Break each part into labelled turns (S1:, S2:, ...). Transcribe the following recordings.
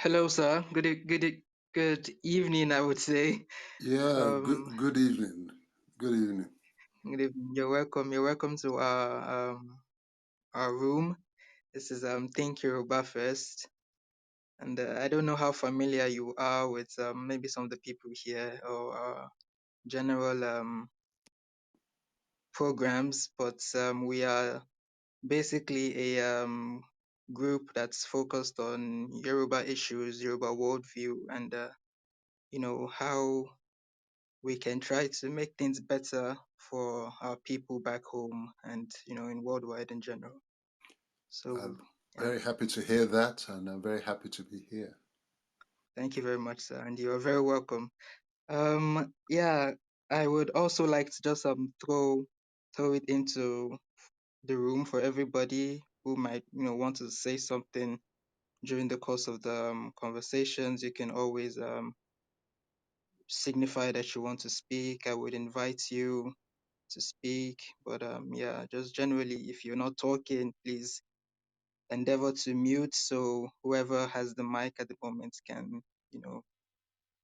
S1: Hello, sir. Good evening, I would say.
S2: Yeah,
S1: Um,
S2: good evening. Good evening.
S1: Good evening. You're welcome. You're welcome to our room. This is Think Yoruba First, and I don't know how familiar you are with maybe some of the people here or general programs, but we are basically a group that's focused on Yoruba issues, Yoruba worldview, and how we can try to make things better for our people back home and in worldwide in general. So
S2: I'm
S1: yeah,
S2: very happy to hear that, and I'm very happy to be here.
S1: thank you very much, sir, and you are very welcome. Yeah, I would also like to just throw it into the room for everybody who might want to say something during the course of the conversations. You can always signify that you want to speak. I would invite you to speak. But yeah, just generally, if you're not talking, please endeavor to mute so whoever has the mic at the moment can, you know,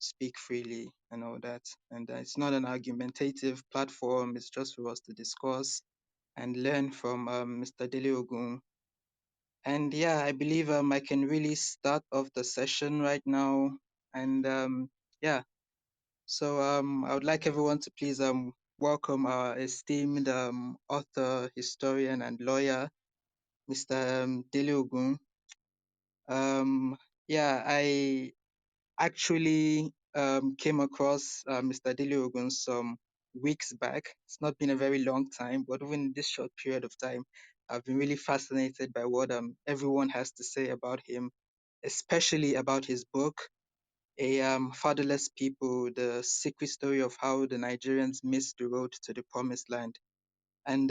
S1: speak freely and all that. And it's not an argumentative platform. It's just for us to discuss and learn from Mr. Dele Ogun. And yeah, I believe I can really start off the session right now. And yeah, so I would like everyone to please welcome our esteemed author, historian, and lawyer, Mr. Dele Ogun. Yeah, I actually came across Mr. Dele Ogun some weeks back. It's not been a very long time, but even in this short period of time, I've been really fascinated by what everyone has to say about him, especially about his book, A Fatherless People: The Secret Story of How the Nigerians Missed the Road to the Promised Land. And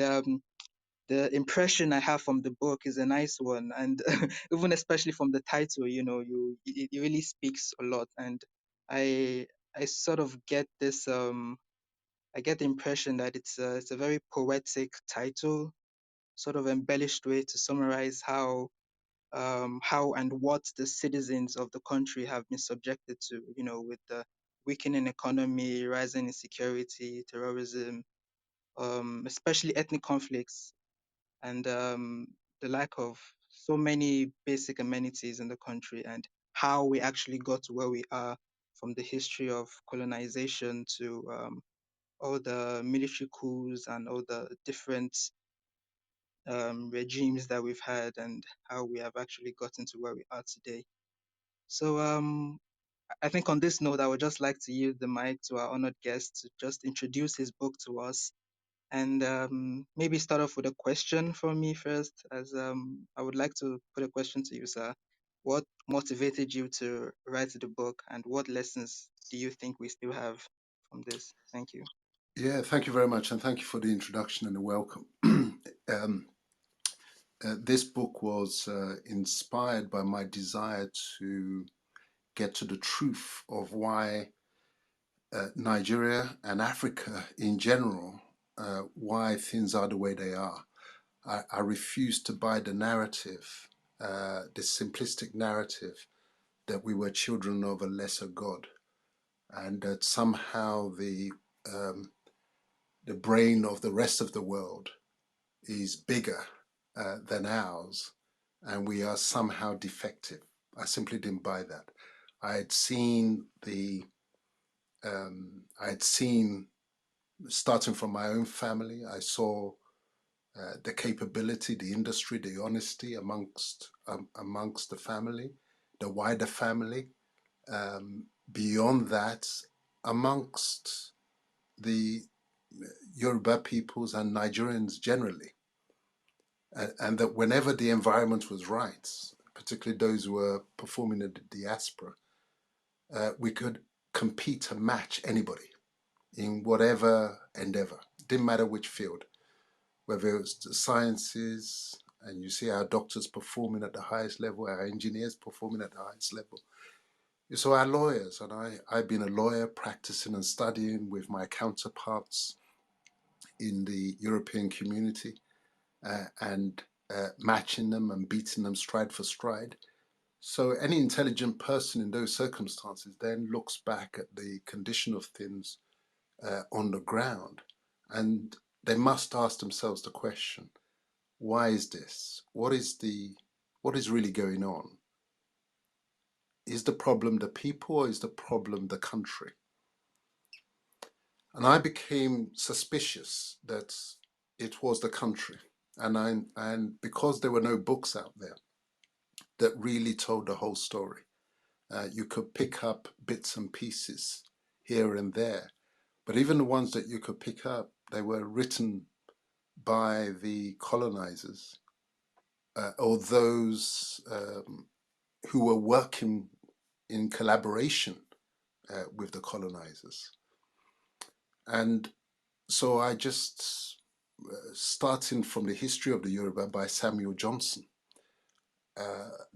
S1: the impression I have from the book is a nice one, and even especially from the title, it really speaks a lot. And I I sort of get this I get the impression that it's a very poetic title, sort of embellished way to summarize how and what the citizens of the country have been subjected to, with the weakening economy, rising insecurity, terrorism, especially ethnic conflicts, and the lack of so many basic amenities in the country, and how we actually got to where we are, from the history of colonization to all the military coups and all the different regimes that we've had, and how we have actually gotten to where we are today. So I think on this note, I would just like to yield the mic to our honored guest to just introduce his book to us, and maybe start off with a question for me first, as I would like to put a question to you, sir. What motivated you to write the book, and what lessons do you think we still have from this? Thank you.
S2: Yeah, thank you very much, and thank you for the introduction and the welcome. um, this book was inspired by my desire to get to the truth of why Nigeria and Africa in general, why things are the way they are. I refuse to buy the narrative, the simplistic narrative that we were children of a lesser God, and that somehow um, the brain of the rest of the world is bigger than ours, and we are somehow defective. I simply didn't buy that. I had seen I had seen, starting from my own family, I saw the capability, the industry, the honesty amongst the family, the wider family. Beyond that, amongst the Yoruba peoples and Nigerians generally, and that whenever the environment was right, particularly those who were performing in the diaspora, we could compete and match anybody in whatever endeavor. Didn't matter which field, whether it was the sciences, and you see our doctors performing at the highest level, our engineers performing at the highest level. So our lawyers, and I've been a lawyer practicing and studying with my counterparts in the European community, and matching them and beating them stride for stride. So any intelligent person in those circumstances then looks back at the condition of things on the ground, and they must ask themselves the question: why is this? What is really going on? Is the problem the people, or is the problem the country? And I became suspicious that it was the country, and because there were no books out there that really told the whole story. You could pick up bits and pieces here and there, but even the ones that you could pick up, they were written by the colonizers or those who were working in collaboration with the colonizers. And so I just, starting from the history of the Yoruba by Samuel Johnson,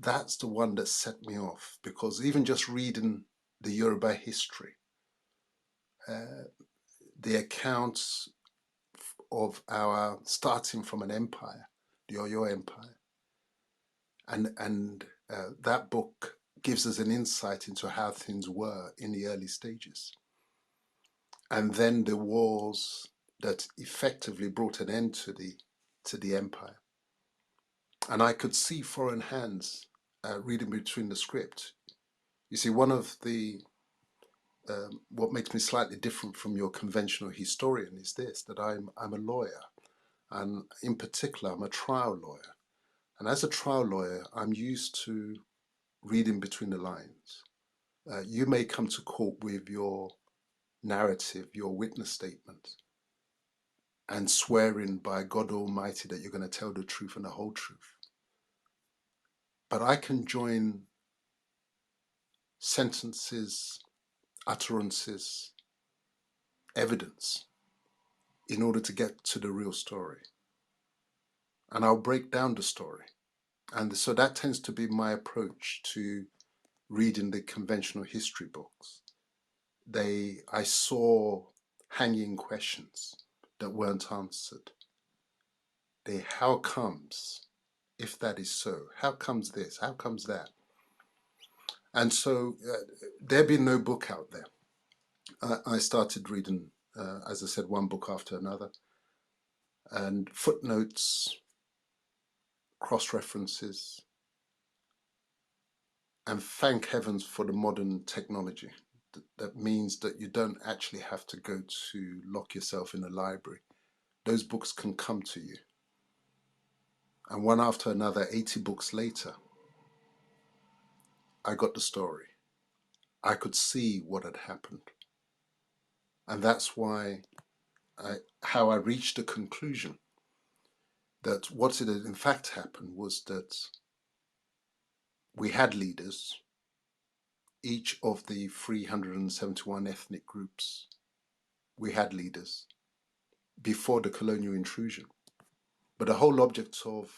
S2: that's the one that set me off, because even just reading the Yoruba history, uh, the accounts of our starting from an empire, the Oyo Empire, and that book gives us an insight into how things were in the early stages, and then the wars that effectively brought an end to the empire. And I could see foreign hands reading between the script. You see, one of the what makes me slightly different from your conventional historian is this: that I'm a lawyer, and in particular, I'm a trial lawyer. And as a trial lawyer, I'm used to reading between the lines. You may come to court with your narrative, your witness statement, and swearing by God Almighty that you're going to tell the truth and the whole truth. But I can join sentences, utterances, evidence in order to get to the real story. And I'll break down the story. And so that tends to be my approach to reading the conventional history books. I saw hanging questions that weren't answered. How comes, if that is so, how comes this, how comes that? And so there being no book out there, I started reading, as I said, one book after another, and footnotes, cross references, and thank heavens for the modern technology. That means that you don't actually have to go to lock yourself in a library. Those books can come to you. And one after another, 80 books later, I got the story. I could see what had happened. And that's how I reached the conclusion that what had in fact happened was that we had leaders, each of the 371 ethnic groups, we had leaders before the colonial intrusion. But the whole object of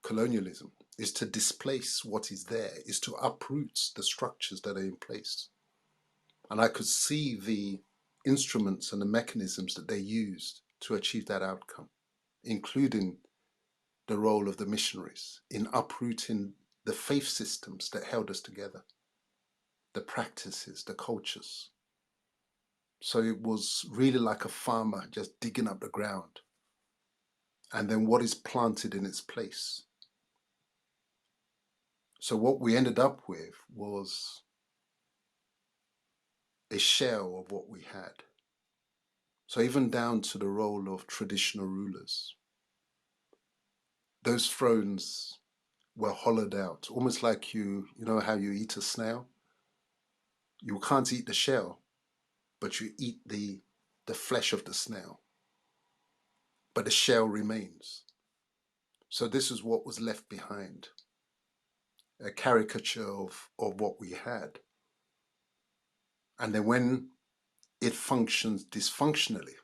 S2: colonialism is to displace what is there, is to uproot the structures that are in place. And I could see the instruments and the mechanisms that they used to achieve that outcome, including the role of the missionaries in uprooting the faith systems that held us together, the practices, the cultures. So it was really like a farmer just digging up the ground. And then what is planted in its place? So what we ended up with was a shell of what we had. So even down to the role of traditional rulers, those thrones were hollowed out, almost like you know how you eat a snail. You can't eat the shell, but you eat the flesh of the snail, but the shell remains. So this is what was left behind, a caricature of what we had. And then when it functions dysfunctionally,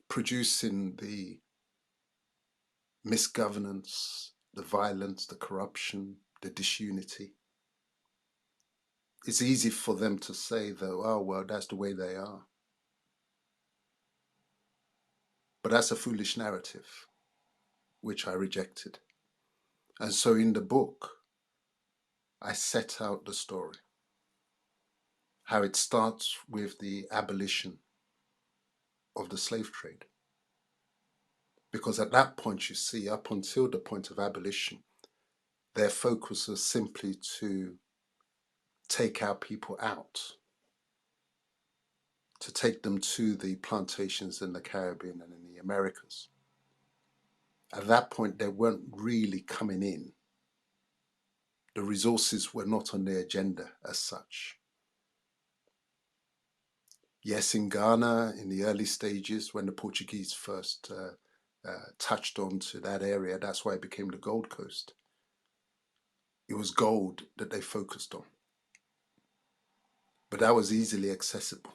S2: producing the misgovernance, the violence, the corruption, the disunity, it's easy for them to say, though, oh, well, that's the way they are. But that's a foolish narrative, which I rejected. And so in the book, I set out the story, how it starts with the abolition of the slave trade. Because at that point, you see, up until the point of abolition, their focus was simply to take our people out, to take them to the plantations in the Caribbean and in the Americas. At that point, they weren't really coming in. The resources were not on their agenda as such. Yes, in Ghana, in the early stages, when the Portuguese first touched onto that area, that's why it became the Gold Coast. It was gold that they focused on, but that was easily accessible.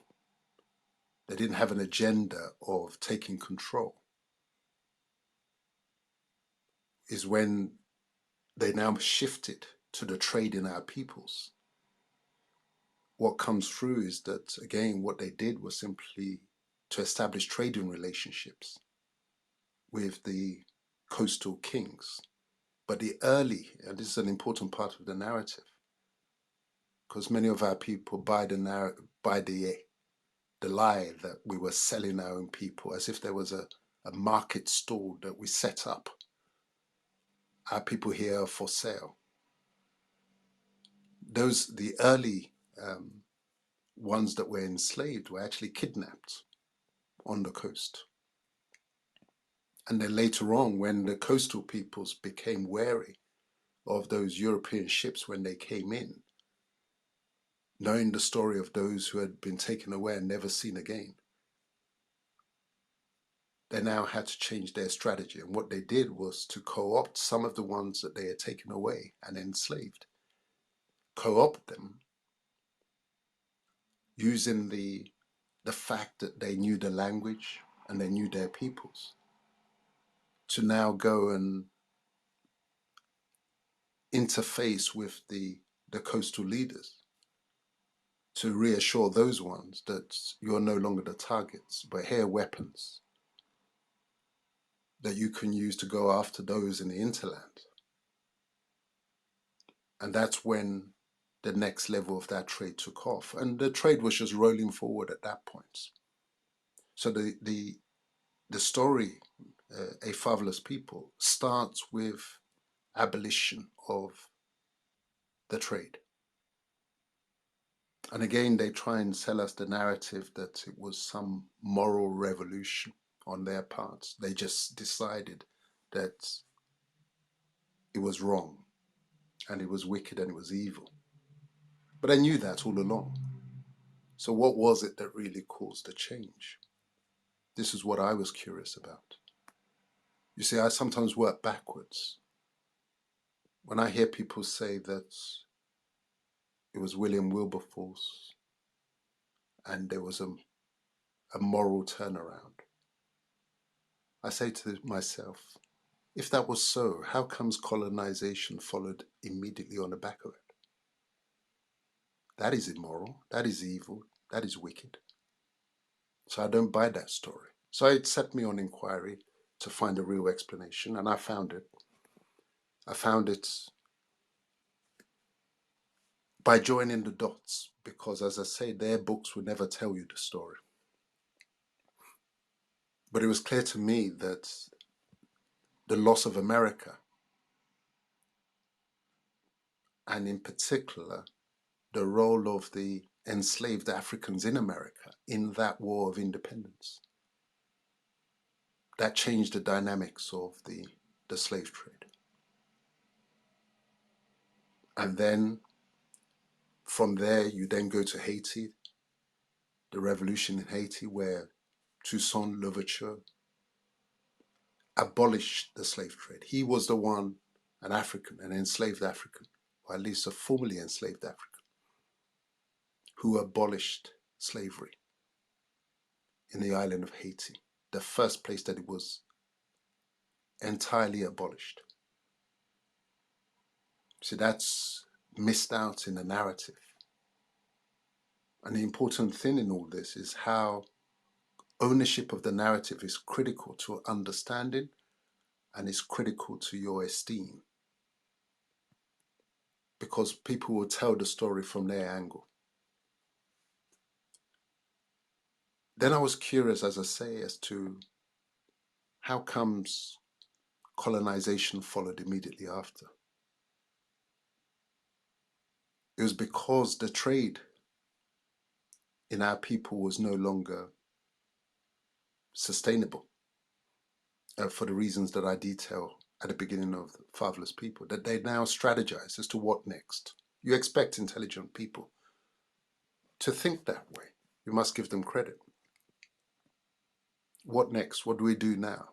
S2: They didn't have an agenda of taking control. Is when they now shifted to the trade in our peoples. What comes through is that, again, what they did was simply to establish trading relationships with the coastal kings. But the early, and this is an important part of the narrative, because many of our people buy the lie that we were selling our own people as if there was a market stall that we set up. Our people here are for sale. The early ones that were enslaved were actually kidnapped on the coast. And then later on, when the coastal peoples became wary of those European ships when they came in, knowing the story of those who had been taken away and never seen again, they now had to change their strategy. And what they did was to co-opt some of the ones that they had taken away and enslaved, co-opt them using the fact that they knew the language and they knew their peoples, to now go and interface with the coastal leaders to reassure those ones that you're no longer the targets, but here are weapons that you can use to go after those in the hinterland. And that's when the next level of that trade took off. And the trade was just rolling forward at that point. So the story, A Fatherless People, starts with abolition of the trade. And again, they try and sell us the narrative that it was some moral revolution on their parts. They just decided that it was wrong and it was wicked and it was evil. But I knew that all along. So, what was it that really caused the change? This is what I was curious about. You see, I sometimes work backwards. When I hear people say that it was William Wilberforce and there was a moral turnaround, I say to myself, if that was so, how comes colonization followed immediately on the back of it? That is immoral, that is evil, that is wicked. So I don't buy that story. So it set me on inquiry to find a real explanation, and I found it. I found it by joining the dots, because, as I say, their books would never tell you the story. But it was clear to me that the loss of America, and in particular, the role of the enslaved Africans in America in that war of independence, that changed the dynamics of the slave trade. And then from there, you then go to Haiti, the revolution in Haiti, where Toussaint Louverture abolished the slave trade. He was the one, an African, an enslaved African, or at least a formerly enslaved African, who abolished slavery in the island of Haiti, the first place that it was entirely abolished. So that's missed out in the narrative. And the important thing in all this is how ownership of the narrative is critical to understanding and is critical to your esteem. because people will tell the story from their angle. Then I was curious, as I say, as to how comes colonization followed immediately after. It was because the trade in our people was no longer sustainable, for the reasons that I detail at the beginning of Fatherless People, that they now strategize as to what next. You expect intelligent people to think that way. You must give them credit. What next? What do we do now?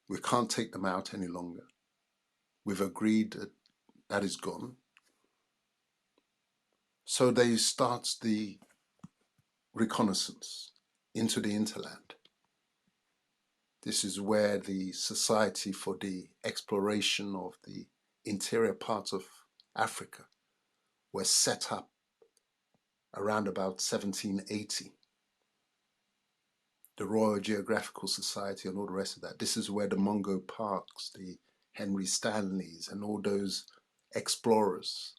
S2: We can't take them out any longer. We've agreed that that is gone. So they start the reconnaissance into the hinterland. This is where the Society for the Exploration of the Interior Parts of Africa was set up around about 1780. The Royal Geographical Society and all the rest of that. This is where the Mungo Parks, the Henry Stanleys, and all those explorers,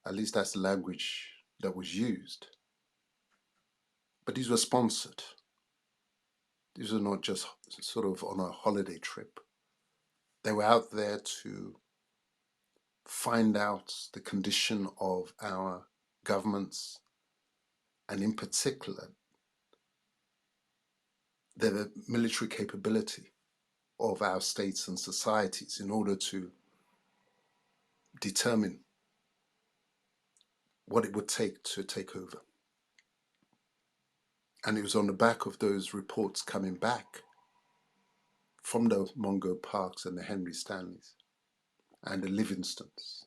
S2: at least that's the language that was used. But these were sponsored. These were not just sort of on a holiday trip. They were out there to find out the condition of our governments, and in particular, the military capability of our states and societies in order to determine what it would take to take over. And it was on the back of those reports coming back from the Mungo Parks and the Henry Stanleys and the Livingstons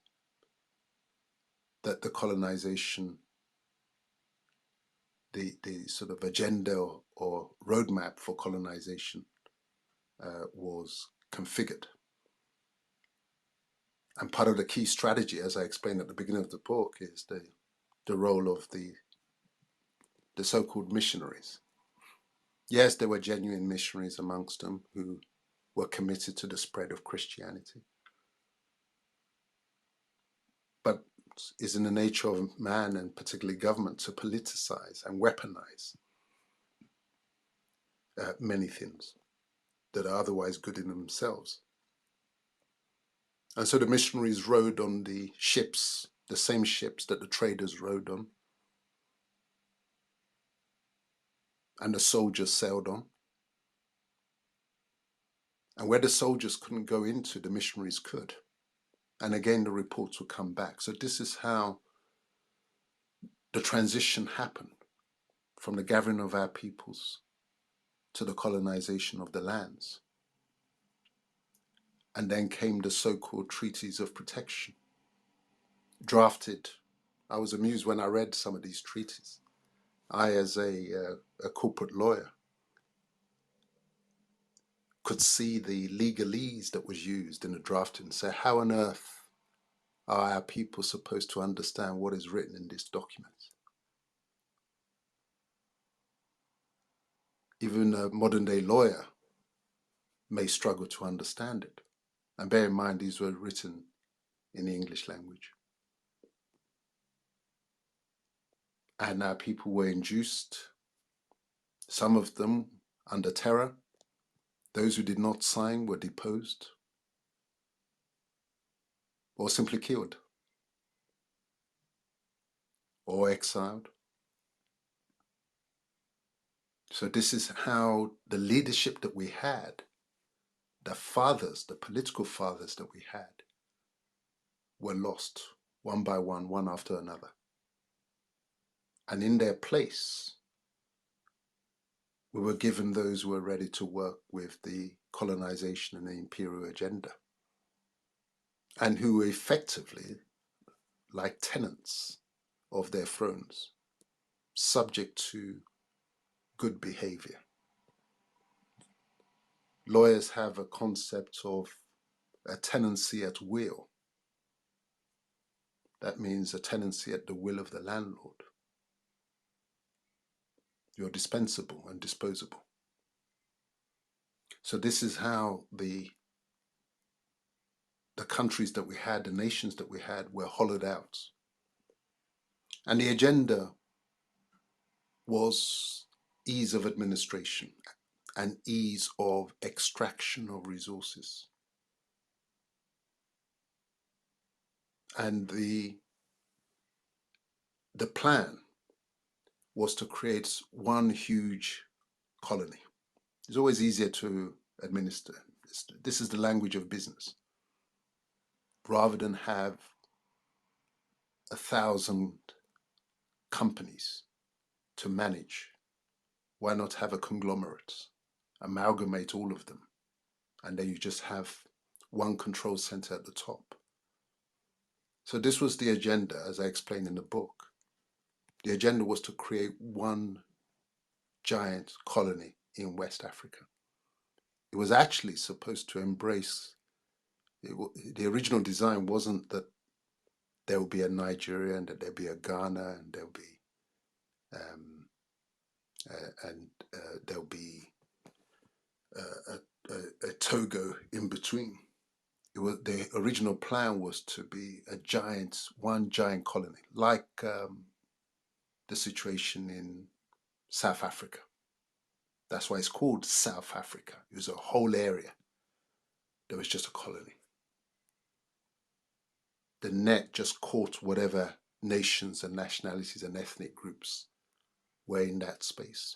S2: that the colonization, the sort of agenda or roadmap for colonization was configured. And part of the key strategy, as I explained at the beginning of the book, is the role of the so-called missionaries. Yes, there were genuine missionaries amongst them who were committed to the spread of Christianity. But it's in the nature of man, and particularly government, to politicize and weaponize many things that are otherwise good in themselves. And so the missionaries rode on the ships, the same ships that the traders rode on, and the soldiers sailed on. And where the soldiers couldn't go into, the missionaries could. And again, the reports would come back. So this is how the transition happened from the gathering of our peoples to the colonization of the lands. And then came the so-called treaties of protection, drafted. I was amused when I read some of these treaties. I, as a corporate lawyer, could see the legalese that was used in the drafting and say, how on earth are our people supposed to understand what is written in this document? Even a modern day lawyer may struggle to understand it. And bear in mind, these were written in the English language. And our people were induced, some of them under terror. Those who did not sign were deposed or simply killed or exiled. So this is how the leadership that we had, the fathers, the political fathers that we had, were lost one by one after another. And in their place, we were given those who were ready to work with the colonization and the imperial agenda, and who were effectively like tenants of their thrones, subject to good behavior. Lawyers have a concept of a tenancy at will. That means a tenancy at the will of the landlord. You're dispensable and disposable. So this is how the the countries that we had, the nations that we had, were hollowed out. And the agenda was ease of administration and ease of extraction of resources. And the plan was to create one huge colony. It's always easier to administer. This is the language of business. Rather than have 1,000 companies to manage, why not have a conglomerate? Amalgamate all of them, and then you just have one control center at the top. So this was the agenda, as I explained in the book. The agenda was to create one giant colony in West Africa. It was actually supposed to embrace, the original design wasn't that there will be a Nigeria and that there'll be a Ghana and there'll be um, and there'll be a Togo in between. It was, the original plan was to be one giant colony, like the situation in South Africa. That's why it's called South Africa. It was a whole area. There was just a colony. The net just caught whatever nations and nationalities and ethnic groups were in that space.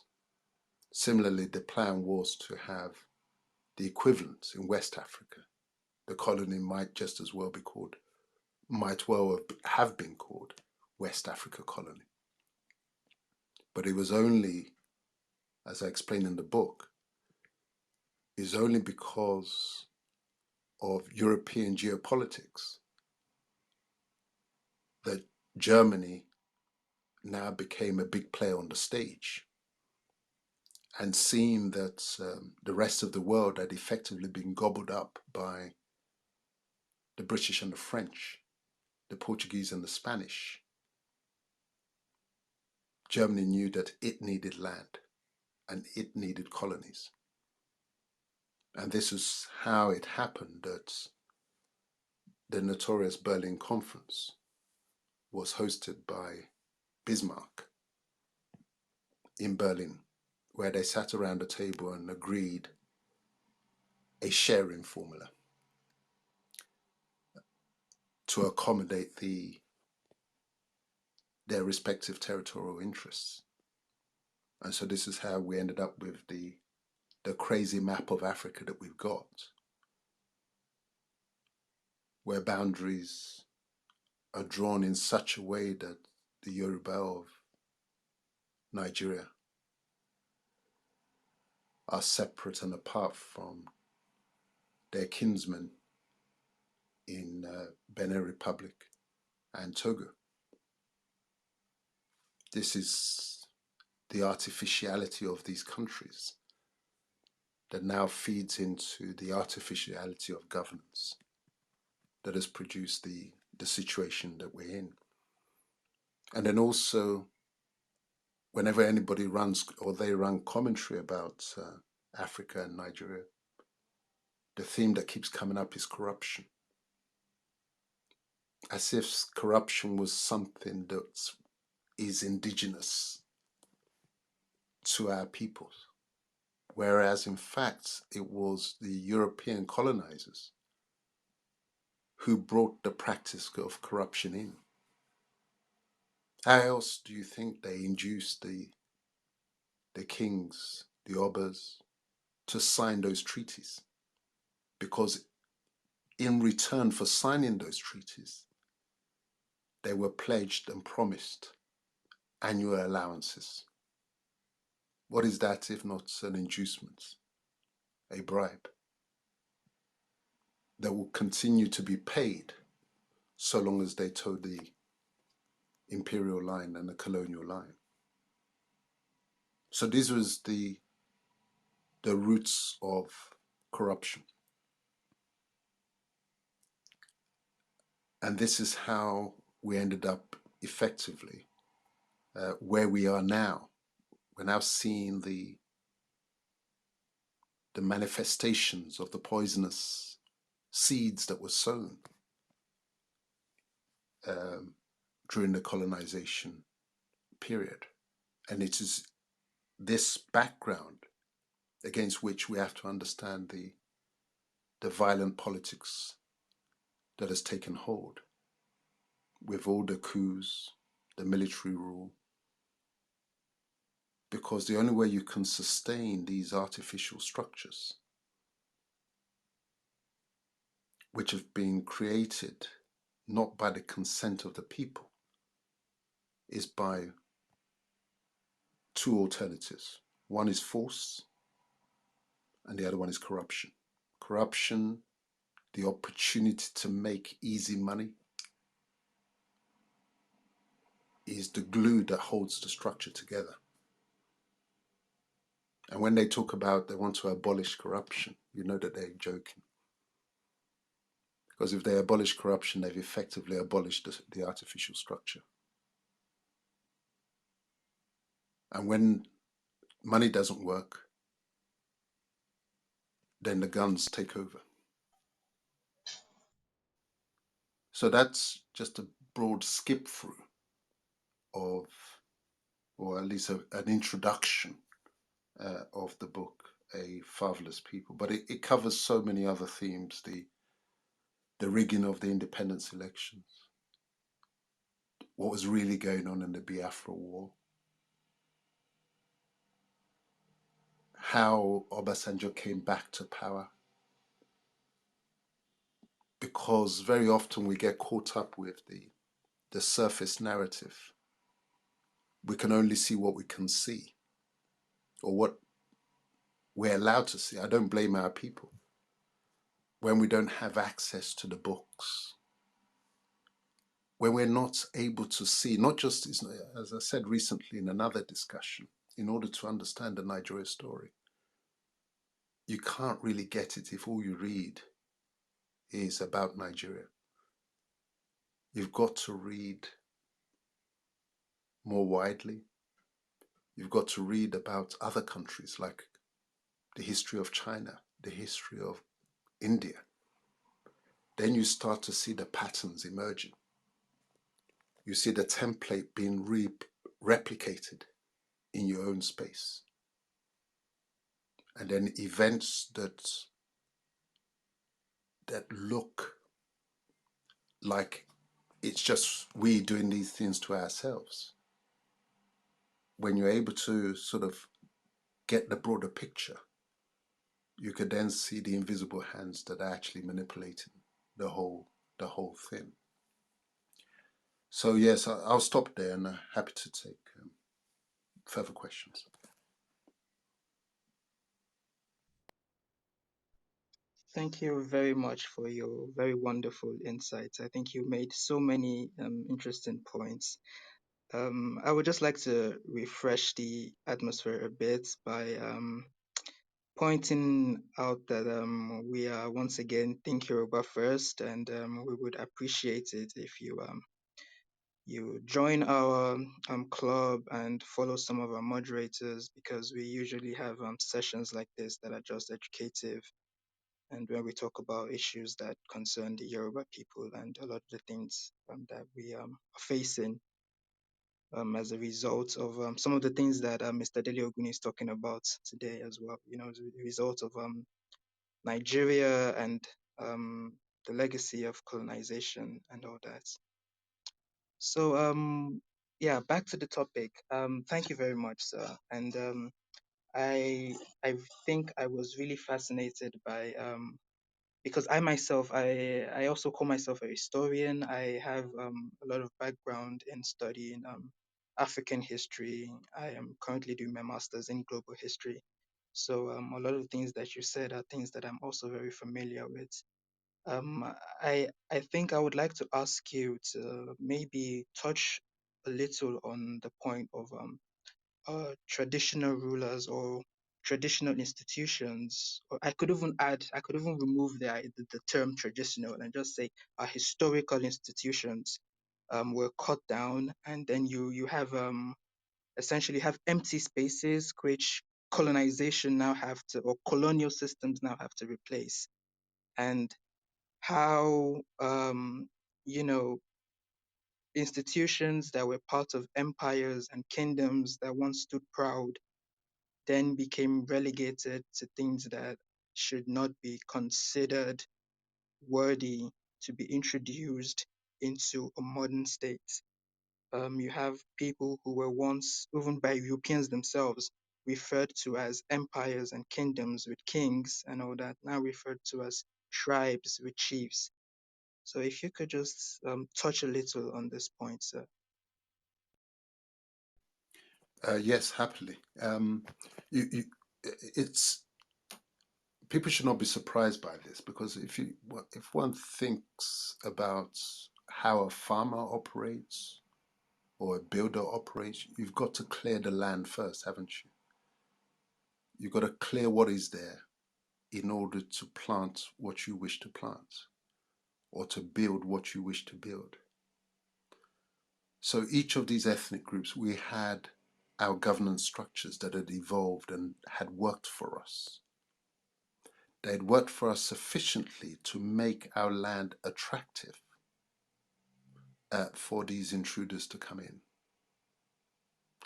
S2: Similarly, the plan was to have the equivalent in West Africa. The colony might just as well be called, might well have been called West Africa Colony. But it was only, as I explained in the book, is only because of European geopolitics that Germany now became a big player on the stage, and seeing that the rest of the world had effectively been gobbled up by the British and the French, the Portuguese and the Spanish, Germany knew that it needed land and it needed colonies. And this is how it happened that the notorious Berlin Conference was hosted by Bismarck in Berlin, where they sat around a table and agreed a sharing formula to accommodate their respective territorial interests. And so this is how we ended up with the crazy map of Africa that we've got, where boundaries are drawn in such a way that the Yoruba of Nigeria are separate and apart from their kinsmen in Benin Republic and Togo. This is the artificiality of these countries that now feeds into the artificiality of governance that has produced the situation that we're in. And then also, whenever anybody runs or they run commentary about Africa and Nigeria, the theme that keeps coming up is corruption. As if corruption was something that is indigenous to our peoples, whereas in fact it was the European colonizers who brought the practice of corruption in. How else do you think they induced the kings, the obas, to sign those treaties? Because in return for signing those treaties, they were pledged and promised annual allowances. What is that if not an inducement, a bribe that will continue to be paid so long as they toe the imperial line and the colonial line? So this was the roots of corruption. And this is how we ended up effectively where we are now. We're now seeing the manifestations of the poisonous seeds that were sown um, during the colonization period. And it is this background against which we have to understand the violent politics that has taken hold with all the coups, the military rule, because the only way you can sustain these artificial structures, which have been created not by the consent of the people, is by two alternatives. One is force, and the other one is corruption. Corruption, the opportunity to make easy money, is the glue that holds the structure together. And when they talk about they want to abolish corruption, you know that they're joking. Because if they abolish corruption, they've effectively abolished the artificial structure. And when money doesn't work, then the guns take over. So that's just a broad skip through of, or at least an introduction of the book, A Fatherless People. But it covers so many other themes, the rigging of the independence elections, what was really going on in the Biafra War, how Obasanjo came back to power, because very often we get caught up with the surface narrative. We can only see what we can see or what we're allowed to see. I don't blame our people. When we don't have access to the books, when we're not able to see, not just, as I said recently in another discussion, in order to understand the Nigeria story, you can't really get it if all you read is about Nigeria. You've got to read more widely. You've got to read about other countries, like the history of China, the history of India. Then you start to see the patterns emerging. You see the template being replicated in your own space. And then events that look like it's just we doing these things to ourselves. When you're able to sort of get the broader picture, you could then see the invisible hands that are actually manipulating the whole thing. So yes, I'll stop there, and happy to take further questions.
S1: Thank you very much for your very wonderful insights. I think you made so many interesting points. I would just like to refresh the atmosphere a bit by pointing out that we are once again Think Yoruba First, and we would appreciate it if you join our club and follow some of our moderators, because we usually have sessions like this that are just educative, and where we talk about issues that concern the Yoruba people and a lot of the things that we are facing as a result of some of the things that Mr. Dele Ogun is talking about today as well. You know, as a result of Nigeria and um, the legacy of colonization and all that. So, yeah, back to the topic. Thank you very much, sir. And I I think I was really fascinated by because I myself I also call myself a historian. I have a lot of background in studying African history. I am currently doing my master's in global history. So a lot of things that you said are things that I'm also very familiar with. I think I would like to ask you to maybe touch a little on the point of traditional rulers or traditional institutions. Or I could even add, I could even remove the term traditional and just say our historical institutions were cut down, and then you have essentially have empty spaces which colonization now have to, or colonial systems now have to replace. And how you know institutions that were part of empires and kingdoms that once stood proud then became relegated to things that should not be considered worthy to be introduced into a modern state. You have people who were once, even by Europeans themselves, referred to as empires and kingdoms with kings and all that, now referred to as tribes with chiefs. So if you could just touch a little on this point, sir.
S2: Yes, happily. It's people should not be surprised by this because if one thinks about how a farmer operates or a builder operates, you've got to clear the land first, haven't you? You've got to clear what is there in order to plant what you wish to plant or to build what you wish to build. So each of these ethnic groups, we had our governance structures that had evolved and had worked for us. They had worked for us sufficiently to make our land attractive for these intruders to come in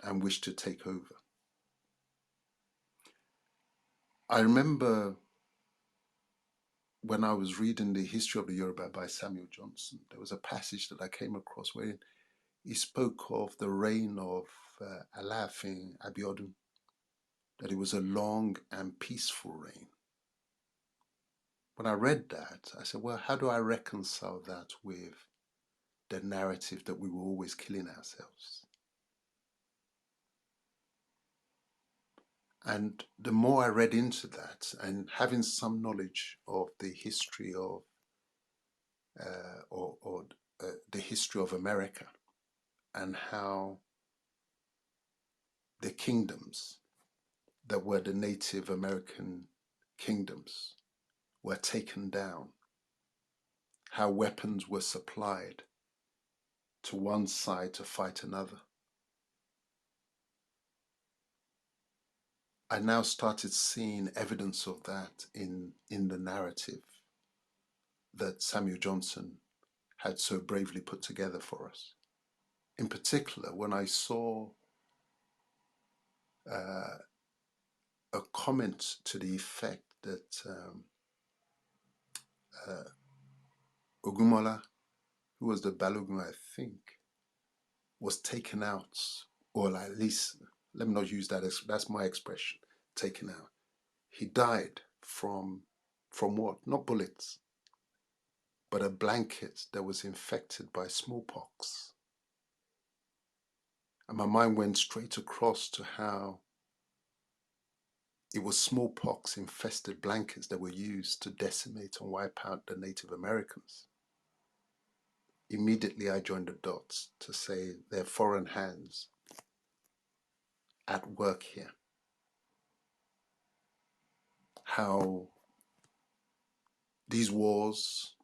S2: and wish to take over. I remember when I was reading the history of the Yoruba by Samuel Johnson, there was a passage that I came across where he spoke of the reign of Alaafin Abiodun, that it was a long and peaceful reign. When I read that, I said, well, how do I reconcile that with the narrative that we were always killing ourselves? And the more I read into that, and having some knowledge of the history of or the history of America and how the kingdoms that were the Native American kingdoms were taken down, how weapons were supplied to one side to fight another. I now started seeing evidence of that in the narrative that Samuel Johnson had so bravely put together for us. In particular, when I saw uh, a comment to the effect that uh, Ogumola, who was the Balogun, I think, was taken out, or at least, let me not use that as that's my expression, taken out. He died from what? Not bullets, but a blanket that was infected by smallpox. And my mind went straight across to how it was smallpox infested blankets that were used to decimate and wipe out the Native Americans. Immediately I joined the dots to say there are foreign hands at work here. How these wars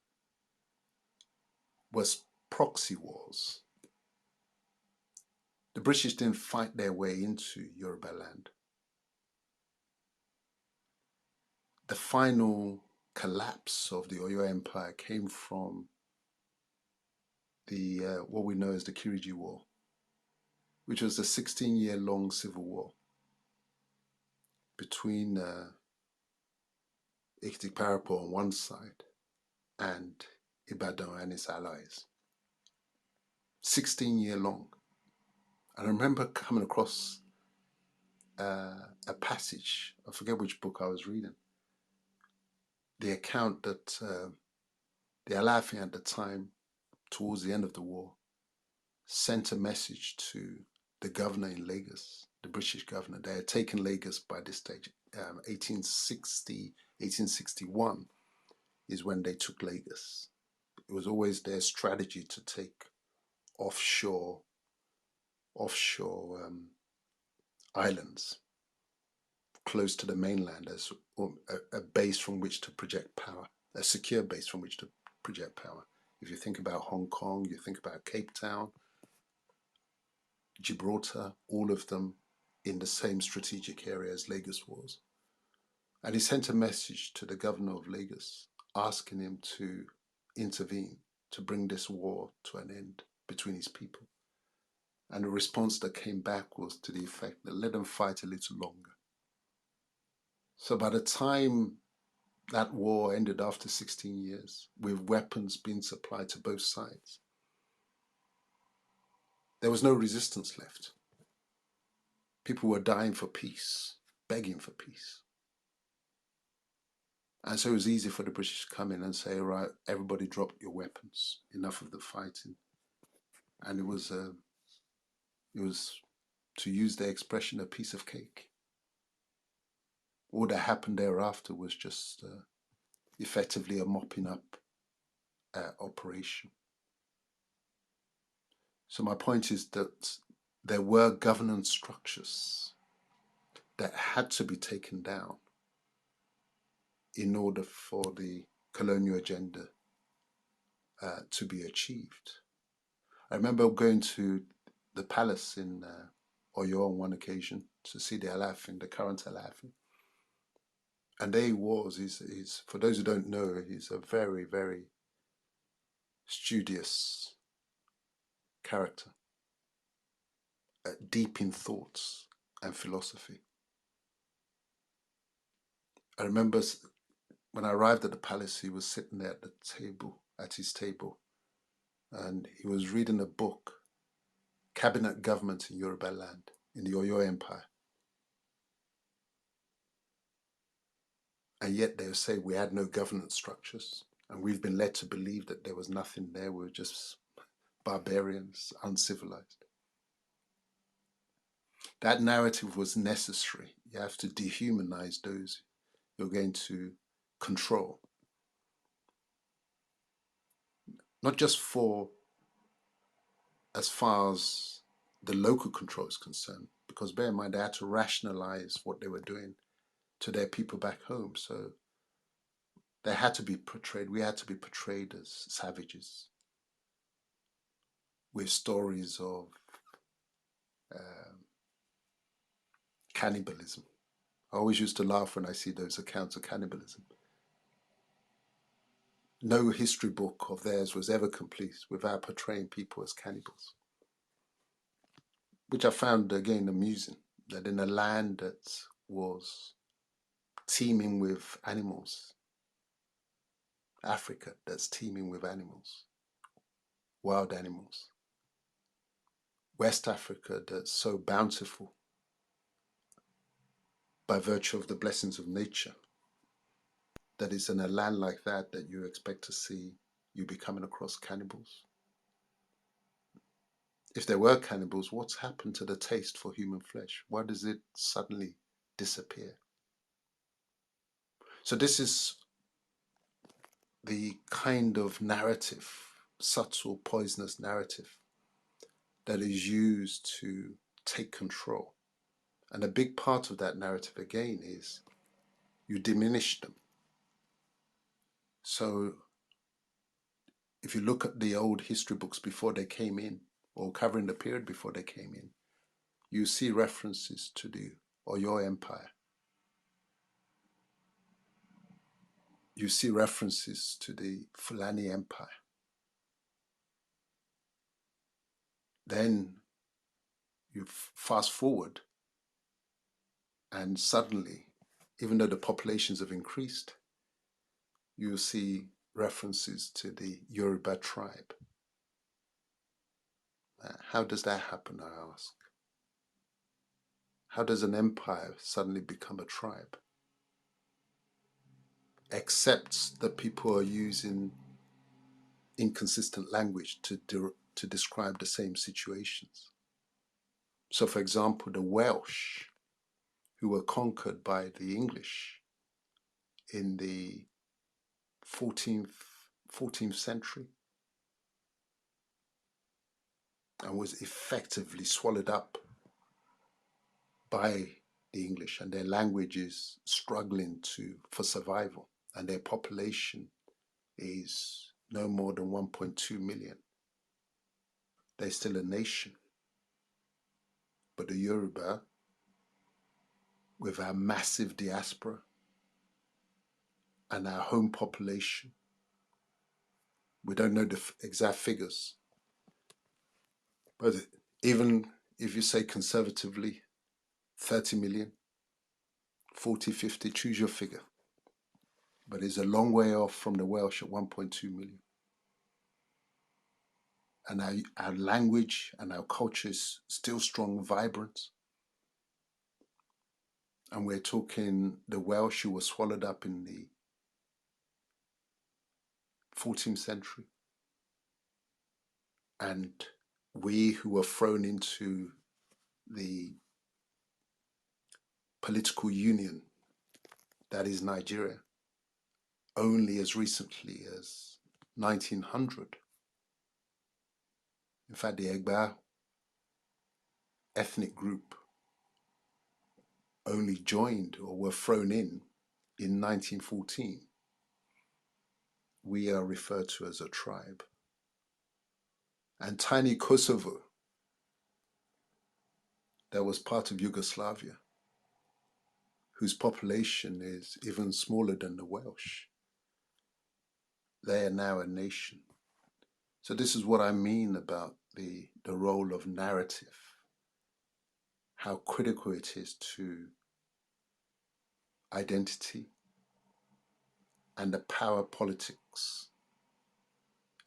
S2: was proxy wars. The British didn't fight their way into Yoruba land. The final collapse of the Oyo Empire came from the what we know as the Kiriji War, which was a 16-year-long civil war between Ikiti on one side and Ibadan and its allies. 16-year long. I remember coming across a passage, I forget which book I was reading, the account that the Alaafin at the time, towards the end of the war, sent a message to the governor in Lagos, the British governor. They had taken Lagos by this stage. 1860, 1861 is when they took Lagos. It was always their strategy to take offshore islands close to the mainland as a base from which to project power, a secure base from which to project power. If you think about Hong Kong, you think about Cape Town, Gibraltar, all of them in the same strategic area as Lagos was. And he sent a message to the governor of Lagos asking him to intervene to bring this war to an end between his people. And the response that came back was to the effect that let them fight a little longer. So by the time that war ended after 16 years, with weapons being supplied to both sides, there was no resistance left. People were dying for peace, begging for peace. And so it was easy for the British to come in and say, right, everybody drop your weapons, enough of the fighting. And it was, to use their expression, a piece of cake. All that happened thereafter was just effectively a mopping up operation. So my point is that there were governance structures that had to be taken down in order for the colonial agenda to be achieved. I remember going to the palace in Oyo on one occasion to see the Alafin, the current Alafin. And there he was, he's, for those who don't know, he's a very, very studious character, deep in thoughts and philosophy. I remember when I arrived at the palace, he was sitting there at his table, and he was reading a book, Cabinet Government in Yoruba Land, in the Oyo Empire. And yet they say we had no governance structures, and we've been led to believe that there was nothing there. We were just barbarians, uncivilized. That narrative was necessary. You have to dehumanize those you're going to control, not just for as far as the local control is concerned, because bear in mind they had to rationalize what they were doing to their people back home. So they had to be portrayed, we had to be portrayed as savages with stories of um, cannibalism. I always used to laugh when I see those accounts of cannibalism. No history book of theirs was ever complete without portraying people as cannibals, which I found again amusing, that in a land that was teeming with animals, Africa that's teeming with animals, wild animals, West Africa that's so bountiful by virtue of the blessings of nature, that is in a land like that that you expect to see you be coming across cannibals. If there were cannibals, what's happened to the taste for human flesh? Why does it suddenly disappear? So this is the kind of narrative, subtle, poisonous narrative that is used to take control. And a big part of that narrative, again, is you diminish them. So if you look at the old history books before they came in, or covering the period before they came in, you see references to the Oyo Empire. You see references to the Fulani Empire. Then you fast forward, and suddenly, even though the populations have increased, you see references to the Yoruba tribe. How does that happen, I ask? How does an empire suddenly become a tribe? Except that people are using inconsistent language to describe the same situations. So, for example, the Welsh, who were conquered by the English in the 14th century and was effectively swallowed up by the English, and their language is struggling for survival, and their population is no more than 1.2 million. They're still a nation. But the Yoruba, with our massive diaspora and our home population, We don't know the exact figures, but even if you say conservatively 30 million, 40, 50, choose your figure, but it's a long way off from the Welsh at 1.2 million. And our language and our culture is still strong, vibrant. And we're talking the Welsh who were swallowed up in the 14th century, and we who were thrown into the political union that is Nigeria only as recently as 1900. In fact, the Egba ethnic group only joined or were thrown in 1914. We are referred to as a tribe. And tiny Kosovo, that was part of Yugoslavia, whose population is even smaller than the Welsh, they are now a nation. So this is what I mean about the role of narrative, how critical it is to identity and the power politics,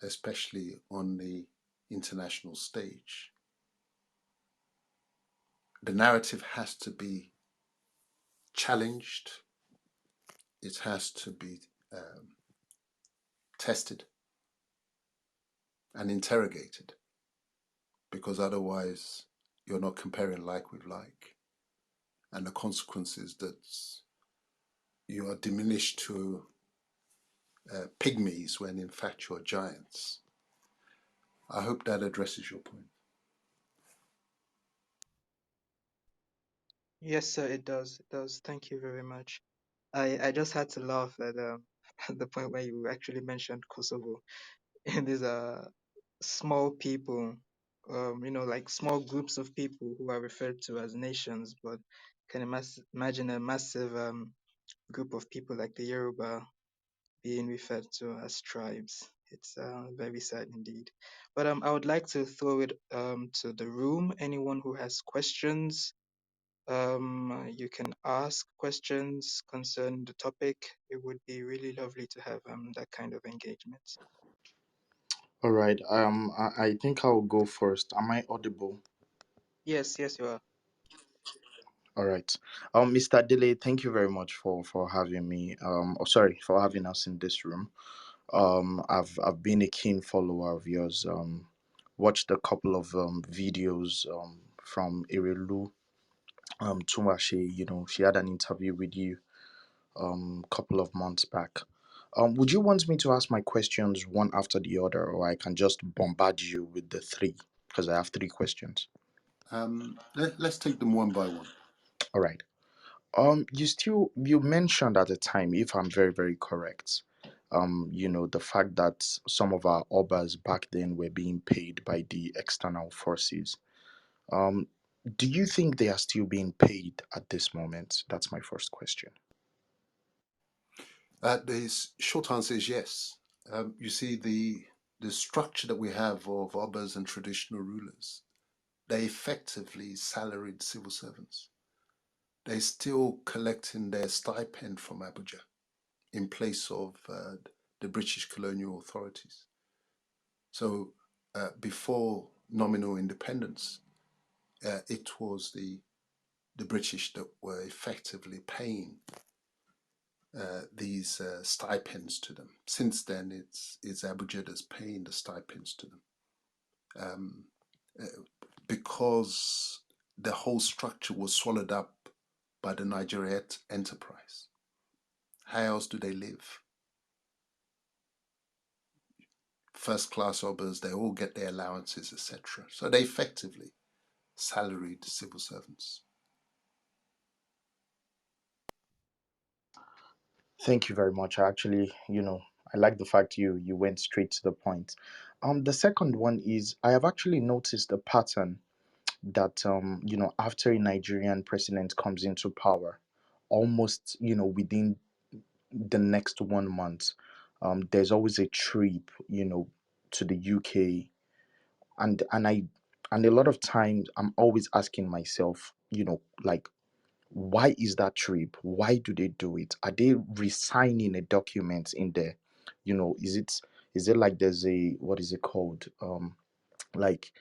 S2: especially on the international stage. The narrative has to be challenged, it has to be tested and interrogated, because otherwise you're not comparing like with like. And the consequences that you are diminished to pygmies when in fact you're giants. I hope that addresses your point.
S1: Yes, sir, it does. It does. Thank you very much. I just had to laugh at at the point where you actually mentioned Kosovo. And these are small people, like small groups of people who are referred to as nations, but can imagine a massive group of people like the Yoruba being referred to as tribes. It's very sad indeed. But I would like to throw it to the room. Anyone who has questions, you can ask questions concerning the topic. It would be really lovely to have that kind of engagement.
S3: All right. I think I'll go first. Am I audible?
S1: Yes, yes, you are.
S3: All right. Mr. Dele, thank you very much for having me. Sorry, for having us in this room. I've been a keen follower of yours. Watched a couple of videos from Irelu Tumashi. She had an interview with you a couple of months back. Would you want me to ask my questions one after the other, or I can just bombard you with the three? Because I have three questions.
S2: Let's take them one by one.
S3: All right. You mentioned at the time, if I'm very, very correct, the fact that some of our obas back then were being paid by the external forces. Um, do you think they are still being paid at this moment? That's my first question.
S2: The short answer is yes. You see, the structure that we have of obas and traditional rulers, they effectively salaried civil servants. They're still collecting their stipend from Abuja in place of the British colonial authorities. So before nominal independence, it was the British that were effectively paying these stipends to them. Since then, it's Abuja that's paying the stipends to them, um, uh, because the whole structure was swallowed up by the Nigeria enterprise. How else do they live? First class obas, they all get their allowances, etc. So they effectively salaried civil servants.
S3: Thank you very much. I like the fact you went straight to the point. The second one is I have actually noticed a pattern that after a Nigerian president comes into power, almost within the next 1 month, there's always a trip, to the UK, and and a lot of times I'm always asking myself, like, why is that trip? Why do they do it? Are they re-signing a document in there? Is it like there's a, what is it called? Like,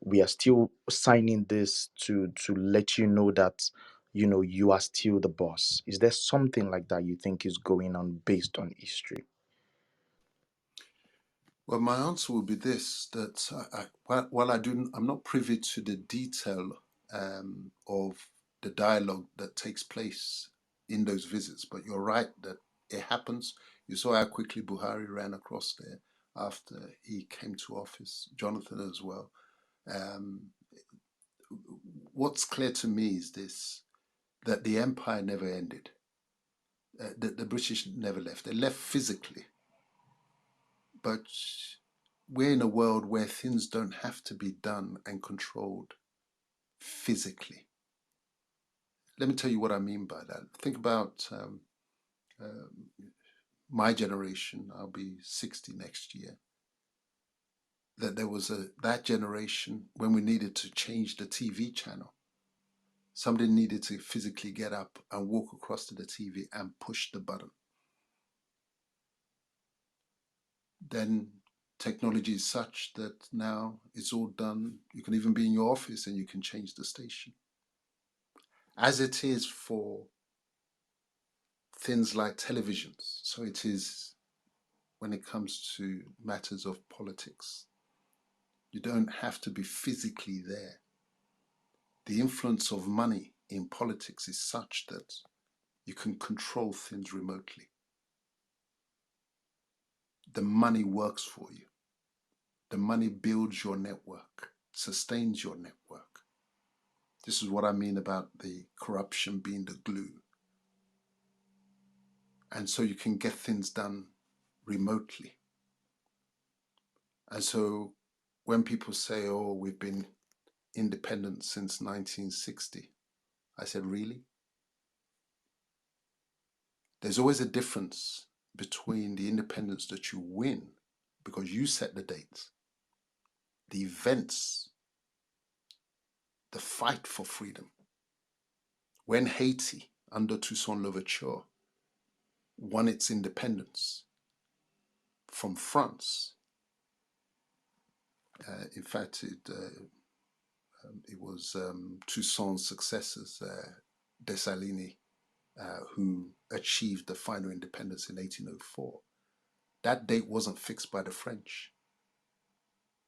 S3: we are still signing this to let you know that you are still the boss. Is there something like that you think is going on based on history?
S2: Well, my answer would be this: that while I'm not privy to the detail of the dialogue that takes place in those visits, but you're right that it happens. You saw how quickly Buhari ran across there after he came to office. Jonathan as well. Um, what's clear to me is this: that the empire never ended. The British never left. They left physically, but we're in a world where things don't have to be done and controlled physically. Let me tell you what I mean by that. Think about uh, my generation. I'll be 60 next year. That there was that generation when we needed to change the TV channel. Somebody needed to physically get up and walk across to the TV and push the button. Then technology is such that now it's all done. You can even be in your office and you can change the station. As it is for things like televisions, so it is when it comes to matters of politics. You don't have to be physically there. The influence of money in politics is such that you can control things remotely. The money works for you. The money builds your network, sustains your network. This is what I mean about the corruption being the glue. And so you can get things done remotely. And so when people say, oh, we've been independent since 1960, I said, really? There's always a difference between the independence that you win because you set the dates, the events, the fight for freedom. When Haiti, under Toussaint Louverture, won its independence from France, in fact, it was Toussaint's successors, Dessalines, who achieved the final independence in 1804. That date wasn't fixed by the French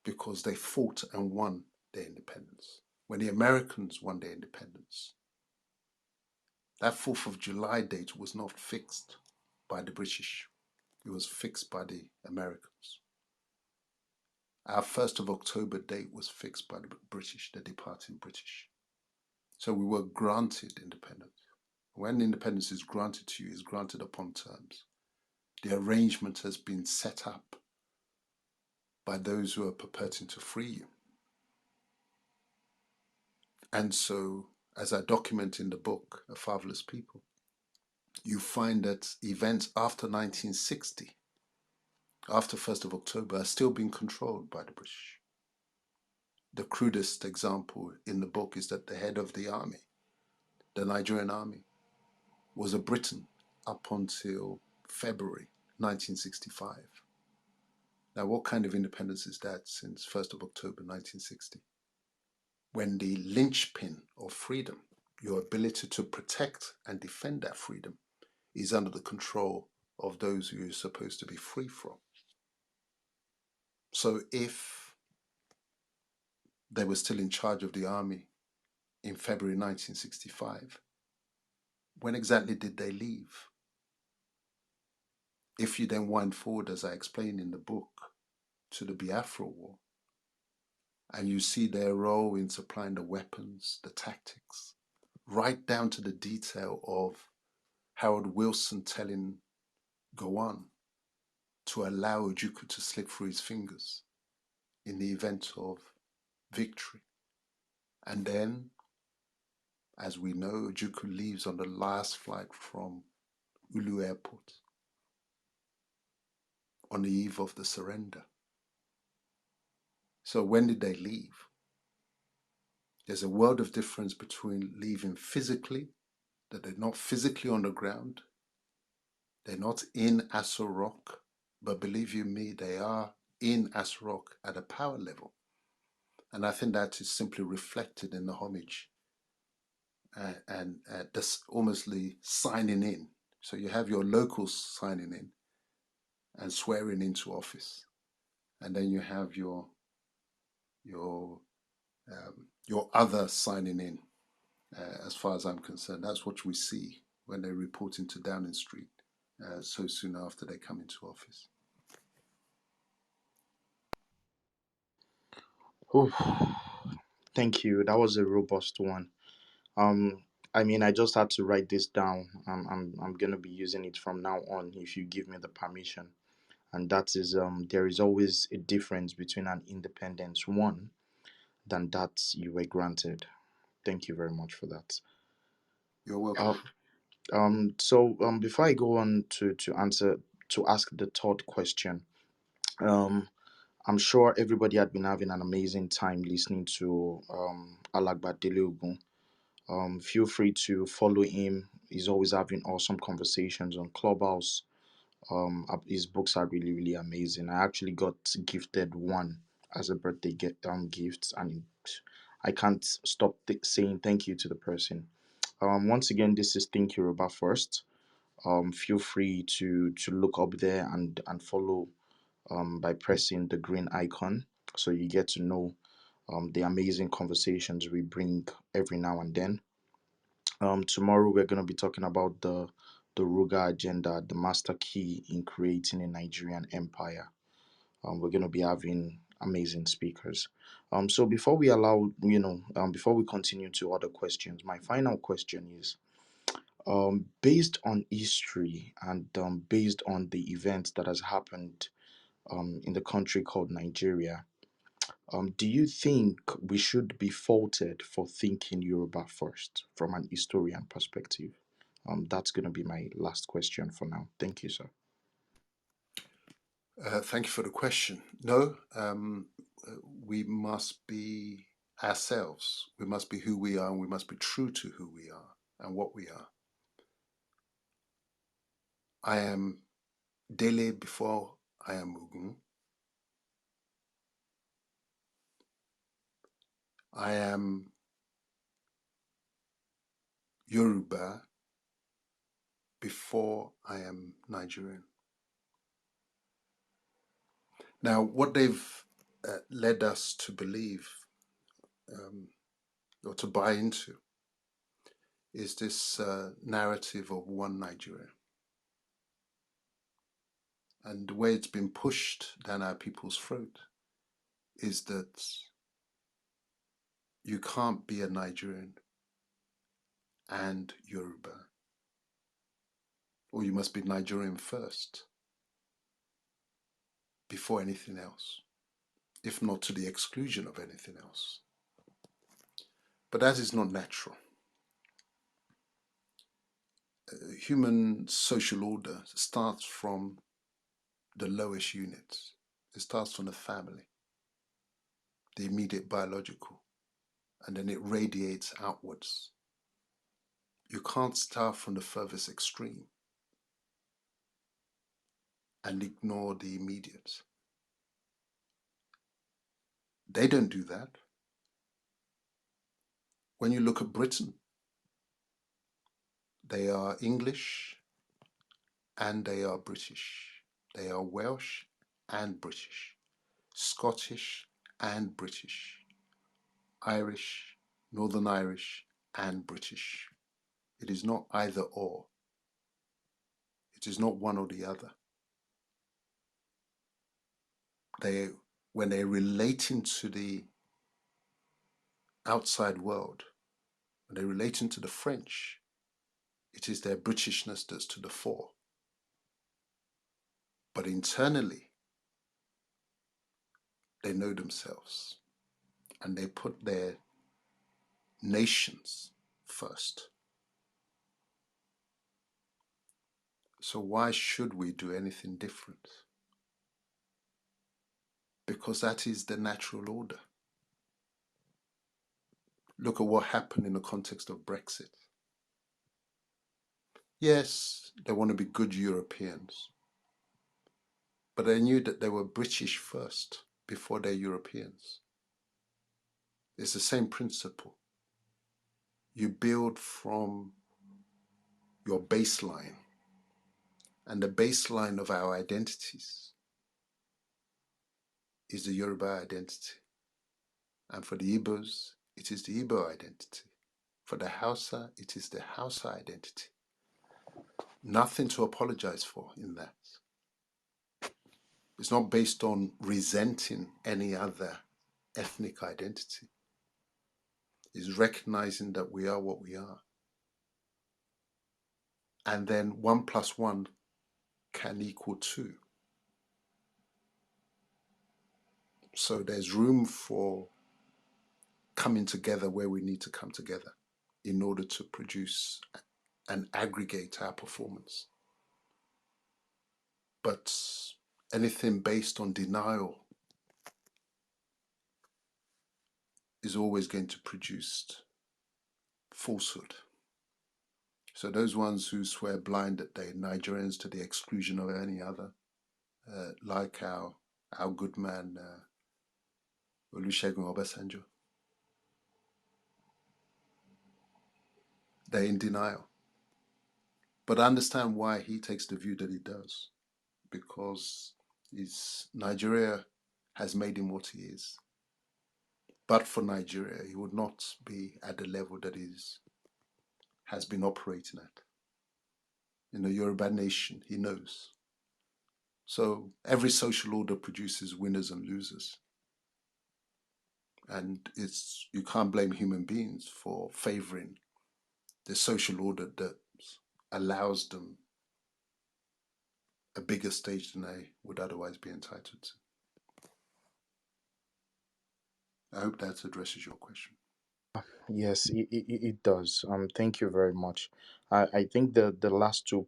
S2: because they fought and won their independence. When the Americans won their independence, that 4th of July date was not fixed by the British. It was fixed by the Americans. Our 1st of October date was fixed by the British, the departing British. So we were granted independence. When independence is granted to you, it's granted upon terms. The arrangement has been set up by those who are purporting to free you. And so, as I document in the book, A Fatherless People, you find that events after 1960, after 1st of October, are still being controlled by the British. The crudest example in the book is that the head of the army, the Nigerian army, was a Briton up until February 1965. Now, what kind of independence is that since 1st of October 1960? When the linchpin of freedom, your ability to protect and defend that freedom, is under the control of those who you're supposed to be free from. So if they were still in charge of the army in February 1965, when exactly did they leave? If you then wind forward, as I explain in the book, to the Biafra War, and you see their role in supplying the weapons, the tactics, right down to the detail of Harold Wilson telling Gowon to allow Ojukwu to slip through his fingers in the event of victory. And then, as we know, Ojukwu leaves on the last flight from Ulu Airport. on the eve of the surrender. So when did they leave? There's a world of difference between leaving physically, that they're not physically on the ground, they're not in Aso Rock, but believe you me, they are in Aso Rock at a power level. And I think that is simply reflected in the homage and this almost signing in. So you have your locals signing in and swearing into office, and then you have your your other signing in. As far as I'm concerned, that's what we see when they report into Downing Street so soon after they come into office.
S3: Whew. Thank you. That was a robust one. Um, I mean, I just had to write this down. I'm gonna be using it from now on if you give me the permission. And that is, there is always a difference between an independence won than that you were granted. Thank you very much for that.
S2: You're welcome.
S3: Uh, so before I go on to answer to ask the third question, um, I'm sure everybody had been having an amazing time listening to Alagba Dele Ogun. Feel free to follow him. He's always having awesome conversations on Clubhouse. His books are really, really amazing. I actually got gifted one as a birthday gift, and I can't stop saying thank you to the person. Once again, this is Think Yoruba First. Feel free to look up there and follow by pressing the green icon, so you get to know the amazing conversations we bring every now and then. Tomorrow we're going to be talking about the Ruga agenda, the master key in creating a Nigerian empire. We're going to be having amazing speakers. So before we allow, before we continue to other questions, my final question is, based on history and based on the events that has happened in the country called Nigeria, do you think we should be faulted for thinking Yoruba first from an historian perspective? That's going to be my last question for now. Thank you, sir.
S2: Thank you for the question. No, we must be ourselves. We must be who we are, and we must be true to who we are and what we are. I am Dele before I am Ogun. I am Yoruba before I am Nigerian. Now, what they've led us to believe um, or to buy into is this narrative of one Nigeria. And the way it's been pushed down our people's throat is that you can't be a Nigerian and Yoruba, or you must be Nigerian first before anything else, if not to the exclusion of anything else. But that is not natural. Human social order starts from the lowest units. It starts from the family, the immediate biological, and then it radiates outwards. You can't start from the furthest extreme and ignore the immediate. They don't do that. When you look at Britain, they are English and they are British. They are Welsh and British, Scottish and British, Irish, Northern Irish and British. It is not either or. It is not one or the other. They, when they're relating to the outside world, when they're relating to the French, it is their Britishness that's to the fore. But internally, they know themselves and they put their nations first. So why should we do anything different? because that is the natural order. Look at what happened in the context of Brexit. Yes, they want to be good Europeans, but they knew that they were British first before they're Europeans. It's the same principle. You build from your baseline, and the baseline of our identities is the Yoruba identity. And for the Igbos, it is the Igbo identity. For the Hausa, it is the Hausa identity. Nothing to apologize for in that. It's not based on resenting any other ethnic identity. It's recognizing that we are what we are. And then 1 + 1 can equal 2. So there's room for coming together where we need to come together in order to produce and aggregate our performance. But anything based on denial is always going to produce falsehood. So those ones who swear blind that they're Nigerians to the exclusion of any other, like our good man Olusegun Obasanjo, they're in denial. But I understand why he takes the view that he does, because Nigeria has made him what he is. But for Nigeria, he would not be at the level that he has been operating at. In the Yoruba nation, he knows. So every social order produces winners and losers. And you can't blame human beings for favoring the social order that allows them a bigger stage than they would otherwise be entitled to. I hope that addresses your question.
S3: Yes, it does. Thank you very much. I think the last two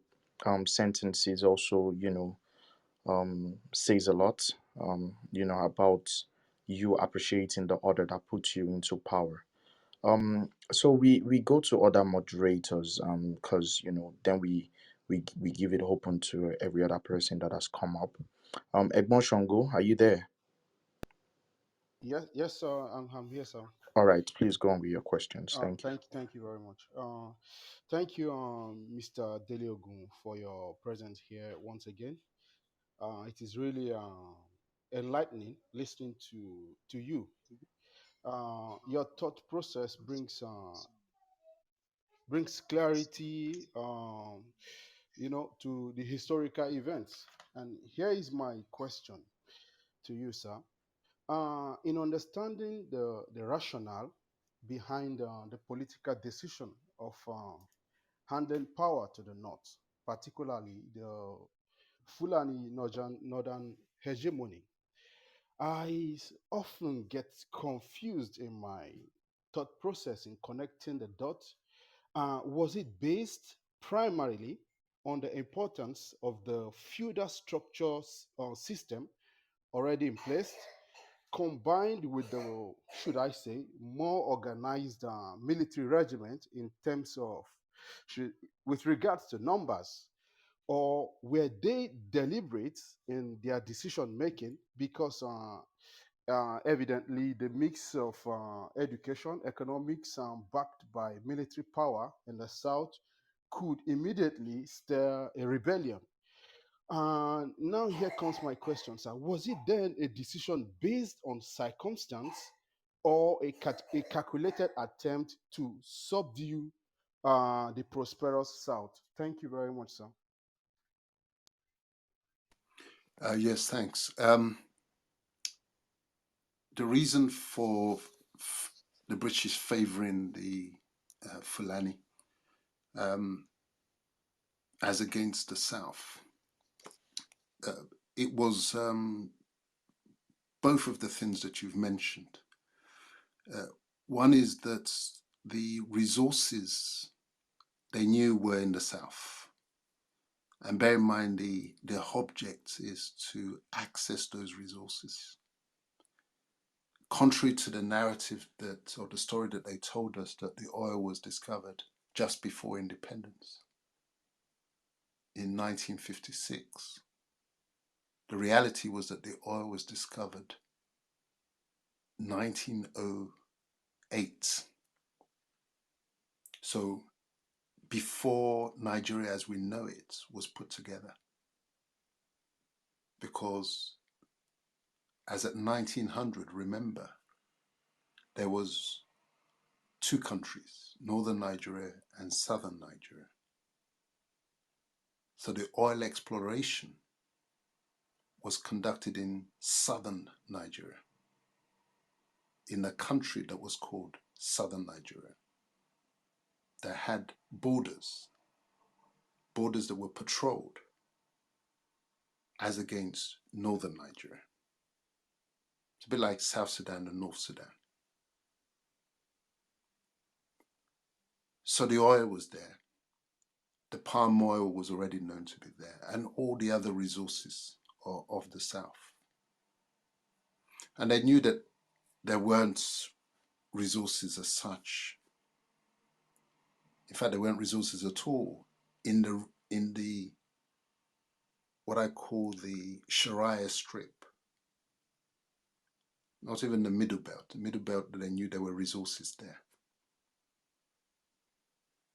S3: sentences also, says a lot, about you appreciating the order that puts you into power. So we go to other moderators, because then we give it open to every other person that has come up. Egbon Shongo, are you there?
S4: Yes, yes, sir. I'm here, sir.
S3: All right, please go on with your questions. Thank you.
S4: Thank you very much. Thank you, Mr. Dele Ogun, for your presence here once again. It is really enlightening listening to you. Your thought process brings clarity, to the historical events. And here is my question to you, sir. In understanding the rationale behind the political decision of handing power to the North, particularly the Fulani northern hegemony, often get confused in my thought process in connecting the dots. Was it based primarily on the importance of the feudal structures or system already in place, combined with the, should I say, more organized military regiment in terms of, with regards to numbers, or were they deliberate in their decision making because evidently the mix of education, economics, backed by military power in the South could immediately stir a rebellion? And now here comes my question, sir. Was it then a decision based on circumstance or a calculated attempt to subdue the prosperous South? Thank you very much, sir.
S2: Yes, thanks. The reason for the British favouring the Fulani um, as against the South, uh, it was both of the things that you've mentioned. One is that the resources they knew were in the South. And bear in mind, the object is to access those resources. contrary to the narrative that, or the story that they told us, that the oil was discovered just before independence in 1956. The reality was that the oil was discovered 1908. So before Nigeria as we know it was put together. Because as at 1900, remember, there was two countries, northern Nigeria and southern Nigeria. So the oil exploration was conducted in southern Nigeria, in a country that was called southern Nigeria, that had borders that were patrolled as against northern Nigeria. It's a bit like South Sudan and North Sudan. So the oil was there. The palm oil was already known to be there, and all the other resources of the South. And they knew that there weren't resources as such. In fact, there weren't resources at all in the what I call the Sharia strip. Not even the middle belt. The middle belt, they knew there were resources there.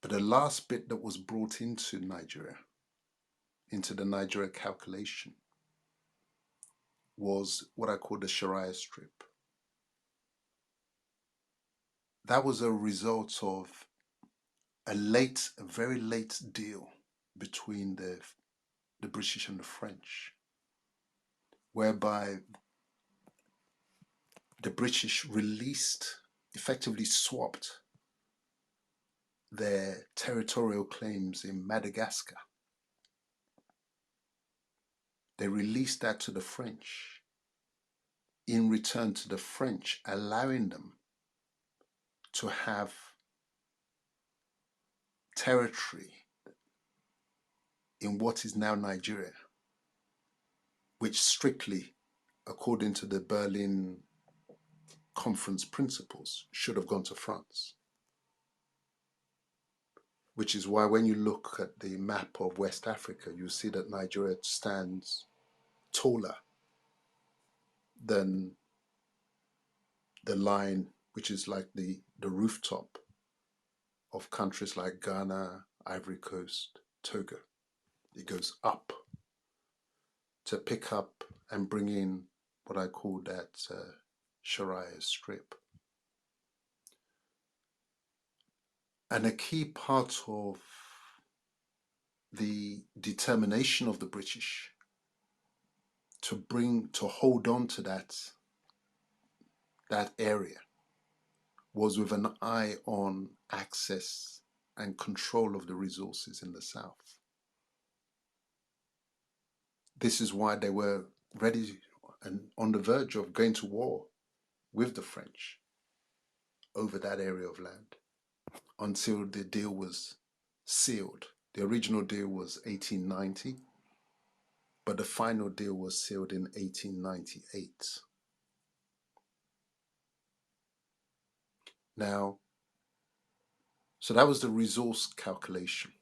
S2: But the last bit that was brought into Nigeria, into the Nigeria calculation, was what I call the Sharia strip. That was a result of a very late deal between the British and the French, whereby the British effectively swapped their territorial claims in Madagascar. They released that to the French, in return to the French allowing them to have territory in what is now Nigeria, which strictly, according to the Berlin Conference principles, should have gone to France. Which is why when you look at the map of West Africa, you see that Nigeria stands taller than the line, which is like the rooftop of countries like Ghana, Ivory Coast, Togo. It goes up to pick up and bring in what I call that Sharia strip. And a key part of the determination of the British to hold on to that area was with an eye on access and control of the resources in the South. This is why they were ready and on the verge of going to war with the French over that area of land until the deal was sealed. The original deal was 1890, but the final deal was sealed in 1898. Now, so that was the resource calculation.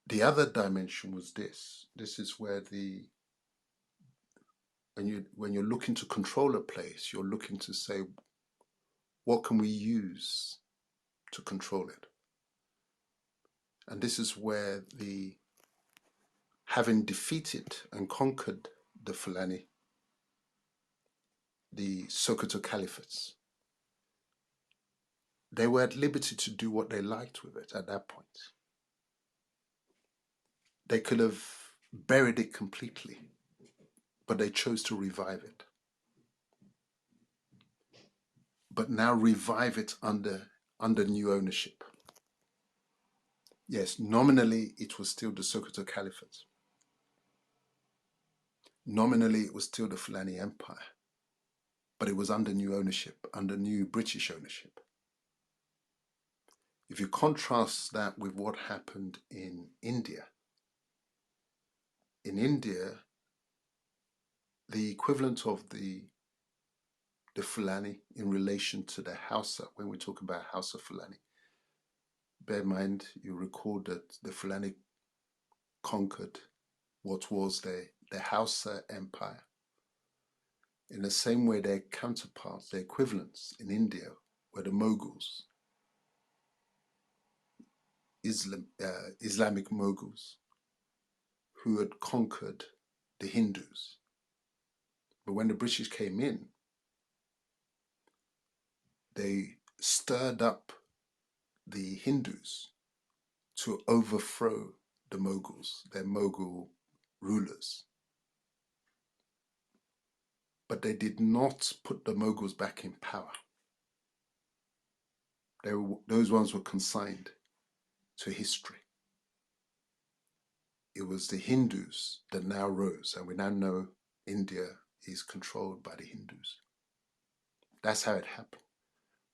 S2: The other dimension was this. This is where when you're looking to control a place, you're looking to say, what can we use to control it? And this is where having defeated and conquered the Fulani, the Sokoto Caliphates, they were at liberty to do what they liked with it at that point. They could have buried it completely, but they chose to revive it. But now revive it under new ownership. Yes, nominally it was still the Sokoto Caliphate. Nominally it was still the Fulani Empire, but it was under new ownership, under new British ownership. If you contrast that with what happened in India, the equivalent of the the Fulani in relation to the Hausa. When we talk about Hausa Fulani, bear in mind, you recall that the Fulani conquered what was the Hausa Empire. In the same way, their counterparts, their equivalents in India were the Mughals, Islamic Mughals, who had conquered the Hindus. But when the British came in, they stirred up the Hindus to overthrow the Mughals, their Mughal rulers. But they did not put the Mughals back in power. Those ones were consigned to history. It was the Hindus that now rose, and we now know India is controlled by the Hindus. That's how it happened.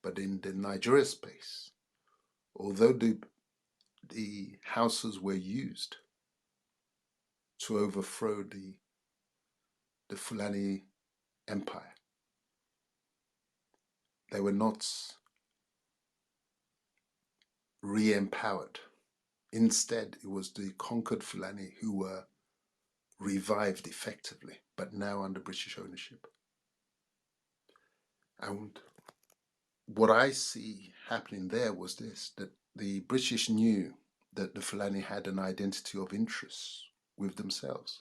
S2: But in the Nigeria space, although the houses were used to overthrow the Fulani Empire, they were not re-empowered. Instead, it was the conquered Fulani who were revived effectively, but now under British ownership. And what I see happening there was this, that the British knew that the Fulani had an identity of interest with themselves,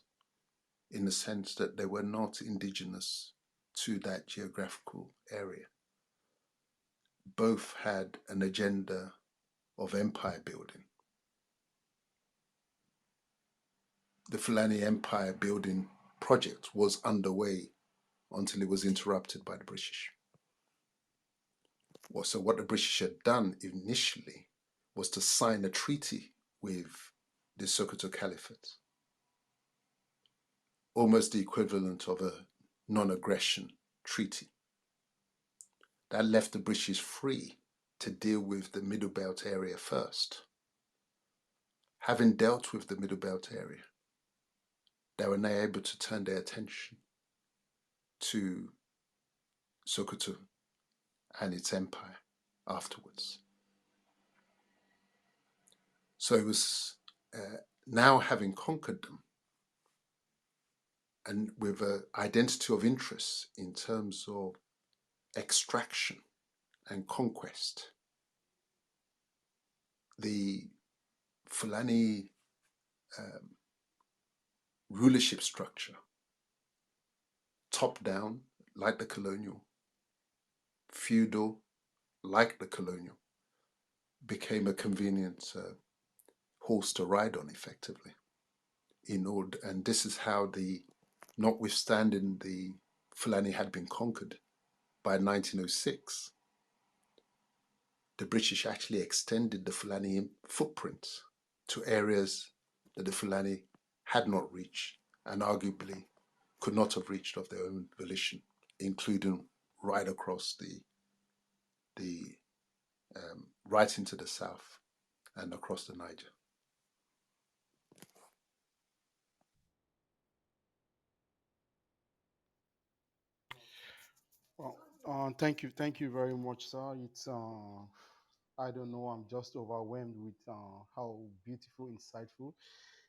S2: in the sense that they were not indigenous to that geographical area. Both had an agenda of empire building. The Fulani empire building project was underway until it was interrupted by the British. So what the British had done initially was to sign a treaty with the Sokoto Caliphate, almost the equivalent of a non-aggression treaty. That left the British free to deal with the Middle Belt area first. Having dealt with the Middle Belt area, they were now able to turn their attention to Sokoto and its empire afterwards. So it was now, having conquered them, and with an identity of interest in terms of extraction and conquest, the Fulani rulership structure, top down like the colonial, feudal like the colonial, became a convenient horse to ride on effectively. And this is how notwithstanding the Fulani had been conquered by 1906, the British actually extended the Fulani footprint to areas that the Fulani had not reached and arguably could not have reached of their own volition, including right across right into the south and across the Niger.
S4: Well, thank you very much, sir. It's I don't know, I'm just overwhelmed with how beautiful, insightful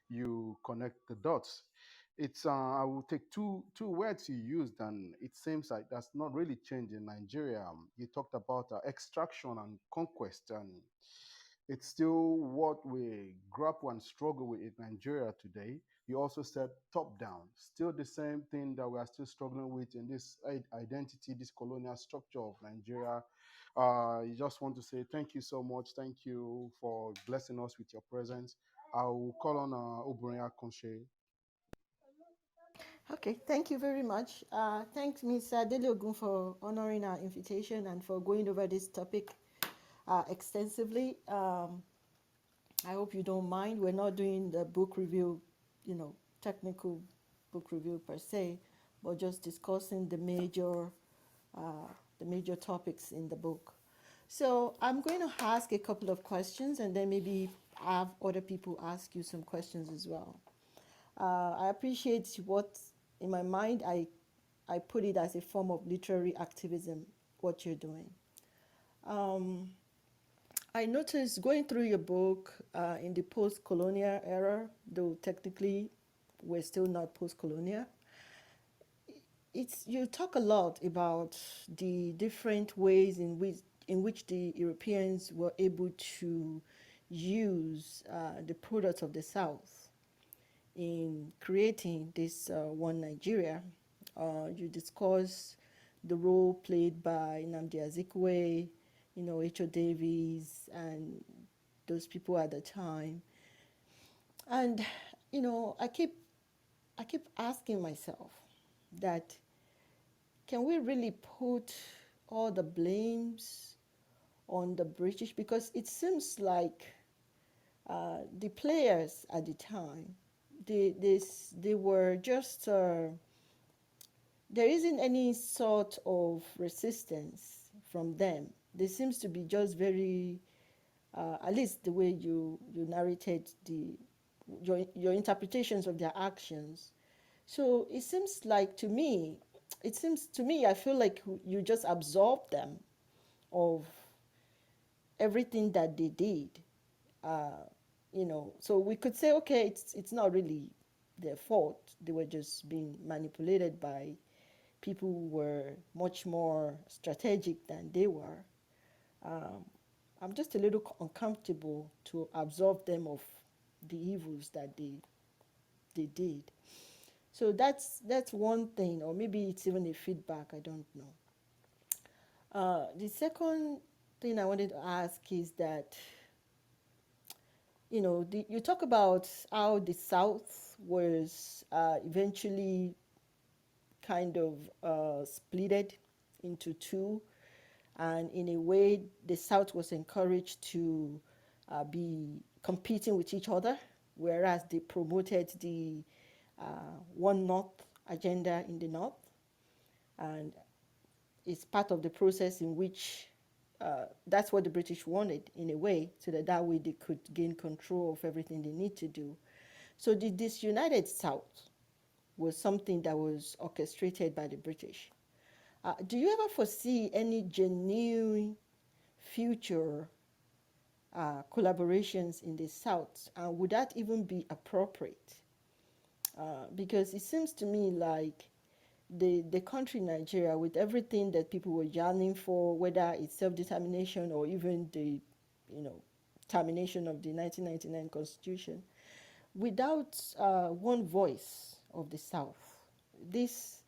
S4: you connect the dots. It's I will take two words you used, and it seems like that's not really changed in Nigeria. You talked about extraction and conquest, and it's still what we grapple and struggle with in Nigeria today. You also said top down, still the same thing that we are still struggling with in this identity, this colonial structure of Nigeria. You just want to say thank you so much. Thank you for blessing us with your presence. I will call on Obunya Konshe.
S5: Okay, thank you very much. Thanks, Mr. Dele Ogun, for honoring our invitation and for going over this topic extensively. I hope you don't mind. We're not doing the book review, technical book review per se, but just discussing the major topics in the book. So I'm going to ask a couple of questions, and then maybe have other people ask you some questions as well. I appreciate what, in my mind, I I put it as a form of literary activism, what you're doing. Um, I noticed going through your book in the post colonial era, though technically we're still not post colonial, you talk a lot about the different ways in which the Europeans were able to use the products of the South in creating this one Nigeria. You discuss the role played by Nnamdi Azikiwe, H.O. Davies, and those people at the time. And I keep asking myself that, can we really put all the blames on the British? Because it seems like the players at the time, they were just, there isn't any sort of resistance from them. There seems to be just very, at least the way you narrated your interpretations of their actions. So it seems to me, I feel like you just absorb them of everything that they did. Uh, so we could say, okay, it's not really their fault. They were just being manipulated by people who were much more strategic than they were. Um, I'm just a little uncomfortable to absolve them of the evils that they did. So that's one thing, or maybe it's even a feedback. I don't know. The second thing I wanted to ask is that, you talk about how the South was eventually kind of splitted into two, and in a way, the South was encouraged to be competing with each other, whereas they promoted the One North agenda in the North, and it's part of the process in which that's what the British wanted in a way, so that way they could gain control of everything they need to do. So the disunited South was something that was orchestrated by the British. Do you ever foresee any genuine future collaborations in the South? And would that even be appropriate? Because it seems to me like the country Nigeria, with everything that people were yearning for, whether it's self-determination or even the, you know, termination of the 1999 Constitution, without one voice of the South, this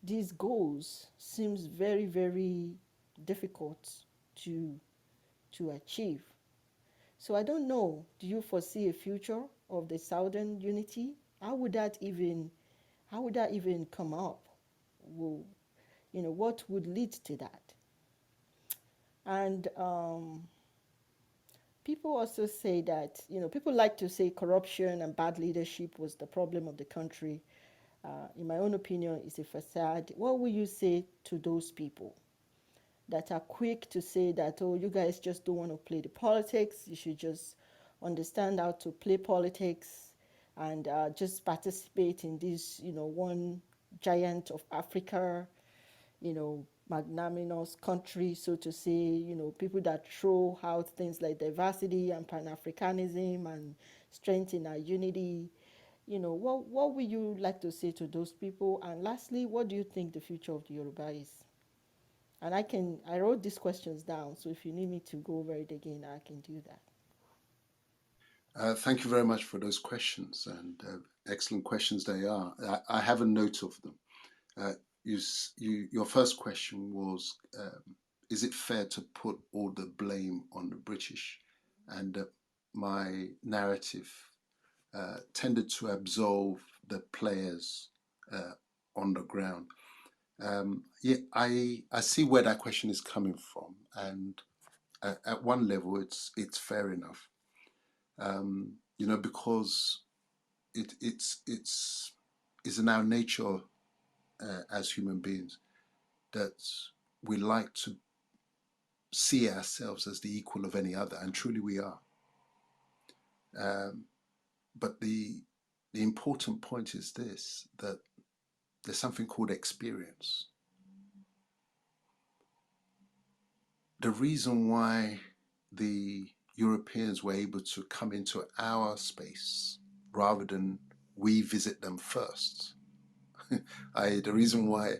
S5: these goals seems very, very difficult to achieve. So I don't know. Do you foresee a future of the Southern unity? How would that even come up? Will, what would lead to that? And people also say that, people like to say corruption and bad leadership was the problem of the country. In my own opinion, it's a facade. What will you say to those people that are quick to say that, oh, you guys just don't want to play the politics? You should just understand how to play politics and just participate in this, one giant of Africa, magnanimous country, so to say, people that throw out things like diversity and Pan-Africanism and strengthen our unity. What would you like to say to those people? And lastly, what do you think the future of the Yoruba is? And I wrote these questions down, so if you need me to go over it again, I can do that.
S2: Thank you very much for those questions, and excellent questions they are. I have a note of them. Uh, your first question was, is it fair to put all the blame on the British? And my narrative tended to absolve the players on the ground. Yeah, I see where that question is coming from, and at one level, it's fair enough. Because it's in our nature as human beings that we like to see ourselves as the equal of any other, and truly we are. But the important point is this: that There's something called experience. The reason why the Europeans were able to come into our space rather than we visit them first, the reason why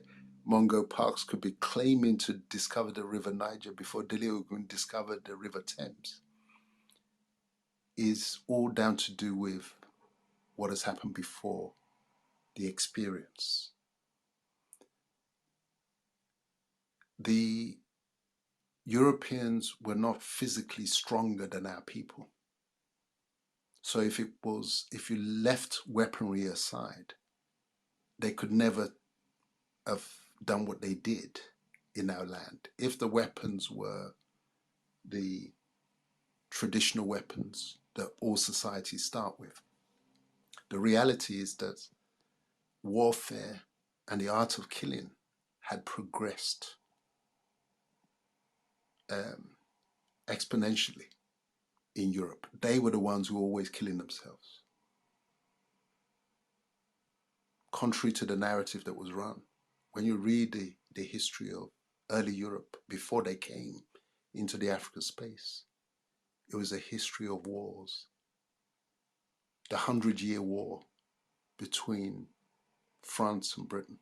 S2: Mungo Parks could be claiming to discover the River Niger before Dele Ogun discovered the River Thames is all down to do with what has happened before, the experience. The Europeans were not physically stronger than our people. So if you left weaponry aside, they could never have done what they did in our land. If the weapons were the traditional weapons that all societies start with, the reality is that warfare and the art of killing had progressed um, exponentially in Europe. They were the ones who were always killing themselves, contrary to the narrative that was run. When you read the history of early Europe before they came into the African space, it was a history of wars. The 100-Year War between France and Britain,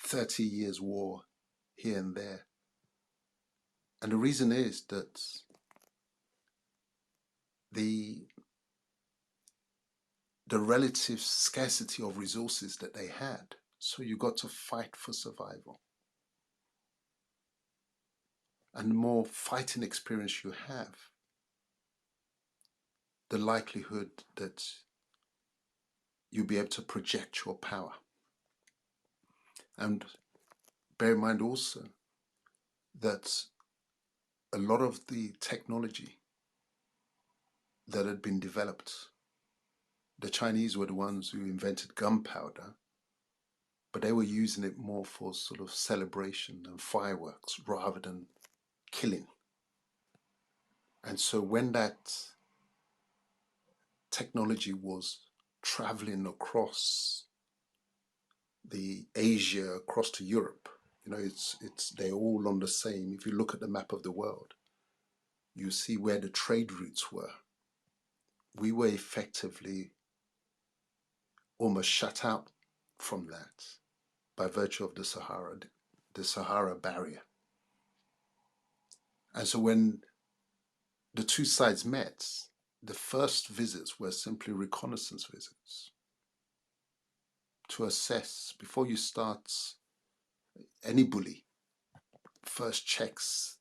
S2: 30 years war here and there. And the reason is that the the relative scarcity of resources that they had. So you got to fight for survival. And the more fighting experience you have, the likelihood that you'll be able to project your power. And bear in mind also that a lot of the technology that had been developed, the Chinese were the ones who invented gunpowder, but they were using it more for sort of celebration and fireworks rather than killing. And so when that technology was traveling across the Asia, across to Europe, it's they're all on the same. If you look at the map of the world, you see where the trade routes were. We were effectively almost shut out from that by virtue of the Sahara barrier. And so when the two sides met, the first visits were simply reconnaissance visits to assess before you start. Any bully first checks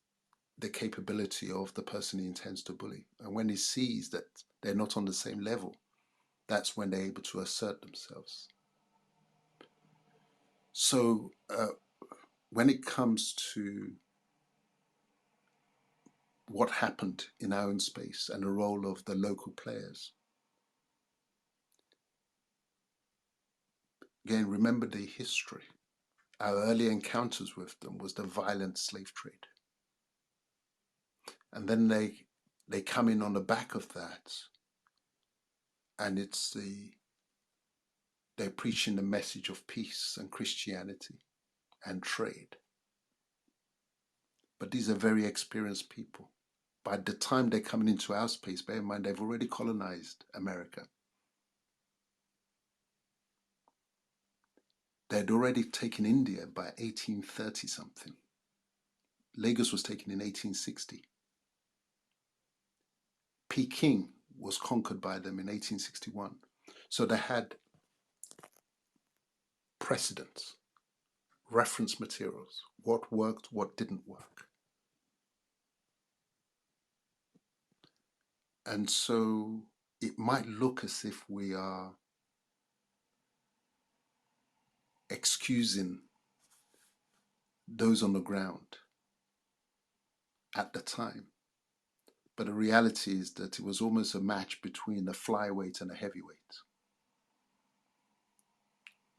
S2: the capability of the person he intends to bully. And when he sees that they're not on the same level, that's when they're able to assert themselves. So when it comes to what happened in our own space and the role of the local players, again, remember the history. Our early encounters with them was the violent slave trade. And then they come in on the back of that, and they're preaching the message of peace and Christianity and trade. But these are very experienced people. By the time they're coming into our space, bear in mind they've already colonized America. They'd already taken India by 1830 something. Lagos was taken in 1860. Peking was conquered by them in 1861. So they had precedents, reference materials, what worked, what didn't work. And so it might look as if we are excusing those on the ground at the time. But the reality is that it was almost a match between a flyweight and a heavyweight.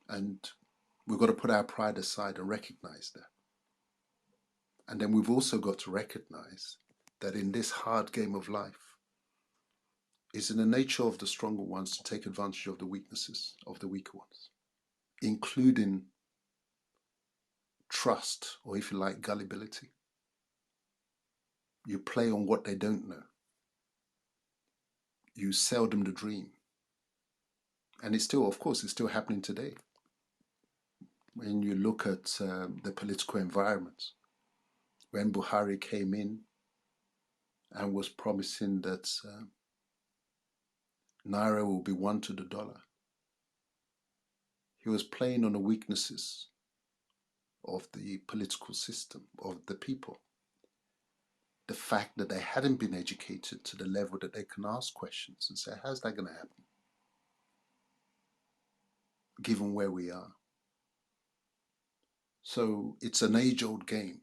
S2: And we've got to put our pride aside and recognize that. And then we've also got to recognize that in this hard game of life, it's in the nature of the stronger ones to take advantage of the weaknesses of the weaker ones. including trust, or if you like, gullibility. You play on what they don't know. You sell them the dream. And it's still, of course, it's still happening today. When you look at the political environment, when Buhari came in and was promising that Naira will be one to the dollar, he was playing on the weaknesses of the political system, of the people. The fact that they hadn't been educated to the level that they can ask questions and say, how's that going to happen, given where we are? So it's an age-old game.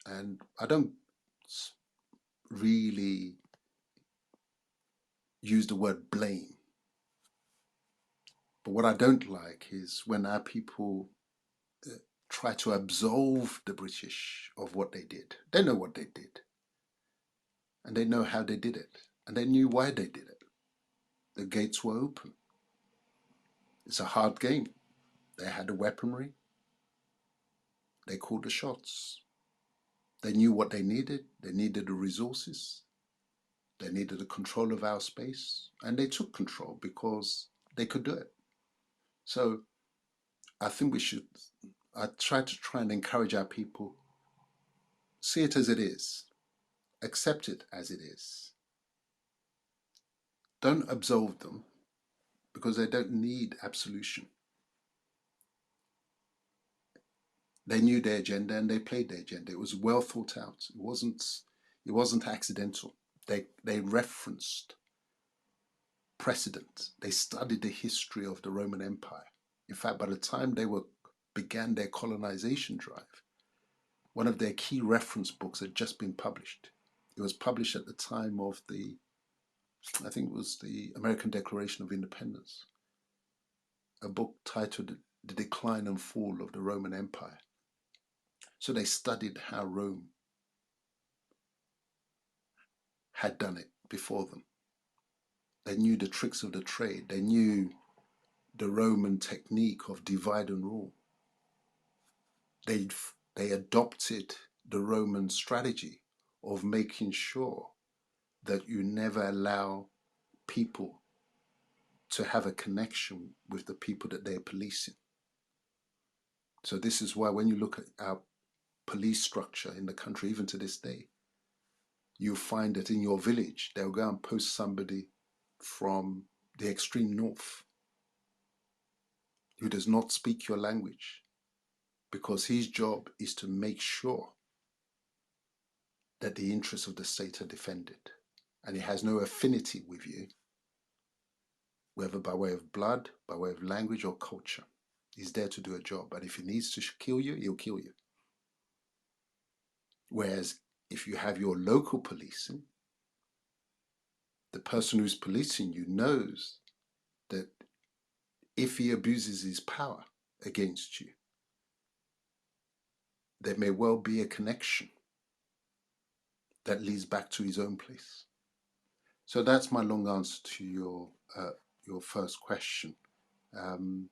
S2: And I don't really use the word blame. But what I don't like is when our people try to absolve the British of what they did. They know what they did. And they know how they did it. And they knew why they did it. The gates were open. It's a hard game. They had the weaponry. They called the shots. They knew what they needed. They needed the resources. They needed the control of our space. And they took control because they could do it. So I think I try and encourage our people, see it as it is, accept it as it is. Don't absolve them because they don't need absolution. They knew their agenda and they played their agenda. It was well thought out. It wasn't accidental. They referenced precedent. They studied the history of the Roman Empire. In fact, by the time began their colonization drive, one of their key reference books had just been published. It was published at the time of I think it was the American Declaration of Independence, a book titled The Decline and Fall of the Roman Empire. So they studied how Rome had done it before them. They knew the tricks of the trade. They knew the Roman technique of divide and rule. They adopted the Roman strategy of making sure that you never allow people to have a connection with the people that they're policing. So this is why when you look at our police structure in the country, even to this day, you find that in your village, they'll go and post somebody from the extreme north who does not speak your language, because his job is to make sure that the interests of the state are defended. And he has no affinity with you, whether by way of blood, by way of language or culture. He's there to do a job. But if he needs to kill you, he'll kill you. Whereas if you have your local policing, the person who's policing you knows that if he abuses his power against you, there may well be a connection that leads back to his own place. So that's my long answer to your first question. Um,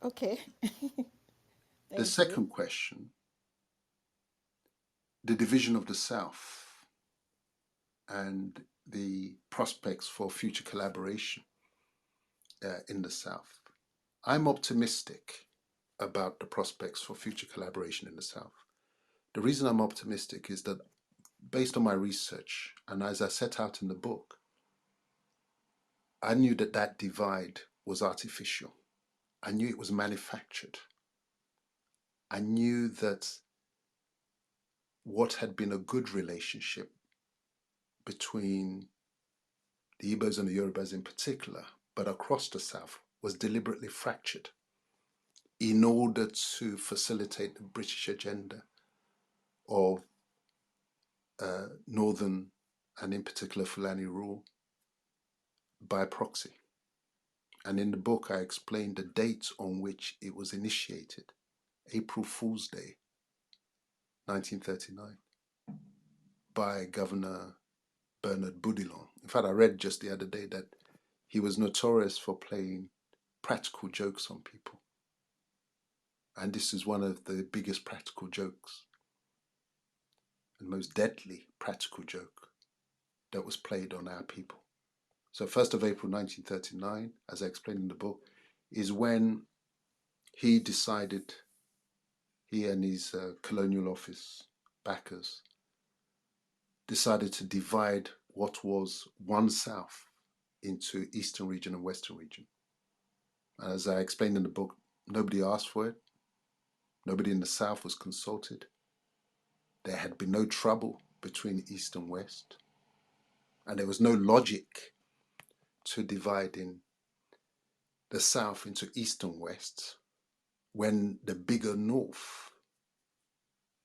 S5: Okay,
S2: the
S5: thank you.
S2: second question, the division of the South and the prospects for future collaboration in the South. I'm optimistic about the prospects for future collaboration in the South. The reason I'm optimistic is that based on my research, and as I set out in the book, I knew that that divide was artificial. I knew it was manufactured. I knew that what had been a good relationship between the Igbos and the Yorubas in particular, but across the South, was deliberately fractured in order to facilitate the British agenda of northern and in particular Fulani rule by proxy. And in the book, I explained the dates on which it was initiated. April Fool's Day, 1939, by Governor Bernard Boudillon. In fact, I read just the other day that he was notorious for playing practical jokes on people. And this is one of the biggest practical jokes and most deadly practical joke that was played on our people. So 1st of April 1939, as I explained in the book, is when he decided, he and his colonial office backers decided to divide what was one South into Eastern region and Western region. As I explained in the book, nobody asked for it. Nobody in the South was consulted. There had been no trouble between East and West. And there was no logic to dividing the South into East and West when the bigger North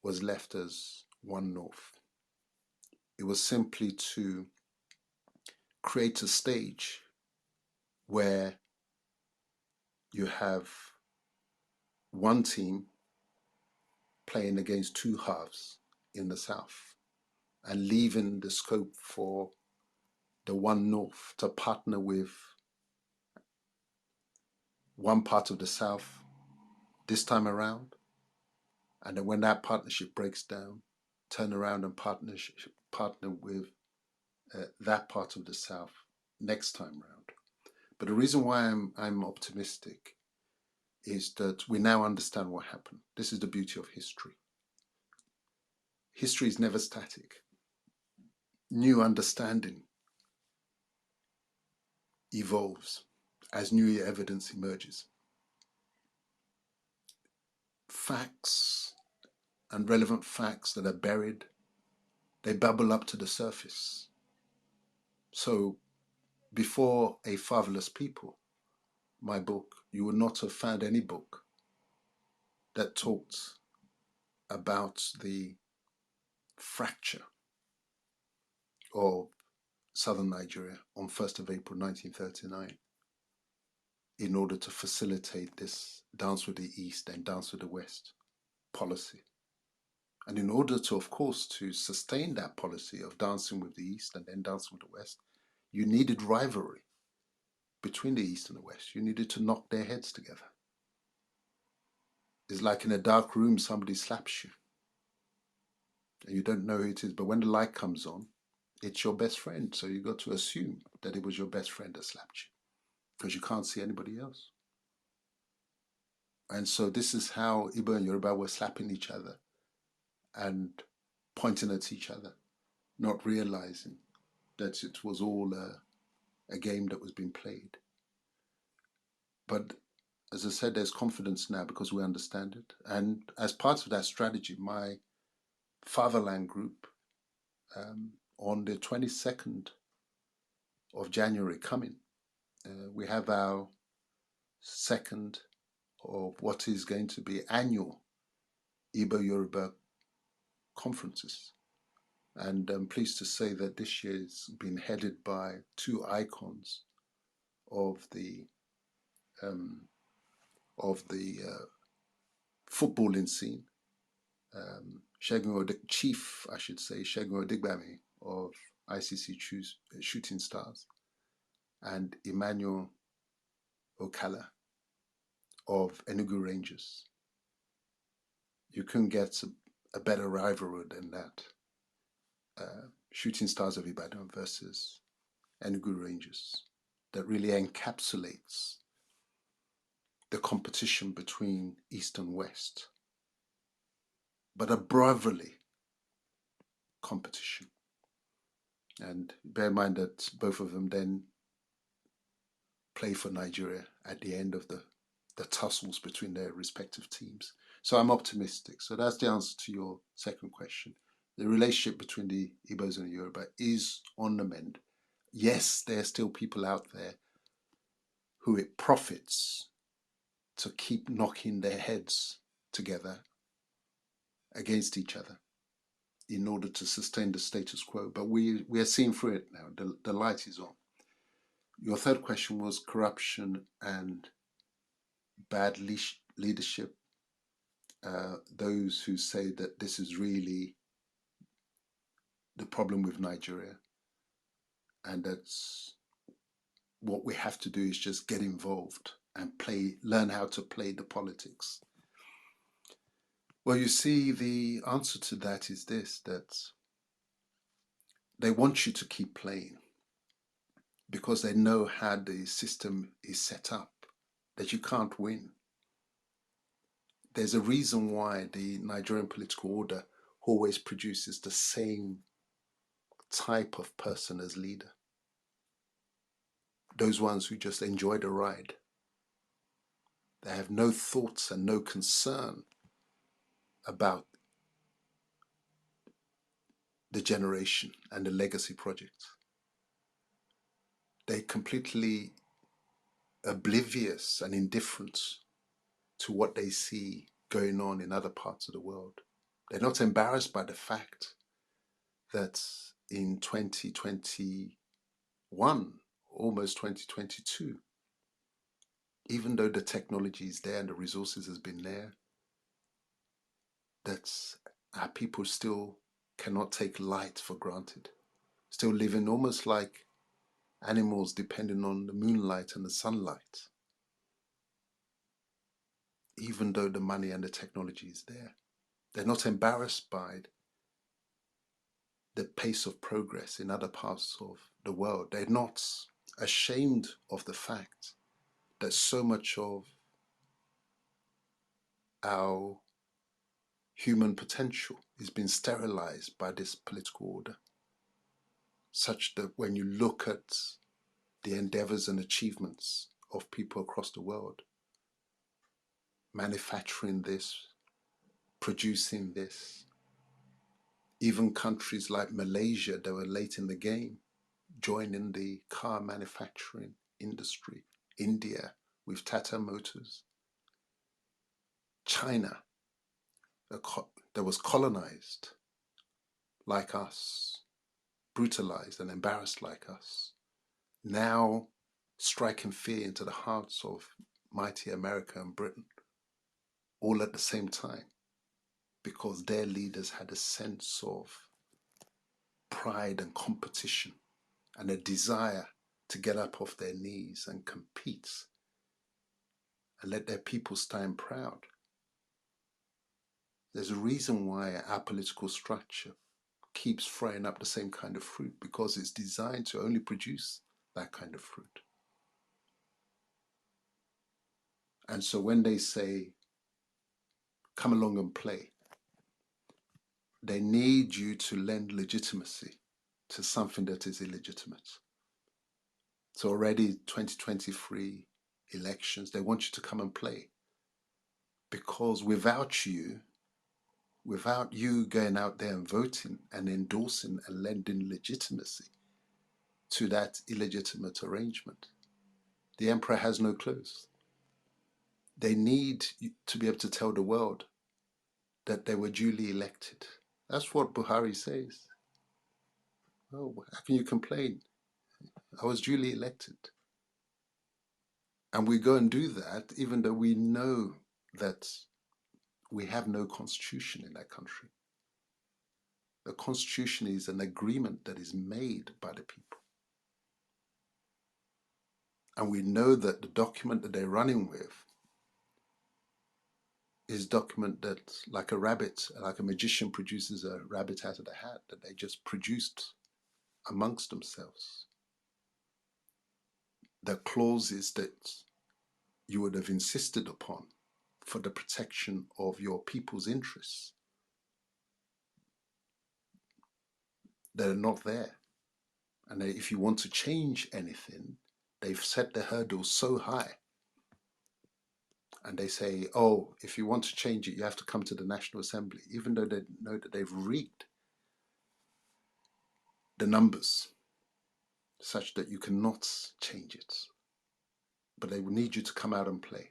S2: was left as one North. It was simply to create a stage where you have one team playing against two halves in the South and leaving the scope for the one North to partner with one part of the South this time around. And then when that partnership breaks down, turn around and partner with that part of the South next time round. But the reason why I'm optimistic is that we now understand what happened. This is the beauty of history. History is never static. New understanding evolves as new evidence emerges. Facts and relevant facts that are buried, they bubble up to the surface. So before A Fatherless People, my book, you would not have found any book that talked about the fracture of southern Nigeria on 1st of April 1939 in order to facilitate this dance with the East and dance with the West policy. And in order to, of course, to sustain that policy of dancing with the East and then dancing with the West, you needed rivalry between the East and the West. You needed to knock their heads together. It's like in a dark room, somebody slaps you and you don't know who it is. But when the light comes on, it's your best friend. So you got to assume that it was your best friend that slapped you because you can't see anybody else. And so this is how Igbo and Yoruba were slapping each other and pointing at each other, not realizing that it was all a game that was being played. But as I said, there's confidence now because we understand it. And as part of that strategy, my fatherland group, on the 22nd of January coming, we have our second of what is going to be annual Igbo Yoruba conferences. And I'm pleased to say that this year's been headed by two icons of the um, footballing scene. Chief, I should say, Segun Odigbami of ICC Shooting Stars, and Emmanuel Okala of Enugu Rangers. You couldn't get a better rivalry than that. Shooting Stars of Ibadan versus Enugu Rangers. That really encapsulates the competition between East and West, but a brotherly competition. And bear in mind that both of them then play for Nigeria at the end of the tussles between their respective teams. So I'm optimistic. So that's the answer to your second question. The relationship between the Igbos and the Yoruba is on the mend. Yes, there are still people out there who it profits to keep knocking their heads together against each other in order to sustain the status quo. But we are seeing through it now. The light is on. Your third question was corruption and bad leadership. Those who say that this is really the problem with Nigeria and that's what we have to do is just get involved and learn how to play the politics. Well, you see, the answer to that is this, that they want you to keep playing because they know how the system is set up, that you can't win. There's a reason why the Nigerian political order always produces the same type of person as leader. Those ones who just enjoy the ride. They have no thoughts and no concern about the generation and the legacy project. They're completely oblivious and indifferent to what they see going on in other parts of the world. They're not embarrassed by the fact that in 2021, almost 2022, even though the technology is there and the resources has been there, that our people still cannot take light for granted, still living almost like animals depending on the moonlight and the sunlight, even though the money and the technology is there. They're not embarrassed by the pace of progress in other parts of the world. They're not ashamed of the fact that so much of our human potential is being sterilized by this political order, such that when you look at the endeavors and achievements of people across the world, manufacturing this, producing this, even countries like Malaysia that were late in the game, joining the car manufacturing industry, India with Tata Motors, China that was colonized like us, brutalized and embarrassed like us, now striking fear into the hearts of mighty America and Britain, all at the same time, because their leaders had a sense of pride and competition and a desire to get up off their knees and compete and let their people stand proud. There's a reason why our political structure keeps frying up the same kind of fruit, because it's designed to only produce that kind of fruit. And so when they say, come along and play, they need you to lend legitimacy to something that is illegitimate. So already 2023 elections, they want you to come and play, because without you going out there and voting and endorsing and lending legitimacy to that illegitimate arrangement, the emperor has no clothes. They need to be able to tell the world that they were duly elected. That's what Buhari says. Oh, how can you complain? I was duly elected. And we go and do that even though we know that we have no constitution in that country. The constitution is an agreement that is made by the people. And we know that the document that they're running with is a document that, like a rabbit, like a magician produces a rabbit out of the hat, that they just produced amongst themselves. The clauses that you would have insisted upon for the protection of your people's interests, that are not there. And if you want to change anything, they've set the hurdles so high. And they say, oh, if you want to change it, you have to come to the National Assembly, even though they know that they've rigged the numbers such that you cannot change it. But they will need you to come out and play,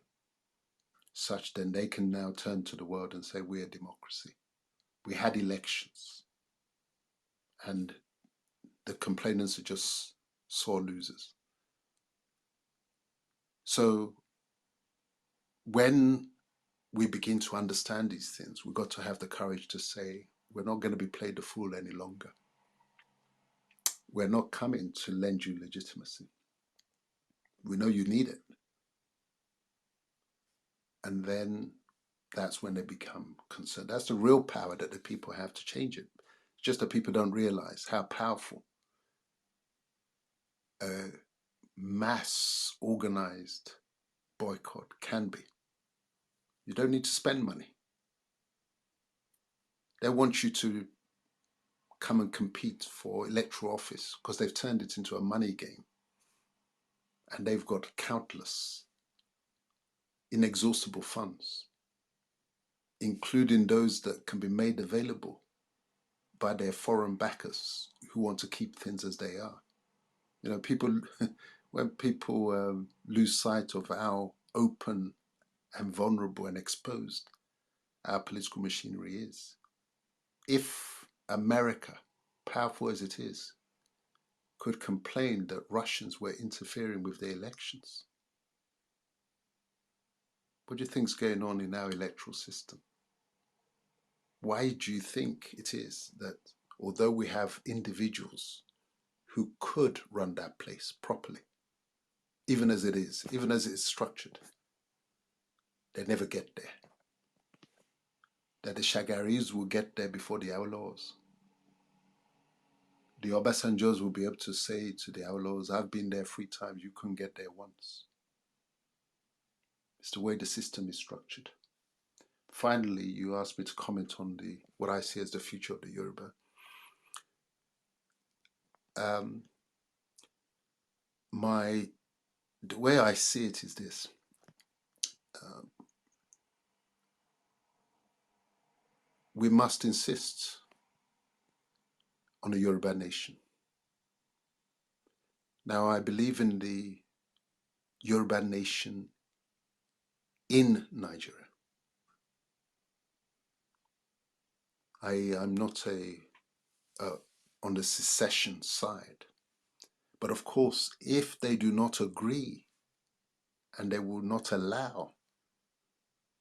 S2: such then they can now turn to the world and say, we're a democracy. We had elections, and the complainants are just sore losers. So when we begin to understand these things, we've got to have the courage to say, we're not going to be played the fool any longer. We're not coming to lend you legitimacy. We know you need it. And then that's when they become concerned. That's the real power that the people have to change it. It's just that people don't realize how powerful a mass organized boycott can be. You don't need to spend money. They want you to come and compete for electoral office because they've turned it into a money game, and they've got countless, inexhaustible funds, including those that can be made available by their foreign backers who want to keep things as they are. You know, people, when people lose sight of how open and vulnerable and exposed our political machinery is. If America, powerful as it is, could complain that Russians were interfering with their elections, what do you think's going on in our electoral system? Why do you think it is that although we have individuals who could run that place properly, even as it is, even as it's structured, they never get there? That the Shagaris will get there before the outlaws. The Obasanjos will be able to say to the outlaws, I've been there 3 times, you couldn't get there once. It's the way the system is structured. Finally, you asked me to comment on what I see as the future of the Yoruba. The way I see it is this. We must insist on a Yoruba nation. Now, I believe in the Yoruba nation in Nigeria. I am not on the secession side. But of course, if they do not agree and they will not allow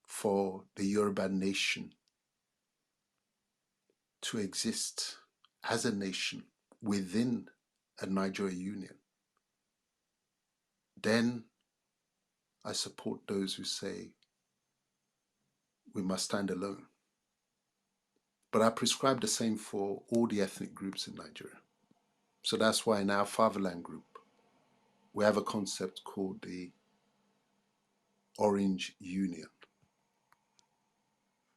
S2: for the Yoruba nation to exist as a nation within a Nigeria union, then I support those who say we must stand alone. But I prescribe the same for all the ethnic groups in Nigeria. So that's why in our fatherland group, we have a concept called the Orange Union.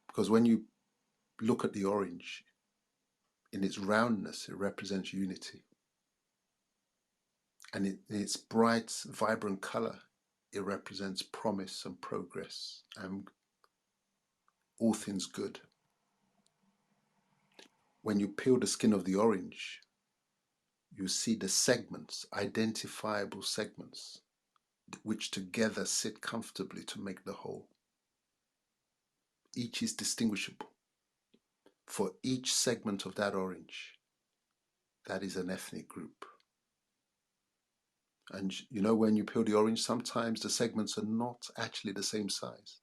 S2: Because when you look at the orange, in its roundness, it represents unity. And in its bright, vibrant color, it represents promise and progress and all things good. When you peel the skin of the orange, you see the segments, identifiable segments, which together sit comfortably to make the whole. Each is distinguishable. For each segment of that orange, that is an ethnic group. And you know, when you peel the orange, sometimes the segments are not actually the same size.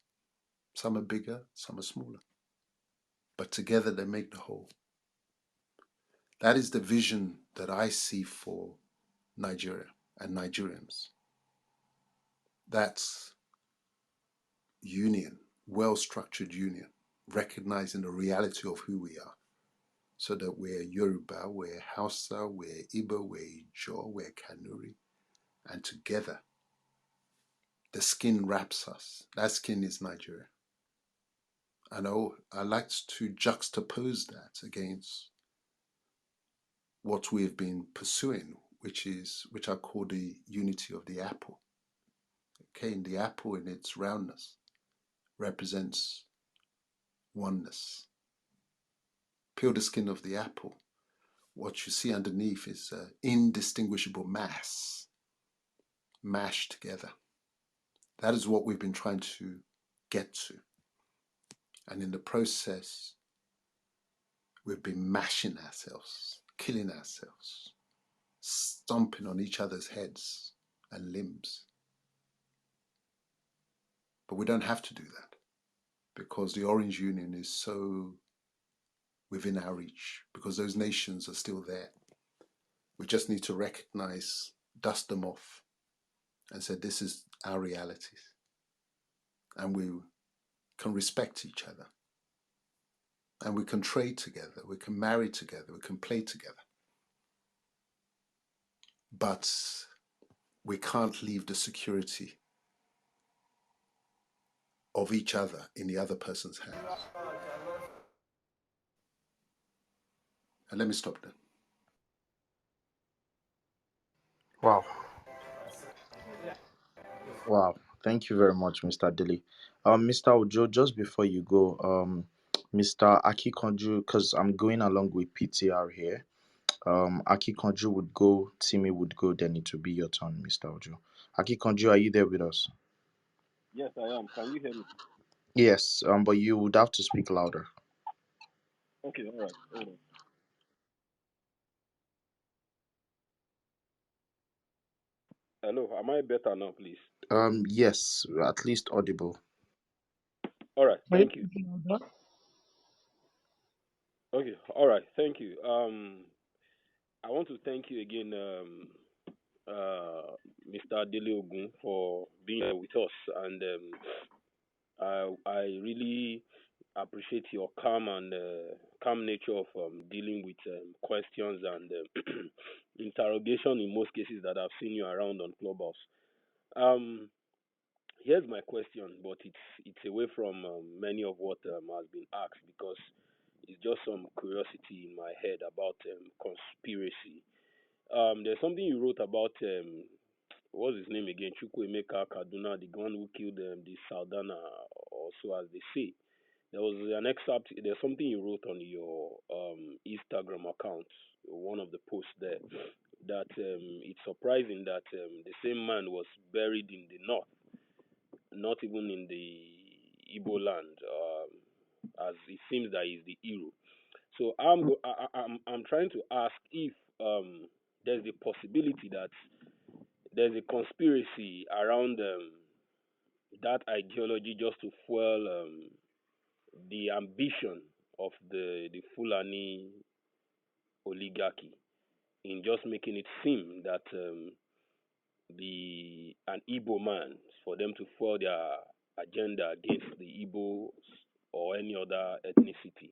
S2: Some are bigger, some are smaller. But together they make the whole. That is the vision that I see for Nigeria and Nigerians. That's union, well-structured union, recognizing the reality of who we are. So that we're Yoruba, we're Hausa, we're Igbo, we're Ijaw, we're Kanuri. And together, the skin wraps us. That skin is Nigeria. And I like to juxtapose that against what we've been pursuing, which I call the unity of the apple. Okay, and the apple in its roundness represents oneness. Peel the skin of the apple. What you see underneath is an indistinguishable mass mashed together. That is what we've been trying to get to. And in the process, we've been mashing ourselves, killing ourselves, stomping on each other's heads and limbs. But we don't have to do that because the Orange Union is so within our reach, because those nations are still there. We just need to recognize, dust them off, and say, this is our realities. And we can respect each other, and we can trade together, we can marry together, we can play together. But we can't leave the security of each other in the other person's hands. And let me stop there.
S3: Wow. Wow. Thank you very much, Mr. Dele. Mr. Ojo, just before you go, Mr. Akikonju, because I'm going along with PTR here. Akikonju would go, Timmy would go, then it will be your turn, Mr. Ojo. Akikonju, are you there with us?
S6: Yes, I am. Can you hear me?
S3: Yes, but you would have to speak louder.
S6: Okay, all right. Hold on. Hello, am I better now, please?
S3: Yes, at least audible.
S6: All right,
S7: Are you
S6: thank you.
S7: speaking louder?
S6: Okay, all right, thank you. I want to thank you again, Mr. Dele Ogun, for being here with us, and I really appreciate your calm nature of dealing with questions and interrogation in most cases that I've seen you around on Clubhouse. Um, Here's my question, but it's away from many of what has been asked because it's just some curiosity in my head about conspiracy. There's something you wrote about what's his name again? Chukwuemeka Kaduna, the one who killed the Saldana, or so as they say. There was an excerpt. There's something you wrote on your Instagram account, one of the posts there, that it's surprising that the same man was buried in the north, not even in the Igbo land, as it seems that he's the hero. So I'm trying to ask if there's a possibility that there's a conspiracy around that ideology just to fuel the ambition of the Fulani oligarchy in just making it seem that an Igbo man for them to fuel their agenda against the Igbos or any other ethnicity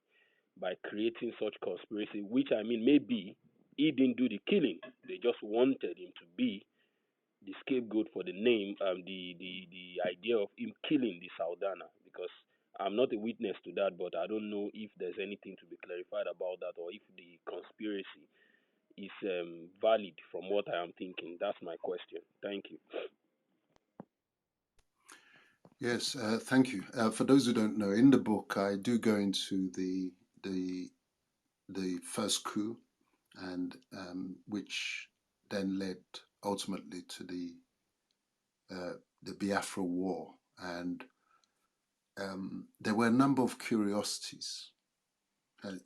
S6: by creating such conspiracy, which I mean maybe he didn't do the killing. They just wanted him to be the scapegoat for the name, the idea of him killing the Saudana, because I'm not a witness to that, but I don't know if there's anything to be clarified about that or if the conspiracy is valid from what I am thinking. That's my question. Thank you.
S2: Yes, thank you. For those who don't know, in the book, I do go into the the first coup, and which then led ultimately to the Biafra War, and there were a number of curiosities.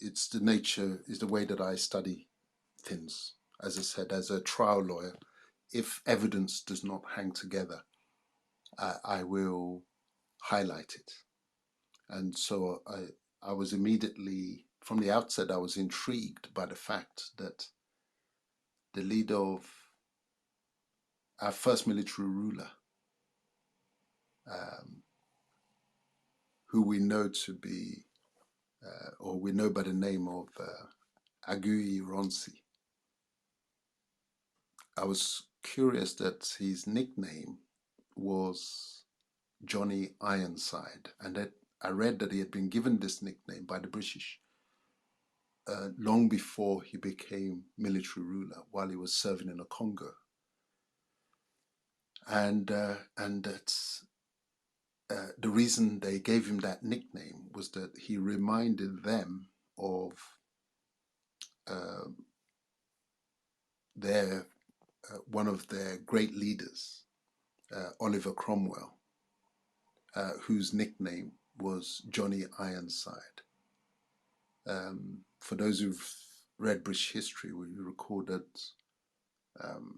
S2: It's the nature, is the way that I study things. As I said, as a trial lawyer, if evidence does not hang together, I will highlight it. And so I was immediately, from the outset, I was intrigued by the fact that the leader of our first military ruler, um, who we know to be, or we know by the name of Aguiyi Ironsi, I was curious that his nickname was Johnny Ironside, and that I read that he had been given this nickname by the British long before he became military ruler, while he was serving in the Congo, and that the reason they gave him that nickname was that he reminded them of uh, their one of their great leaders, Oliver Cromwell, whose nickname was Johnny Ironside. For those who've read British history, we recall that um,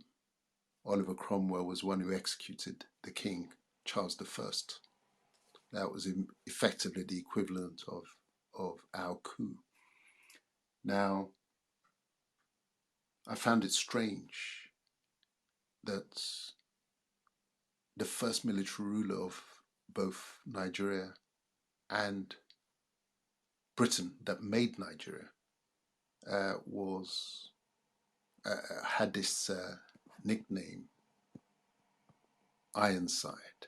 S2: Oliver Cromwell was one who executed the King, Charles I. That was effectively the equivalent of our coup. Now, I found it strange that the first military ruler of both Nigeria and Britain that made Nigeria was had this nickname Ironside,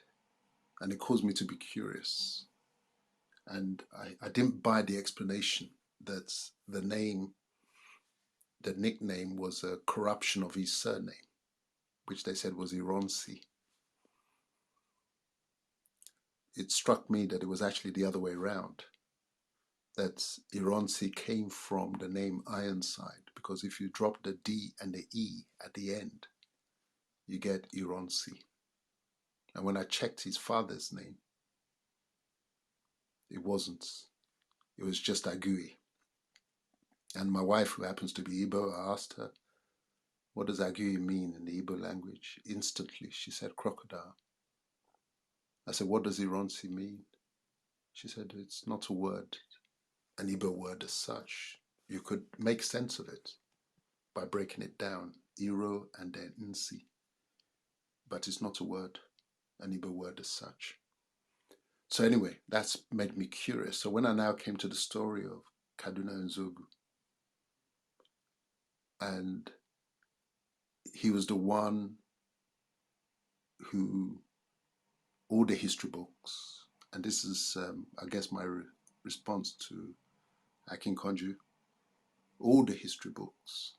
S2: and it caused me to be curious. And I didn't buy the explanation that the name, the nickname was a corruption of his surname, which they said was Ironsi. It struck me that it was actually the other way around, that Ironsi came from the name Ironside, because if you drop the D and the E at the end, you get Ironsi. And when I checked his father's name, it wasn't. It was just Agui. And my wife, who happens to be Igbo, I asked her, what does Agui mean in the Igbo language? Instantly, she said crocodile. I said, what does Ironsi mean? She said, it's not a word, an Igbo word as such. You could make sense of it by breaking it down, Iro and then Nsi. But it's not a word, an Igbo word as such. So anyway, that's made me curious. So when I now came to the story of Kaduna and Zogu, and he was the one who, all the history books, and this is, I guess, my response to Akin Konju, all the history books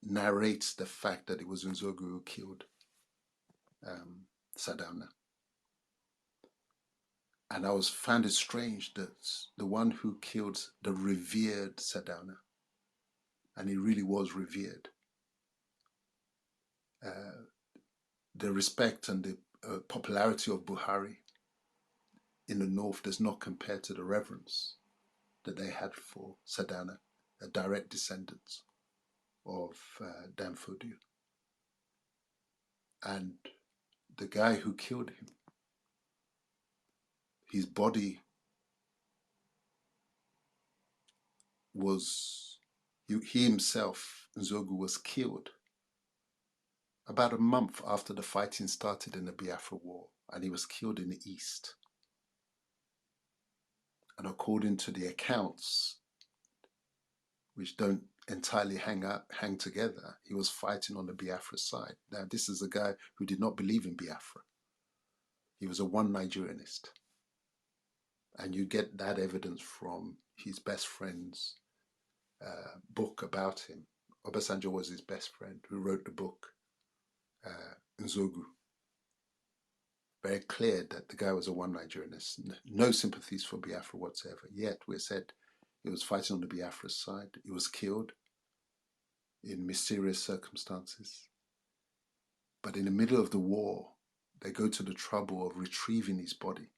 S2: narrates the fact that it was Nzogu who killed Sadana. And I found it strange that the one who killed the revered Sadana, and he really was revered, the respect and the popularity of Buhari in the north does not compare to the reverence that they had for Sadana, a direct descendant of Danfodio. And the guy who killed him, his body was, he himself, Nzogu, was killed about a month after the fighting started in the Biafra War, and he was killed in the east. And according to the accounts, which don't entirely hang together, he was fighting on the Biafra side. Now, this is a guy who did not believe in Biafra. He was a one Nigerianist. And you get that evidence from his best friend's book about him. Obasanjo was his best friend who wrote the book, Nzogu. Very clear that the guy was a one Nigerianist. No sympathies for Biafra whatsoever. Yet we said he was fighting on the Biafra side. He was killed in mysterious circumstances. But in the middle of the war, they go to the trouble of retrieving his body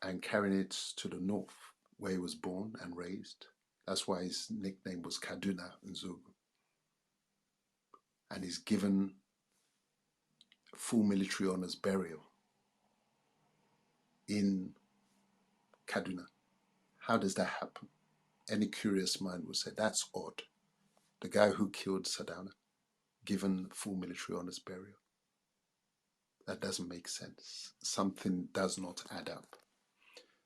S2: and carrying it to the north, where he was born and raised. That's why his nickname was Kaduna Nzogu. And he's given full military honors burial in Kaduna. How does that happen? Any curious mind would say that's odd. The guy who killed Sadana, given full military honors burial. That doesn't make sense. Something does not add up.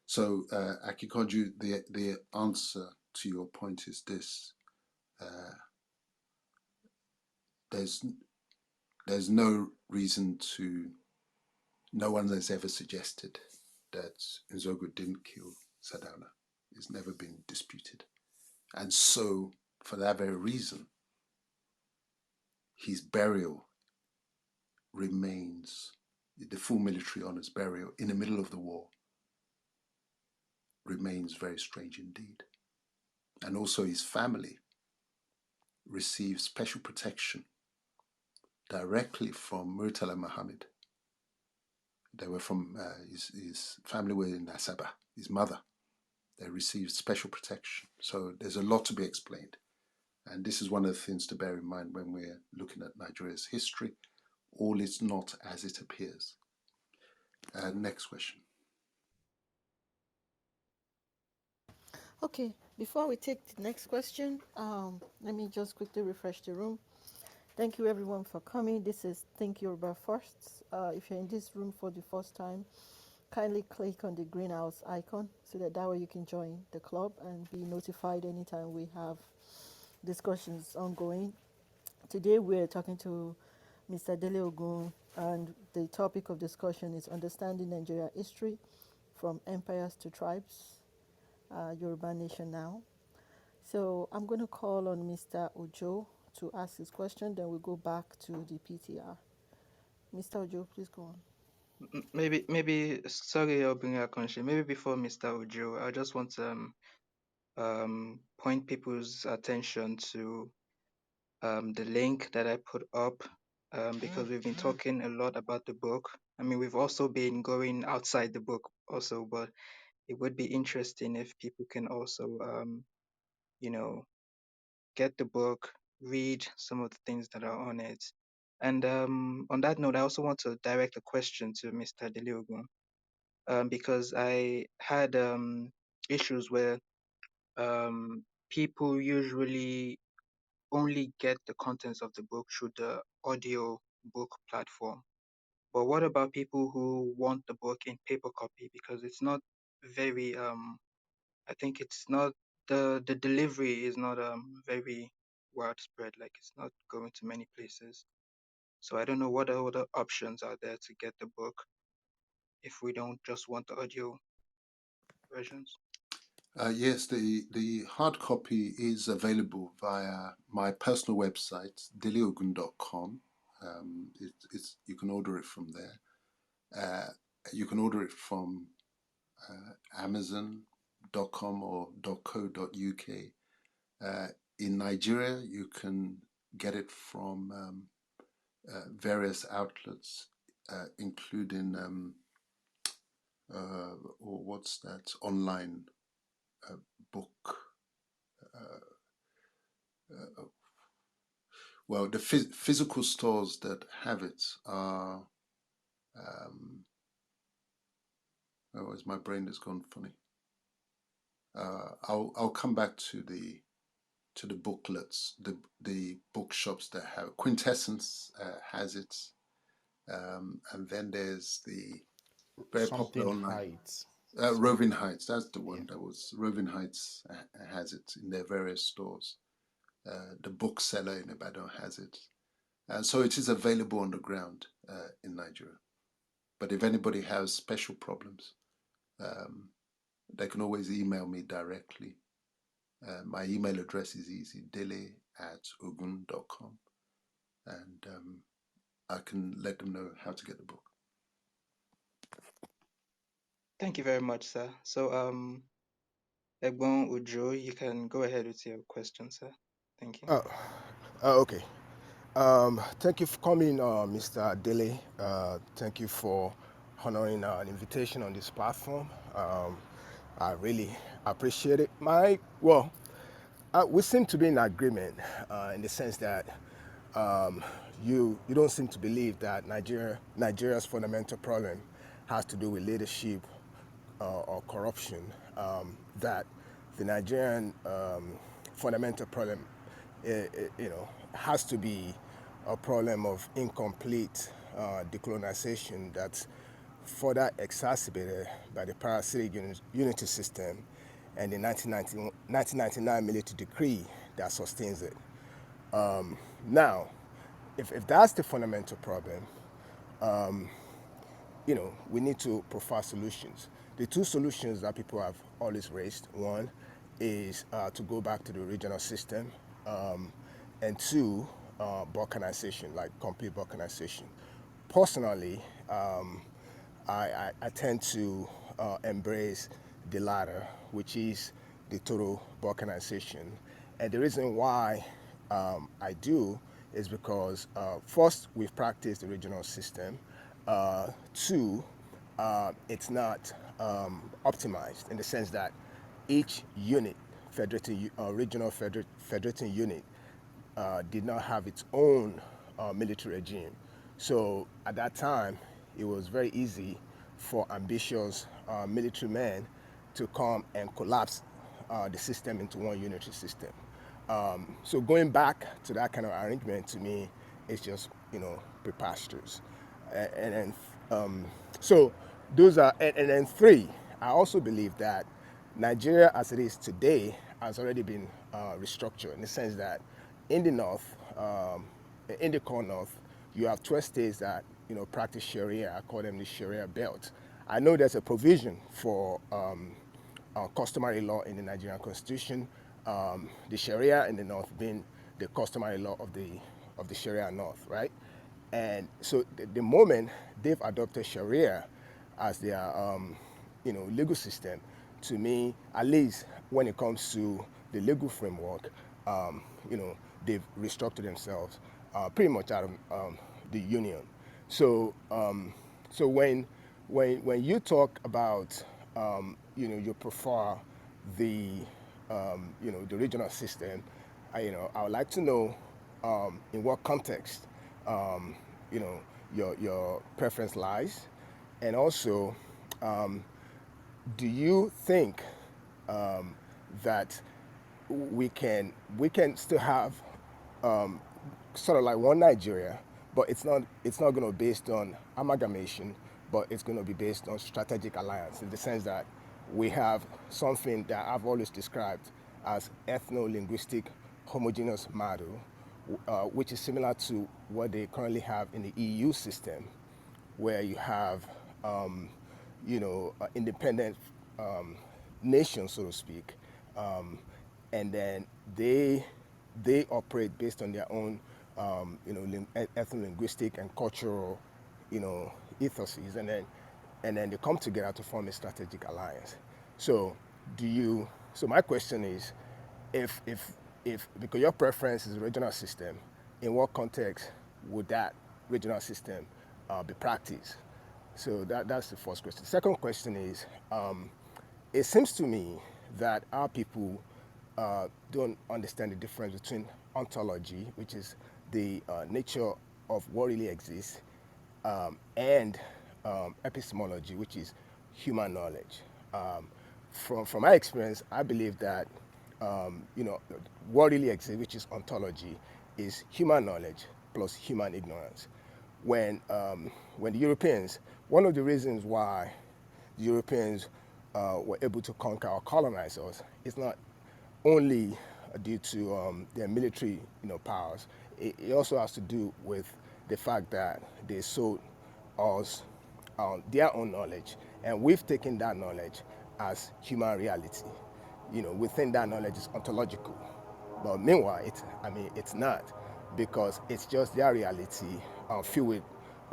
S2: So, Akikoju, the answer to your point is this. There's no reason to, no one has ever suggested that Nzogu didn't kill Sadana. It's never been disputed. And so, for that very reason, his burial remains, the full military honors burial in the middle of the war remains very strange indeed. And also his family received special protection directly from Murtala Muhammad. They were from, his family were in Asaba, his mother. They received special protection. So there's a lot to be explained. And this is one of the things to bear in mind when we're looking at Nigeria's history. All is not as it appears. Next question.
S5: Okay, before we take the next question, let me just quickly refresh the room. Thank you everyone for coming. This is Think Yoruba First. If you're in this room for the first time, kindly click on the greenhouse icon so that way you can join the club and be notified anytime we have discussions ongoing. Today we're talking to Mr. Dele Ogun, and the topic of discussion is understanding Nigeria history from empires to tribes, Yoruba nation now. So I'm going to call on Mr. Ojo to ask his question, then we'll go back to the PTR. Mr. Ojo, please go on.
S1: Maybe sorry, Obinga. Maybe before Mr. Ojo, I just want to point people's attention to the link that I put up, because we've been talking a lot about the book. I mean, we've also been going outside the book also, but it would be interesting if people can also, you know, get the book, read some of the things that are on it. And on that note, I also want to direct a question to Mr. Deliogun, because I had issues where people usually only get the contents of the book through the audio book platform. But what about people who want the book in paper copy? Because it's not very I think it's not the delivery is not very widespread. Like it's not going to many places. So I don't know what other options are there to get the book if we don't just want the audio versions.
S2: Yes, the hard copy is available via my personal website, deleogun.com. It's you can order it from there. You can order it from Amazon.com or .co.uk. In Nigeria, you can get it from various outlets, including or what's that online book. Well, the physical stores that have it are. Oh, as my brain has gone funny. I'll come back to the booklets, the bookshops that have Quintessence has it, and then there's the very popular
S4: Something
S2: online
S4: heights.
S2: Roving Heights. That's the
S4: Yeah.
S2: one. That was Roving Heights has it in their various stores. The bookseller in Ibadan has it, so it is available on the ground in Nigeria. But if anybody has special problems, um, they can always email me directly. My email address is easy, dele@ogun.com, and I can let them know how to get the book.
S1: Thank you very much, sir. So Egbon Ujo, you can go ahead with your question, sir. Thank you.
S7: Oh, okay. Thank you for coming, Mr. Dele. Thank you for honoring an invitation on this platform. I really appreciate it. We seem to be in agreement in the sense that you don't seem to believe that Nigeria's fundamental problem has to do with leadership or corruption. That the Nigerian fundamental problem, has to be a problem of incomplete decolonization that's further exacerbated by the parasitic unity system and the 1999 military decree that sustains it. Now, if that's the fundamental problem, we need to provide solutions. The two solutions that people have always raised, one is to go back to the original system, and two, balkanization, like complete balkanization. Personally, I tend to embrace the latter, which is the total balkanization. And the reason why I do is because first, we've practiced the regional system. Two, it's not optimized in the sense that each unit, regional federating unit, did not have its own military regime. So at that time, it was very easy for ambitious military men to come and collapse the system into one unitary system. So going back to that kind of arrangement, to me, it's just, preposterous. And then, um, so those are, and then three, I also believe that Nigeria as it is today has already been restructured in the sense that in the north, in the core north, you have 12 states that practice Sharia. I call them the Sharia belt. I know there's a provision for customary law in the Nigerian constitution. The Sharia in the north being the customary law of the Sharia north, right? And so the moment they've adopted Sharia as their legal system, to me, at least when it comes to the legal framework, they've restructured themselves pretty much out of the union. So so when you talk about you prefer the the regional system, I would like to know in what context um, your preference lies, and also do you think that we can still have sort of like one Nigeria, but it's not going to be based on amalgamation, but it's going to be based on strategic alliance in the sense that we have something that I've always described as ethno-linguistic homogeneous model, which is similar to what they currently have in the EU system, where you have independent nations, so to speak, and then they operate based on their own ethno-linguistic and cultural ethoses, and then they come together to form a strategic alliance. So do you? So my question is, if because your preference is a regional system, in what context would that regional system be practiced? So that's the first question. Second question is, it seems to me that our people don't understand the difference between ontology, which is the nature of what really exists, and epistemology, which is human knowledge. From my experience, I believe that what really exists, which is ontology, is human knowledge plus human ignorance. When the Europeans, one of the reasons why the Europeans were able to conquer or colonize us is not only due to their military powers. It also has to do with the fact that they sold us their own knowledge, and we've taken that knowledge as human reality. We think that knowledge is ontological, but meanwhile, it's not, because it's just their reality filled with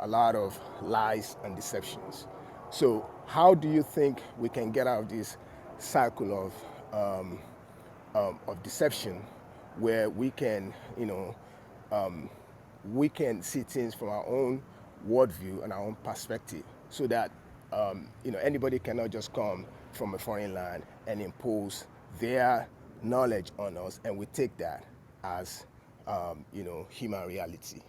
S7: a lot of lies and deceptions. So, how do you think we can get out of this cycle of deception, where we can see things from our own worldview and our own perspective, so that anybody cannot just come from a foreign land and impose their knowledge on us, and we take that as human reality.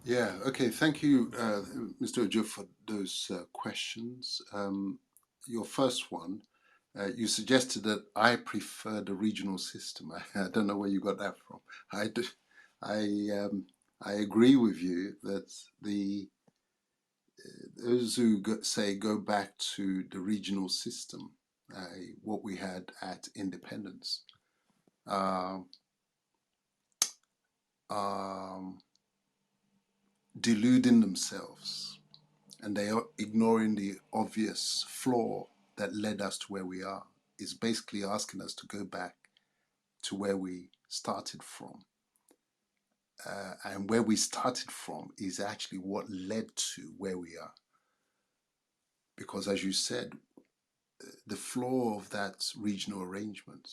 S2: Yeah, okay. Thank you, Mr. Ojo, for those questions. Your first one, you suggested that I prefer the regional system. I don't know where you got that from. I do, I agree with you that those who say go back to the regional system, what we had at independence, uh, um, deluding themselves, and they are ignoring the obvious flaw that led us to where we are. Is basically asking us to go back to where we started from. And where we started from is actually what led to where we are. Because as you said, the flaw of that regional arrangement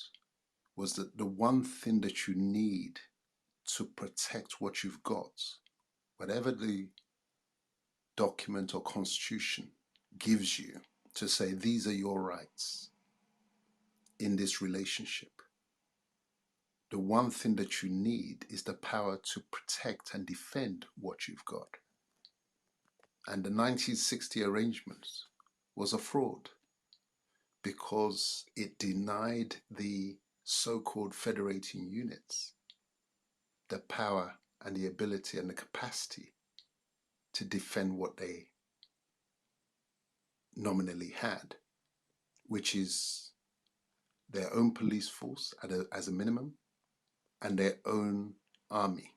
S2: was that the one thing that you need to protect what you've got, whatever the document or constitution gives you to say these are your rights in this relationship, the one thing that you need is the power to protect and defend what you've got. And the 1960 arrangement was a fraud because it denied the so-called federating units the power and the ability and the capacity to defend what they nominally had, which is their own police force as a minimum and their own army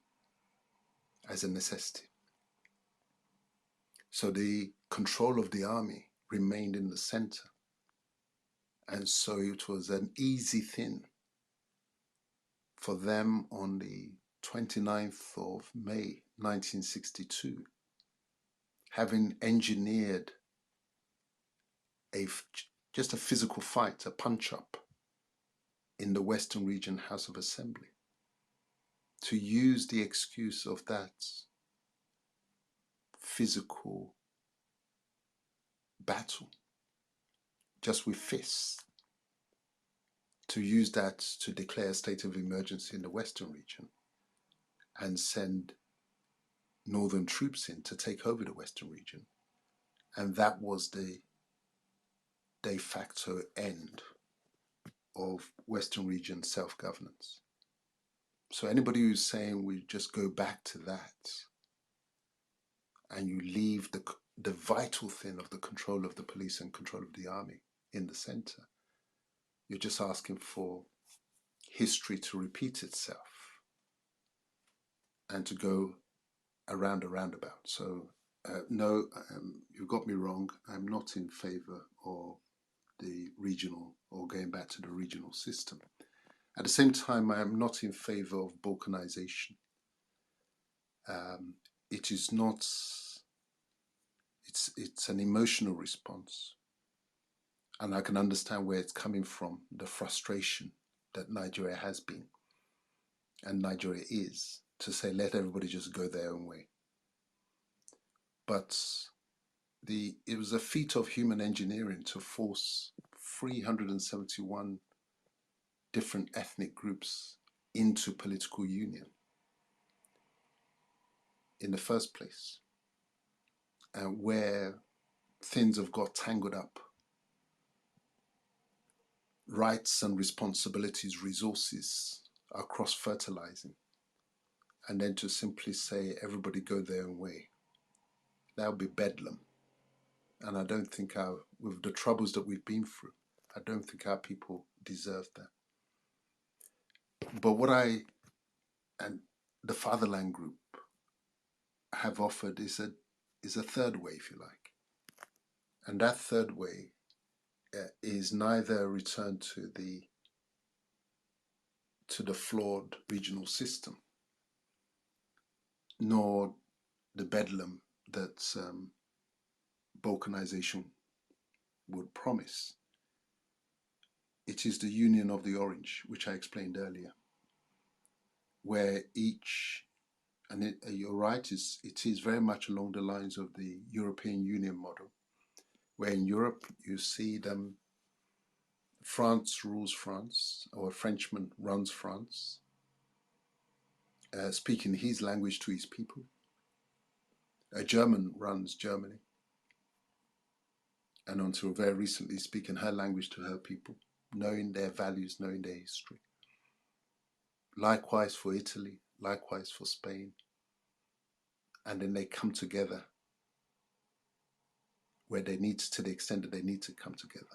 S2: as a necessity. So the control of the army remained in the center. And so it was an easy thing for them on the 29th of May 1962, having engineered a just a physical fight, a punch-up in the Western Region House of Assembly, to use the excuse of that physical battle, just with fists, to use that to declare a state of emergency in the Western region and send Northern troops in to take over the Western region. And that was the de facto end of Western region self-governance. So anybody who's saying we just go back to that and you leave the vital thing of the control of the police and control of the army in the center, you're just asking for history to repeat itself and to go around a roundabout. So no, you got me wrong. I'm not in favor of the regional or going back to the regional system. At the same time, I am not in favor of balkanization. It is not, it's an emotional response. And I can understand where it's coming from, the frustration that Nigeria has been and Nigeria is, to say, let everybody just go their own way. But it was a feat of human engineering to force 371 different ethnic groups into political union in the first place, and where things have got tangled up, rights and responsibilities, resources are cross-fertilizing, and then to simply say everybody go their own way, that would be bedlam. And I don't think with the troubles that we've been through, I don't think our people deserve that. But what I and the Fatherland Group have offered is a third way, if you like. And that third way is neither a return to the flawed regional system, nor the bedlam that balkanization would promise. It is the union of the orange, which I explained earlier, where each, and you're right, it is very much along the lines of the European Union model, where in Europe you see them, France rules France, or a Frenchman runs France, speaking his language to his people. A German runs Germany, and until very recently speaking her language to her people, knowing their values, knowing their history. Likewise for Italy, likewise for Spain. And then they come together where they need to the extent that they need to come together.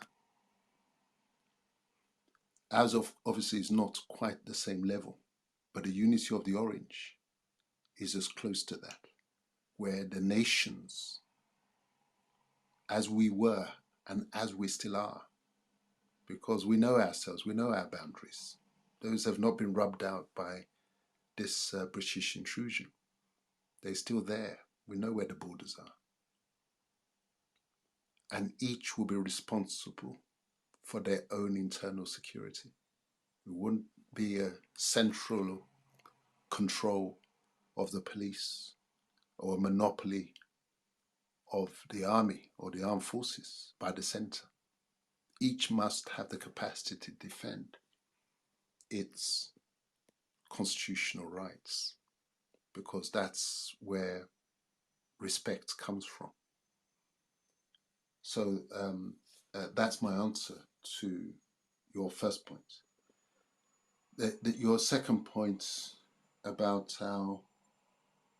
S2: Ours obviously is not quite the same level, but the unity of the orange is as close to that, where the nations, as we were and as we still are, because we know ourselves, we know our boundaries. Those have not been rubbed out by this British intrusion. They're still there. We know where the borders are. And each will be responsible for their own internal security. It wouldn't be a central control of the police or a monopoly of the army or the armed forces by the center. Each must have the capacity to defend its constitutional rights, because that's where respect comes from. So that's my answer to your first point. Your second point about how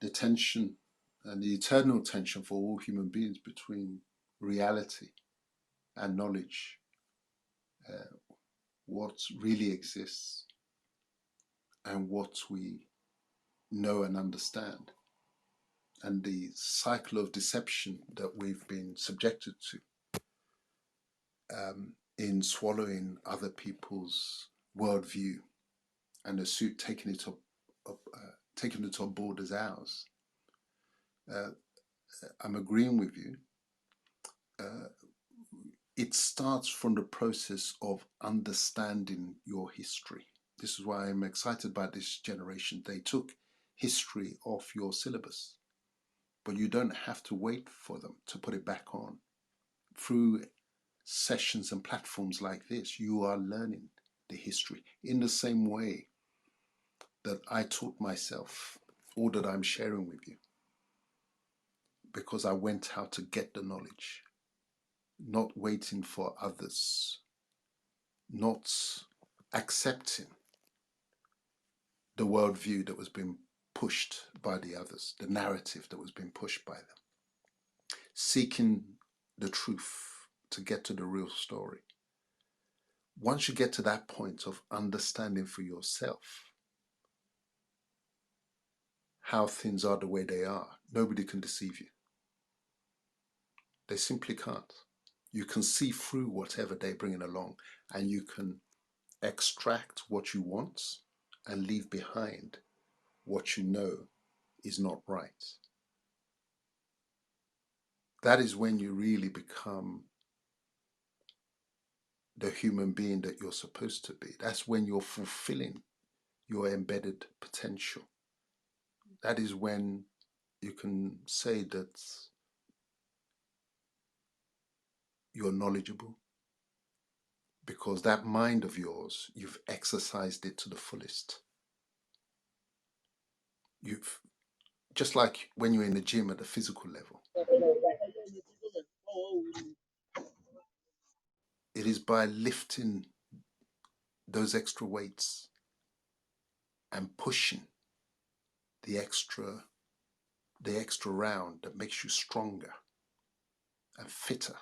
S2: the tension and the eternal tension for all human beings between reality and knowledge, what really exists and what we know and understand, and the cycle of deception that we've been subjected to in swallowing other people's worldview and taking it taking it on board as ours. I'm agreeing with you. It starts from the process of understanding your history. This is why I'm excited by this generation. They took history off your syllabus, but you don't have to wait for them to put it back on. Through sessions and platforms like this, you are learning the history in the same way that I taught myself all that I'm sharing with you, because I went out to get the knowledge, not waiting for others, not accepting the worldview that was being pushed by the others, the narrative that was being pushed by them, seeking the truth to get to the real story. Once you get to that point of understanding for yourself how things are the way they are, nobody can deceive you. They simply can't. You can see through whatever they're bringing along, and you can extract what you want and leave behind what you know is not right. That is when you really become the human being that you're supposed to be. That's when you're fulfilling your embedded potential. That is when you can say that you're knowledgeable, because that mind of yours, you've exercised it to the fullest. You've just like when you're in the gym at the physical level, it is by lifting those extra weights and pushing the extra round that makes you stronger and fitter.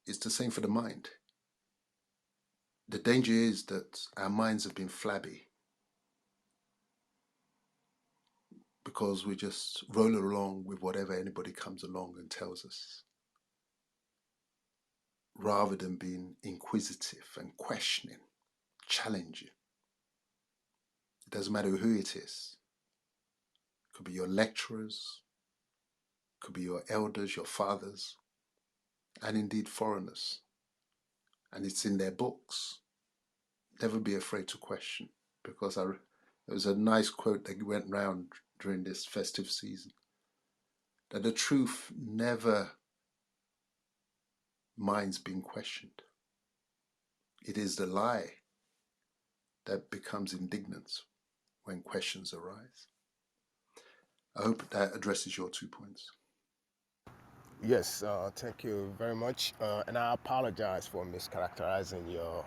S2: It's the same for the mind. The danger is that our minds have been flabby because we just roll along with whatever anybody comes along and tells us, rather than being inquisitive and questioning, challenging. It doesn't matter who it is. It could be your lecturers, it could be your elders, your fathers, and indeed foreigners. And it's in their books. Never be afraid to question, because there was a nice quote that went round during this festive season, that the truth never minds being questioned. It is the lie that becomes indignant when questions arise. I hope that addresses your 2 points.
S7: Yes, thank you very much. And I apologize for mischaracterizing your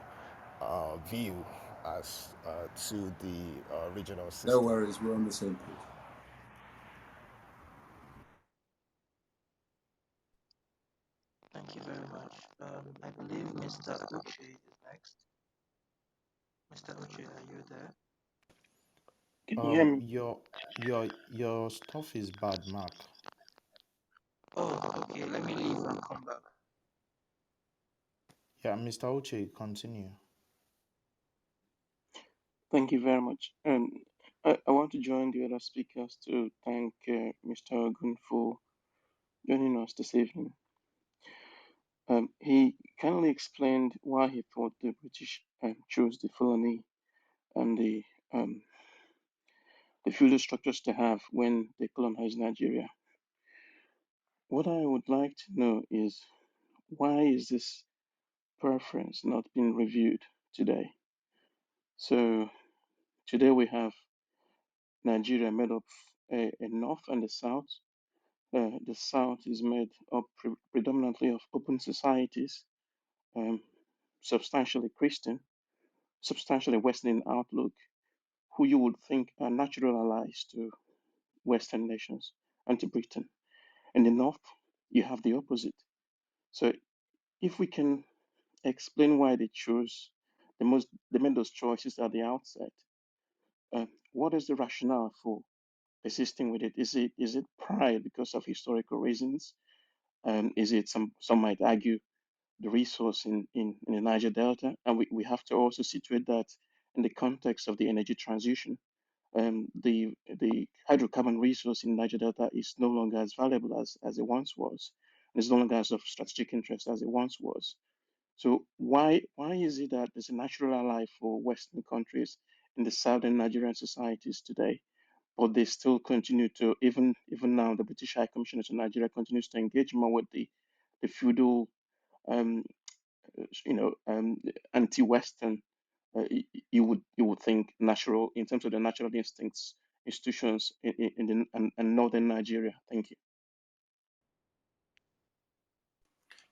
S7: view as to the regional
S2: No
S7: system.
S2: worries, we're on the same page.
S1: Thank you very much. I believe Mr. Uche is next. Mr. Uche, are you there?
S8: Can you hear me?
S3: Your stuff is bad, Mark.
S1: Oh, okay. Let me leave and come back.
S3: Yeah, Mr. Uche, continue.
S8: Thank you very much. And I want to join the other speakers to thank Mr. Ogun for joining us this evening. He kindly explained why he thought the British chose the colony and the feudal structures to have when they colonized Nigeria. What I would like to know is, why is this preference not being reviewed today? So today we have Nigeria made up a north and a south. The South is made up predominantly of open societies, um, substantially Christian, substantially Western in outlook, who you would think are natural allies to Western nations and to Britain. In the North, you have the opposite. So if we can explain why they chose they made those choices at the outset, what is the rationale for persisting with it? Is it pride because of historical reasons? Is it some might argue the resource in the Niger Delta? And we have to also situate that in the context of the energy transition. The hydrocarbon resource in Niger Delta is no longer as valuable as it once was. It's no longer as of strategic interest as it once was. So why is it that there's a natural ally for Western countries in the southern Nigerian societies today, but they still continue to even now the British High Commissioner to Nigeria continues to engage more with the feudal um, anti-Western, you would think natural in terms of the natural instincts institutions in northern Nigeria. Thank you.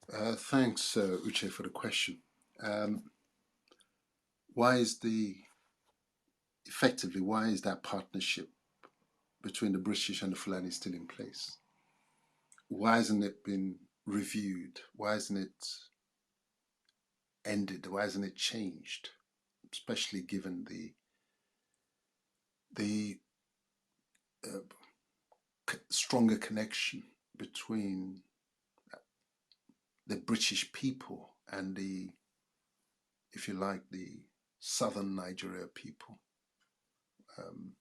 S2: Thanks, Uche, for the question. Um, why is why is that partnership between the British and the Fulani still in place? Why hasn't it been reviewed? Why hasn't it ended? Why hasn't it changed? Especially given the uh, stronger connection between the British people and if you like, the southern Nigeria people, um,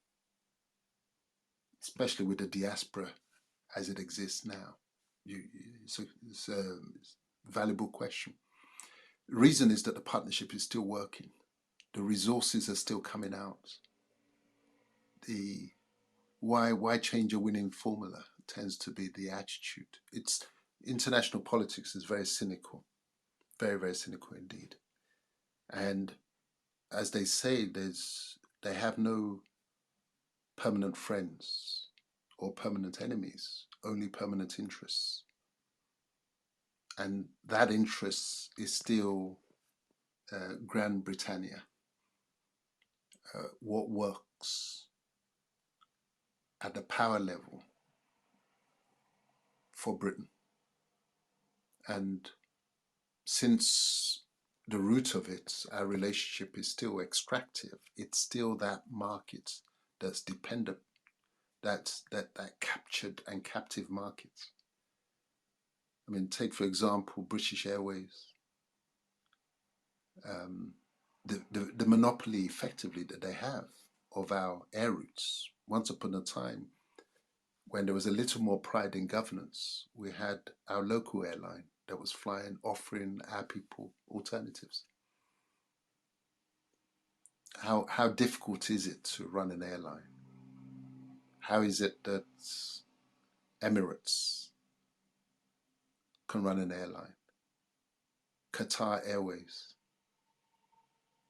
S2: especially with the diaspora as it exists now. It's a valuable question. The reason is that the partnership is still working. The resources are still coming out. The why change a winning formula tends to be the attitude. It's international politics is very cynical, very, very cynical indeed. And as they say, they have no permanent friends or permanent enemies, only permanent interests. And that interest is still Grand Britannia, what works at the power level for Britain. And since the root of it, our relationship is still extractive, it's still that market that's dependent, that captured and captive market. I mean, take for example British Airways, the monopoly effectively that they have of our air routes. Once upon a time, when there was a little more pride in governance, we had our local airline that was flying, offering our people alternatives. How difficult is it to run an airline? How is it that Emirates can run an airline, Qatar Airways,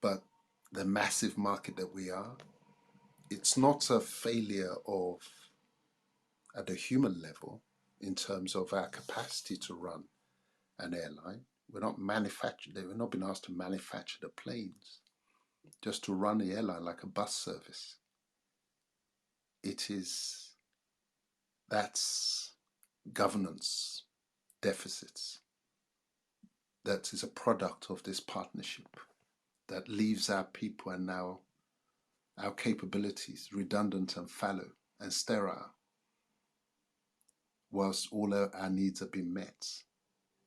S2: but the massive market that we are, it's not a failure of at the human level in terms of our capacity to run an airline. We're not manufactured. We're not been asked to manufacture the planes, just to run the airline like a bus service. It is that's governance deficits. That is a product of this partnership that leaves our people and now our capabilities redundant and fallow and sterile, whilst all our needs have been met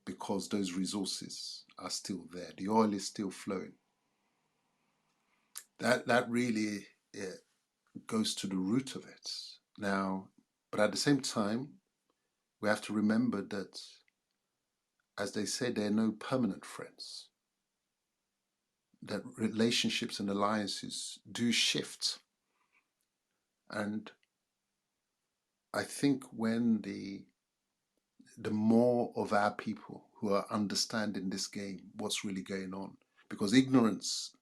S2: because those resources are still there. The oil is still flowing. That really goes to the root of it. Now, but at the same time, we have to remember that, as they say, there are no permanent friends. That relationships and alliances do shift. And I think when the more of our people who are understanding this game, what's really going on, because ignorance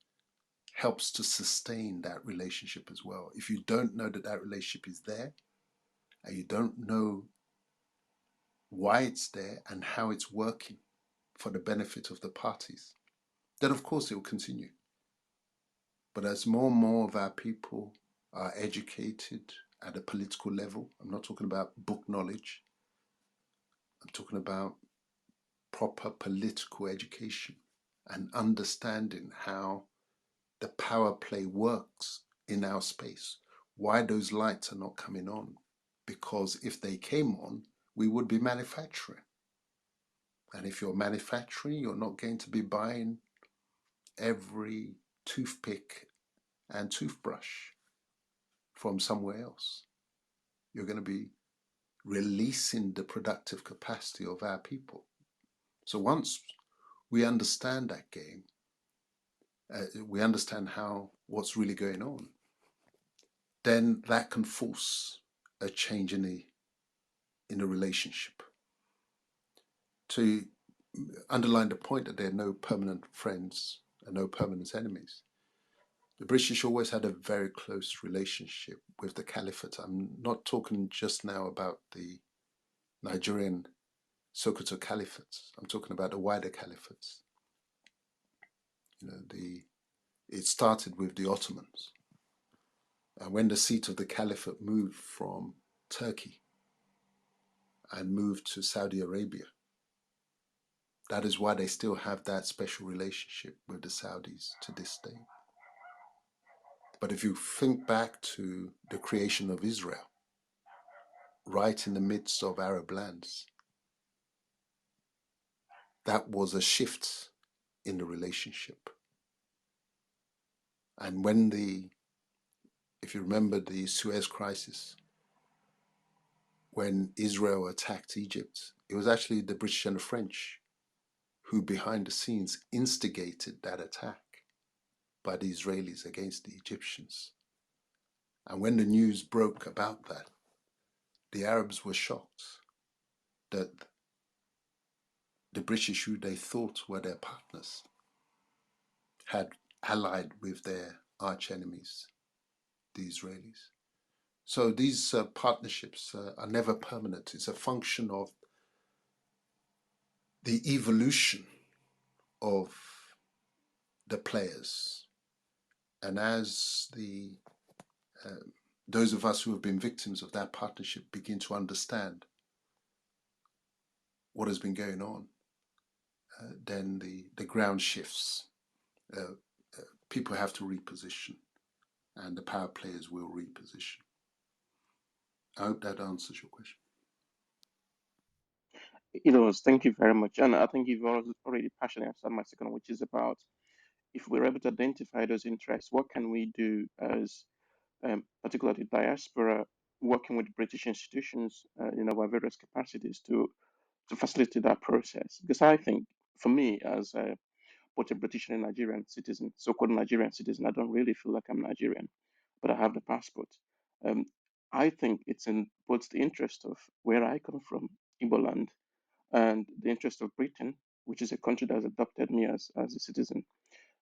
S2: helps to sustain that relationship as well. If you don't know that that relationship is there, and you don't know why it's there and how it's working for the benefit of the parties, then of course it will continue. But as more and more of our people are educated at a political level, I'm not talking about book knowledge, I'm talking about proper political education and understanding how the power play works in our space, why those lights are not coming on. Because if they came on, we would be manufacturing. And if you're manufacturing, you're not going to be buying every toothpick and toothbrush from somewhere else. You're going to be releasing the productive capacity of our people. So once we understand that game, we understand how what's really going on, then that can force a change in a relationship. To underline the point that there are no permanent friends and no permanent enemies, the British always had a very close relationship with the Caliphate. I'm not talking just now about the Nigerian Sokoto Caliphates. I'm talking about the wider Caliphates. You know, it started with the Ottomans. And when the seat of the Caliphate moved from Turkey and moved to Saudi Arabia, that is why they still have that special relationship with the Saudis to this day. But if you think back to the creation of Israel, right in the midst of Arab lands, that was a shift in the relationship. And if you remember the Suez Crisis, when Israel attacked Egypt, it was actually the British and the French who behind the scenes instigated that attack by the Israelis against the Egyptians. And when the news broke about that, the Arabs were shocked that the British, who they thought were their partners, had allied with their arch enemies, the Israelis. So these partnerships are never permanent. It's a function of the evolution of the players. And as those of us who have been victims of that partnership begin to understand what has been going on, then the ground shifts. People have to reposition, and the power players will reposition. I hope that answers your question.
S8: Thank you very much. And I think you've already partially answered my second, which is about if we're able to identify those interests, what can we do as particularly diaspora, working with British institutions in our various capacities to facilitate that process? Because I think, for me, as both a British and a Nigerian citizen, so-called Nigerian citizen, I don't really feel like I'm Nigerian, but I have the passport. Um, I think it's in both the interest of where I come from, Igbo land, and the interest of Britain, which is a country that has adopted me as a citizen,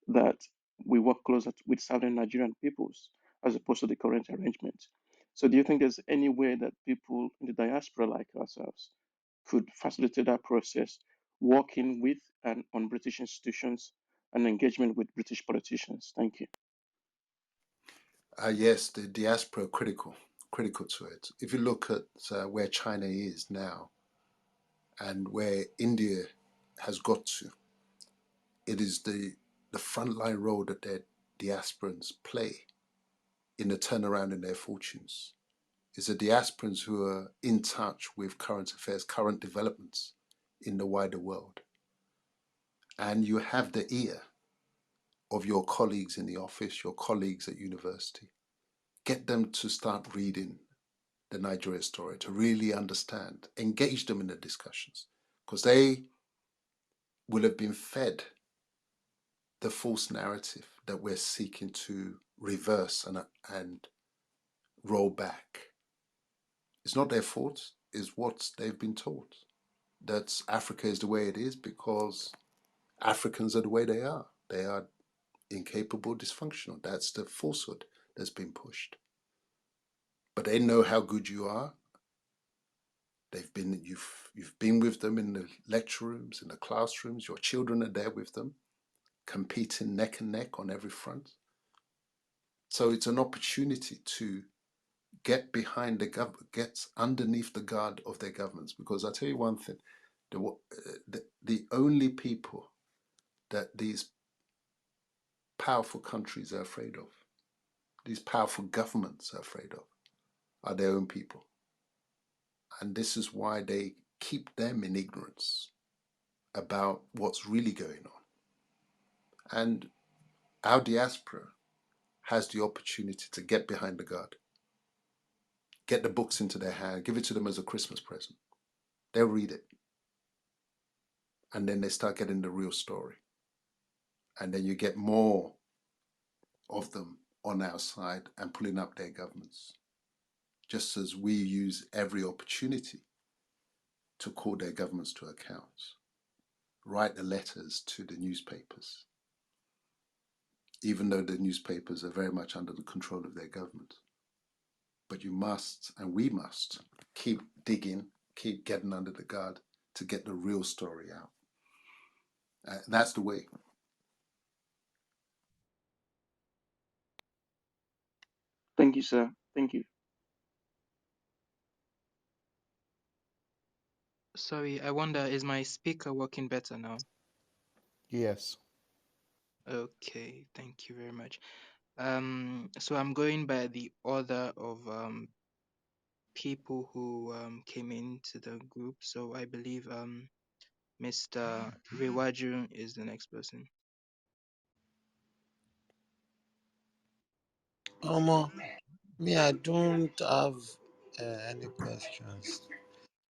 S8: that we work closer with Southern Nigerian peoples as opposed to the current arrangement. So, do you think there's any way that people in the diaspora like ourselves could facilitate that process, working with and on British institutions and engagement with British politicians? Thank you.
S2: Yes, the diaspora critical to it. If you look at where China is now and where India has got to, it is the frontline role that their diasporans play in the turnaround in their fortunes. It's the diasporans who are in touch with current affairs, current developments in the wider world. And you have the ear of your colleagues in the office, your colleagues at university. Get them to start reading the Nigeria story, to really understand, engage them in the discussions, because they will have been fed the false narrative that we're seeking to reverse and roll back. It's not their fault, it's what they've been told. That Africa is the way it is because Africans are the way they are. They are incapable, dysfunctional. That's the falsehood that's been pushed. But they know how good you are. You've been with them in the lecture rooms, in the classrooms. Your children are there with them, competing neck and neck on every front. So it's an opportunity to get behind get underneath the guard of their governments. Because I tell you one thing, the only people that these powerful countries are afraid of, these powerful governments are afraid of, are their own people. And this is why they keep them in ignorance about what's really going on. And our diaspora has the opportunity to get behind the guard, get the books into their hand, give it to them as a Christmas present. They'll read it. And then they start getting the real story. And then you get more of them on our side and pulling up their governments, just as we use every opportunity to call their governments to account, write the letters to the newspapers, even though the newspapers are very much under the control of their government. But you must, and we must, keep digging, keep getting under the guard to get the real story out. That's the way.
S8: Thank you, sir. Thank you.
S1: Sorry, I wonder, is my speaker working better now?
S4: Yes.
S1: Okay, thank you very much. So I'm going by the order of people who came into the group. So I believe Mr. Rewaju is the next person.
S9: Me, I don't have any questions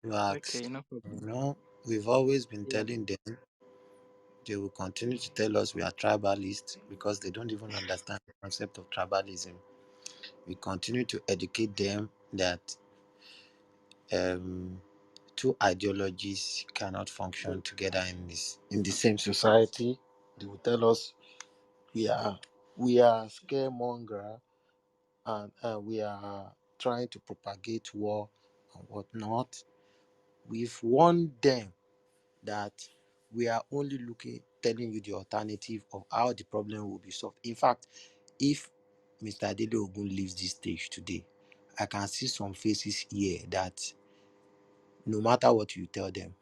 S9: to ask.
S1: Okay, no problem.
S9: We've always been
S1: Yeah.
S9: telling them, they will continue to tell us we are tribalists because they don't even understand the concept of tribalism. We continue to educate them that two ideologies cannot function together in the same society. They will tell us we are scaremonger, and we are trying to propagate war and whatnot. We've warned them that we are only telling you the alternative of how the problem will be solved. In fact, if Mr. Dele Ogun leaves this stage today, I can see some faces here that no matter what you tell them,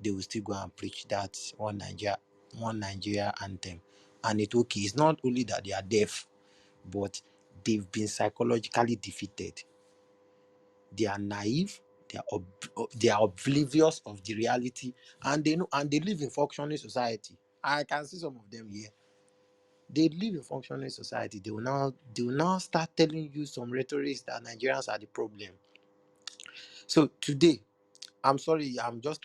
S9: they will still go and preach that one Nigeria anthem. And it's okay. It's not only that they are deaf, but they've been psychologically defeated. They are naive, they are oblivious of the reality, and they know, and they live in functioning society. I can see some of them here. They live in functioning society. They will now start telling you some rhetorics that Nigerians are the problem. So today, I'm sorry, I'm tr-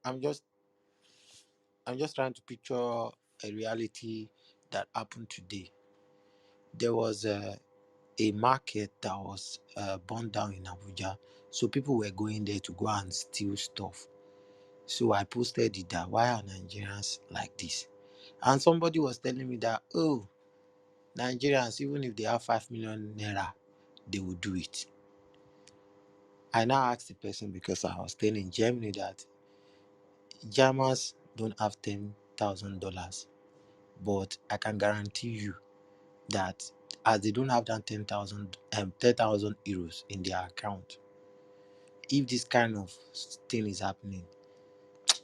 S9: I'm just trying to picture a reality that happened today. There was a market that was burned down in Abuja. So people were going there to go and steal stuff. So I posted it that why are Nigerians like this? And somebody was telling me that, oh, Nigerians, even if they have 5 million naira, they will do it. I now asked the person, because I was staying in Germany, that Germans don't have $10,000, but I can guarantee you that as they don't have that 10,000 euros in their account, if this kind of thing is happening,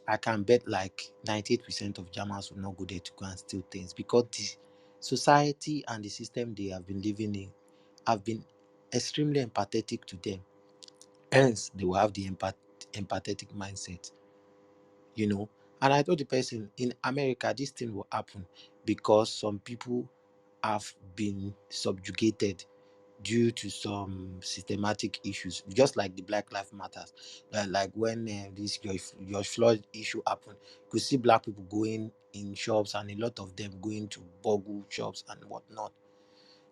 S9: I can bet like 98% of Germans will not go there to go and steal things, because the society and the system they have been living in have been extremely empathetic to them. Hence, they will have the empathetic mindset, you know. And I told the person, in America, this thing will happen because some people have been subjugated due to some systematic issues, just like the Black Lives Matters. Like when this George Floyd issue happened, you could see black people going in shops, and a lot of them going to burgle shops and whatnot.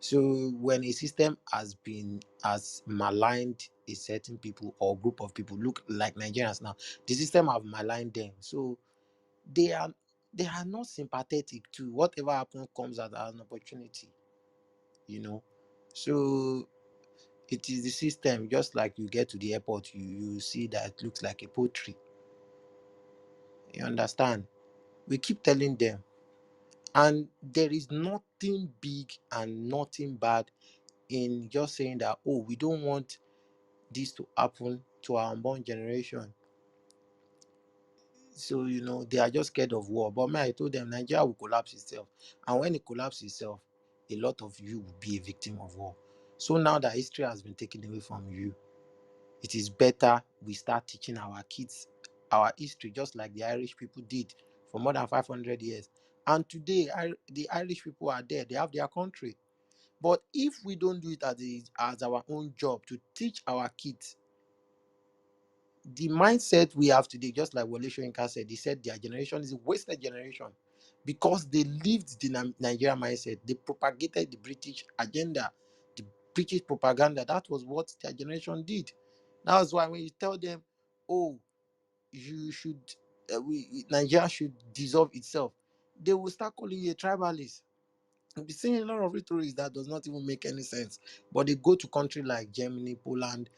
S9: So when a system has maligned a certain people or group of people, look like Nigerians now, the system have maligned them. So they are they are not sympathetic to whatever happens comes as an opportunity, you know. So it is the system. Just like you get to the airport, you see that it looks like a poultry. You understand? We keep telling them, And there is nothing big and nothing bad in just saying that, oh, we don't want this to happen to our unborn generation. So, they are just scared of war. But me, I told them Nigeria will collapse itself. And when it collapses itself, a lot of you will be a victim of war. So now that history has been taken away from you, it is better we start teaching our kids our history, just like the Irish people did for more than 500 years. And today, the Irish people are there. They have their country. But if we don't do it as our own job to teach our kids, the mindset we have today, just like Wole Soyinka said, he said their generation is a wasted generation because they lived the Nigerian mindset. They propagated the British agenda, the British propaganda. That was what their generation did. That's why when you tell them, oh, you should, Nigeria should dissolve itself, they will start calling you a tribalist. I've been seeing a lot of rhetoric that does not even make any sense. But they go to countries like Germany, Poland,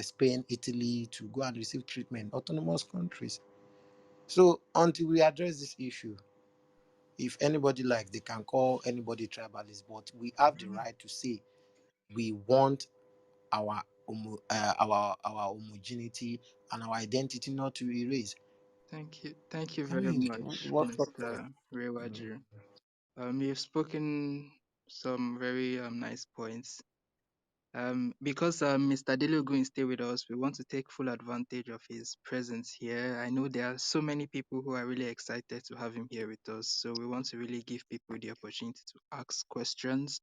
S9: Spain, Italy to go and receive treatment, autonomous countries. So until we address this issue, if anybody likes, they can call anybody tribalist, but we have the right to say we want our our homogeneity and our identity not to erase.
S1: Thank you. Thank you
S3: I
S1: very
S3: mean,
S1: much,
S3: what for?
S1: Mr. Rewaju. You've spoken some very nice points. Because Mr. Delogun is still with us, we want to take full advantage of his presence here. I know there are so many people who are really excited to have him here with us, so we want to really give people the opportunity to ask questions.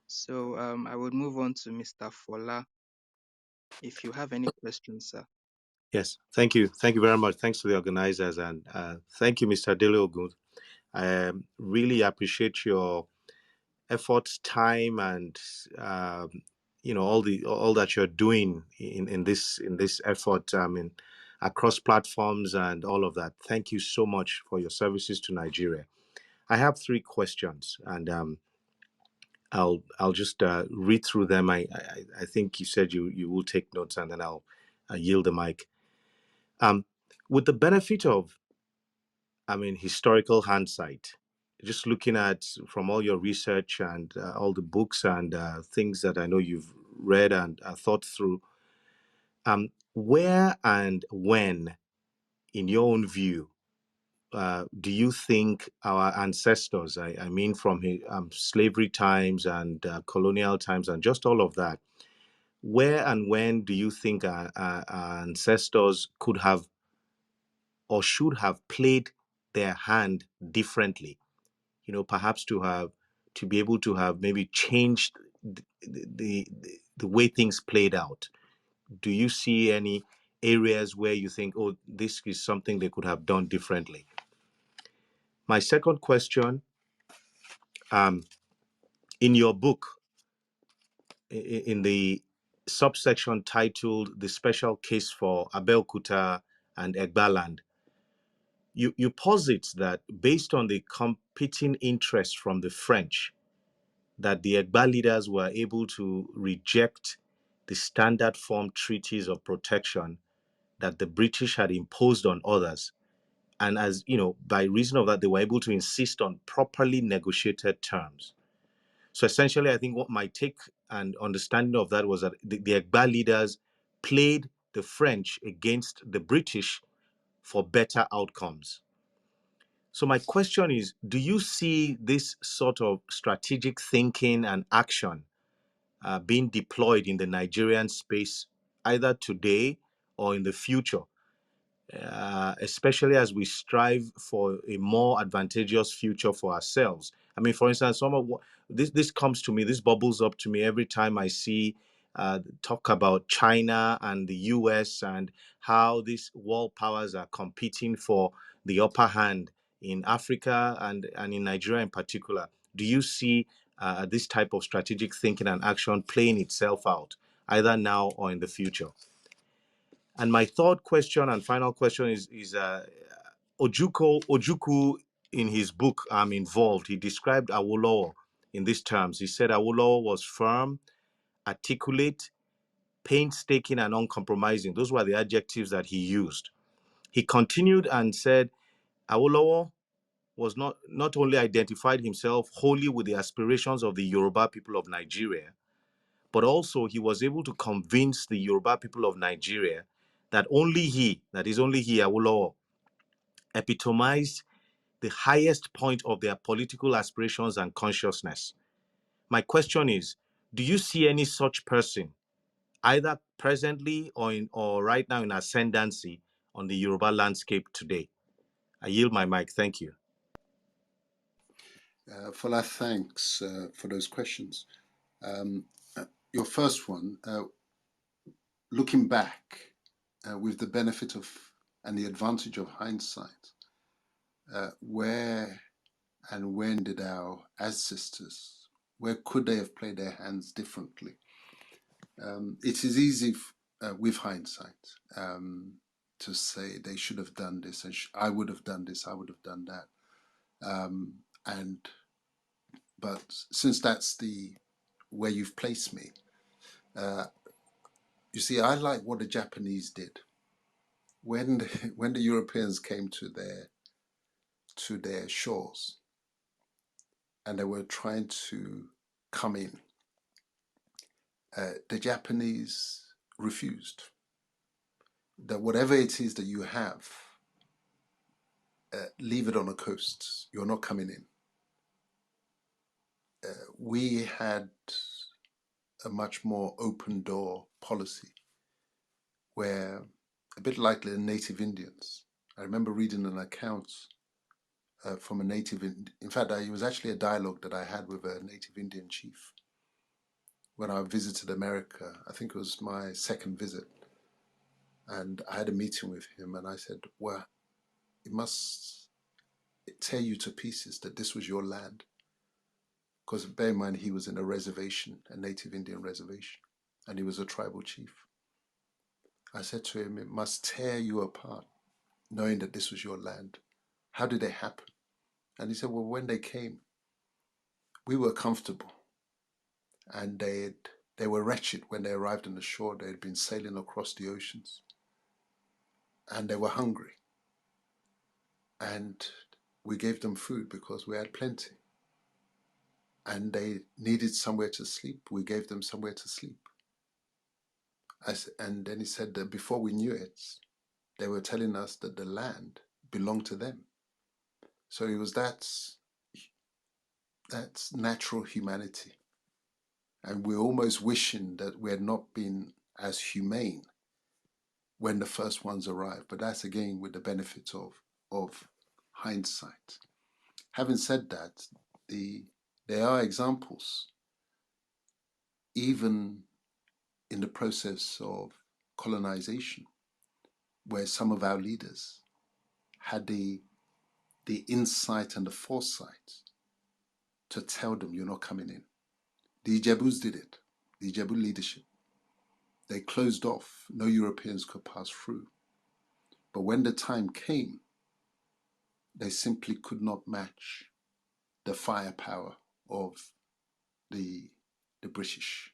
S1: So I would move on to Mr. Fola. If you have any questions, sir.
S10: Yes, thank you. Thank you very much. Thanks to the organizers, and thank you, Mr. Dele Ogun. I really appreciate your efforts, time, and all that you're doing in this effort. I mean, across platforms and all of that. Thank you so much for your services to Nigeria. I have three questions, and I'll just read through them. I think you said you will take notes, and then I'll yield the mic. Um, with the benefit of, I mean, historical hindsight, just looking at from all your research and all the books and things that I know you've read and thought through, where and when, in your own view, do you think our ancestors, I mean, from slavery times and colonial times and just all of that, where and when do you think our ancestors could have or should have played their hand differently? Perhaps to be able to have maybe changed the way things played out. Do you see any areas where you think, oh, this is something they could have done differently? My second question, um, in your book, in the subsection titled "The Special Case for Abeokuta and Egbaland," you posit that based on the competing interests from the French, that the Egba leaders were able to reject the standard form treaties of protection that the British had imposed on others. And as you know, by reason of that, they were able to insist on properly negotiated terms. So essentially, I think what my take and understanding of that was that the Egba leaders played the French against the British for better outcomes. So my question is, do you see this sort of strategic thinking and action being deployed in the Nigerian space either today or in the future, especially as we strive for a more advantageous future for ourselves? I mean, for instance, some of what this comes to me, this bubbles up to me every time I see talk about China and the US and how these world powers are competing for the upper hand in Africa and in Nigeria in particular. Do you see this type of strategic thinking and action playing itself out either now or in the future? And my third question and final question is Ojuku in his book I'm Involved, he described Awolowo in these terms. He said Awolowo was firm, articulate, painstaking, and uncompromising. Those were the adjectives that he used. He continued and said Awolowo was not only identified himself wholly with the aspirations of the Yoruba people of Nigeria, but also he was able to convince the Yoruba people of Nigeria that only he, that is only he, Awolowo, epitomized the highest point of their political aspirations and consciousness. My question is, do you see any such person, either presently or right now in ascendancy on the Yoruba landscape today? I yield my mic. Thank you.
S2: Fola, thanks for those questions. Your first one, looking back with the benefit of and the advantage of hindsight, where and when did our ancestors, where could they have played their hands differently? It is easy with hindsight to say they should have done this, and I would have done this, I would have done that. But since that's the where you've placed me, you see, I like what the Japanese did when when the Europeans came to their shores and they were trying to come in. The Japanese refused. That whatever it is that you have, leave it on the coasts. You're not coming in. We had a much more open door policy where, a bit like the native Indians, I remember reading an account from a native, in fact, it was actually a dialogue that I had with a native Indian chief when I visited America. I think it was my second visit. And I had a meeting with him and I said, well, it must tear you to pieces that this was your land. Because bear in mind, he was in a reservation, a native Indian reservation, and he was a tribal chief. I said to him, it must tear you apart, knowing that this was your land. How did it happen? And he said, well, when they came, we were comfortable. And they were wretched when they arrived on the shore. They had been sailing across the oceans. And they were hungry. And we gave them food because we had plenty. And they needed somewhere to sleep. We gave them somewhere to sleep. And then he said that before we knew it, they were telling us that the land belonged to them. So it was that's natural humanity. And we're almost wishing that we had not been as humane when the first ones arrived. But that's again with the benefit of hindsight. Having said that, there are examples, even in the process of colonization, where some of our leaders had the insight and the foresight to tell them, you're not coming in. The Ijebus did it, the Ijebu leadership. They closed off, no Europeans could pass through. But when the time came, they simply could not match the firepower of the British,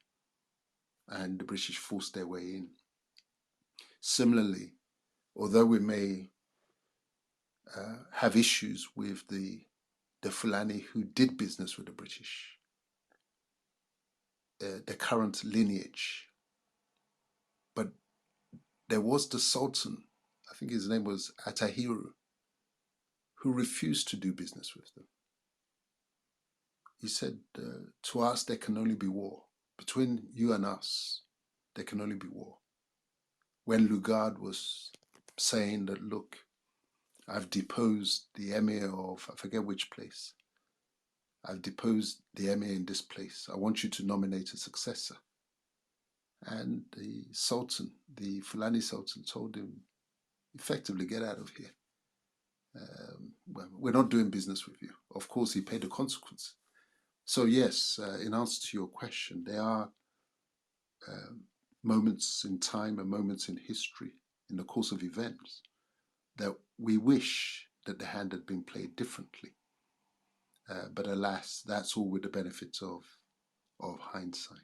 S2: and the British forced their way in. Similarly, although we may have issues with the Fulani who did business with the British, the current lineage, but there was the Sultan, I think his name was Atahiru, who refused to do business with them. He said, to us, there can only be war. Between you and us, there can only be war. When Lugard was saying that, look, I've deposed the emir of, I forget which place, I've deposed the emir in this place. I want you to nominate a successor. And the Sultan, the Fulani Sultan, told him, effectively, get out of here. Well, we're not doing business with you. Of course, he paid the consequence. So yes, in answer to your question, there are moments in time and moments in history, in the course of events, that we wish that the hand had been played differently. But alas, that's all with the benefit of hindsight.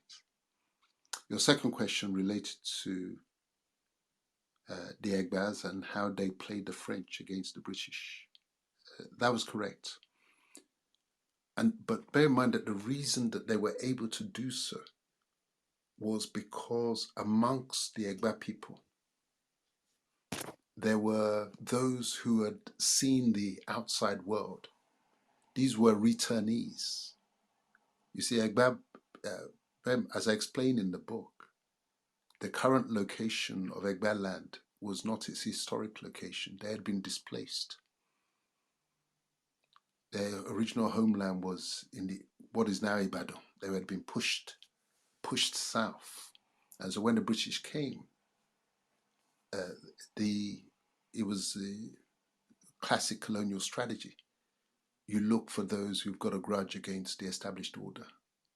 S2: Your second question related to the Egbas and how they played the French against the British. That was correct. But bear in mind that the reason that they were able to do so was because amongst the Egba people, there were those who had seen the outside world. These were returnees. You see, Egba, as I explained in the book, the current location of Egba land was not its historic location. They had been displaced. Their original homeland was in what is now Ibadan. They had been pushed south. And so when the British came, uh, it was the classic colonial strategy. You look for those who've got a grudge against the established order.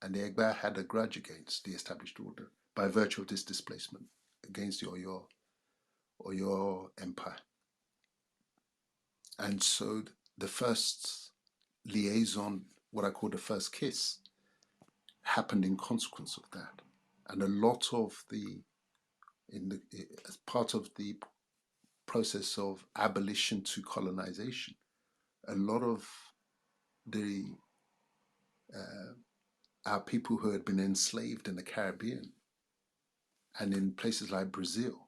S2: And the Egba had a grudge against the established order by virtue of this displacement against the Oyo Empire. And so the first liaison, what I call the first kiss, happened in consequence of that. And a lot of as part of the process of abolition to colonization, a lot of the our people who had been enslaved in the Caribbean and in places like Brazil,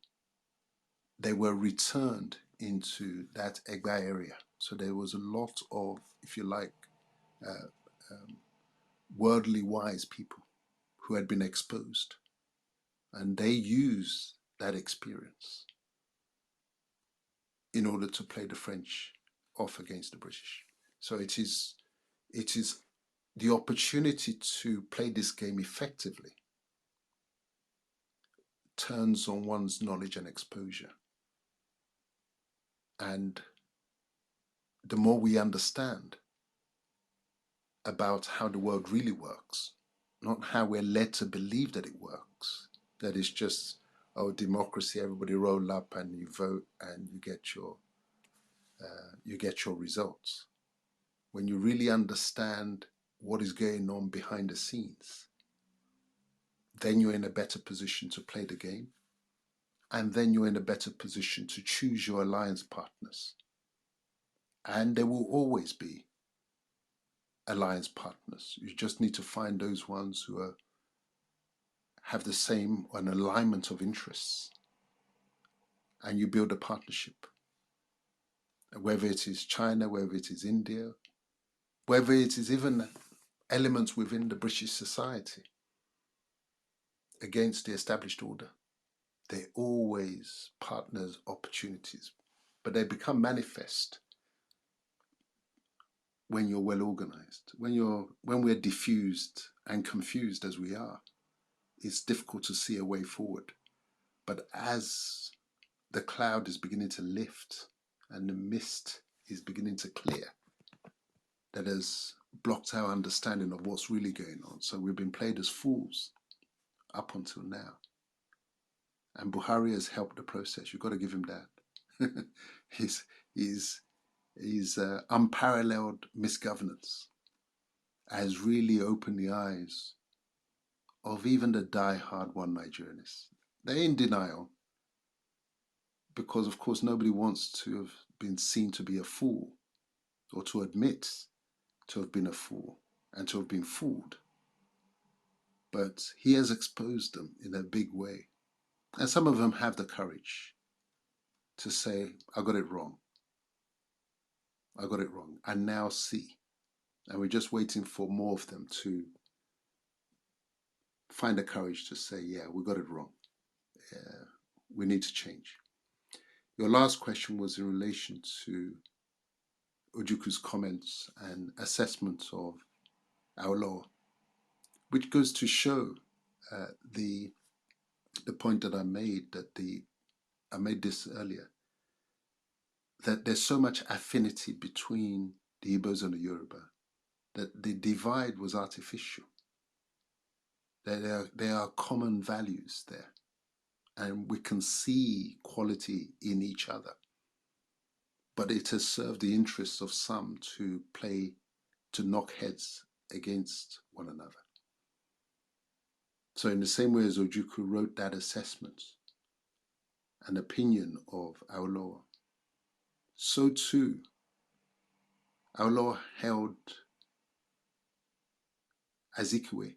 S2: they were returned into that Egba area. So there was a lot of, if you like, uh, worldly wise people who had been exposed, and they used that experience in order to play the French off against the British. So it is the opportunity to play this game effectively turns on one's knowledge and exposure. And the more we understand about how the world really works, not how we're led to believe that it works, that it's just, oh, democracy, everybody roll up and you vote and you get your results. When you really understand what is going on behind the scenes, then you're in a better position to play the game. And then you're in a better position to choose your alliance partners. And there will always be alliance partners. You just need to find those ones who have the same an alignment of interests. And you build a partnership. Whether it is China, whether it is India, whether it is even elements within the British society against the established order. They always partners opportunities, but they become manifest when you're well organized. When we're diffused and confused as we are, it's difficult to see a way forward. But as the cloud is beginning to lift and the mist is beginning to clear, that has blocked our understanding of what's really going on. So we've been played as fools up until now. And Buhari has helped the process. You've got to give him that. His unparalleled misgovernance has really opened the eyes of even the die-hard one Nigerianists. They're in denial because, of course, nobody wants to have been seen to be a fool or to admit to have been a fool and to have been fooled. But he has exposed them in a big way. And some of them have the courage to say, I got it wrong. I got it wrong. And now see. And we're just waiting for more of them to find the courage to say, yeah, we got it wrong. We need to change. Your last question was in relation to Ojuku's comments and assessments of our law, which goes to show the point that I made, I made this earlier, that there's so much affinity between the Igbos and the Yoruba that the divide was artificial. There are common values there, and we can see quality in each other. But it has served the interests of some to knock heads against one another. So in the same way as Ojukwu wrote that assessment, an opinion of our law, so too Our Lord held Azikiwe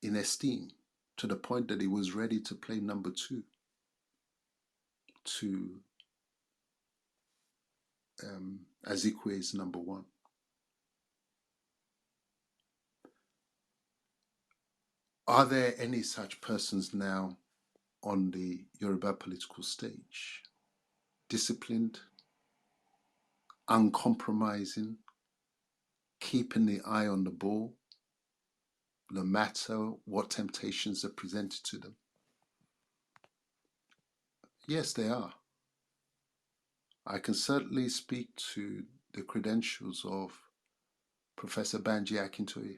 S2: in esteem to the point that he was ready to play number two to Azikwe's number one. Are there any such persons now on the Yoruba political stage? Disciplined, uncompromising, keeping the eye on the ball, no matter what temptations are presented to them? Yes, they are. I can certainly speak to the credentials of Professor Banji Akintoye.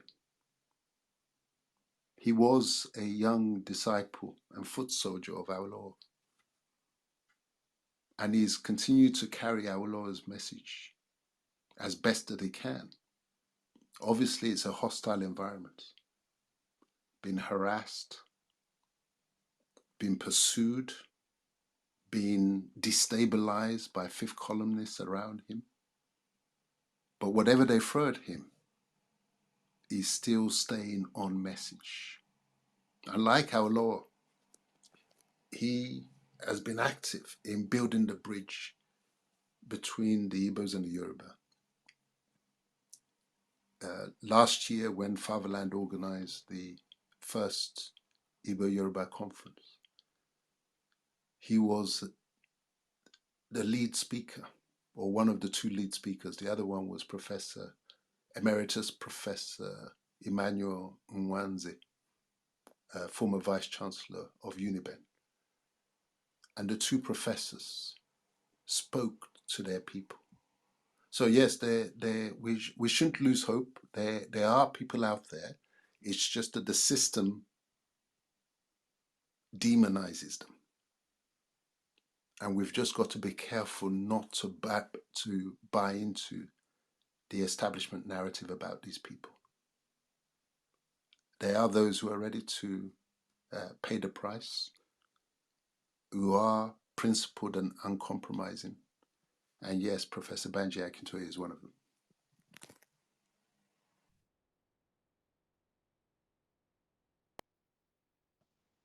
S2: He was a young disciple and foot soldier of our Lord, and he's continued to carry our Lord's message as best that he can. Obviously, it's a hostile environment, being harassed, being pursued, being destabilized by fifth columnists around him. But whatever they throw at him, he's still staying on message. Unlike our Lord, he has been active in building the bridge between the Igbos and the Yoruba. Last year, when Fatherland organized the first Igbo Yoruba conference, he was the lead speaker, or one of the two lead speakers. The other one was Emeritus Professor Emmanuel Nwanze, former Vice Chancellor of Uniben. And the two professors spoke to their people. So yes, we shouldn't lose hope. There are people out there. It's just that the system demonizes them. And we've just got to be careful not to buy into the establishment narrative about these people. There are those who are ready to pay the price, who are principled and uncompromising. And yes, Professor Banji Akintoye is one of them.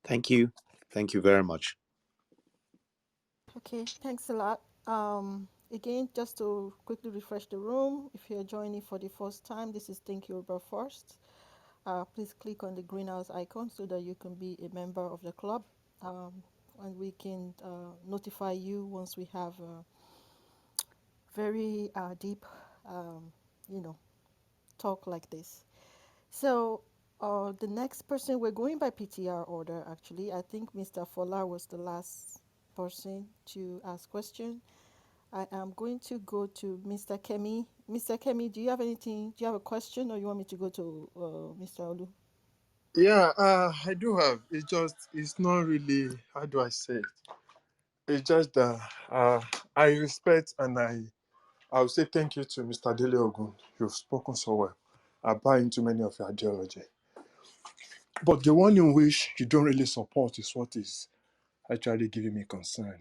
S10: Thank you. Thank you very much.
S5: Okay, thanks a lot. Again, just to quickly refresh the room, if you're joining for the first time, this is Think Yoruba First. Please click on the greenhouse icon so that you can be a member of the club, and we can notify you once we have very deep, you know, talk like this. So the next person, we're going by PTR order actually. I think Mr. Fola was the last person to ask question. I am going to go to Mr. Kemi. Mr. Kemi, do you have anything? Do you have a question, or you want me to go to Mr. Olu?
S11: Yeah, I do have. It's not really, how do I say it? It's just that I respect and I'll say thank you to Mr. Dele Ogun. You've spoken so well. I buy into many of your ideology. But the one in which you don't really support is what is actually giving me concern.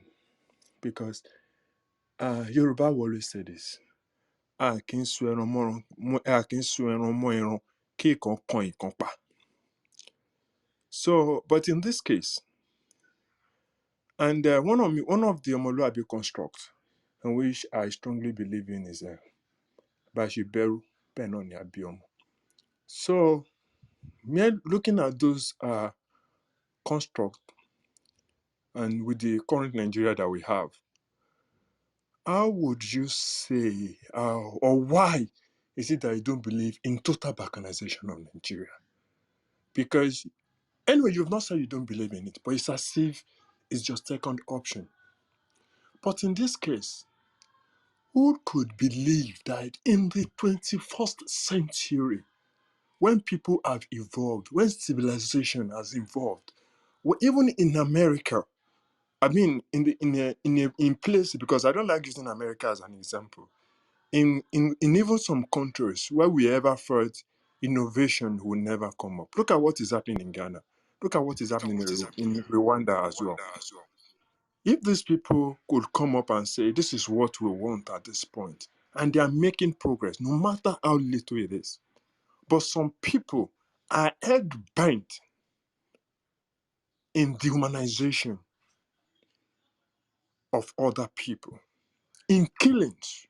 S11: Because Yoruba will always say this. A kì í sun ẹran a kì í sun ẹran mọ́ ẹran kí ìkan kan ìkan pa. So, but in this case, and one of the Omoluabi constructs, in which I strongly believe in, is Bashiberu Benoni Abiomo. So, looking at those constructs and with the current Nigeria that we have, how would you say, or why is it that you don't believe in total balkanization of Nigeria? Because anyway, you've not said you don't believe in it, but it's as if it's your second option. But in this case, who could believe that in the 21st century, when people have evolved, when civilization has evolved, even in America, I mean, in place, because I don't like using America as an example. In even some countries where we ever thought innovation will never come up. Look at what is happening in Ghana. Look at what is happening in Rwanda as well. If these people could come up and say, this is what we want at this point, and they are making progress, no matter how little it is. But some people are hell bent in dehumanization of other people, in killings.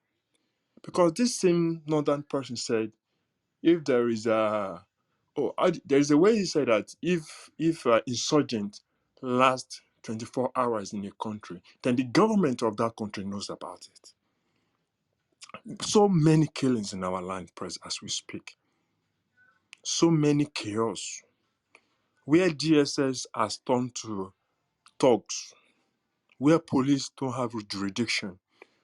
S11: Because this same northern person said, if there is a there is a way he said that if insurgent last 24 hours in a country, then the government of that country knows about it. So many killings in our land, press as we speak. So many chaos, where GSS has turned to thugs, where police don't have jurisdiction,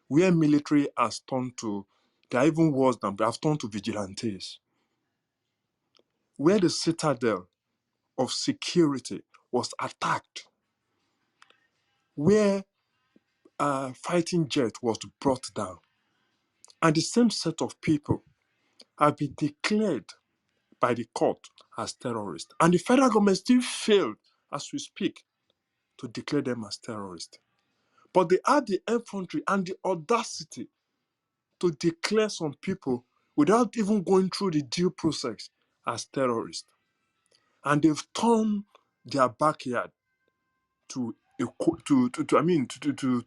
S11: where military has turned to, they are even worse than, they have turned to vigilantes, where the citadel of security was attacked, where a fighting jet was brought down, and the same set of people have been declared by the court as terrorists. And the federal government still failed, as we speak, to declare them as terrorists. But they had the infantry and the audacity to declare some people without even going through the due process as terrorists. And they've turned their backyard to a to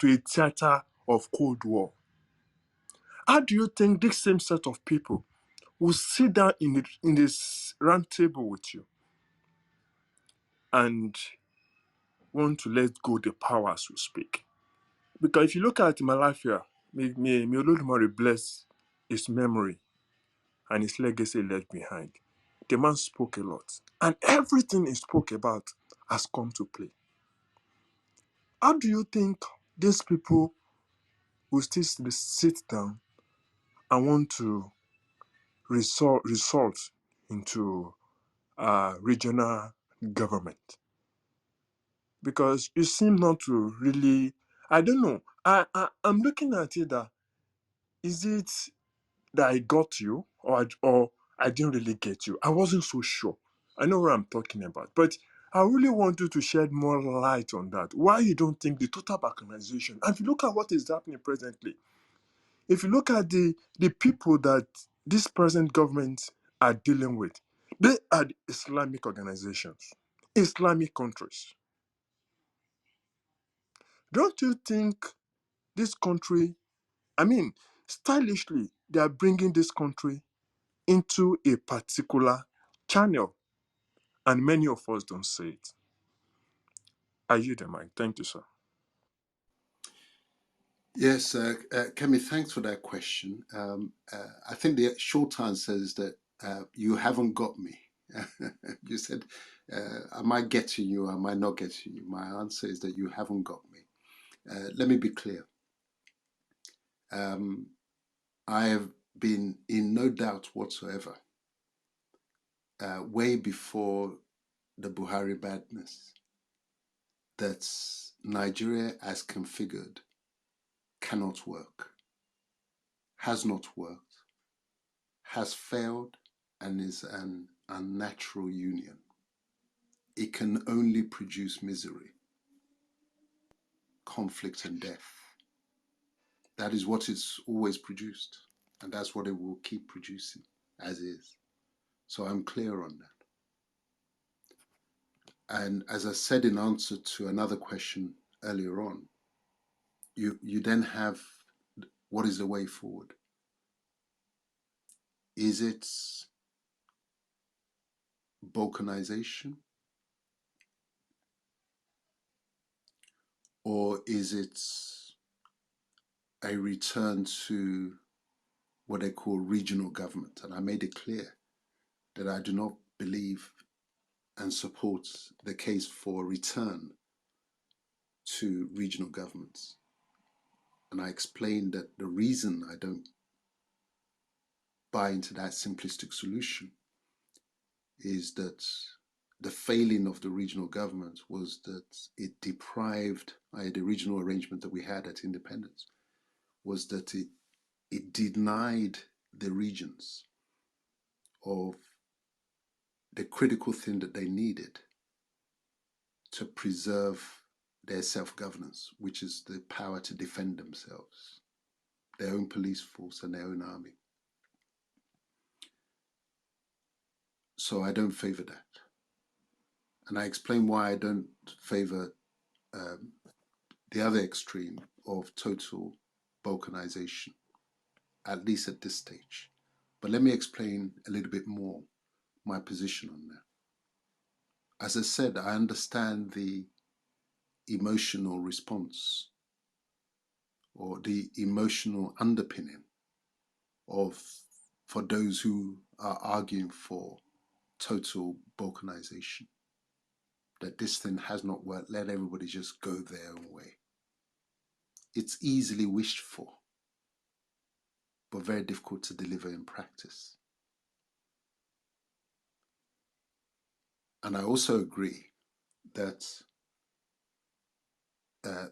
S11: a theater of Cold War. How do you think this same set of people will sit down in this round table with you and want to let go the power as we speak? Because if you look at my life here, may Olodumare bless his memory and his legacy left behind. The man spoke a lot, and everything he spoke about has come to play. How do you think these people will still sit down and want to resort into regional government? Because you seem not to really, I don't know. I'm looking at it that, is it that I got you, or I didn't really get you? I wasn't so sure. I know what I'm talking about, but I really want you to shed more light on that. Why you don't think the total balkanization? And if you look at what is happening presently, if you look at the people that this present government are dealing with, they are the Islamic organizations, Islamic countries. Don't you think this country, I mean, stylishly, they are bringing this country into a particular channel, and many of us don't say it. I yield the mic. Thank you, sir.
S2: Yes, Kemi, thanks for that question. I think the short answer is that you haven't got me. You said, am I getting you? Am I not getting you? My answer is that you haven't got me. Let me be clear. I have been in no doubt whatsoever, way before the Buhari badness, that Nigeria as configured cannot work, has not worked, has failed, and is an unnatural union. It can only produce misery, conflict, and death. That is what it's always produced, and that's what it will keep producing, as is. So I'm clear on that. And as I said in answer to another question earlier on, you then have, what is the way forward? Is it balkanization, or is it a return to what they call regional government? And I made it clear that I do not believe and support the case for return to regional governments. And I explained that the reason I don't buy into that simplistic solution is that the failing of the regional government was that it deprived, the regional arrangement that we had at independence, was that it denied the regions of the critical thing that they needed to preserve their self-governance, which is the power to defend themselves. their own police force and their own army. So I don't favor that. And I explain why I don't favor um, the other extreme of total balkanization, at least at this stage. But let me explain a little bit more my position on that. As I said, I understand the emotional response or the emotional underpinning of for those who are arguing for total balkanization, that this thing has not worked, let everybody just go their own way. It's easily wished for, but very difficult to deliver in practice. And I also agree that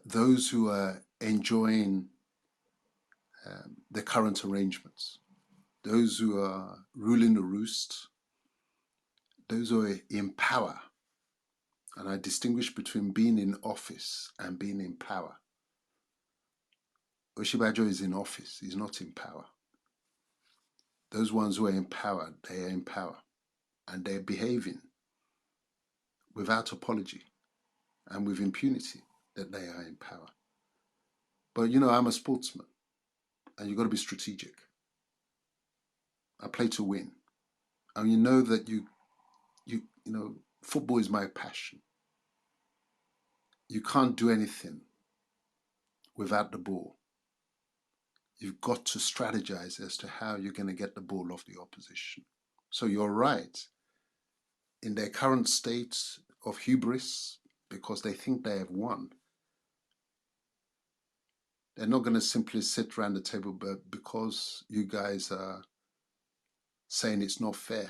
S2: those who are enjoying the current arrangements, those who are ruling the roost, those who are in power, and I distinguish between being in office and being in power. Oshibajo is in office, he's not in power. Those ones who are in power, they are in power, and they're behaving without apology and with impunity that they are in power. But you know, I'm a sportsman, and you've got to be strategic. I play to win, and you know that you know, football is my passion. You can't do anything without the ball. You've got to strategize as to how you're going to get the ball off the opposition. So you're right. In their current state of hubris, because they think they have won, they're not going to simply sit around the table, but because you guys are saying it's not fair,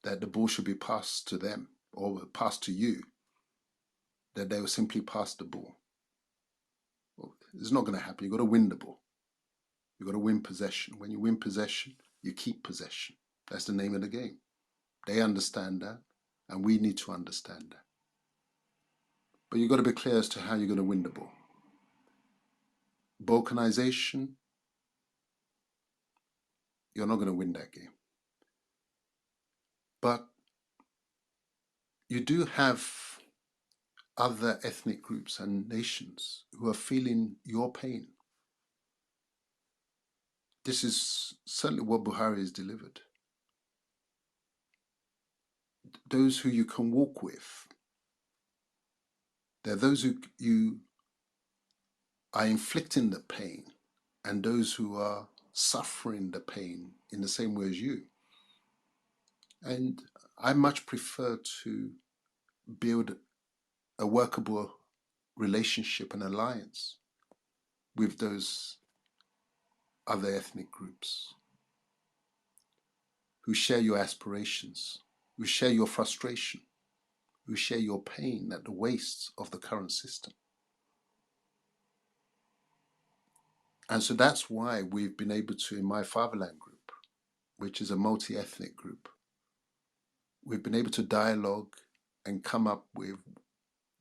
S2: that the ball should be passed to them or passed to you, that they will simply pass the ball. Well, it's not going to happen. You've got to win the ball. You've got to win possession. When you win possession, you keep possession. That's the name of the game. They understand that, and we need to understand that. But you've got to be clear as to how you're going to win the ball. Balkanization, you're not going to win that game. But you do have other ethnic groups and nations who are feeling your pain. This is certainly what Buhari has delivered. Those who you can walk with, they're those who you are inflicting the pain and those who are suffering the pain in the same way as you. And I much prefer to build a workable relationship and alliance with those other ethnic groups who share your aspirations, who share your frustration, who share your pain at the waste of the current system. And so that's why we've been able to, in my fatherland group, which is a multi-ethnic group, we've been able to dialogue and come up with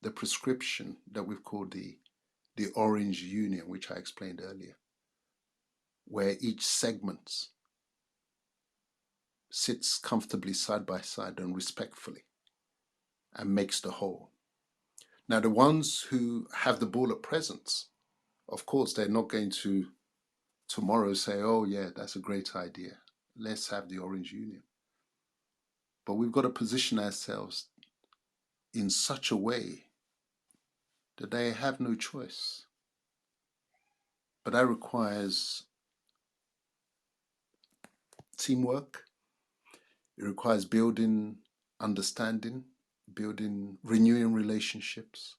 S2: the prescription that we've called the Orange Union, which I explained earlier, where each segment sits comfortably side by side and respectfully and makes the whole. Now, the ones who have the ball at present, of course, they're not going to tomorrow say, oh, yeah, that's a great idea. Let's have the Orange Union. But we've got to position ourselves in such a way that they have no choice. But that requires teamwork. It requires building understanding, building, renewing relationships,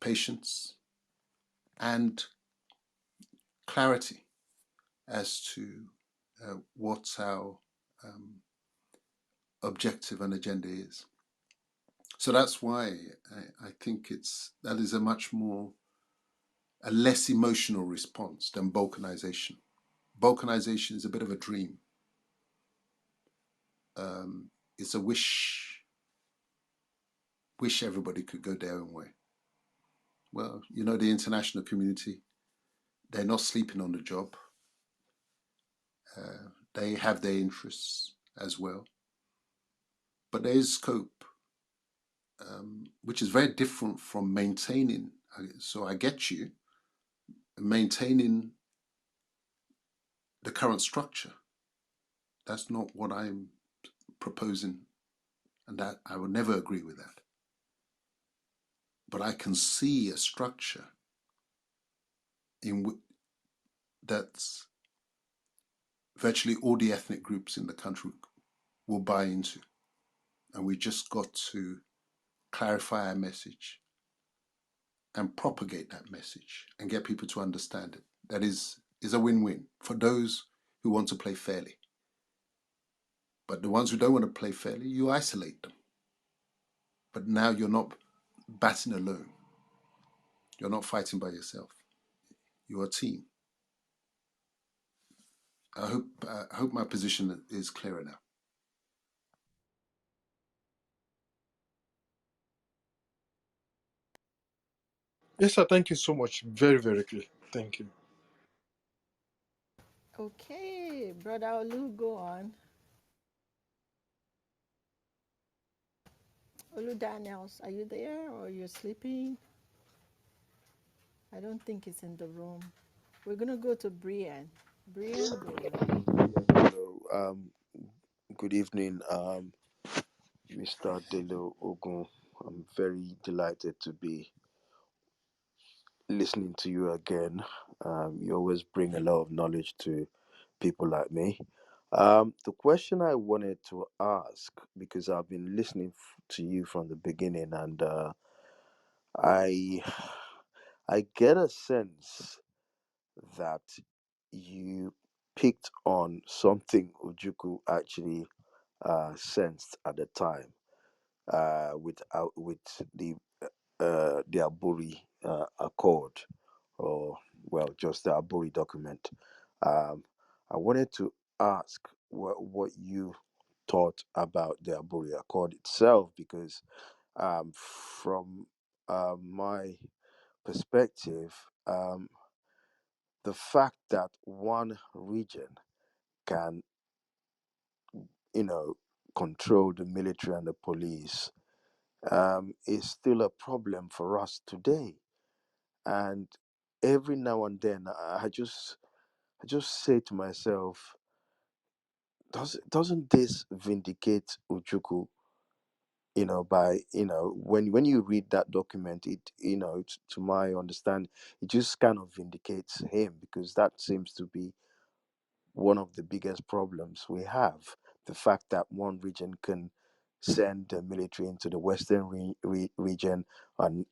S2: patience, and clarity as to what our um, objective and agenda is. So that's why I think that is a less emotional response than balkanization. Balkanization is a bit of a dream. It's a wish everybody could go their own way. Well, you know, the international community They're not sleeping on the job. They have their interests as well. But there is scope, which is very different from maintaining. So I get you, maintaining the current structure. That's not what I'm proposing, and that I would never agree with that. But I can see a structure in that's virtually all the ethnic groups in the country will buy into, and we just got to clarify our message and propagate that message and get people to understand it. That is a win-win for those who want to play fairly. But the ones who don't want to play fairly, you isolate them. But now you're not batting alone. You're not fighting by yourself. You're a team. I hope my position is clearer now.
S11: Yes, sir. Thank you so much. Very, very clear. Thank you.
S5: Okay, Brother Olu, go on. Olu Daniels, are you there or you're sleeping? I don't think it's in the room. We're gonna go to Brian. Brian, go on.
S12: Hello, good evening, Mr. Dele Ogun. I'm very delighted to be listening to you again. You always bring a lot of knowledge to people like me. The question I wanted to ask, because I've been listening to you from the beginning, and I, I get a sense that you picked on something Ujuku actually sensed at the time with the Aburi Accord, or well, just the Aburi document. Um, I wanted to ask what you thought about the Aburi Accord itself, because from my perspective, the fact that one region can, you know, control the military and the police is still a problem for us today. And every now and then, I just say to myself, doesn't this vindicate Ujuku? By when you read that document, it to my understanding, it just kind of vindicates him, because that seems to be one of the biggest problems we have. The fact that one region can send the military into the western region, and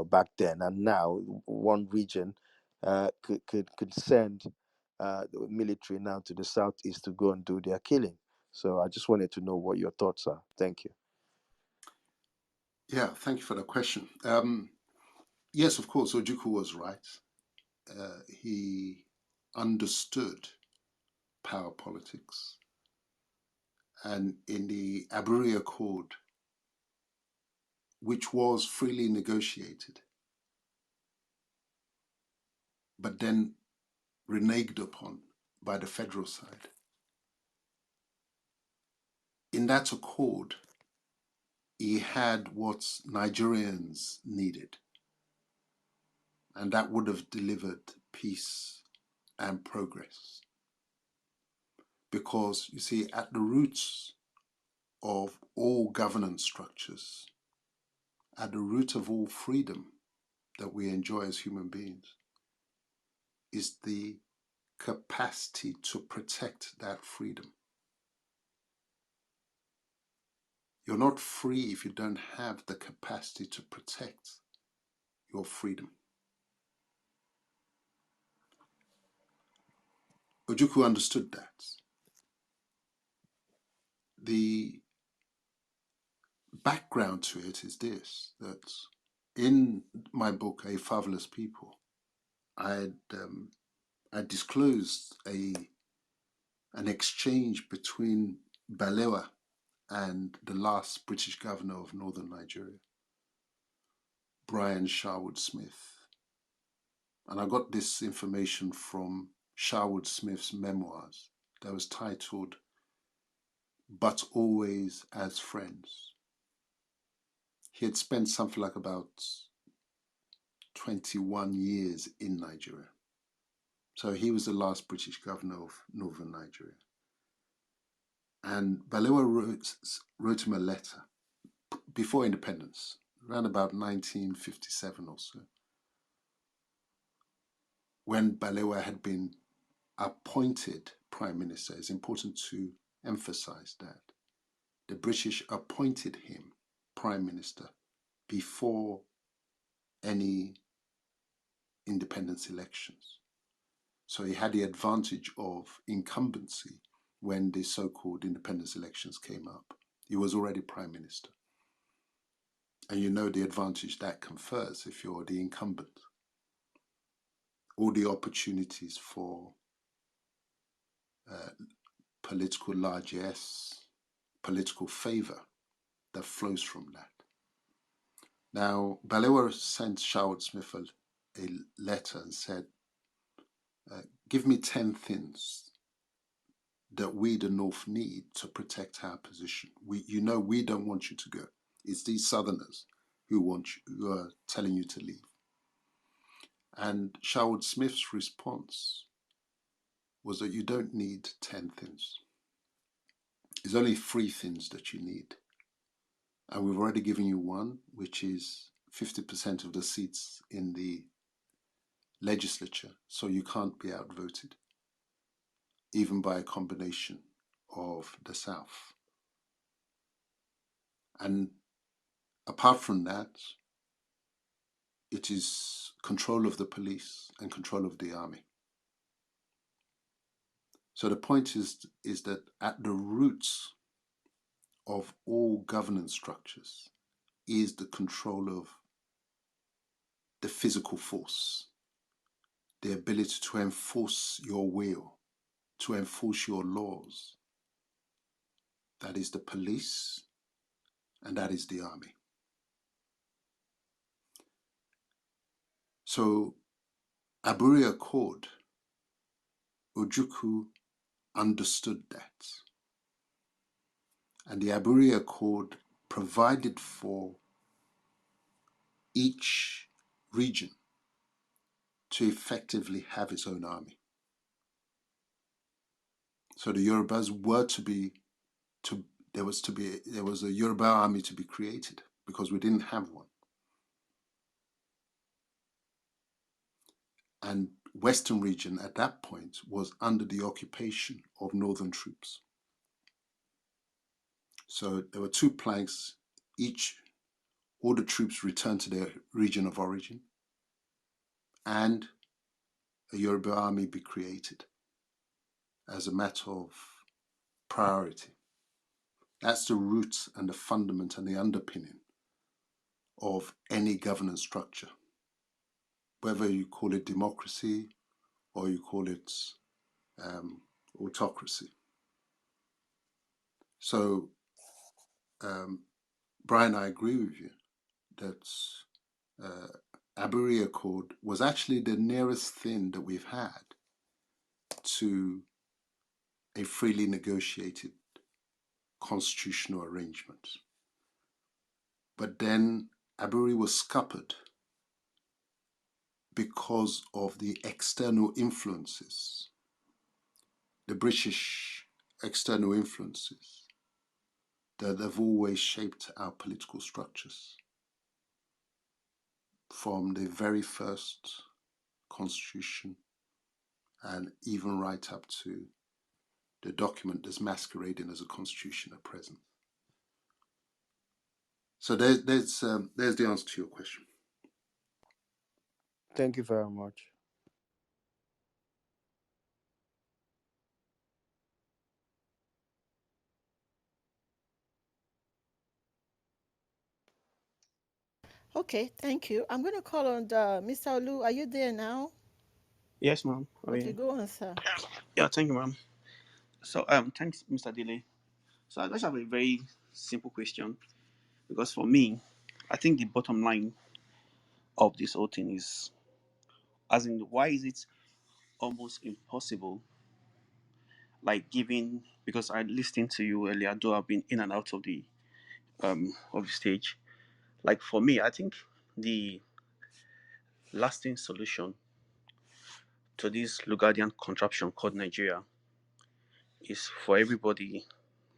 S12: back then and now, one region could send the military now to the southeast to go and do their killing. So I just wanted to know what your thoughts are. Thank you.
S2: Yeah, thank you for the question. Yes, of course, Ojukwu was right. He understood power politics. And in the Aburi Accord, which was freely negotiated, but then reneged upon by the federal side, in that accord, he had what Nigerians needed, and that would have delivered peace and progress. Because you see, at the roots of all governance structures, at the root of all freedom that we enjoy as human beings, is the capacity to protect that freedom. You're not free if you don't have the capacity to protect your freedom. Ojukwu understood that. The background to it is this, that in my book, A Fatherless People, I disclosed an exchange between Balewa and the last British governor of northern Nigeria, Brian Sherwood Smith. And I got this information from Sherwood Smith's memoirs that was titled But Always as Friends. He had spent something like about 21 years in Nigeria. So he was the last British governor of northern Nigeria. And Balewa wrote him a letter before independence, around about 1957 or so, when Balewa had been appointed prime minister. It's important to emphasize that. The British appointed him prime minister before any independence elections. So he had the advantage of incumbency when the so-called independence elections came up. He was already prime minister. And you know the advantage that confers if you're the incumbent. All the opportunities for political largesse, political favor that flows from that. Now, Balewa sent Sherwood Smith a letter and said, give me 10 things that we, the North, need to protect our position. We don't want you to go. It's these Southerners who are telling you to leave. And Sherwood Smith's response was that you don't need 10 things. There's only 3 things that you need. And we've already given you one, which is 50% of the seats in the legislature, so you can't be outvoted, even by a combination of the South. And apart from that, it is control of the police and control of the army. So the point is that at the roots of all governance structures is the control of the physical force, the ability to enforce your will, to enforce your laws. That is the police and that is the army. So Aburi Accord, Ojukwu understood that. And the Aburi Accord provided for each region to effectively have its own army. So the Yorubas were there was a Yoruba army to be created because we didn't have one. And Western region at that point was under the occupation of Northern troops. So there were 2 planks, all the troops returned to their region of origin, and a Yoruba army be created as a matter of priority. That's the roots and the fundament and the underpinning of any governance structure, whether you call it democracy or you call it autocracy. So, Brian, I agree with you that Aburi Accord was actually the nearest thing that we've had to a freely negotiated constitutional arrangement. But then Aburi was scuppered because of the external influences, the British external influences that have always shaped our political structures from the very first constitution and even right up to the document that's masquerading as a constitution at present. So there's the answer to your question.
S3: Thank you very much.
S5: Okay, thank you. I'm going to call on Mr. Olu. Are you there now?
S13: Yes, ma'am. Oh,
S5: Okay,
S13: yeah.
S5: go on, sir.
S13: Yeah, thank you, ma'am. So, thanks, Mr. Dele. So, I just have a very simple question because for me, I think the bottom line of this whole thing is As in, why is it almost impossible? Like giving, because I listened to you earlier, though I've been in and out of the stage. Like for me, I think the lasting solution to this Lugadian contraption called Nigeria is for everybody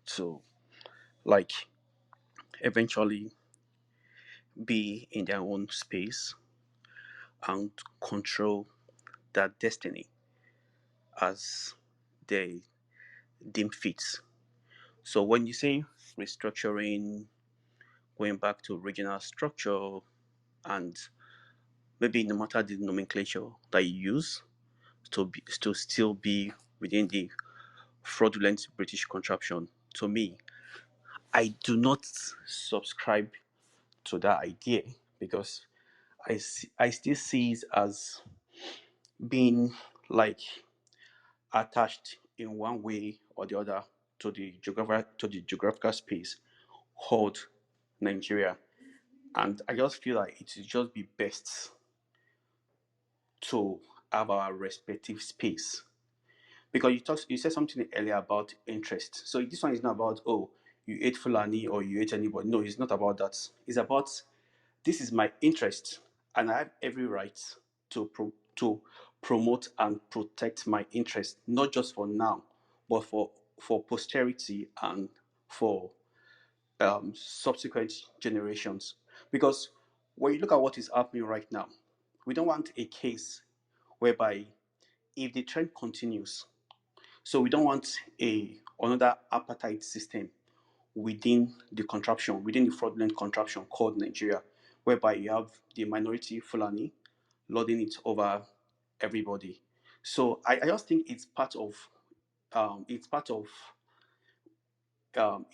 S13: to like eventually be in their own space and control their destiny as they deem fit. So when you say restructuring, going back to regional structure, and maybe no matter the nomenclature that you use to still be within the fraudulent British contraption, to me, I do not subscribe to that idea because I still see it as being like attached in one way or the other to the geographical space called Nigeria. And I just feel like it would just be best to have our respective space. Because you said something earlier about interest. So this one is not about, oh, you ate Fulani or you ate anybody. No, it's not about that. It's about, this is my interest, and I have every right to promote and protect my interest, not just for now, but for posterity and for subsequent generations. Because when you look at what is happening right now, we don't want a case whereby if the trend continues, so we don't want another apartheid system within the contraption, within the fraudulent contraption called Nigeria, whereby you have the minority Fulani lording it over everybody. So I just think it's part of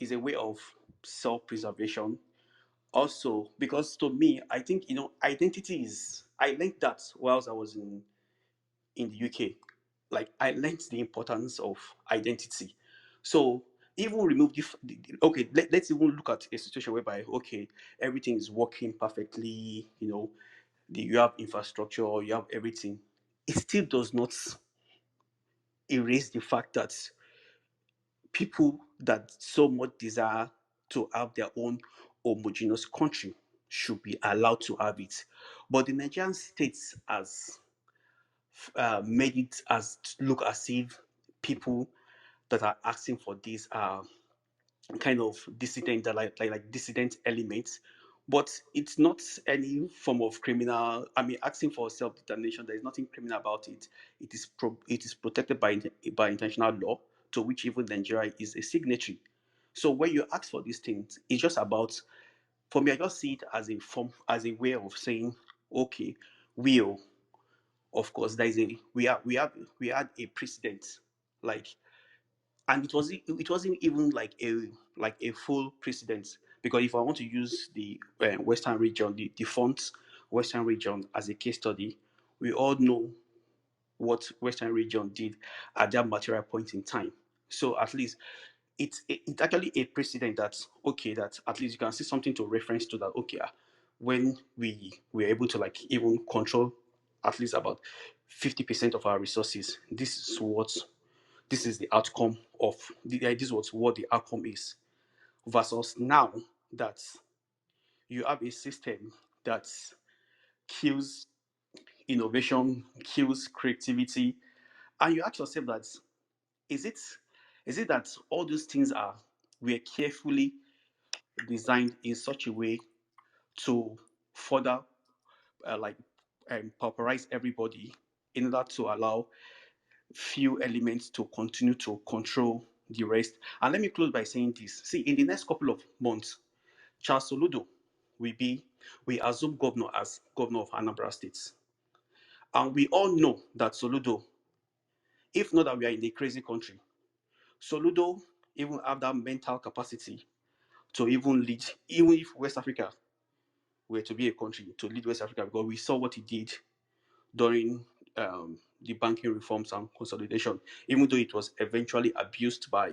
S13: is a way of self-preservation. Also, because to me, I think identity is. I learned that whilst I was in the UK. Like I learned the importance of identity. So even remove okay, let's even look at a situation whereby okay, everything is working perfectly, you have infrastructure, you have everything. It still does not erase the fact that people that so much desire to have their own homogeneous country should be allowed to have it. But the Nigerian states has made it as look as if people that are asking for this are kind of dissident, that like dissident elements. But it's not any form of criminal. I mean, asking for self-determination, there is nothing criminal about it. It is protected by international law, to which even Nigeria is a signatory. So when you ask for these things, it's just about, for me, I just see it as a form, as a way of saying, okay, will, of course, there is a we had a precedent, like, and it wasn't even like a full precedent, because if I want to use the western region, the font western region as a case study, we all know what western region did at that material point in time. So at least it's actually a precedent that, okay, that at least you can see something to reference to, that okay, when we were able to like even control at least about 50% of our resources, this is the outcome of this was what the outcome is, versus now that you have a system that kills innovation, kills creativity, and you ask yourself that, is it that all those things were carefully designed in such a way to further like pauperize everybody in order to allow few elements to continue to control the rest? And let me close by saying this. See, in the next couple of months, Charles Soludo will be, we assume, governor as governor of Anambra State. And we all know that Soludo, if not that we are in a crazy country, Soludo even have that mental capacity to even lead, even if West Africa were to be a country, to lead West Africa, because we saw what he did during the banking reforms and consolidation, even though it was eventually abused by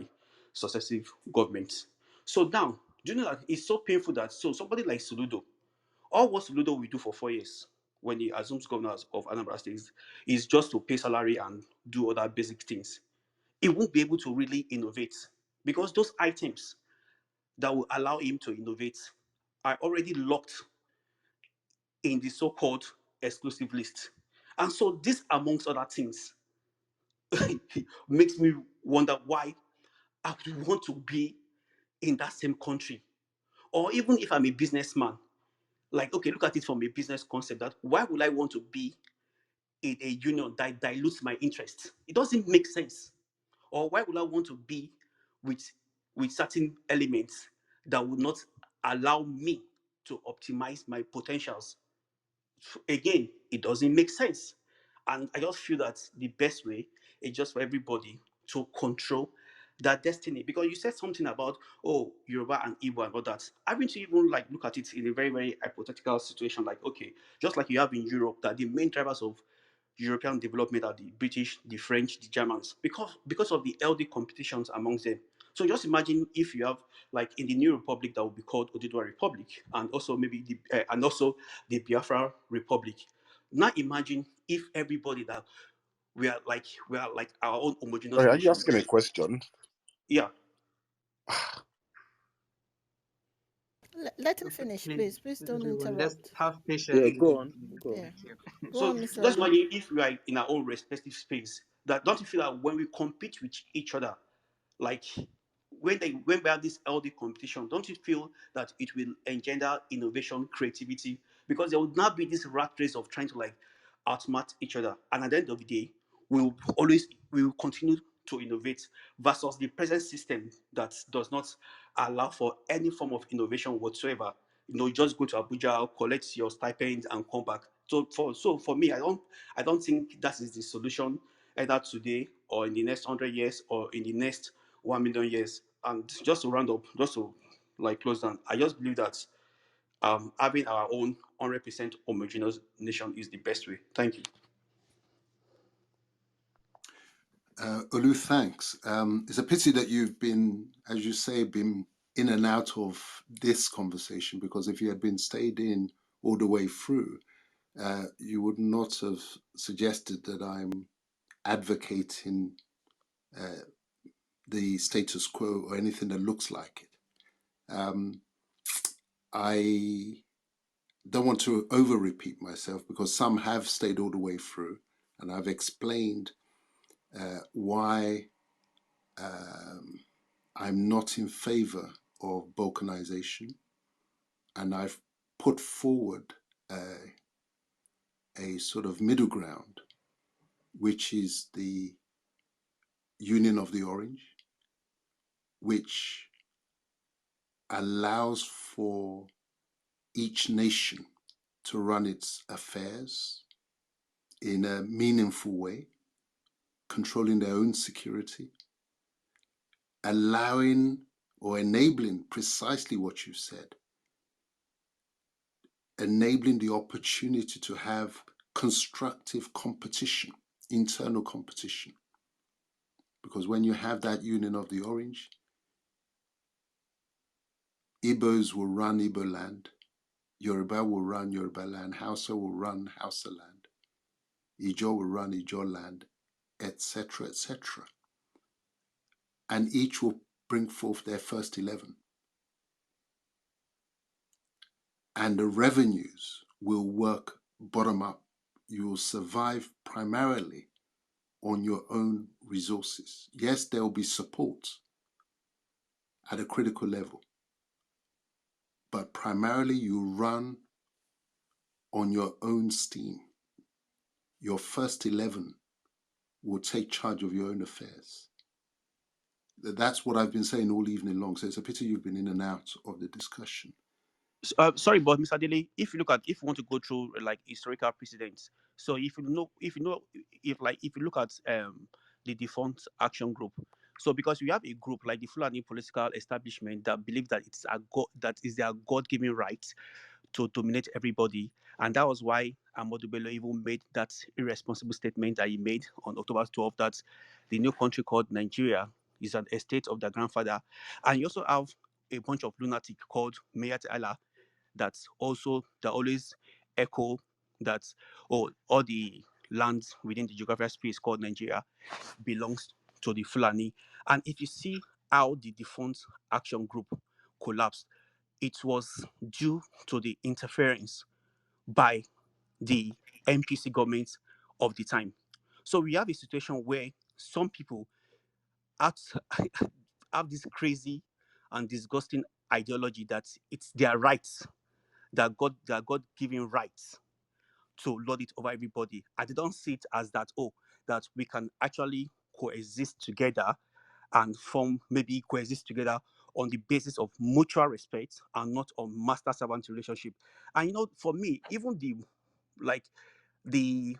S13: successive governments. So now, do you know that it's so painful that, so somebody like Soludo, all what Soludo will do for 4 years when he assumes governors of Anambra State is just to pay salary and do other basic things. He won't be able to really innovate because those items that will allow him to innovate are already locked in the so-called exclusive list. And so this, amongst other things, makes me wonder why I would want to be in that same country. Or even if I'm a businessman, like, okay, look at it from a business concept, that why would I want to be in a union that dilutes my interest? It doesn't make sense. Or why would I want to be with certain elements that would not allow me to optimize my potentials? Again, it doesn't make sense. And I just feel that the best way is just for everybody to control that destiny. Because you said something about, oh, Yoruba and Igbo and all that. Having to even like look at it in a very, very hypothetical situation, like, okay, just like you have in Europe, that the main drivers of European development are the British, the French, the Germans, because of the healthy competitions amongst them. So just imagine if you have, like, in the new republic that will be called Oduduwa Republic, and also maybe the Biafra Republic. Now imagine if everybody that we are like our own homogeneous
S7: Sorry, are you
S13: nation.
S7: asking a question?
S13: Yeah.
S5: Let him finish, please. Please
S1: Please,
S5: don't
S1: everyone, let's
S5: interrupt.
S1: have patience
S3: Yeah,
S1: with
S3: go
S1: him,
S3: on.
S1: please.
S3: Go
S5: Yeah.
S3: on.
S1: Thank you.
S5: Go
S13: So
S5: on, Mr.
S13: just
S5: Ade.
S13: imagine if we are in our own respective space. That don't you feel that when we compete with each other, like when we have this healthy competition, don't you feel that it will engender innovation, creativity? Because there will not be this rat race of trying to like outsmart each other. And at the end of the day, we will continue to innovate versus the present system that does not allow for any form of innovation whatsoever. You just go to Abuja, collect your stipend, and come back. So for me, I don't think that is the solution either today or in the next 100 years or in the next 1 million years. And just to round up, just to like close down, I just believe that having our own 100% homogeneous nation is the best way. Thank you.
S2: Olu, thanks. It's a pity that you've been, as you say, been in and out of this conversation, because if you had been stayed in all the way through, you would not have suggested that I'm advocating uh, the status quo or anything that looks like it. I don't want to over repeat myself, because some have stayed all the way through, and I've explained why I'm not in favor of balkanization, and I've put forward a sort of middle ground, which is the Union of the Orange, which allows for each nation to run its affairs in a meaningful way, controlling their own security, allowing or enabling precisely what you said, enabling the opportunity to have constructive competition, internal competition. Because when you have that union of the orange, Igbos will run Igbo land, Yoruba will run Yoruba land, Hausa will run Hausa land, Ijaw will run Ijaw land, etc., etc. And each will bring forth their first 11. And the revenues will work bottom up. You will survive primarily on your own resources. Yes, there will be support at a critical level, but primarily you run on your own steam. Your first 11 will take charge of your own affairs. That's what I've been saying all evening long. So it's a pity you've been in and out of the discussion.
S13: Sorry, but Mr. Dele, if you want to go through like historical precedents, so if you look at the defunct action group, so because we have a group like the Fulani political establishment that believe that that is their God-given right to dominate everybody, and that was why Amadou Bello even made that irresponsible statement that he made on October 12th, that the new country called Nigeria is an estate of their grandfather. And you also have a bunch of lunatic called Mayat Allah that always echo that, oh, all the lands within the geographical space called Nigeria belongs to the Fulani. And if you see how the defunct action group collapsed, it was due to the interference by the MPC government of the time. So we have a situation where some people act, have this crazy and disgusting ideology that it's their rights, that God given rights to lord it over everybody. And they don't see it as that, oh, that we can actually coexist together and form, maybe coexist together on the basis of mutual respect and not on master servant relationship. And for me, even like the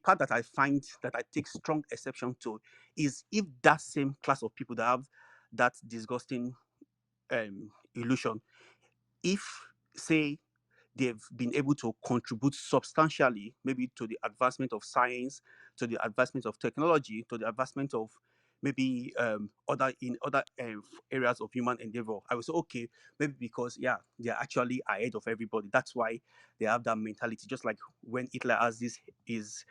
S13: part that I find that I take strong exception to is if that same class of people that have that disgusting illusion, if, say, they've been able to contribute substantially, maybe to the advancement of science, to the advancement of technology, to the advancement of maybe other areas of human endeavor. I would say, okay, maybe because, yeah, they're actually ahead of everybody. That's why they have that mentality. Just like when Hitler has his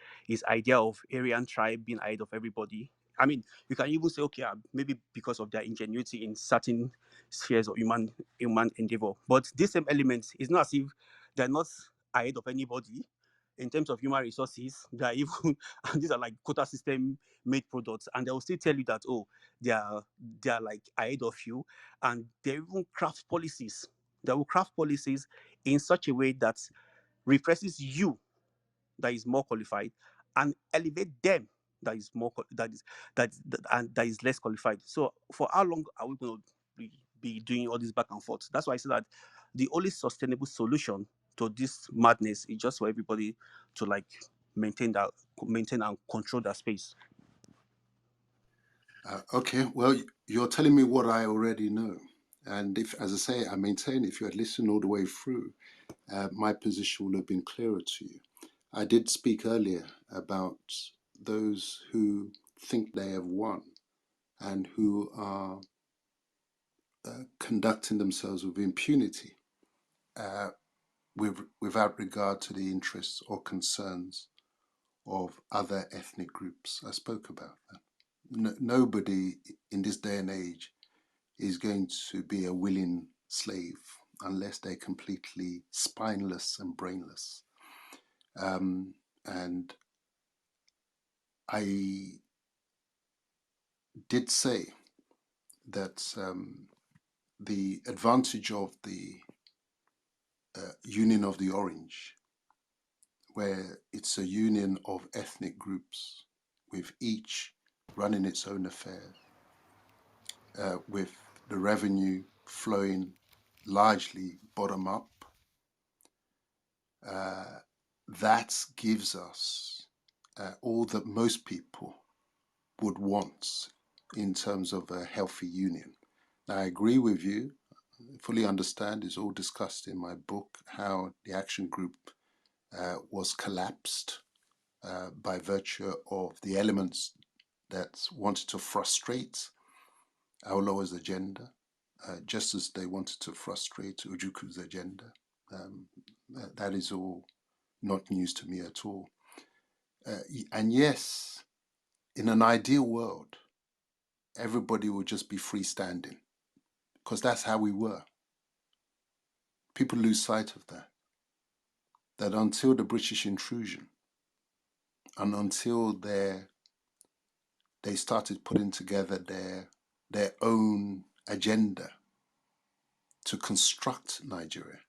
S13: idea of Aryan tribe being ahead of everybody. I mean, you can even say, okay, maybe because of their ingenuity in certain spheres of human endeavor. But this same element is not as if they're not ahead of anybody in terms of human resources. They are even and these are like quota system made products, and they will still tell you that, oh, they are like ahead of you, and they even craft policies. They will craft policies in such a way that represses you, that is more qualified, and elevate them, that is more that is less qualified. So for how long are we going to be doing all this back and forth? That's why I say that the only sustainable solution to this madness is just for everybody to like maintain and control that space.
S2: Okay, well, you're telling me what I already know. And if, as I say, I maintain if you had listened all the way through, my position would have been clearer to you. I did speak earlier about those who think they have won and who are conducting themselves with impunity without regard to the interests or concerns of other ethnic groups. I spoke about that. Nobody in this day and age is going to be a willing slave unless they're completely spineless and brainless. And I did say that the advantage of the Union of the Orange, where it's a union of ethnic groups with each running its own affairs, with the revenue flowing largely bottom up, that gives us all that most people would want in terms of a healthy union. Now, I agree with you, fully understand, it's all discussed in my book, how the action group was collapsed by virtue of the elements that wanted to frustrate Awolowo's agenda, just as they wanted to frustrate Ujuku's agenda. That is all not news to me at all. And yes, in an ideal world, everybody would just be freestanding because that's how we were. People lose sight of that. That until the British intrusion and until they started putting together their own agenda to construct Nigeria,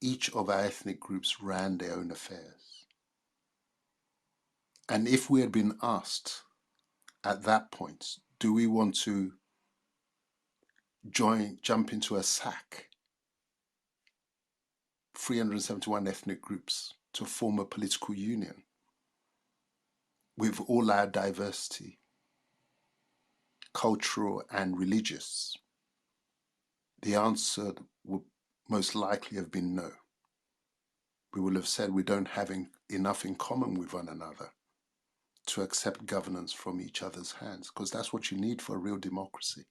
S2: each of our ethnic groups ran their own affairs. And if we had been asked at that point, do we want to jump into a sack, 371 ethnic groups to form a political union with all our diversity, cultural and religious? The answer would most likely have been no. We will have said we don't have enough in common with one another to accept governance from each other's hands, because that's what you need for a real democracy.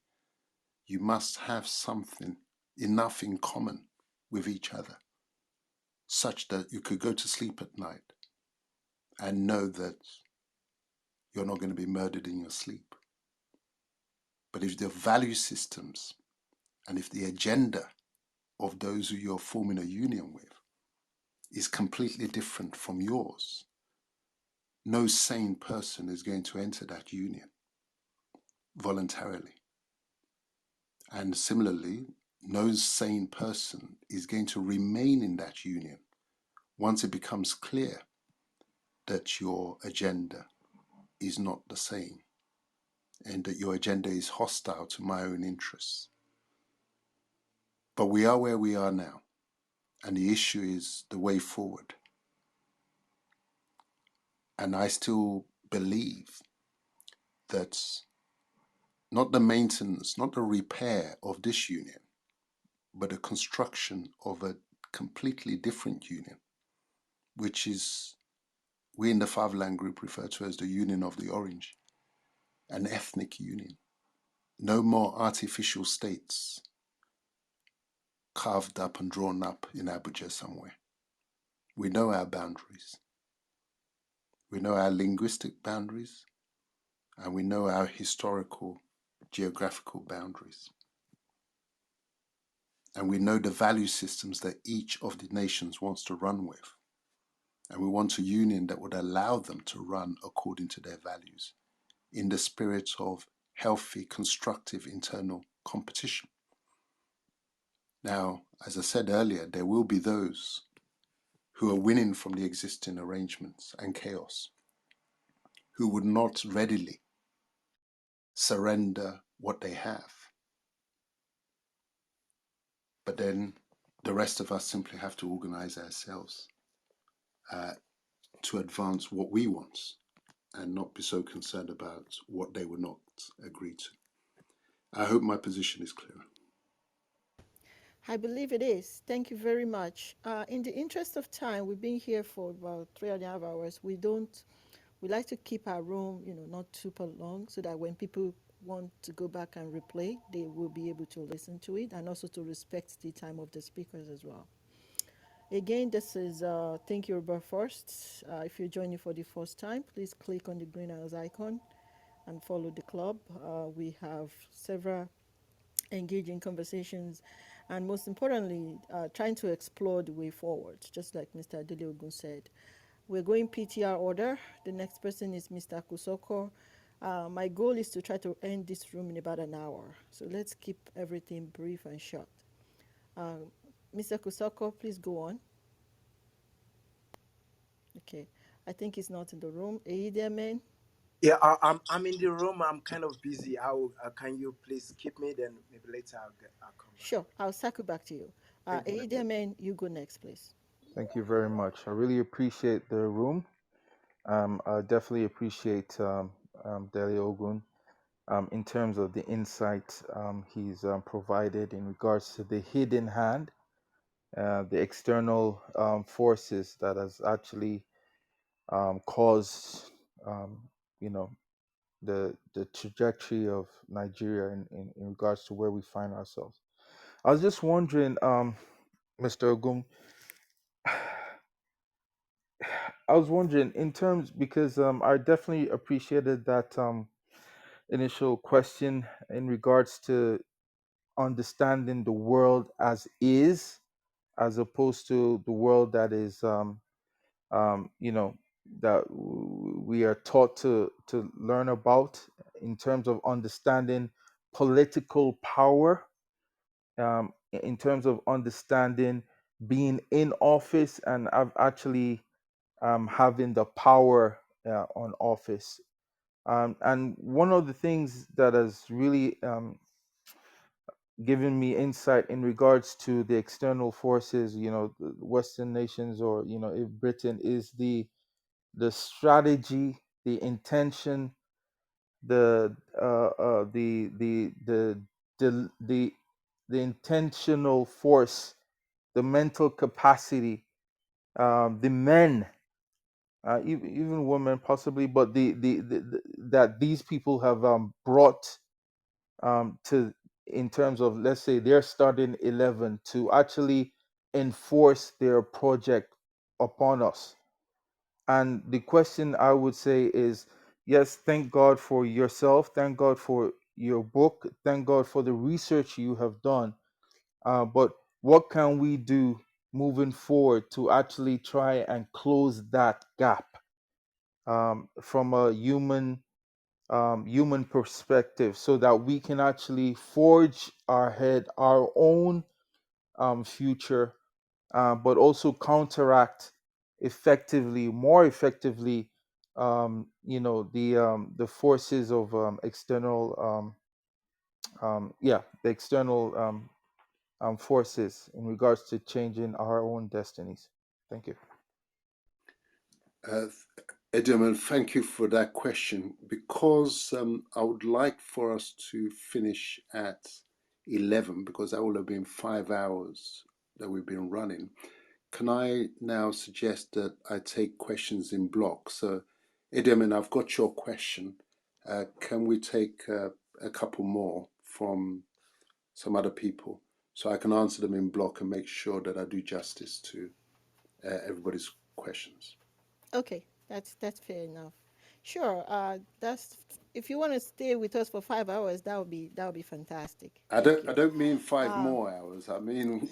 S2: You must have something enough in common with each other such that you could go to sleep at night and know that you're not going to be murdered in your sleep. But if the value systems and if the agenda of those who you're forming a union with is completely different from yours, no sane person is going to enter that union voluntarily. And similarly, no sane person is going to remain in that union once it becomes clear that your agenda is not the same and that your agenda is hostile to my own interests. But we are where we are now, and the issue is the way forward. And I still believe that not the maintenance, not the repair of this union, but the construction of a completely different union, which is we in the Fatherland Group refer to as the Union of the Orange, an ethnic union. No more artificial states carved up and drawn up in Abuja somewhere. We know our boundaries. We know our linguistic boundaries, and we know our historical, geographical boundaries. And we know the value systems that each of the nations wants to run with. And we want a union that would allow them to run according to their values in the spirit of healthy, constructive internal competition. Now, as I said earlier, there will be those who are winning from the existing arrangements and chaos, who would not readily surrender what they have. But then the rest of us simply have to organize ourselves to advance what we want and not be so concerned about what they would not agree to. I hope my position is clear.
S5: I believe it is. Thank you very much. In the interest of time, we've been here for about 3.5 hours. We like to keep our room, not super long, so that when people want to go back and replay, they will be able to listen to it, and also to respect the time of the speakers as well. Again, this is Think Yoruba First. If you're joining for the first time, please click on the green house icon and follow the club. We have several engaging conversations, and most importantly, trying to explore the way forward, just like Mr. Dele Ogun said. We're going PTR order. The next person is Mr. Kusoko. My goal is to try to end this room in about an hour. So let's keep everything brief and short. Uh, Mr. Kusoko, please go on. Okay. I think he's not in the room. Are you there, man?
S3: Yeah, I'm in the room. I'm kind of busy. How can you please keep me? Then maybe later I'll come back.
S5: Sure. I'll circle back to you.
S3: Thank you.
S5: Are you there, man? You go next, please.
S14: Thank you very much. I really appreciate the room. I definitely appreciate Dele Ogun in terms of the insight he's provided in regards to the hidden hand, the external forces that has actually caused, um, you know, the trajectory of Nigeria in regards to where we find ourselves. I was just wondering, Mr. Ogun, I was wondering in terms because I definitely appreciated that initial question in regards to understanding the world as is, as opposed to the world that is, you know, that we are taught to learn about in terms of understanding political power, in terms of understanding being in office and actually having the power on office. And one of the things that has really given me insight in regards to the external forces, the Western nations, or if Britain, is the strategy, the intention, the the intentional force, the mental capacity, the men, even women possibly, but that these people have brought to, in terms of, let's say, their starting 11 to actually enforce their project upon us. And the question I would say is, yes, thank God for yourself, thank God for your book, thank God for the research you have done. But what can we do moving forward to actually try and close that gap, from a human perspective, so that we can actually forge ahead our own future, but also counteract effectively, more effectively, the forces of external, the external forces in regards to changing our own destinies. Thank you.
S2: Uh, Edaman, thank you for that question. Because I would like for us to finish at 11, because that will have been 5 hours that we've been running. Can I now suggest that I take questions in blocks? So, Edaman, I've got your question. Can we take a couple more from some other people so I can answer them in block and make sure that I do justice to everybody's questions?
S5: Okay, that's fair enough. Sure. That's if you want to stay with us for 5 hours, that would be fantastic. Thank
S2: I
S5: you.
S2: don't mean five
S5: Um,
S2: more hours. I mean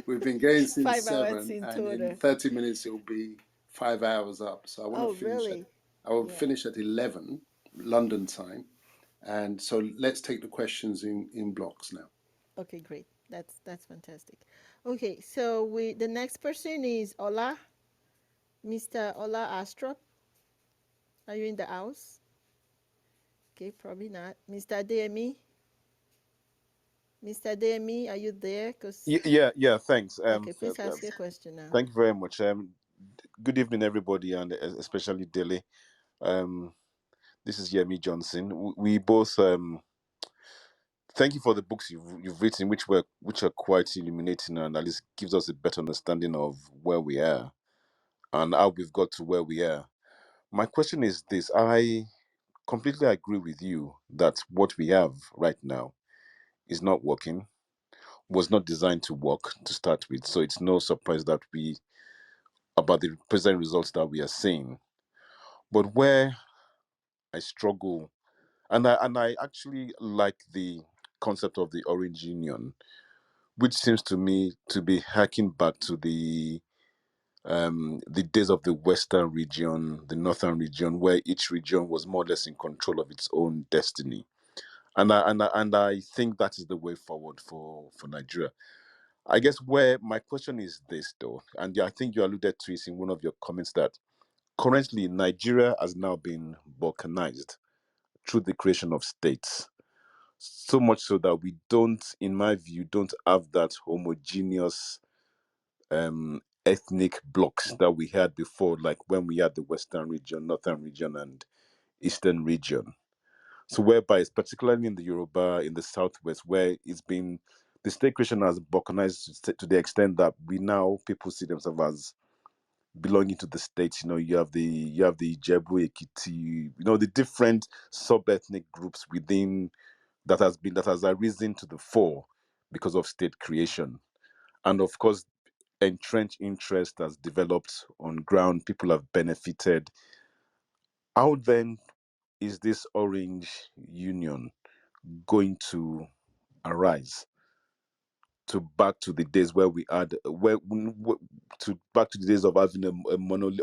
S2: we've been going since
S5: 5 hours
S2: 7,
S5: in
S2: and in
S5: total.
S2: 30 minutes it'll be 5 hours up. So I want to
S5: Oh,
S2: finish
S5: really?
S2: I will
S5: Yeah.
S2: finish at 11 London time, and so let's take the questions in blocks now.
S5: Okay, great. That's fantastic. Okay, so we the next person is Ola, Mr. Ola Astrop. Are you in the house? Okay, probably not. Mr. DME, Mr. DME, are you there? Cause
S15: Yeah. Thanks.
S5: okay, please ask your question now.
S15: Thank you very much. Good evening, everybody, and especially Dele. Um, this is Yemi Johnson. We both thank you for the books you've written, which are quite illuminating, and at least gives us a better understanding of where we are and how we've got to where we are. My question is this: I completely agree with you that what we have right now is not working, was not designed to work to start with. So it's no surprise that we about the present results that we are seeing. But where I struggle, and I actually like the concept of the Orange Union, which seems to me to be harking back to the days of the Western region, the Northern region, where each region was more or less in control of its own destiny. And I think that is the way forward for Nigeria. I guess where my question is this though, and I think you alluded to it in one of your comments that currently Nigeria has now been balkanized through the creation of states. So much so that we don't, in my view, don't have that homogeneous ethnic blocks that we had before, like when we had the Western region, Northern region, and Eastern region. So whereby it's particularly in the Yoruba, in the Southwest, where it's been the state creation has balkanized to the extent that we now people see themselves as belonging to the states. You have the Ijebu, Ekiti, the different sub-ethnic groups within that has arisen to the fore because of state creation. And of course, entrenched interest has developed on ground. People have benefited. How then is this Orange Union going to arise to back to the days where we had to back to the days of having a monolith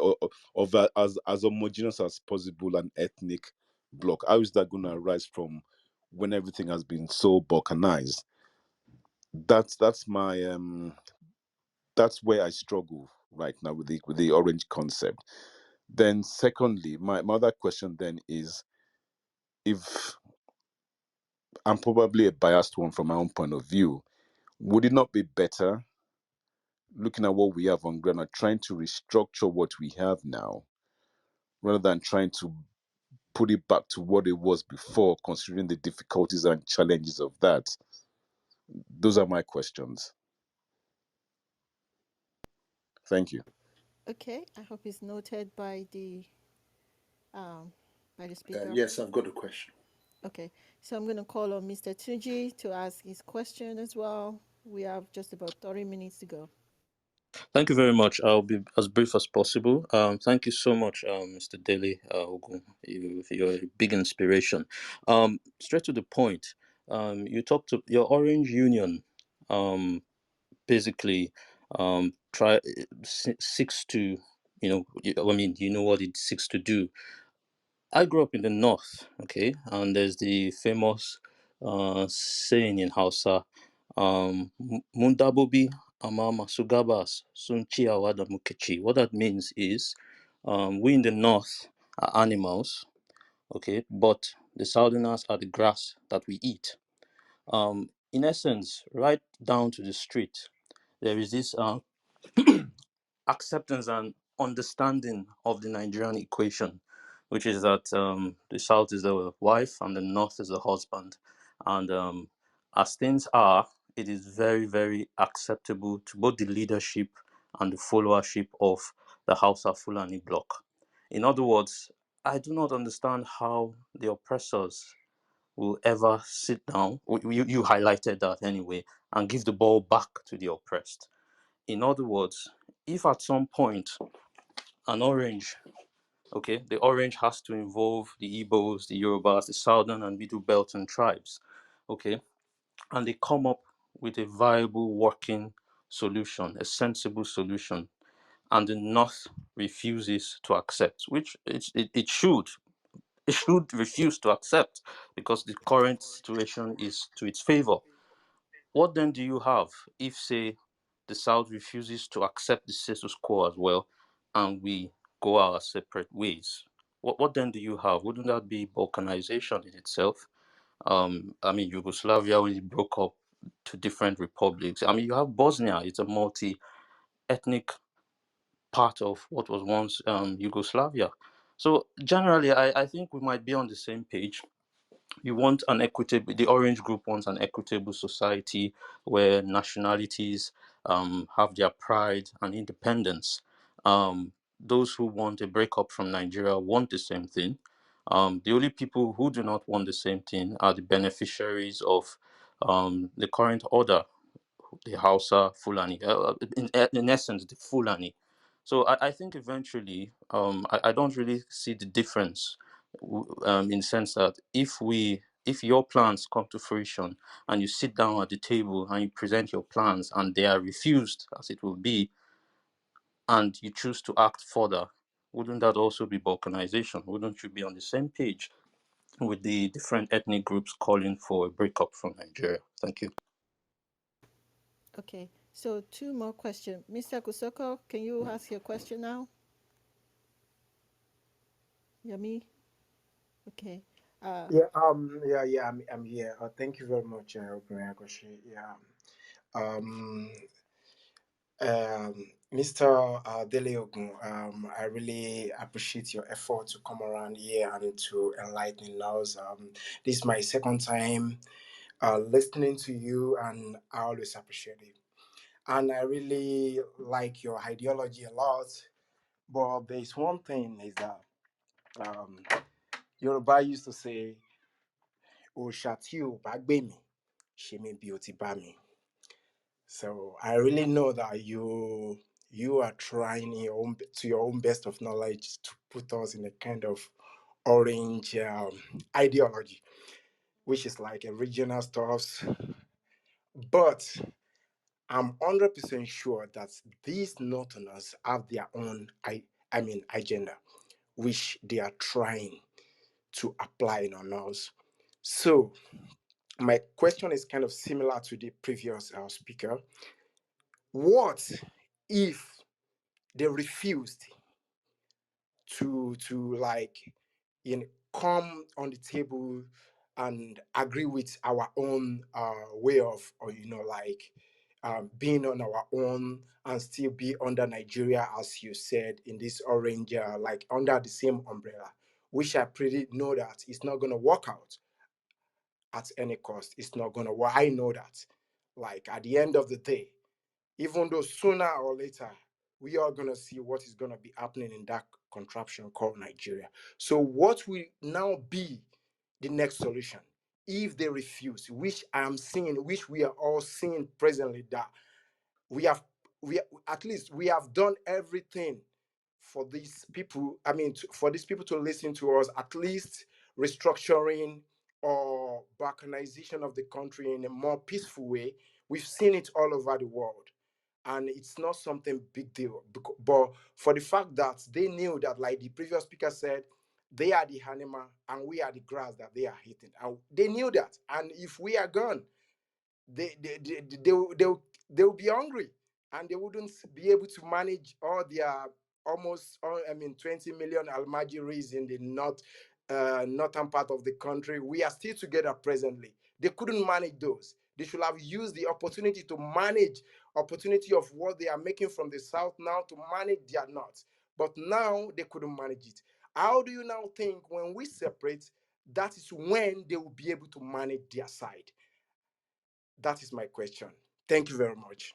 S15: of as homogeneous as possible an ethnic bloc? How is that going to arise from when everything has been so balkanized? That's where I struggle right now with the orange concept. Then secondly, my other question then is, if I'm probably a biased one from my own point of view, would it not be better looking at what we have on ground and trying to restructure what we have now rather than trying to put it back to what it was before, considering the difficulties and challenges of that? Those are my questions. Thank you.
S5: Okay, I hope it's noted um by the speaker.
S2: Yes, I've got a question.
S5: Okay, so I'm gonna call on Mr. Tuji to ask his question as well. We have just about 30 minutes to go.
S16: Thank you very much. I'll be as brief as possible. Thank you so much, Mr. Dele Ogun. You're a big inspiration. Straight to the point. You talked to your Orange Union. Um, basically, seeks to, I mean, you know what it seeks to do. I grew up in the north, okay, and there's the famous saying in Hausa, Mundabobi Amama Sugabas Sunchi Awada Mukechi. What that means is, we in the north are animals, okay, but the southerners are the grass that we eat. In essence, right down to the street, there is this acceptance and understanding of the Nigerian equation, which is that the South is the wife and the North is the husband. And as things are, it is very, very acceptable to both the leadership and the followership of the Hausa Fulani bloc. In other words, I do not understand how the oppressors will ever sit down. You highlighted that anyway, and give the ball back to the oppressed. In other words, if at some point an orange, okay, the orange has to involve the Igbos, the Yorubas, the Southern and Middle Belt and tribes, okay, and they come up with a viable working solution, a sensible solution, and the North refuses to accept, which it should refuse to accept because the current situation is to its favor. What then do you have if, say, the South refuses to accept the status quo as well, and we go our separate ways? What then do you have? Wouldn't that be balkanization in itself? I mean, Yugoslavia, when it broke up to different republics. I mean, you have Bosnia, it's a multi ethnic part of what was once Yugoslavia. So, generally, I think we might be on the same page. You want an equitable, the orange group wants an equitable society where nationalities have their pride and independence. Those who want a breakup from Nigeria want the same thing. The only people who do not want the same thing are the beneficiaries of the current order, the Hausa Fulani, in essence, the Fulani. So I think eventually, I don't really see the difference, in the sense that if your plans come to fruition and you sit down at the table and you present your plans and they are refused, as it will be, and you choose to act further, wouldn't that also be balkanization? Wouldn't you be on the same page with the different ethnic groups calling for a breakup from Nigeria? Thank you.
S5: Okay, so two more questions. Mr. Kusoko, can you ask your question now? Yami? Okay. Uh,
S17: I'm here. Thank you very much, Ogunyakoshi. Yeah. Um, Mr. Dele Ogun, I really appreciate your effort to come around here and to enlighten us. This is my second time listening to you, and I always appreciate it. And I really like your ideology a lot. But there's one thing is that um, Yoruba used to say, "Òòṣà tí ò bá gbè mí, ṣe mí bí ó ti bá mi." So I really know that you are trying your own, to your own best of knowledge, to put us in a kind of orange ideology, which is like a regional stuff. But I'm 100% sure that these Northerners have their own agenda, which they are trying to apply on us. So my question is kind of similar to the previous speaker. What if they refused to like come on the table and agree with our own way of, or being on our own and still be under Nigeria, as you said, in this orange, like under the same umbrella, which I pretty know that it's not going to work out at any cost. It's not going to work. I know that. Like at the end of the day, even though sooner or later we are going to see what is going to be happening in that contraption called Nigeria. So, what will now be the next solution? if they refuse, which I am seeing, which we are all seeing presently, that we have we at least we have done everything for these people, I mean, for these people to listen to us, at least restructuring or balkanization of the country in a more peaceful way. We've seen it all over the world, and it's not something big deal. But for the fact that they knew that, like the previous speaker said, they are the animal and we are the grass that they are eating, and they knew that. And if we are gone, they'll be hungry, and they wouldn't be able to manage all their almost 20 million almajiris in the northern part of the country. We are still together presently. They couldn't manage those. They should have used the opportunity to manage opportunity of what they are making from the south now to manage their north. But now they couldn't manage it. How do you now think when we separate, that is when they will be able to manage their side? That is my question. Thank you very much.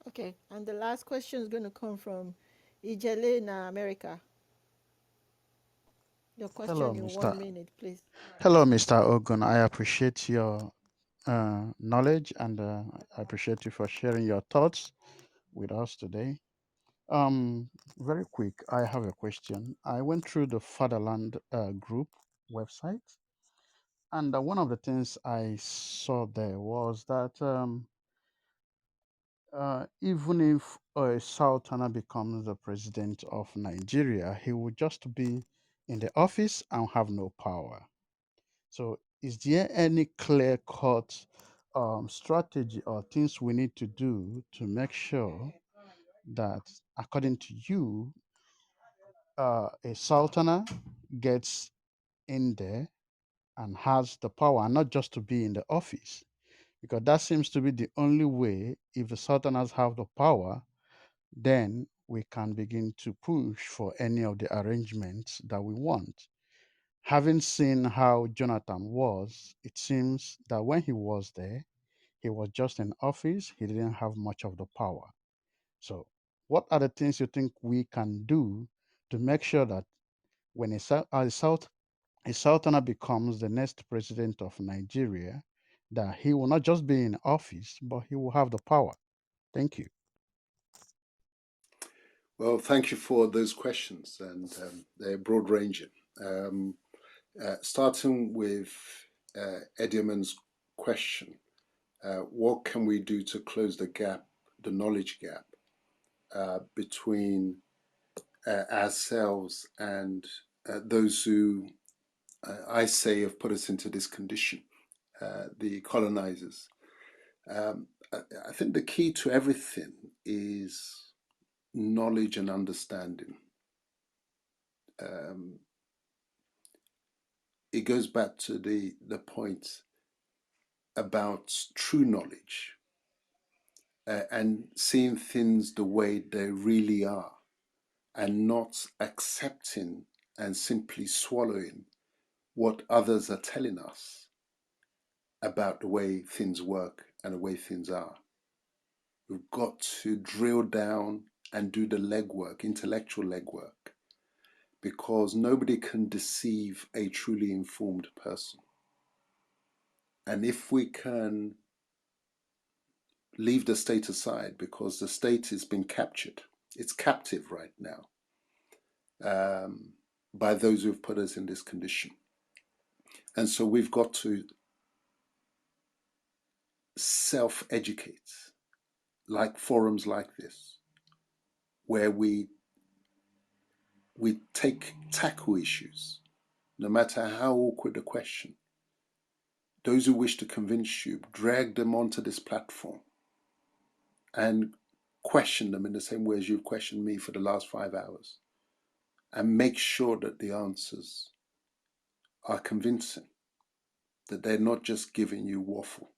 S5: Okay, and the last question is going to come from Ijele in America. Your
S18: Hello,
S5: question in
S18: Mr.
S5: 1 minute, please.
S18: Hello, Mr. Ogun. I appreciate your knowledge and I appreciate you for sharing your thoughts with us today. Very quick, I have a question. I went through the Fatherland group website, and one of the things I saw there was that even if a Sultana becomes the president of Nigeria, he would just be in the office and have no power. So, is there any clear cut strategy or things we need to do to make sure that, according to you, a sultana gets in there and has the power, and not just to be in the office? Because that seems to be the only way. If the sultanas have the power, then we can begin to push for any of the arrangements that we want. Having seen how Jonathan was, it seems that when he was there, he was just in office, he didn't have much of the power. So, what are the things you think we can do to make sure that when a Sultana becomes the next president of Nigeria, that he will not just be in office, but he will have the power? Thank you.
S2: Well, thank you for those questions, and they're broad ranging. Starting with Ediaman's question, what can we do to close the gap, the knowledge gap between ourselves and those who I say have put us into this condition, the colonizers? I think the key to everything is knowledge and understanding. Um, it goes back to the point about true knowledge and seeing things the way they really are, and not accepting and simply swallowing what others are telling us about the way things work and the way things are. We've got to drill down and do the legwork, intellectual legwork, because nobody can deceive a truly informed person. And if we can leave the state aside, because the state has been captured, it's captive right now by those who've put us in this condition. And so we've got to self-educate, like forums like this, where we tackle issues, no matter how awkward the question. Those who wish to convince you, drag them onto this platform and question them in the same way as you've questioned me for the last 5 hours, and make sure that the answers are convincing, that they're not just giving you waffle.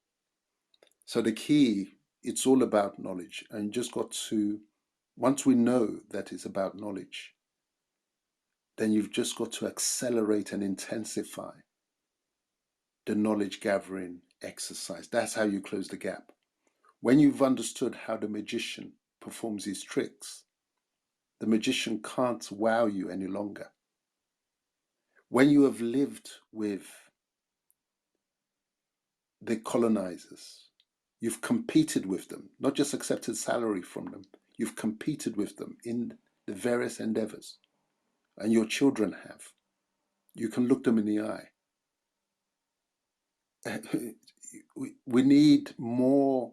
S2: So the key, it's all about knowledge, and you just got to, once we know that it's about knowledge, then you've just got to accelerate and intensify the knowledge gathering exercise. That's how you close the gap. When you've understood how the magician performs his tricks, the magician can't wow you any longer. When you have lived with the colonizers. You've competed with them, not just accepted salary from them. You've competed with them in the various endeavors, and your children have. You can look them in the eye. We need more.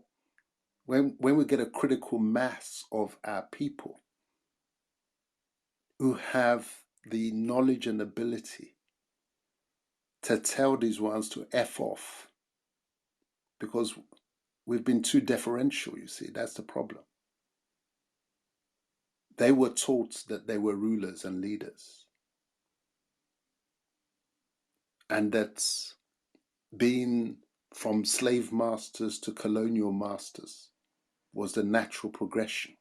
S2: When we get a critical mass of our people who have the knowledge and ability to tell these ones to F off, because we've been too deferential, you see, that's the problem. They were taught that they were rulers and leaders, and that's being from slave masters to colonial masters was the natural progression,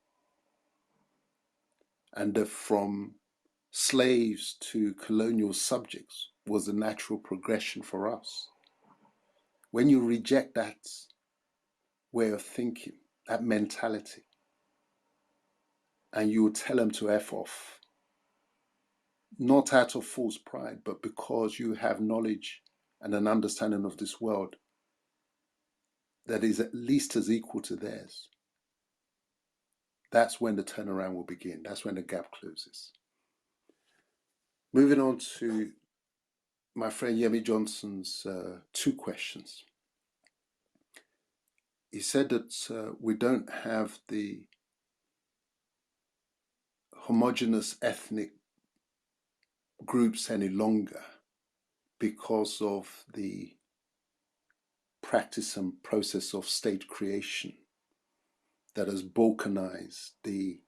S2: and that from slaves to colonial subjects was the natural progression for us. When you reject that way of thinking, that mentality, and you tell them to F off, not out of false pride, but because you have knowledge and an understanding of this world that is at least as equal to theirs, that's when the turnaround will begin. That's when the gap closes. Moving on to my friend Yemi Johnson's two questions. He said that we don't have the homogenous ethnic groups any longer because of the practice and process of state creation that has balkanized the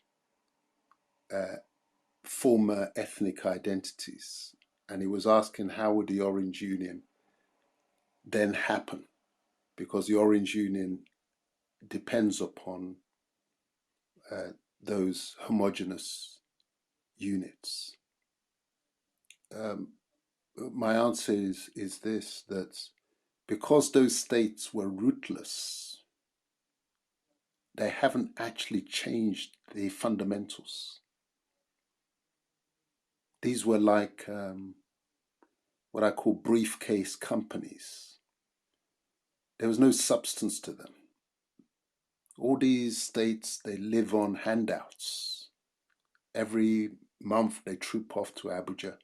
S2: former ethnic identities. And he was asking how would the Orange Union then happen? Because the Orange Union depends upon those homogenous units. Um, my answer is this, that because those states were rootless, they haven't actually changed the fundamentals. These were like what I call briefcase companies. There was no substance to them. All these states, they live on handouts. Every month they troop off to Abuja.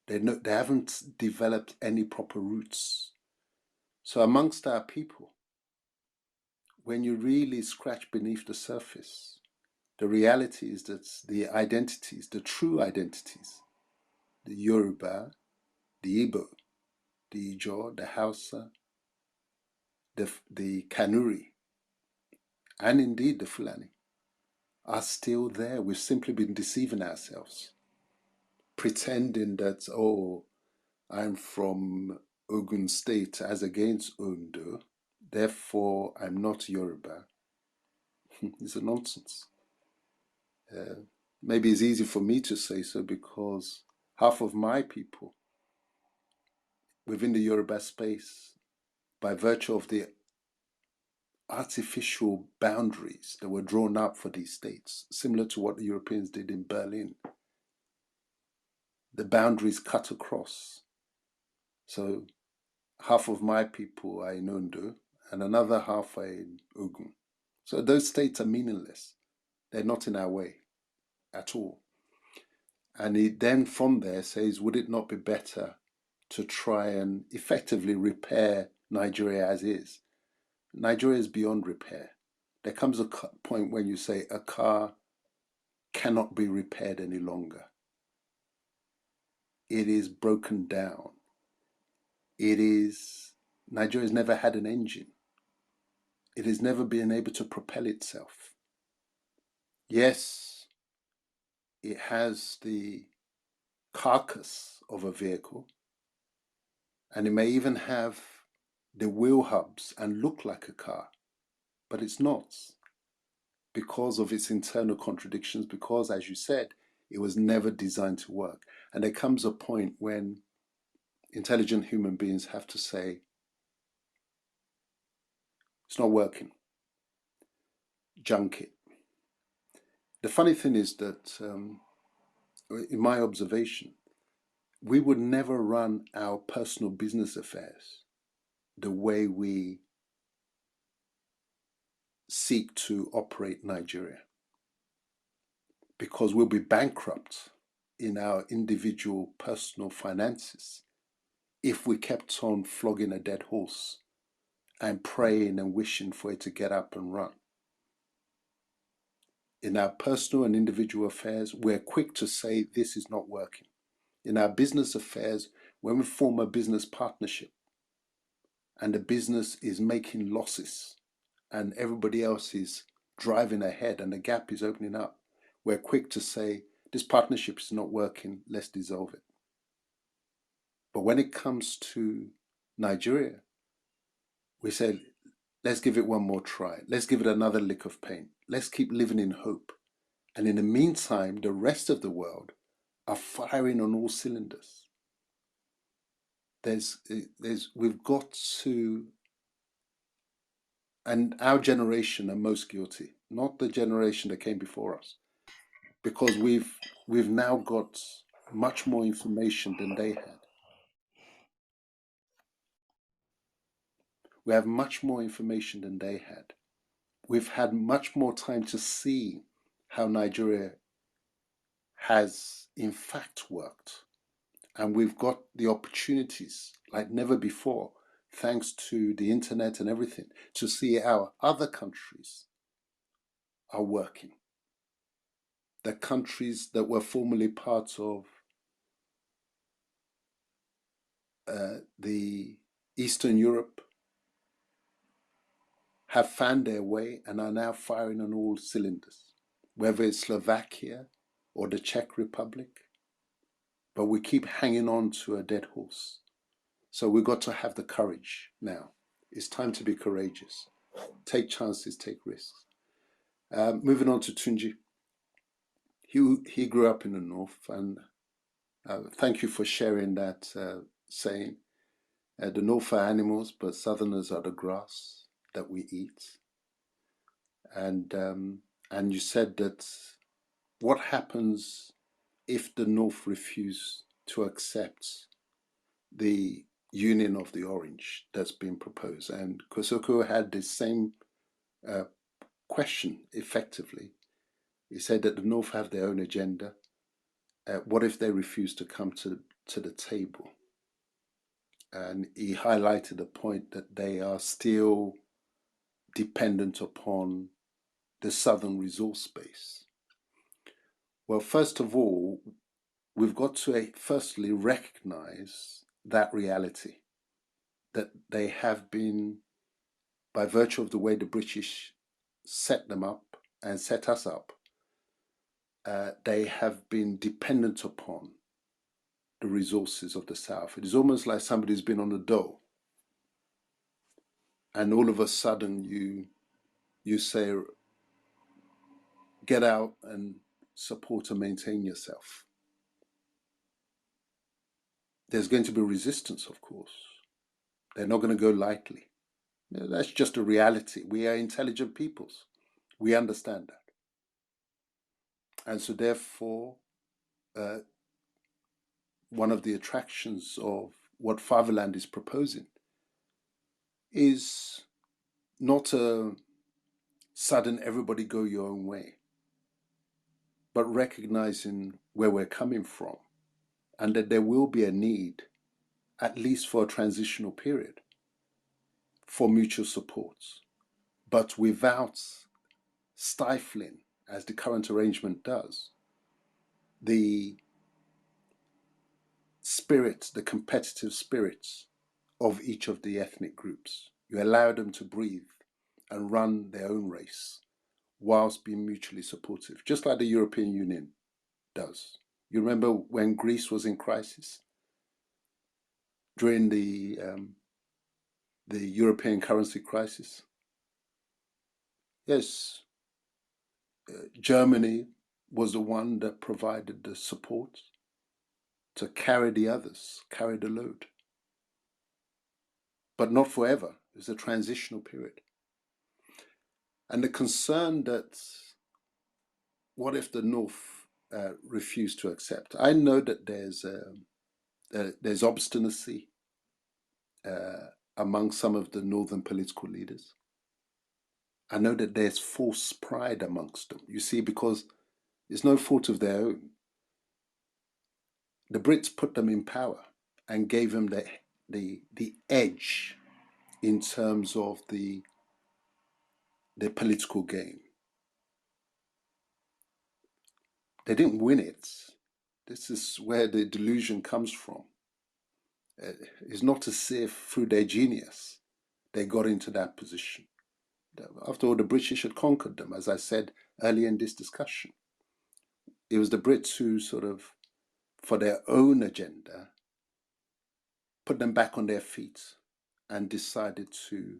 S2: They haven't developed any proper roots. So amongst our people, when you really scratch beneath the surface, the reality is that the identities, the true identities, the Yoruba, the Igbo, the Ijaw, the Hausa, the Kanuri, and indeed the Fulani, are still there. We've simply been deceiving ourselves, pretending that, oh, I'm from Ogun State as against Ondo, therefore I'm not Yoruba. It's a nonsense. Maybe it's easy for me to say so because half of my people within the Yoruba space, by virtue of the artificial boundaries that were drawn up for these states, similar to what the Europeans did in Berlin, the boundaries cut across. So half of my people are in Ondo and another half are in Ogun. So those states are meaningless. They're not in our way at all. And he then from there says, would it not be better to try and effectively repair Nigeria as is? Nigeria is beyond repair. There comes a point when you say a car cannot be repaired any longer. It is broken down. Nigeria has never had an engine. It has never been able to propel itself. Yes, it has the carcass of a vehicle, and it may even have the wheel hubs and look like a car, but it's not because of its internal contradictions, because, as you said, it was never designed to work. And there comes a point when intelligent human beings have to say, it's not working, junk it. The funny thing is that, in my observation, we would never run our personal business affairs the way we seek to operate Nigeria, because we'll be bankrupt in our individual personal finances if we kept on flogging a dead horse and praying and wishing for it to get up and run. In our personal and individual affairs, we're quick to say this is not working. In our business affairs, when we form a business partnership and the business is making losses and everybody else is driving ahead and the gap is opening up, we're quick to say this partnership is not working, let's dissolve it. But when it comes to Nigeria, we say, let's give it one more try. Let's give it another lick of paint. Let's keep living in hope. And in the meantime, the rest of the world are firing on all cylinders. We've got to, and our generation are most guilty, not the generation that came before us, because we've now got much more information than they had. We have much more information than they had. We've had much more time to see how Nigeria has in fact worked. And we've got the opportunities like never before, thanks to the internet and everything, to see how other countries are working. The countries that were formerly part of the Eastern Europe have found their way and are now firing on all cylinders, whether it's Slovakia or the Czech Republic. But we keep hanging on to a dead horse. So we've got to have the courage now. It's time to be courageous. Take chances, take risks. Moving on to Tunji. He grew up in the north, and thank you for sharing that saying. The north are animals, but southerners are the grass that we eat. And you said that what happens if the north refuse to accept the union of the orange that's been proposed? And Kosoko had the same question effectively. He said that the North have their own agenda. What if they refuse to come to the table? And he highlighted the point that they are still dependent upon the southern resource base. Well, first of all, we've got to firstly recognize that reality, that they have been, by virtue of the way the British set them up and set us up, they have been dependent upon the resources of the South. It is almost like somebody's been on a dole, and all of a sudden you say, get out and support and maintain yourself. There's going to be resistance, of course. They're not going to go lightly. That's just a reality. We are intelligent peoples. We understand that. And so therefore, one of the attractions of what Fatherland is proposing is not a sudden everybody go your own way, but recognizing where we're coming from and that there will be a need, at least for a transitional period, for mutual supports, but without stifling, as the current arrangement does, the spirit, the competitive spirits of each of the ethnic groups. You allow them to breathe and run their own race whilst being mutually supportive, just like the European Union does. You remember when Greece was in crisis during the European currency crisis? Yes, Germany was the one that provided the support to carry the others, carry the load. But not forever. It was a transitional period. And the concern that what if the North refused to accept? I know that there's obstinacy among some of the northern political leaders. I know that there's false pride amongst them. You see, because it's no fault of their own. The Brits put them in power and gave them the edge in terms of the political game. They didn't win it. This is where the delusion comes from. It's not as if through their genius they got into that position. After all, the British had conquered them, as I said earlier in this discussion. It was the Brits who sort of, for their own agenda, put them back on their feet and decided to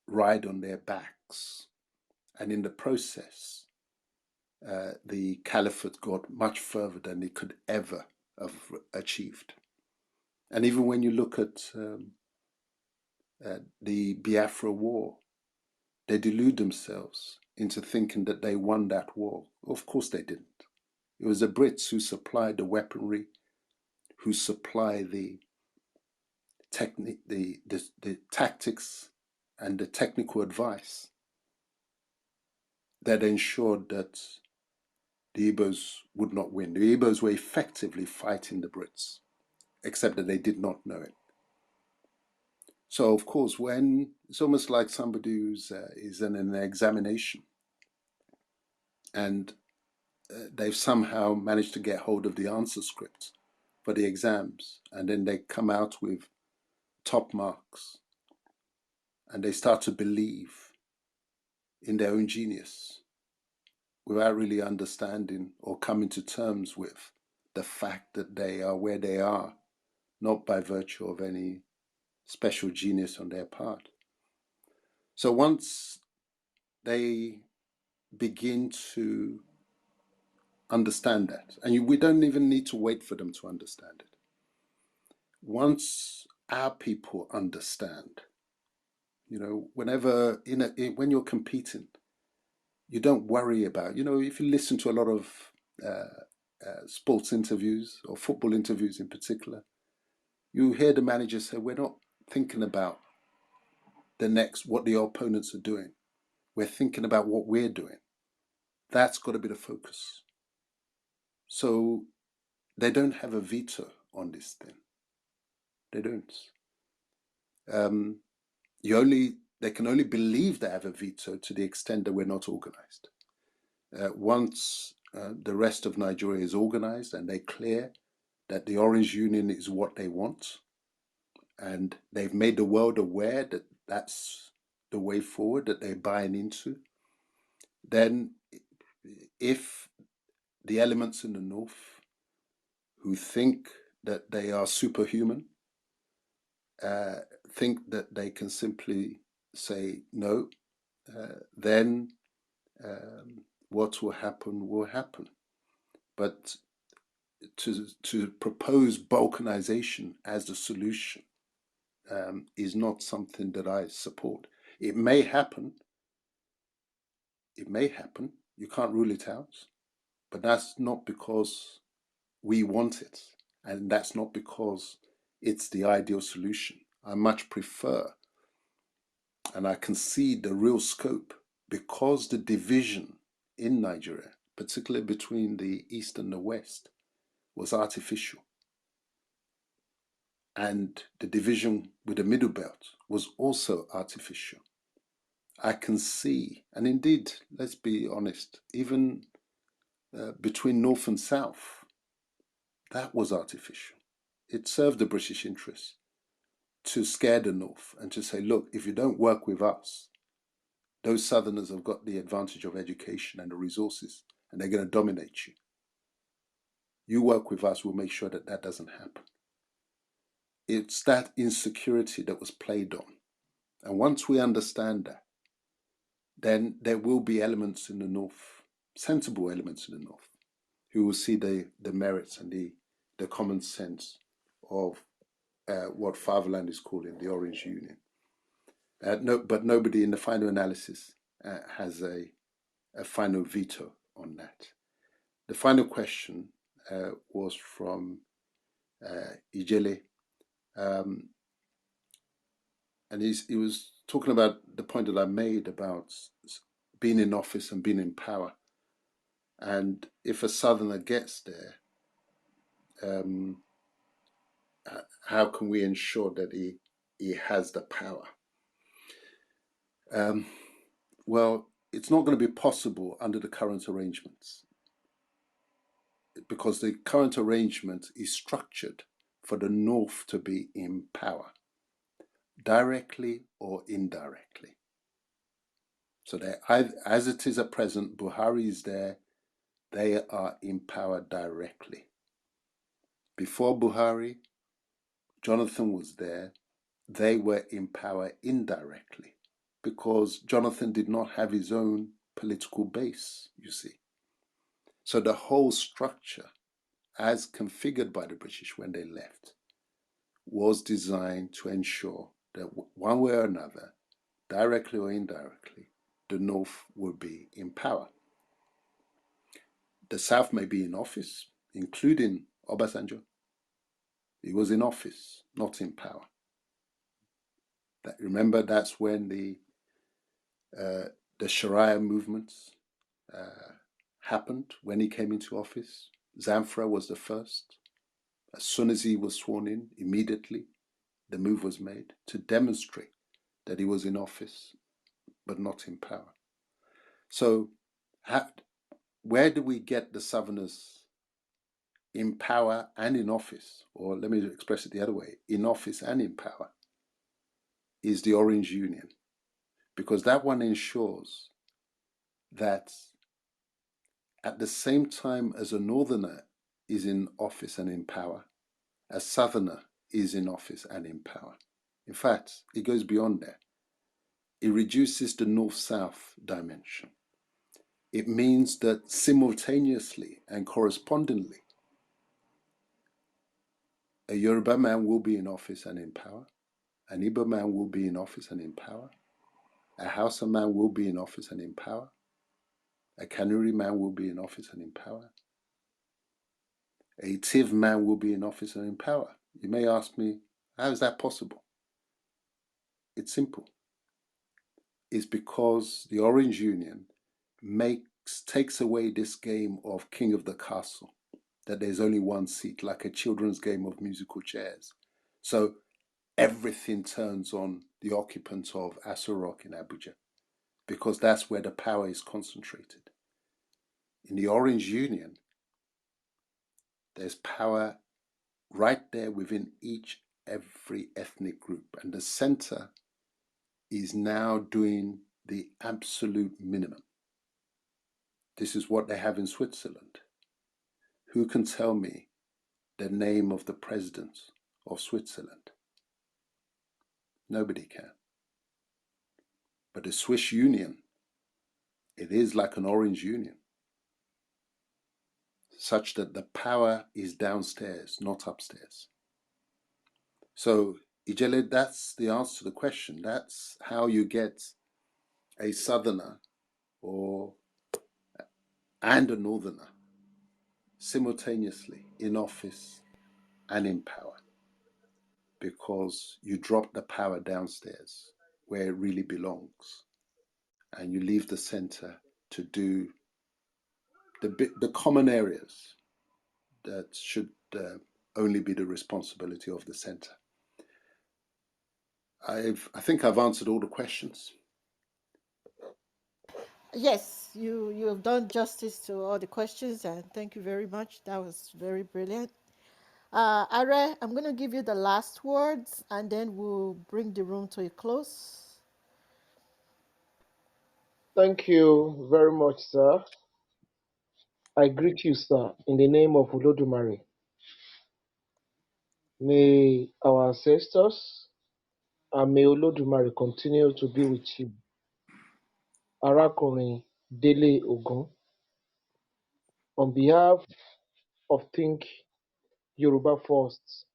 S2: ride on their backs. And in the process, the caliphate got much further than it could ever have achieved. And even when you look at the Biafra War, they delude themselves into thinking that they won that war. Of course they didn't. It was the Brits who supplied the weaponry, who supplied the technique, the tactics, and the technical advice that ensured that the Igbos would not win. The Igbos were effectively fighting the Brits, except that they did not know it. So, of course, when it's almost like somebody who's is in an examination and they've somehow managed to get hold of the answer script for the exams, and then they come out with top marks and they start to believe in their own genius without really understanding or coming to terms with the fact that they are where they are, not by virtue of any special genius on their part. So once they begin to understand that, and we don't even need to wait for them to understand it. Once our people understand, whenever when you're competing, you don't worry about, if you listen to a lot of sports interviews or football interviews in particular, you hear the manager say, we're not thinking about what the opponents are doing. We're thinking about what we're doing. That's got to be the focus. So they don't have a veto on this thing. They don't. They can only believe they have a veto to the extent that we're not organized. Once the rest of Nigeria is organized and they're clear that the Orange Union is what they want, and they've made the world aware that that's the way forward that they're buying into, then if the elements in the north who think that they are superhuman think that they can simply say no, then what will happen will happen. But to propose balkanization as the solution is not something that I support. It may happen. It may happen. You can't rule it out. But that's not because we want it. And that's not because it's the ideal solution. I much prefer, and I can see the real scope, because the division in Nigeria, particularly between the East and the West, was artificial. And the division with the Middle Belt was also artificial. I can see, and indeed, let's be honest, even between North and South, that was artificial. It served the British interests to scare the North and to say, look, if you don't work with us, those Southerners have got the advantage of education and the resources, and they're going to dominate you. You work with us, we'll make sure that that doesn't happen. It's that insecurity that was played on. And once we understand that, then there will be elements in the North, sensible elements in the North, who will see the merits and the common sense of what Fatherland is calling the Orange Union. But nobody in the final analysis has a final veto on that. The final question was from Ijele. Um, and he was talking about the point that I made about being in office and being in power. And if a Southerner gets there, how can we ensure that he has the power? Well, it's not going to be possible under the current arrangements, because the current arrangement is structured for the North to be in power, directly or indirectly. So they, as it is at present, Buhari is there, they are in power directly. Before Buhari, Jonathan was there, they were in power indirectly, because Jonathan did not have his own political base, you see. So the whole structure, as configured by the British when they left, was designed to ensure that one way or another, directly or indirectly, the North would be in power. The South may be in office, including Obasanjo. He was in office, not in power. Remember, that's when the Sharia movements happened when he came into office. Zamfara was the first. As soon as he was sworn in, immediately the move was made to demonstrate that he was in office but not in power. So, where do we get the Southerners in power and in office? Or let me express it the other way, in office and in power, is the Orange Union, because that one ensures that at the same time as a Northerner is in office and in power, a Southerner is in office and in power. In fact, it goes beyond that. It reduces the North-South dimension. It means that simultaneously and correspondingly, a Yoruba man will be in office and in power, an Igbo man will be in office and in power, a Hausa man will be in office and in power, a Kanuri man will be in office and in power, a Tiv man will be in office and in power. You may ask me, how is that possible? It's simple. It's because the Orange Union takes away this game of king of the castle, that there's only one seat, like a children's game of musical chairs. So everything turns on the occupants of Aso in Abuja, because that's where the power is concentrated. In the Orange Union, there's power right there within every ethnic group, and the center is now doing the absolute minimum. This is what they have in Switzerland. Who can tell me the name of the president of Switzerland? Nobody can. But the Swiss Union, it is like an Orange Union, such that the power is downstairs, not upstairs. So, Ijele, that's the answer to the question. That's how you get a southerner and a northerner simultaneously in office and in power, because you drop the power downstairs where it really belongs, and you leave the center to do the common areas that should only be the responsibility of the center. I think I've answered all the questions.
S5: Yes, you have done justice to all the questions, and thank you very much. That was very brilliant. Are, I'm going to give you the last words, and then we'll bring the room to a close.
S19: Thank you very much, sir. I greet you, sir, in the name of Ulodumare. May our ancestors and may Olodumare continue to be with you. Arakunrin Dele Ogun, on behalf of Think Yoruba First,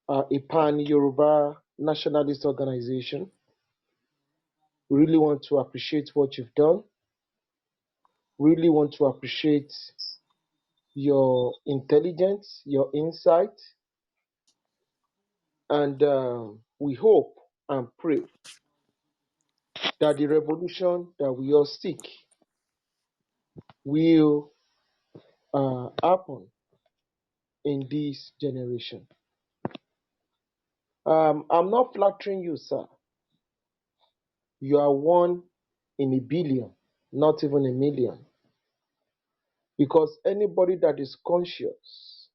S19: a pan-Yoruba nationalist organization, we really want to appreciate what you've done. Really want to appreciate your intelligence, your insight, and we hope and pray that the revolution that we all seek will happen in this generation. I'm not flattering you, sir. You are one in a billion, not even a million. Because anybody that is conscious,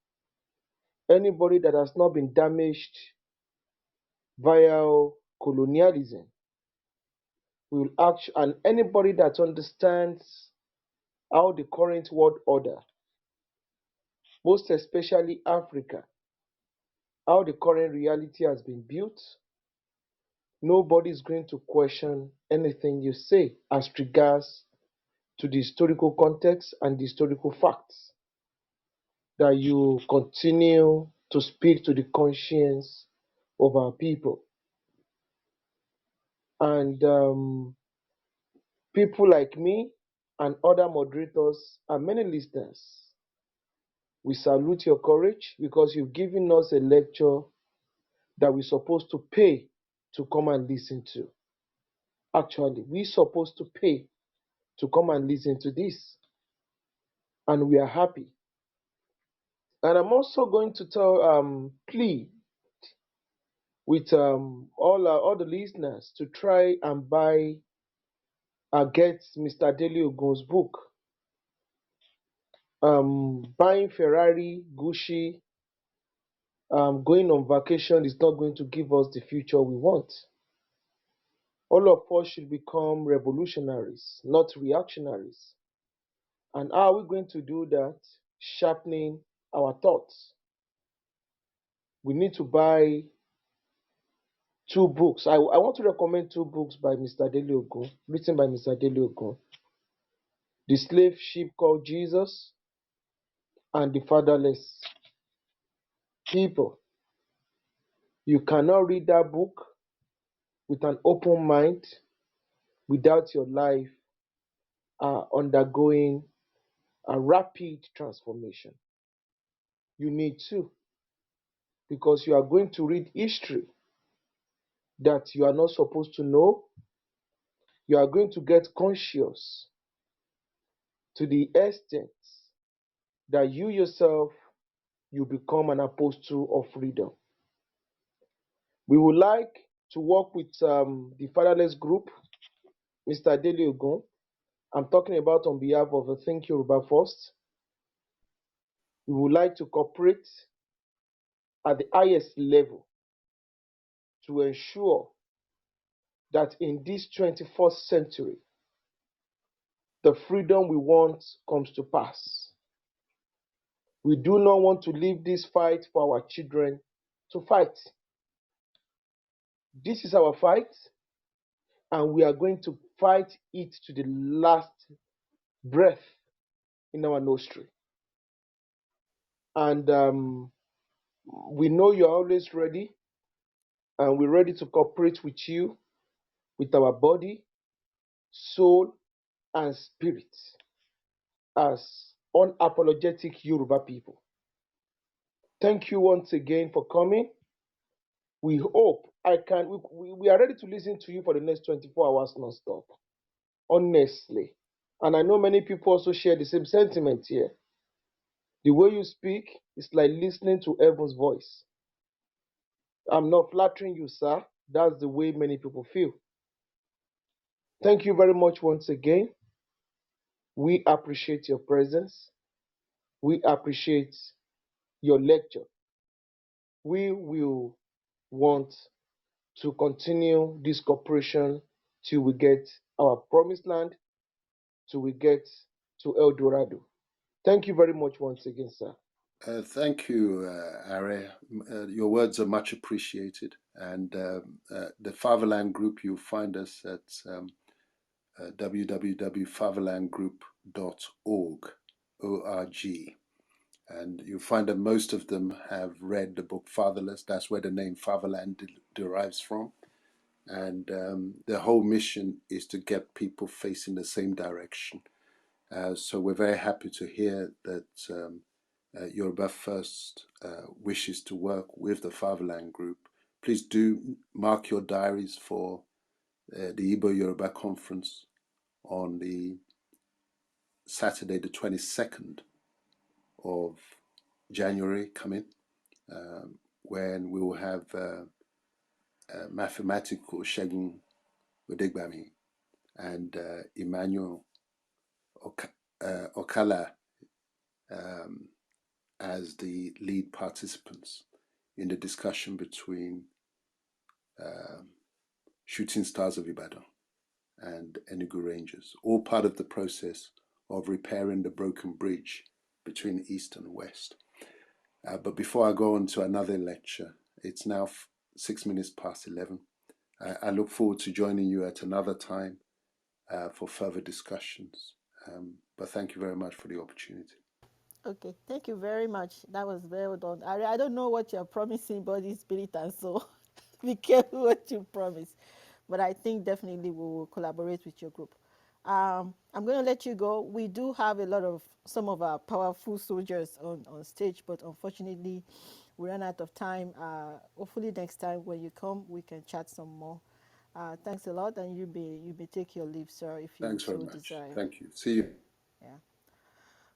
S19: anybody that has not been damaged via colonialism, will act, and anybody that understands how the current world order, most especially Africa, how the current reality has been built, nobody is going to question anything you say as regards to the historical context and the historical facts that you continue to speak to the conscience of our people. And people like me and other moderators and many listeners, we salute your courage because you've given us a lecture that we're supposed to pay to come and listen to. Actually, we're supposed to pay to come and listen to this, and we are happy. And I'm also going to plead with all the listeners to try and get Mr. Dele Ogun's book. Buying Ferrari, Gucci, going on vacation is not going to give us the future we want. All of us should become revolutionaries, not reactionaries. And how are we going to do that? Sharpening our thoughts. We need to buy two books. I want to recommend two books by Mr. Dele Ogun, written by Mr. Dele Ogun. The Slave Ship Called Jesus and The Fatherless People. You cannot read that book with an open mind without your life undergoing a rapid transformation. You need to, because you are going to read history that you are not supposed to know. You are going to get conscious to the extent that you yourself, you become an apostle of freedom. We would like to work with the fatherless group, Mr. Dele Ogun. I'm talking about on behalf of the Think Yoruba First. We would like to cooperate at the highest level to ensure that in this 21st century, the freedom we want comes to pass. We do not want to leave this fight for our children to fight. This is our fight, and we are going to fight it to the last breath in our nostril. And we know you're always ready, and we're ready to cooperate with you with our body, soul, and spirit as unapologetic Yoruba people. Thank you once again for coming. We hope we are ready to listen to you for the next 24 hours non-stop, honestly. And I know many people also share the same sentiment here. The way you speak is like listening to heaven's voice. I'm not flattering you, sir. That's the way many people feel. Thank you very much once again. We appreciate your presence. We appreciate your lecture. We will want to continue this cooperation till we get our promised land, till we get to El Dorado. Thank you very much once again, sir.
S2: Thank you, Are. Your words are much appreciated. And the Fatherland Group, you'll find us at www.fatherlandgroup.org, O-R-G. And you'll find that most of them have read the book Fatherless. That's where the name Fatherland derives from. And their whole mission is to get people facing the same direction. So we're very happy to hear that Yoruba First wishes to work with the Fatherland Group please do mark your diaries for the Igbo Yoruba conference on the Saturday, the 22nd of January coming, when we will have mathematical Shegun Odegbami and Emmanuel Okala um, as the lead participants in the discussion between um, Shooting Stars of Ibadan and Enugu Rangers, all part of the process of repairing the broken bridge between East and West. But before I go on to another lecture, it's now 6 minutes past 11. I look forward to joining you at another time for further discussions. But thank you very much for the opportunity.
S5: Okay, thank you very much. That was well done. I don't know what you're promising, body, spirit, and soul. Be careful what you promise. But I think definitely we will collaborate with your group. I'm going to let you go. We do have a lot of some of our powerful soldiers on stage, but unfortunately, we ran out of time. Hopefully, next time when you come, we can chat some more. Thanks a lot, and you may take your leave, sir, if you
S2: Thanks very
S5: so
S2: much.
S5: desire.
S2: Thank you. See you.
S5: Yeah.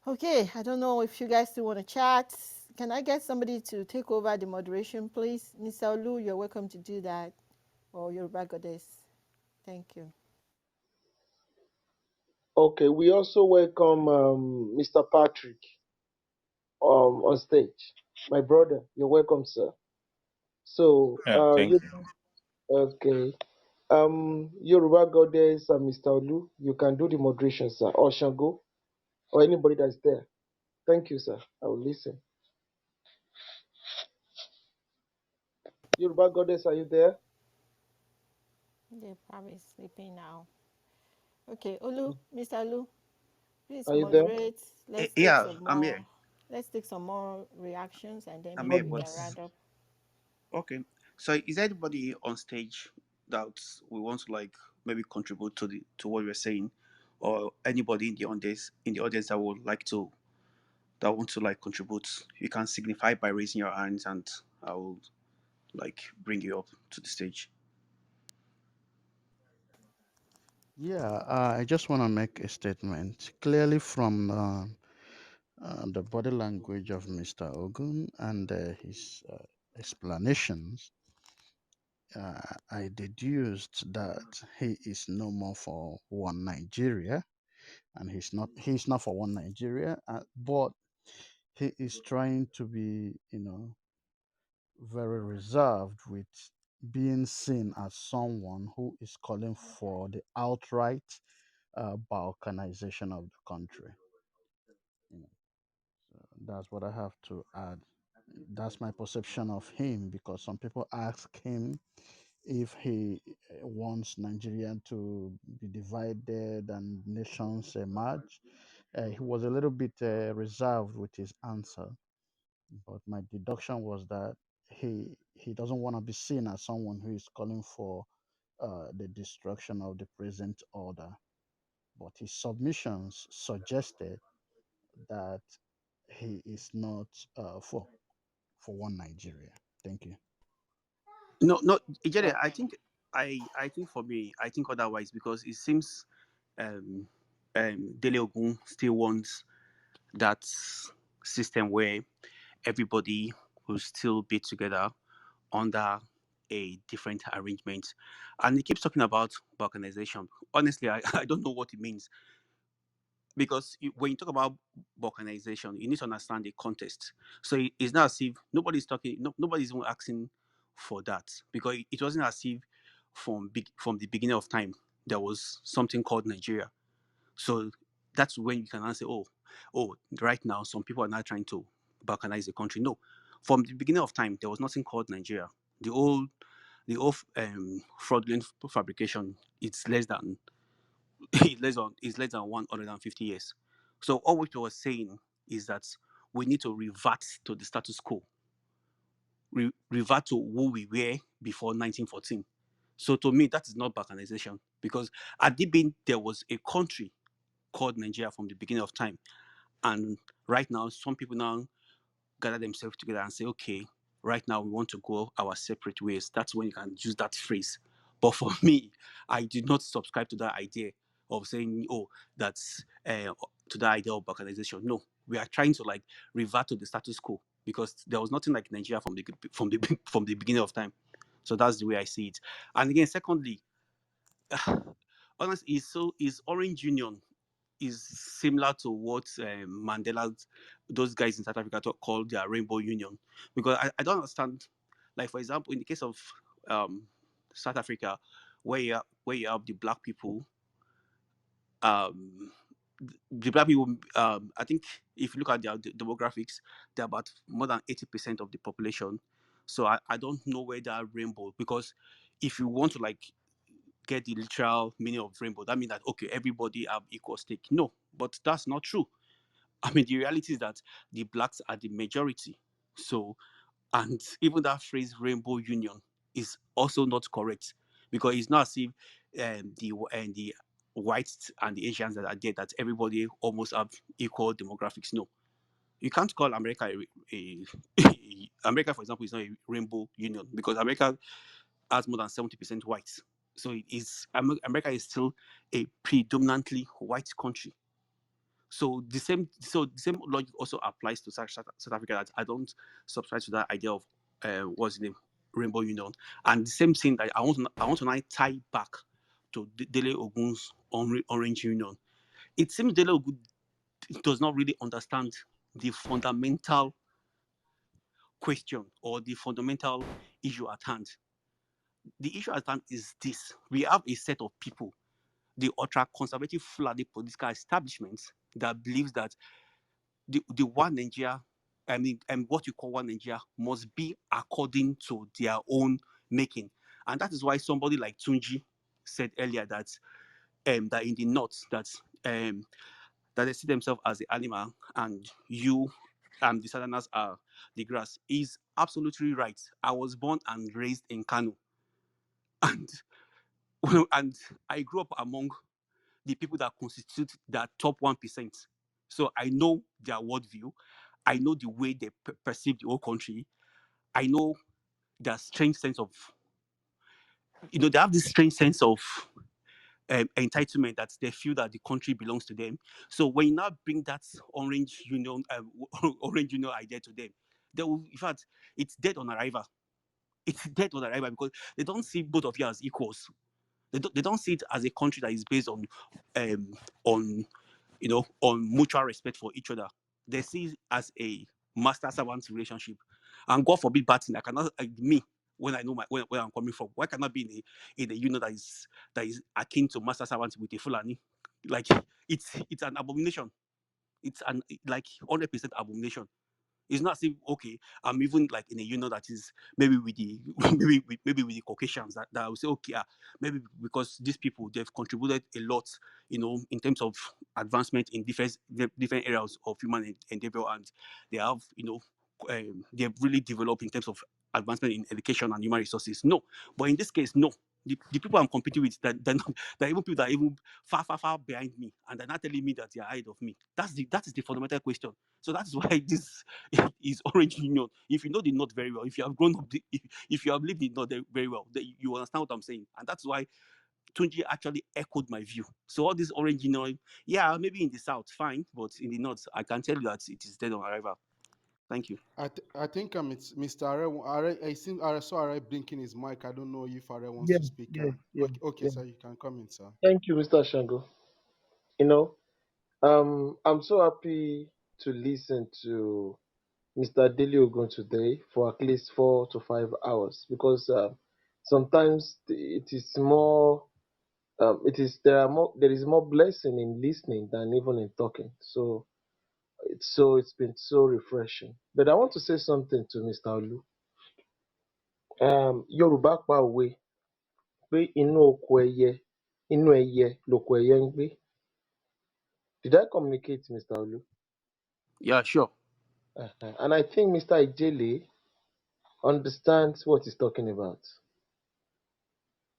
S5: Okay, I don't know if you guys still want to chat. Can I get somebody to take over the moderation, please? Miss Olu, you're welcome to do that. Or Yoruba Goddess. Thank you.
S19: Okay, we also welcome Mr. Patrick on stage. My brother, you're welcome, sir. So,
S20: Yeah, thank
S19: you
S20: you.
S19: okay? Yoruba Goddess and Mr. Olu, you can do the moderation, sir, or Shango, or anybody that's there. Thank you, sir. I will listen. Yoruba Goddess, are you there?
S5: They're probably sleeping now. Okay, Olu, Mr. Olu, please
S19: Are you there?
S5: moderate. Let's take
S13: Yeah,
S5: some
S13: I'm
S5: more.
S13: here.
S5: Let's take some more reactions, and then
S13: I'm
S5: maybe
S13: here,
S5: we
S13: but
S5: can
S19: Okay.
S5: round up.
S13: okay. So is there anybody on stage that we want to like maybe contribute to what we're saying, or anybody in the audience that would like to that want to like contribute? You can signify by raising your hands, and I will like bring you up to the stage.
S18: Yeah, I just want to make a statement. Clearly, from the body language of Mr. Ogun and his explanations, I deduced that he is no more for one Nigeria, and he's not for one Nigeria, but he is trying to be, very reserved with being seen as someone who is calling for the outright balkanization of the country. You know, so that's what I have to add. That's my perception of him, because some people ask him if he wants Nigeria to be divided and nations emerge. He was a little bit reserved with his answer, but my deduction was that he doesn't want to be seen as someone who is calling for the destruction of the present order. But his submissions suggested that he is not for one Nigeria. Thank you.
S13: No, no, Ijele,
S19: Uh,
S13: I think for me, I think otherwise because it seems um Dele Ogun still wants that system where everybody will still be together under a different arrangement. And he keeps talking about balkanization. Honestly, I don't know what it means because when you talk about balkanization, you need to understand the context. So it's not as if nobody's talking, nobody's even asking for that because it wasn't as if from the beginning of time there was something called Nigeria. So that's when you can answer, oh, right now some people are now trying to balkanize the country. No, from the beginning of time there was nothing called Nigeria. The old, the old fraudulent fabrication, it's less than it's less than 150 years. So all what we were saying is that we need to revert to the status quo, revert to who we were before 1914. So to me, that is not balkanization because at the beginning there was a country called Nigeria from the beginning of time, and right now some people now gather themselves together and say, okay, right now we want to go our separate ways. That's when you can use that phrase. But for me, I do not subscribe to that idea of saying, oh, that's to the idea of balkanization. No, we are trying to like revert to the status quo because there was nothing like Nigeria from the beginning of time. So that's the way I see it. And again, secondly, honestly, is Orange Union is similar to what Mandela, those guys in South Africa call their Rainbow Union, because I don't understand. Like for example, in the case of South Africa, where you have the black people, um, the black people, I think if you look at their demographics, they're about more than 80% of the population. So I don't know where that rainbow, because if you want to like get the literal meaning of rainbow, that means that okay, everybody have equal stake. No, but that's not true. I mean, the reality is that the blacks are the majority. So, and even that phrase rainbow union is also not correct, because it's not as if the whites and the Asians that are there, that everybody almost have equal demographics. No, you can't call America America, for example, is not a rainbow union, because America has more than 70% whites. So it is America is still a predominantly white country. So the same logic also applies to South Africa, that I don't subscribe to that idea of what's the name, Rainbow Union. And the same thing that I want to now tie back to Dele Ogun's Orange Union. It seems Dele Ogun does not really understand the fundamental question or the fundamental issue at hand. The issue at hand is this: we have a set of people, the ultra conservative Fulani political establishment, that believes that the one Nigeria, I mean, and what you call one Nigeria must be according to their own making. And that is why somebody like Tunji said earlier that in the north, that they see themselves as the animal, and you the southerners are the grass, is absolutely right. I was born and raised in Kano, and and I grew up among the people that constitute that top 1%. So I know their worldview. I know the way they perceive the whole country. I know their strange sense of, they have this strange sense of entitlement, that they feel that the country belongs to them. So when you now bring that Orange Union idea to them, they will, in fact, it's dead on arrival. It's dead on arrival, because they don't see both of you as equals. They don't see it as a country that is based um, on on mutual respect for each other. They see it as a master servant relationship. And God forbid bad thing. I cannot, me, when I know where I'm coming from, why cannot be in a union that is akin to master servant with a Fulani? Like, it's an abomination. It's an like 100% abomination. It's not saying okay, I'm even like in a union that is maybe with the maybe with the Caucasians, that I would say okay, maybe because these people, they've contributed a lot, in terms of advancement in different areas of human endeavor, and they have they've really developed in terms of advancement in education and human resources. No, but in this case, no. The people I'm competing with, that even people that are even far, far, far behind me, and they're not telling me that they're ahead of me. That is the fundamental question. So that is why this is Orange Union. If you know the North very well, if you have grown up, if you have lived in North very well, then you understand what I'm saying. And that's why Tunji actually echoed my view. So all this Orange Union, yeah, maybe in the South, fine, but in the North, I can tell you that it is dead on arrival. Thank you.
S4: I think it's Mr. I think I saw Are blinking his mic. I don't know if Are wants
S19: Yeah,
S4: to speak.
S19: yeah, yeah,
S4: Okay,
S19: yeah.
S4: sir, you can come in, sir.
S19: Thank you, Mr. Shango. You know, I'm so happy to listen to Mr. Dele Ogun today for at least 4 to 5 hours because sometimes it is more. There is more blessing in listening than even in talking. So it's been so refreshing. But I want to say something to Mr. Olu. Yorùbá pa òwe pé inú ẹyẹ lóko ẹyẹ ń gbé. Did I communicate, Mr. Olu?
S13: Yeah, sure.
S19: And I think Mr. Ijele understands what he's talking about.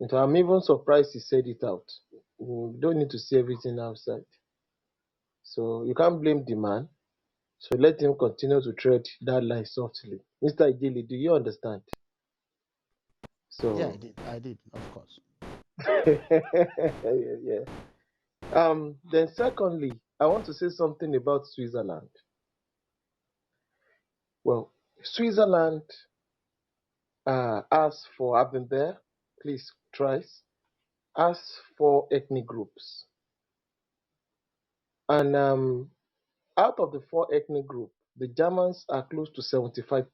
S19: And I'm even surprised he said it out. We don't need to see everything outside. So you can't blame the man. So let him continue to tread that line softly. Mr. Ijili, do you understand?
S18: Yeah,
S19: So,
S18: I did, of course.
S19: yeah. Then secondly, I want to say something about Switzerland. Well, Switzerland, as for I've been there, please twice, as for ethnic groups. And out of the four ethnic groups, the Germans are close to 75%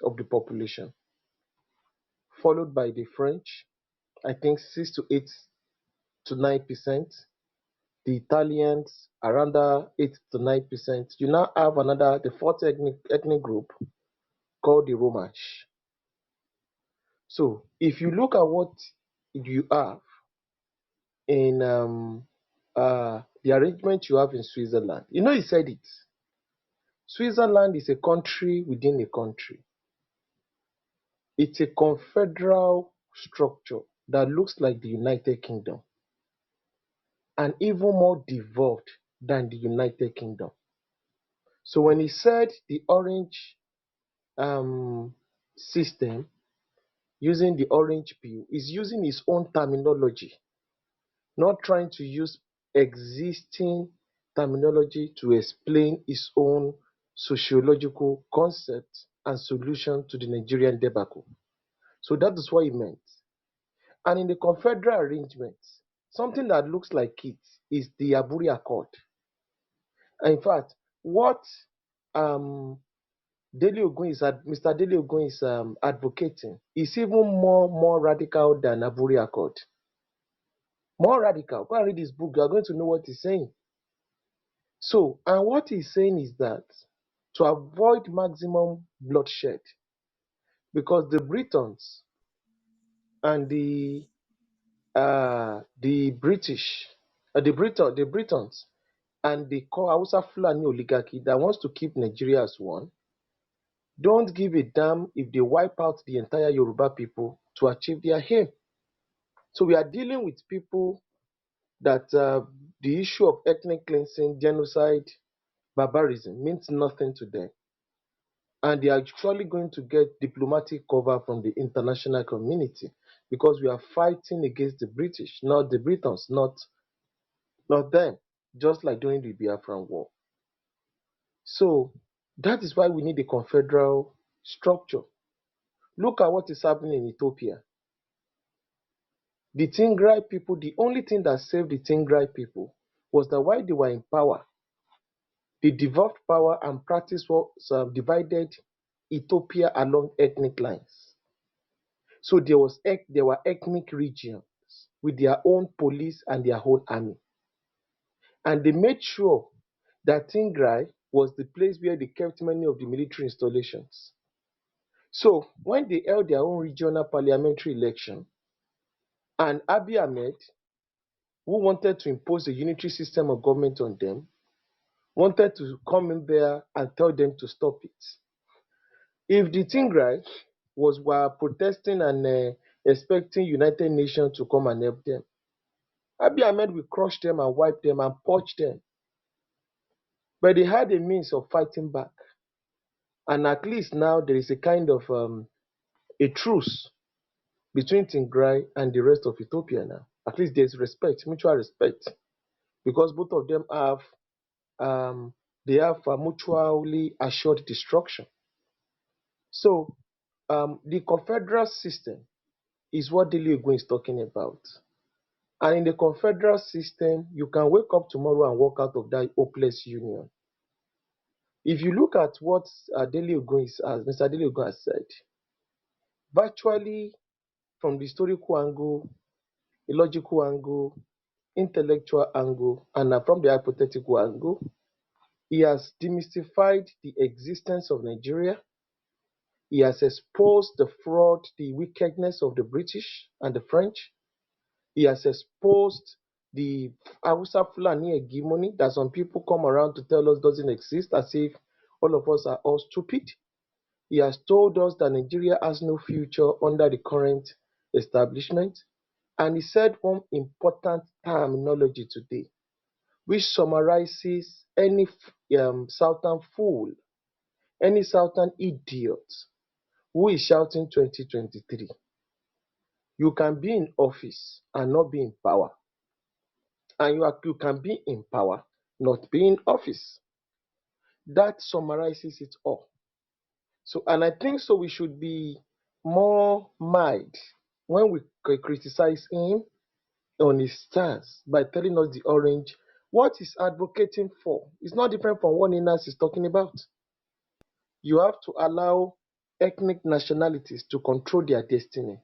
S19: of the population, followed by the French, I think 6 to 8 to 9%, the Italians around 8 to 9%. You now have another, the fourth ethnic group called the Romansh. So if you look at what you have in the arrangement you have in Switzerland, you know, he said it. Switzerland is a country within a country. It's a confederal structure that looks like the United Kingdom and even more devolved than the United Kingdom. So when he said the orange system using the orange peel, is using his own terminology, not trying to use existing terminology to explain his own sociological concept and solution to the Nigerian debacle. So that is what he meant. And in the confederal arrangement, something that looks like it is the Aburi Accord. And in fact, what um, Mr. Dele Ogun is advocating is even more radical than Aburi Accord. More radical. Go and read his book. You are going to know what he's saying. So, and what he's saying is that to avoid maximum bloodshed, because the Britons and the British, the Britons and the Hausa Fulani oligarchy that wants to keep Nigeria as one, don't give a damn if they wipe out the entire Yoruba people to achieve their aim. So we are dealing with people that the issue of ethnic cleansing, genocide, barbarism means nothing to them. And they are actually going to get diplomatic cover from the international community because we are fighting against the British, not the Britons, not them, just like during the Biafran War. So that is why we need a confederal structure. Look at what is happening in Ethiopia. The Tigray people, the only thing that saved the Tigray people was that while they were in power, they devolved power and practiced what divided Ethiopia along ethnic lines. So there were ethnic regions with their own police and their own army. And they made sure that Tigray was the place where they kept many of the military installations. So when they held their own regional parliamentary election, and Abiy Ahmed, who wanted to impose a unitary system of government on them, wanted to come in there and tell them to stop it. If the Tigray were protesting and expecting United Nations to come and help them, Abiy Ahmed will crush them and wipe them and purge them. But they had a means of fighting back. And at least now there is a kind of a truce between Tigray and the rest of Ethiopia now. At least there's respect, mutual respect, because both of them have mutually assured destruction. So the confederal system is what Dele Ogun is talking about. And in the confederal system, you can wake up tomorrow and walk out of that hopeless union. If you look at what Mr. Dele Ogun has said, virtually from the historical angle, a logical angle, intellectual angle, and from the hypothetical angle, he has demystified the existence of Nigeria. He has exposed the fraud, the wickedness of the British and the French. He has exposed the Hausa Fulani hegemony that some people come around to tell us doesn't exist, as if all of us are all stupid. He has told us that Nigeria has no future under the current establishment. And he said one important terminology today, which summarizes any southern fool, any southern idiot who is shouting 2023. You can be in office and not be in power, and you can be in power, not be in office. That summarizes it all. So, and I think so we should be more mild when we criticize him on his stance by telling us the orange. What he's advocating for is not different from what Ninas is talking about. You have to allow ethnic nationalities to control their destiny.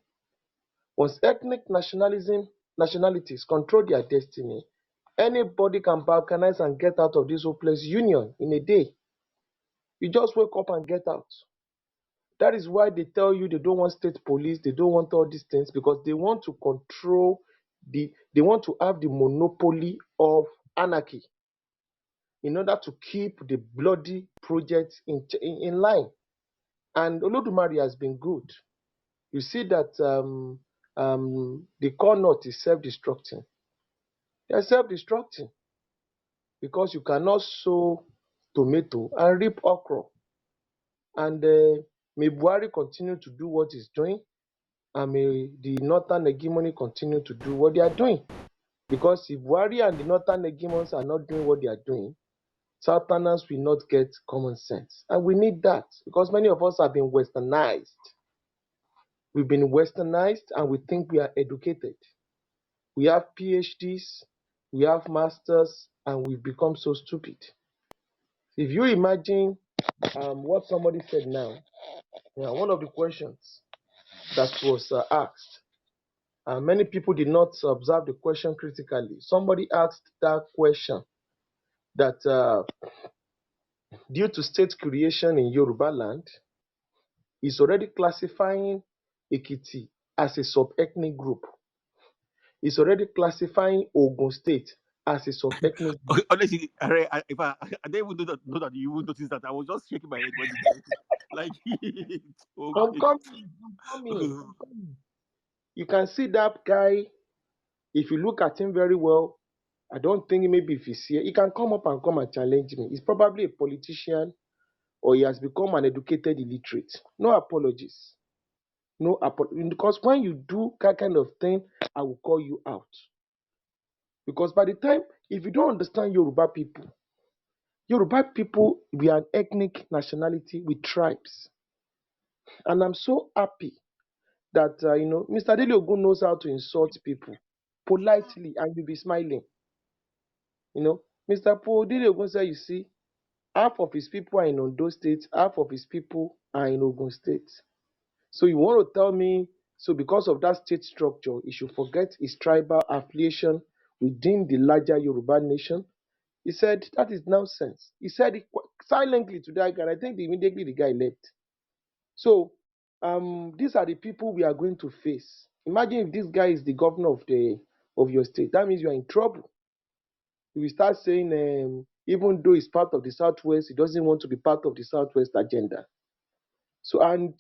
S19: Once ethnic nationalities control their destiny, anybody can balkanize and get out of this hopeless union in a day. You just wake up and get out. That is why they tell you they don't want state police, they don't want all these things, because they want to control they want to have the monopoly of anarchy in order to keep the bloody project in line. And Olodumare has been good. You see that the core knot is self-destructing. They are self-destructing because you cannot sow tomato and reap okra. And may Buhari continue to do what he's doing, and may the northern hegemony continue to do what they are doing. Because if Buhari and the northern hegemons are not doing what they are doing, southerners will not get common sense. And we need that because many of us have been westernized. We've been westernized and we think we are educated. We have PhDs, we have masters, and we've become so stupid. If you imagine what somebody said now, one of the questions that was asked, many people did not observe the question critically. Somebody asked that question that due to state creation in Yoruba land, is already classifying Ekiti as a sub-ethnic group. It's already classifying Ogun State as a sub-ethnic group.
S13: Honestly, I didn't even know that you would notice that. I was just shaking my head when you said it. Like, it's
S19: I'm
S13: okay.
S19: coming, I'm coming, I'm coming. You can see that guy, if you look at him very well, I don't think maybe if he's here, he can come up and come and challenge me. He's probably a politician or he has become an educated illiterate. No apologies. No apologies. Because when you do that kind of thing, I will call you out. Because by the time, if you don't understand Yoruba people, we are an ethnic nationality with tribes. And I'm so happy that, Mr. Dele Ogun knows how to insult people politely and you'll be smiling. Mr. Dele Ogun said, you see, half of his people are in Ondo State, half of his people are in Ogun State. So you want to tell me, so because of that state structure, he should forget his tribal affiliation within the larger Yoruba nation? He said, that is nonsense. He said it silently to that guy. I think immediately the guy left. So these are the people we are going to face. Imagine if this guy is the governor of your state. That means you are in trouble. If you start saying, even though he's part of the Southwest, he doesn't want to be part of the Southwest agenda. So, and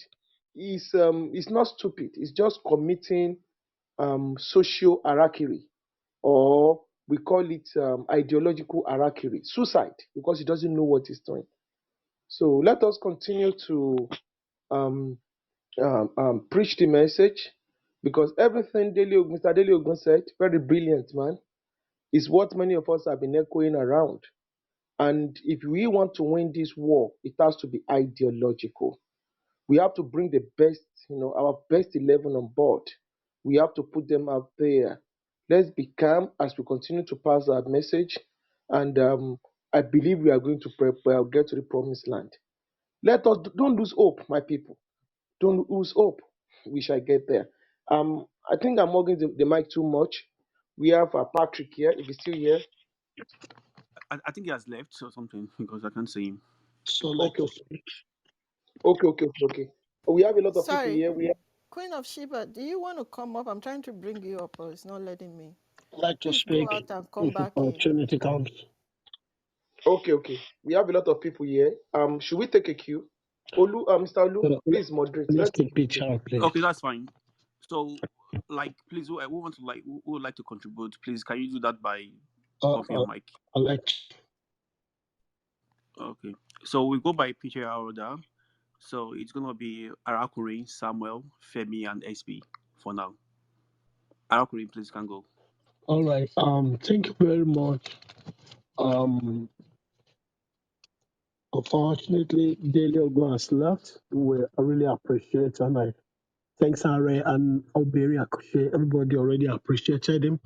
S19: he's not stupid. He's just committing social harakiri, or we call it ideological harakiri, suicide, because he doesn't know what he's doing. So let us continue to preach the message, because everything Mr. Dele Ogun said, very brilliant, man, is what many of us have been echoing around. And if we want to win this war, it has to be ideological. We have to bring the best, our best 11 on board. We have to put them out there. Let's be calm as we continue to pass our message. And I believe we are going to get to the promised land. Don't lose hope, my people. Don't lose hope. We shall get there. I think I'm hogging the mic too much. We have Patrick here, if he's still here.
S13: I think he has left or something because I can't see him.
S5: So
S19: Okay. Okay. We have a lot of people
S5: Sorry,
S19: here. We have
S5: Queen of Sheba, do you want to come up? I'm trying to bring you up, but it's not letting me.
S20: Like to
S5: Please go
S20: speak
S5: out and come
S20: if
S5: back in.
S20: opportunity comes.
S19: Okay. We have a lot of people here. Should we take a queue? Mr. Olu, please moderate.
S20: Let's
S19: Let's
S20: keep
S19: take a
S20: it
S19: queue.
S20: short, please.
S13: Okay, that's fine. So, like, please, who would like to contribute? Please, can you do that by of your mic.
S20: I like.
S13: Okay. So we go by PTR order. So it's gonna be Arakuri, Samuel, Femi, and SB for now. Arakuri, please can go.
S20: All right. Thank you very much. Um, Unfortunately, Dele Ogun has left. I really appreciate and I thanks Are and Oberi Akushe. Everybody already appreciated him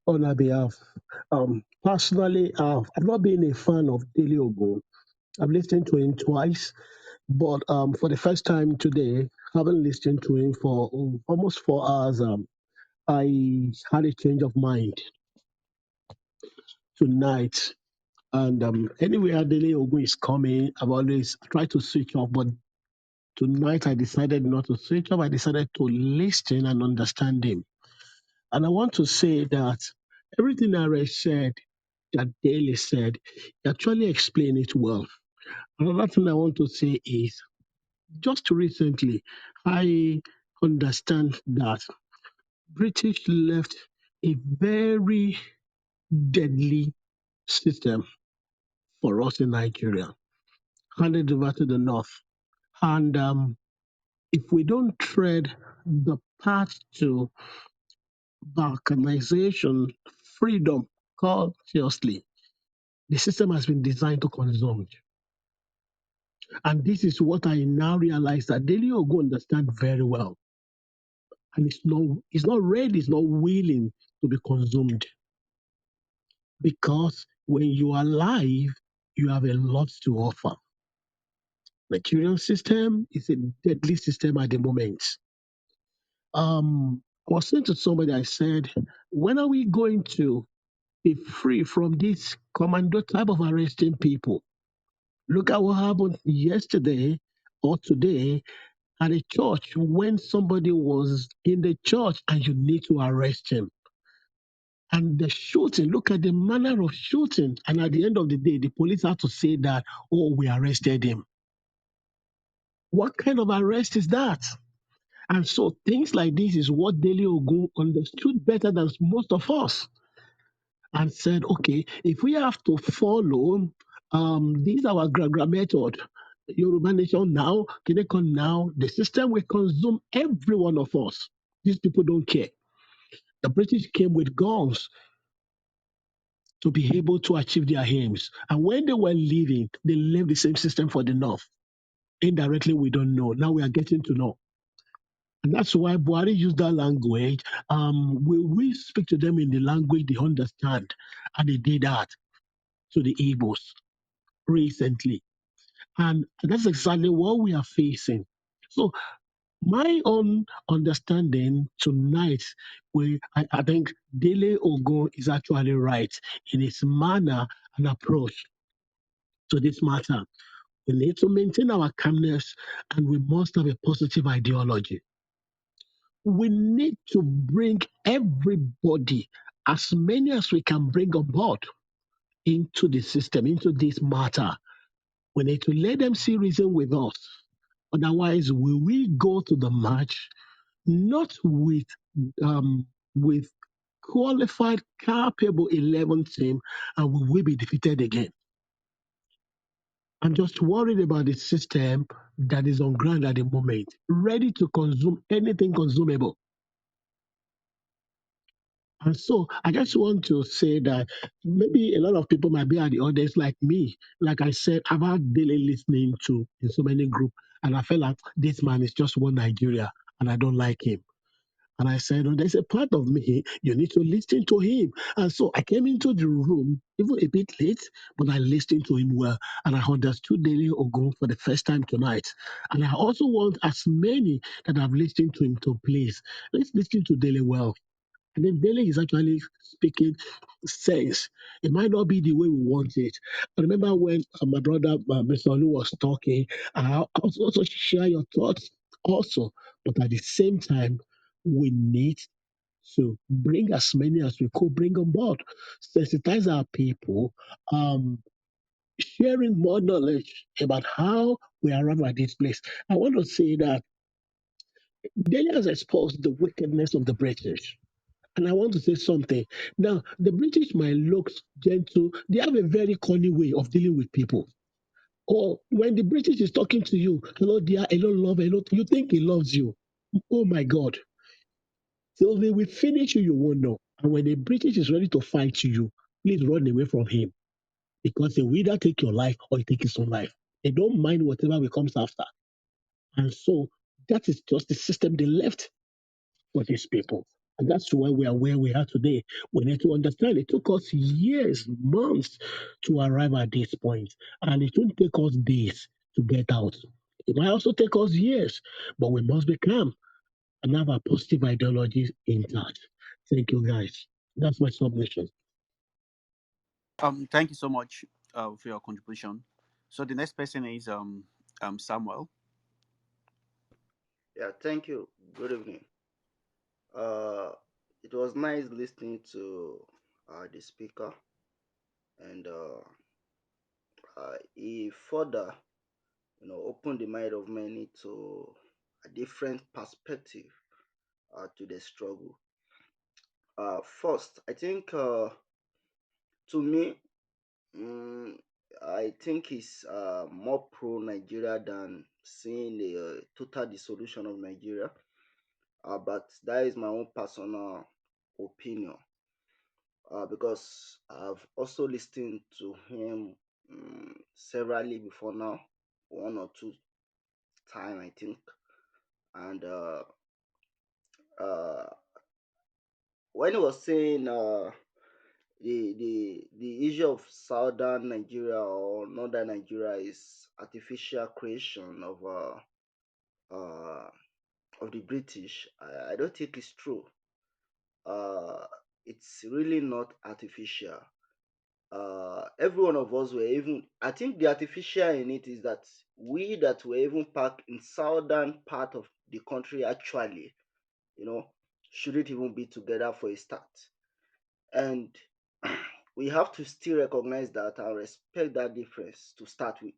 S20: on our behalf. Personally, I've not been a fan of Dele Ogun. I've listened to him twice, but for the first time today, having listened to him for almost 4 hours, I had a change of mind tonight. And anywhere Dele Ogun is coming, I've always tried to switch off, but tonight I decided not to switch off. I decided to listen and understand him. And I want to say that everything I said, that Daly said, he actually explained it well. Another thing I want to say is just recently, I understand that British left a very deadly system for us in Nigeria, handed over to the north. And if we don't tread the path to balkanization, freedom, consciously, the system has been designed to consume. And this is what I now realize that Daily Ogo understand very well. And it's not ready, it's not willing to be consumed. Because when you are alive, you have a lot to offer. Nigerian system is a deadly system at the moment. I was saying to somebody, I said, when are we going to be free from this commando type of arresting people? Look at what happened yesterday or today at a church when somebody was in the church and you need to arrest him. And the shooting, look at the manner of shooting. And at the end of the day, the police had to say that, oh, we arrested him. What kind of arrest is that? And so things like this is what Dele Ogun understood better than most of us and said, okay, if we have to follow this our gra method, Yoruba nation now, Kinecon now, the system will consume every one of us. These people don't care. The British came with guns to be able to achieve their aims. And when they were leaving, they left the same system for the North. Indirectly, we don't know. Now we are getting to know. And that's why Buhari used that language. We speak to them in the language they understand. And they did that to the Igbos recently. And that's exactly what we are facing. So my own understanding tonight, I think Dele Ogun is actually right in his manner and approach to this matter. We need to maintain our calmness and we must have a positive ideology. We need to bring everybody, as many as we can bring on board into the system, into this matter. We need to let them see reason with us. Otherwise, we will go to the match not with qualified, capable 11 team, and we will be defeated again. I'm just worried about the system that is on ground at the moment, ready to consume anything consumable. And so I just want to say that maybe a lot of people might be at the audience like me. Like I said, I've had daily listening to in so many groups, and I feel like this man is just one Nigeria, and I don't like him. And I said, oh, there's a part of me, you need to listen to him. And so I came into the room, even a bit late, but I listened to him well. And I understood Dele Ogun for the first time tonight. And I also want as many that have listened to him to please, let's listen to Dele well. And then Dele is actually speaking sense. It might not be the way we want it. I remember when my brother, Mr. Olu, was talking, I also share your thoughts also. But at the same time, we need to bring as many as we could bring on board, sensitize our people, um, sharing more knowledge about how we arrive at this place. I want to say that Dele has exposed the wickedness of the British. And I want to say something. Now, the British might look gentle. They have a very corny way of dealing with people. Or when the British is talking to you, hello dear, hello love, hello, you think he loves you. Oh my God. So they will finish you, you won't know. And when the British is ready to fight you, please run away from him. Because they will either take your life or you take his own life. They don't mind whatever comes after. And so that is just the system they left for these people. And that's why we are where we are today. We need to understand it took us years, months to arrive at this point. And it won't take us days to get out. It might also take us years, but we must be calm and have our positive ideologies intact. Thank you, guys. That's my submission.
S13: Thank you so much for your contribution. So the next person is Samuel.
S2: Yeah, thank you. Good evening. Uh, it was nice listening to the speaker, and he further, opened the mind of many to a different perspective to the struggle. First, I think to me, mm, I think he's more pro Nigeria than seeing the total dissolution of Nigeria. But that is my own personal opinion. Because I've also listened to him severally before now, one or two time I think, and uh, when he was saying the issue of southern Nigeria or northern Nigeria is artificial creation uh, of the British, I don't think it's true. Uh, it's really not artificial. Every one of us were even, I think the artificial in it is that we that were even parked in southern part of the country actually, you know, shouldn't even be together for a start. And we have to still recognize that and respect that difference to start with.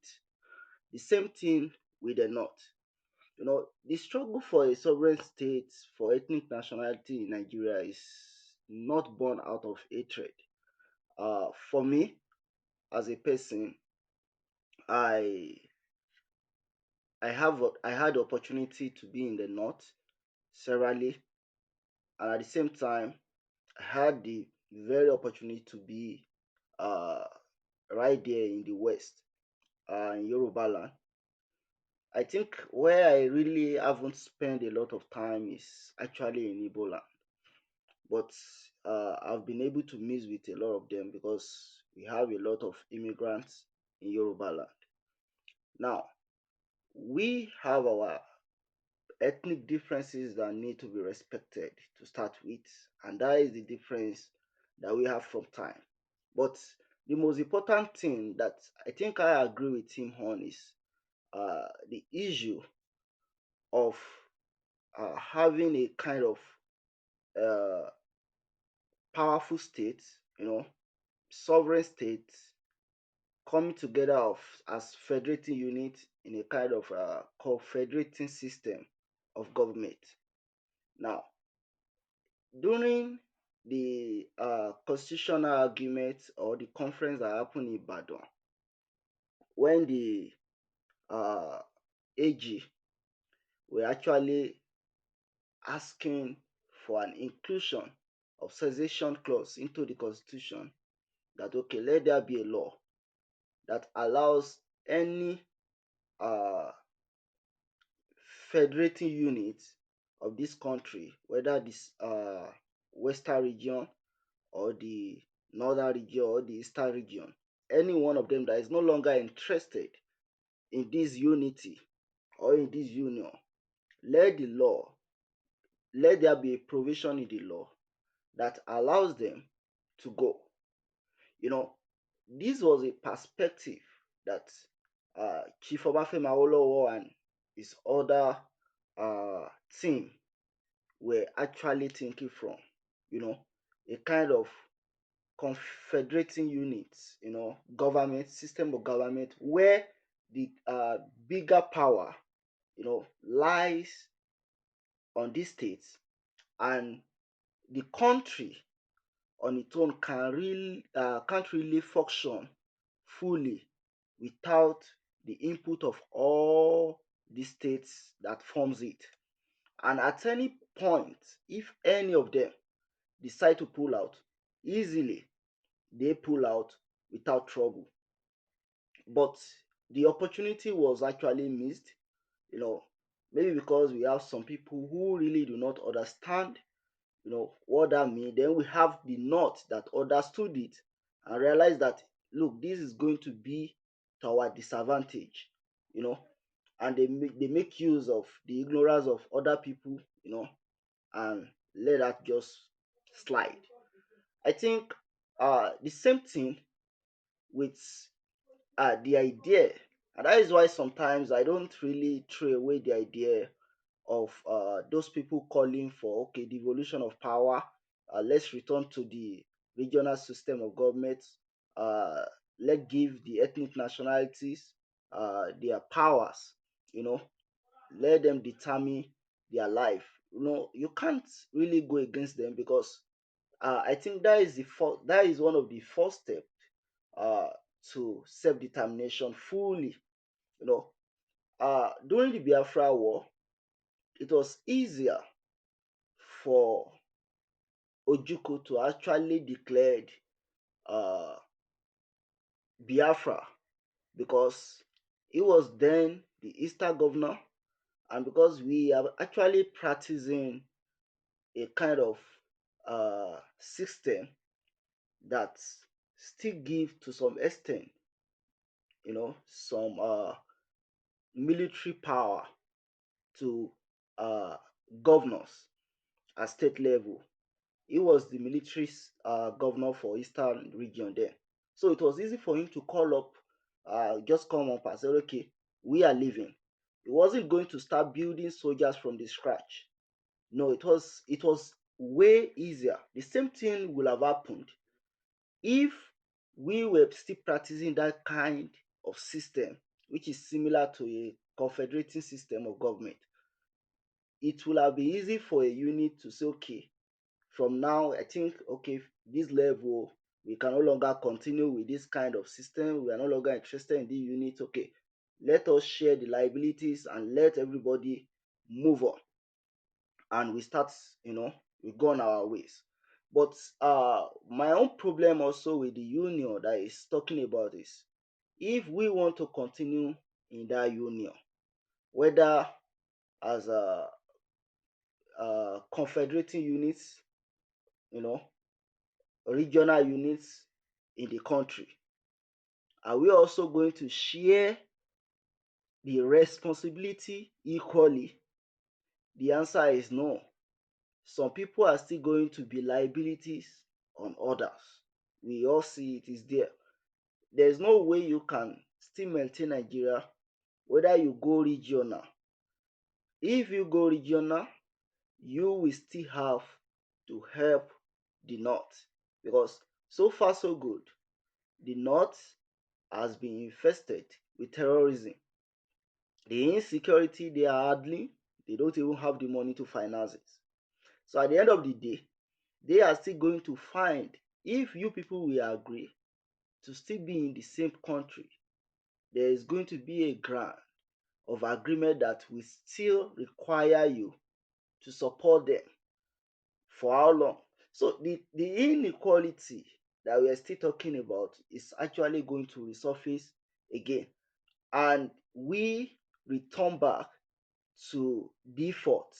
S2: The same thing with the North. The struggle for a sovereign state for ethnic nationality in Nigeria is not born out of hatred. For me, as a person, I I had the opportunity to be in the north severally, and at the same time, I had the very opportunity to be uh, right there in the west, in Yoruba land. I think where I really haven't spent a lot of time is actually in Igbo land, but I've been able to mix with a lot of them because we have a lot of immigrants in Yoruba land. Now, we have our ethnic differences that need to be respected to start with, and that is the difference that we have from time. But the most important thing that I think I agree with him on is the issue of having a kind of uh, powerful state, sovereign state coming together of as federating unit in a kind of confederating system of government. Now, during the constitutional argument or the conference that happened in Ibadan, when the AG were actually asking for an inclusion of cessation clause into the constitution, that okay, let there be a law that allows any uh, federating unit of this country, whether this western region or the northern region or the eastern region, any one of them that is no longer interested in this unity or in this union, let the law, let there be a provision in the law that allows them to go. You know, this was a perspective that Chief Obafemi Awolowo and his other team were actually thinking from. You know, a kind of confederating units, government system of government where the bigger power, lies on these states, and the country on its own can't really function fully without the input of all the states that forms it. And at any point, if any of them decide to pull out, easily they pull out without trouble. But the opportunity was actually missed, you know, maybe because we have some people who really do not understand, what that means. Then we have the North that understood it and realized that, look, this is going to be to our disadvantage, you know, and they make use of the ignorance of other people, and let that just slide. I think the same thing with the idea, and that is why sometimes I don't really throw away the idea of those people calling for, okay, devolution of power. Let's return to the regional system of government. Uh, let's give the ethnic nationalities their powers. You know, let them determine their life. You can't really go against them because I think that is one of the first steps uh, to self-determination fully. You know, during the Biafra War, it was easier for Ojukwu to actually declare uh, Biafra because he was then the Eastern governor, and because we are actually practicing a kind of system that still give to some extent, some military power to uh, governors at state level. He was the military governor for Eastern region then. So it was easy for him to call up, just come up and say, okay, we are leaving. He wasn't going to start building soldiers from the scratch. No, it was way easier. The same thing will have happened if we were still practicing that kind of system, which is similar to a confederating system of government. It will have been easy for a unit to say, okay, from now, I think, okay, this level, we can no longer continue with this kind of system. We are no longer interested in the unit. Okay, let us share the liabilities and let everybody move on. And we start, we go on our ways. But my own problem also with the union that is talking about is if we want to continue in that union, whether as a confederating units, you know, regional units in the country? Are we also going to share the responsibility equally? The answer is no. Some people are still going to be liabilities on others. We all see it is there. There's no way you can still maintain Nigeria whether you go regional. If you go regional, you will still have to help the North because so far so good. The North has been infested with terrorism. The insecurity they are handling, they don't even have the money to finance it. So at the end of the day, they are still going to find, if you people will agree to still be in the same country, there is going to be a grant of agreement that will still require you to support them for how long. So the inequality that we are still talking about is actually going to resurface again. And we return back to default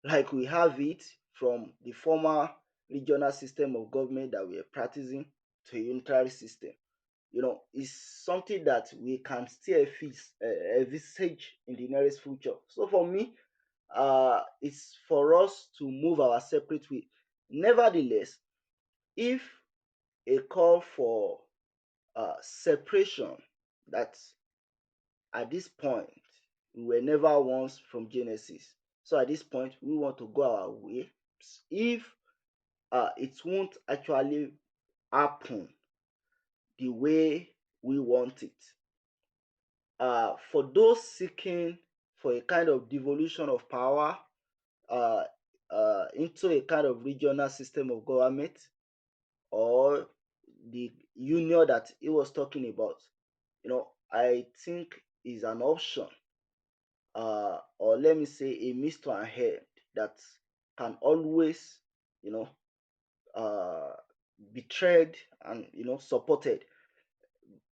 S2: like we have it from the former regional system of government that we are practicing to a unitary system. It's something that we can still envisage in the nearest future. So for me, it's for us to move our separate way. Nevertheless, if a call for separation, that at this point we were never once from Genesis. So at this point we want to go our way. If it won't actually happen the way we want it, for those seeking for a kind of devolution of power, uh, into a kind of regional system of government, or the union that he was talking about, I think is an option, or let me say a means to an end that can always, you know, uh, be tread and supported,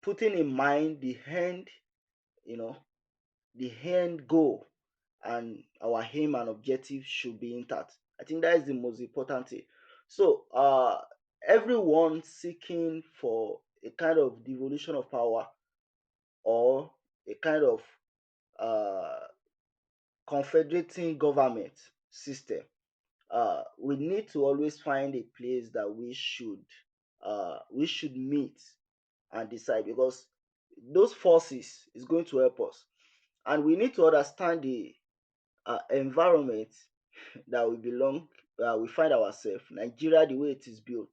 S2: putting in mind the end, you know, the end goal and our aim and objective should be intact. I think that is the most important thing. So everyone seeking for a kind of devolution of power, or a kind of uh, confederating government system, we need to always find a place that we should meet and decide, because those forces is going to help us, and we need to understand the environment that we find ourselves, Nigeria, the way it is built,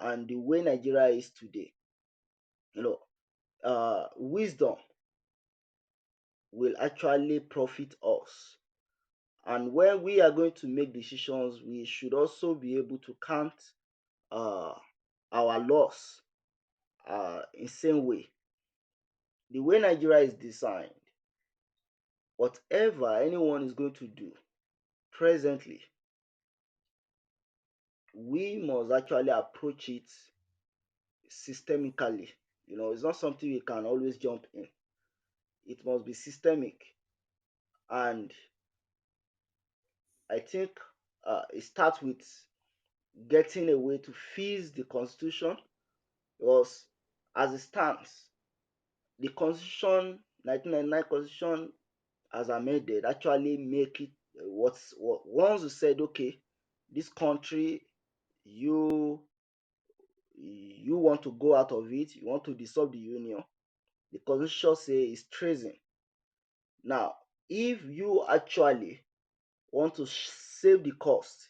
S2: and the way Nigeria is today. You know, wisdom will actually profit us. And when we are going to make decisions, we should also be able to count uh, our loss in same way. The way Nigeria is designed, whatever anyone is going to do presently, we must actually approach it systemically. It's not something we can always jump in. It must be systemic. And I think it starts with getting a way to fix the constitution, because as it stands, the constitution, 1999 constitution as amended, actually make it what once you said, okay, this country, you you want to go out of it, you want to dissolve the union, the constitution say is treason. Now, if you actually want to save the cost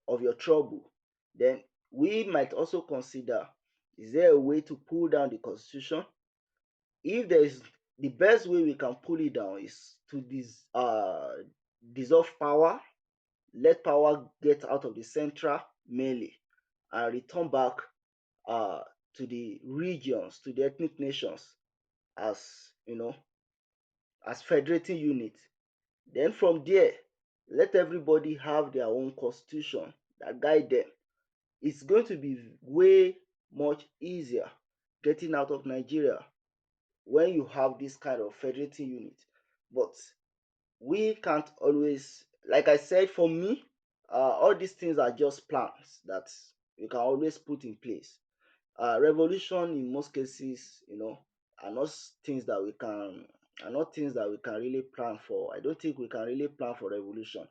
S2: of your trouble, then we might also consider, is there a way to pull down the constitution? If there is, the best way we can pull it down is to dissolve power, let power get out of the central mainly, and return back uh, to the regions, to the ethnic nations, as as federating unit. Then from there, let everybody have their own constitution that guide them. It's going to be way much easier getting out of Nigeria when you have this kind of federating unit. But we can't always, like I said, for me, all these things are just plans that you can always put in place. Revolution in most cases, are not things that we can are not things that we can really plan for. I don't think we can really plan for revolution.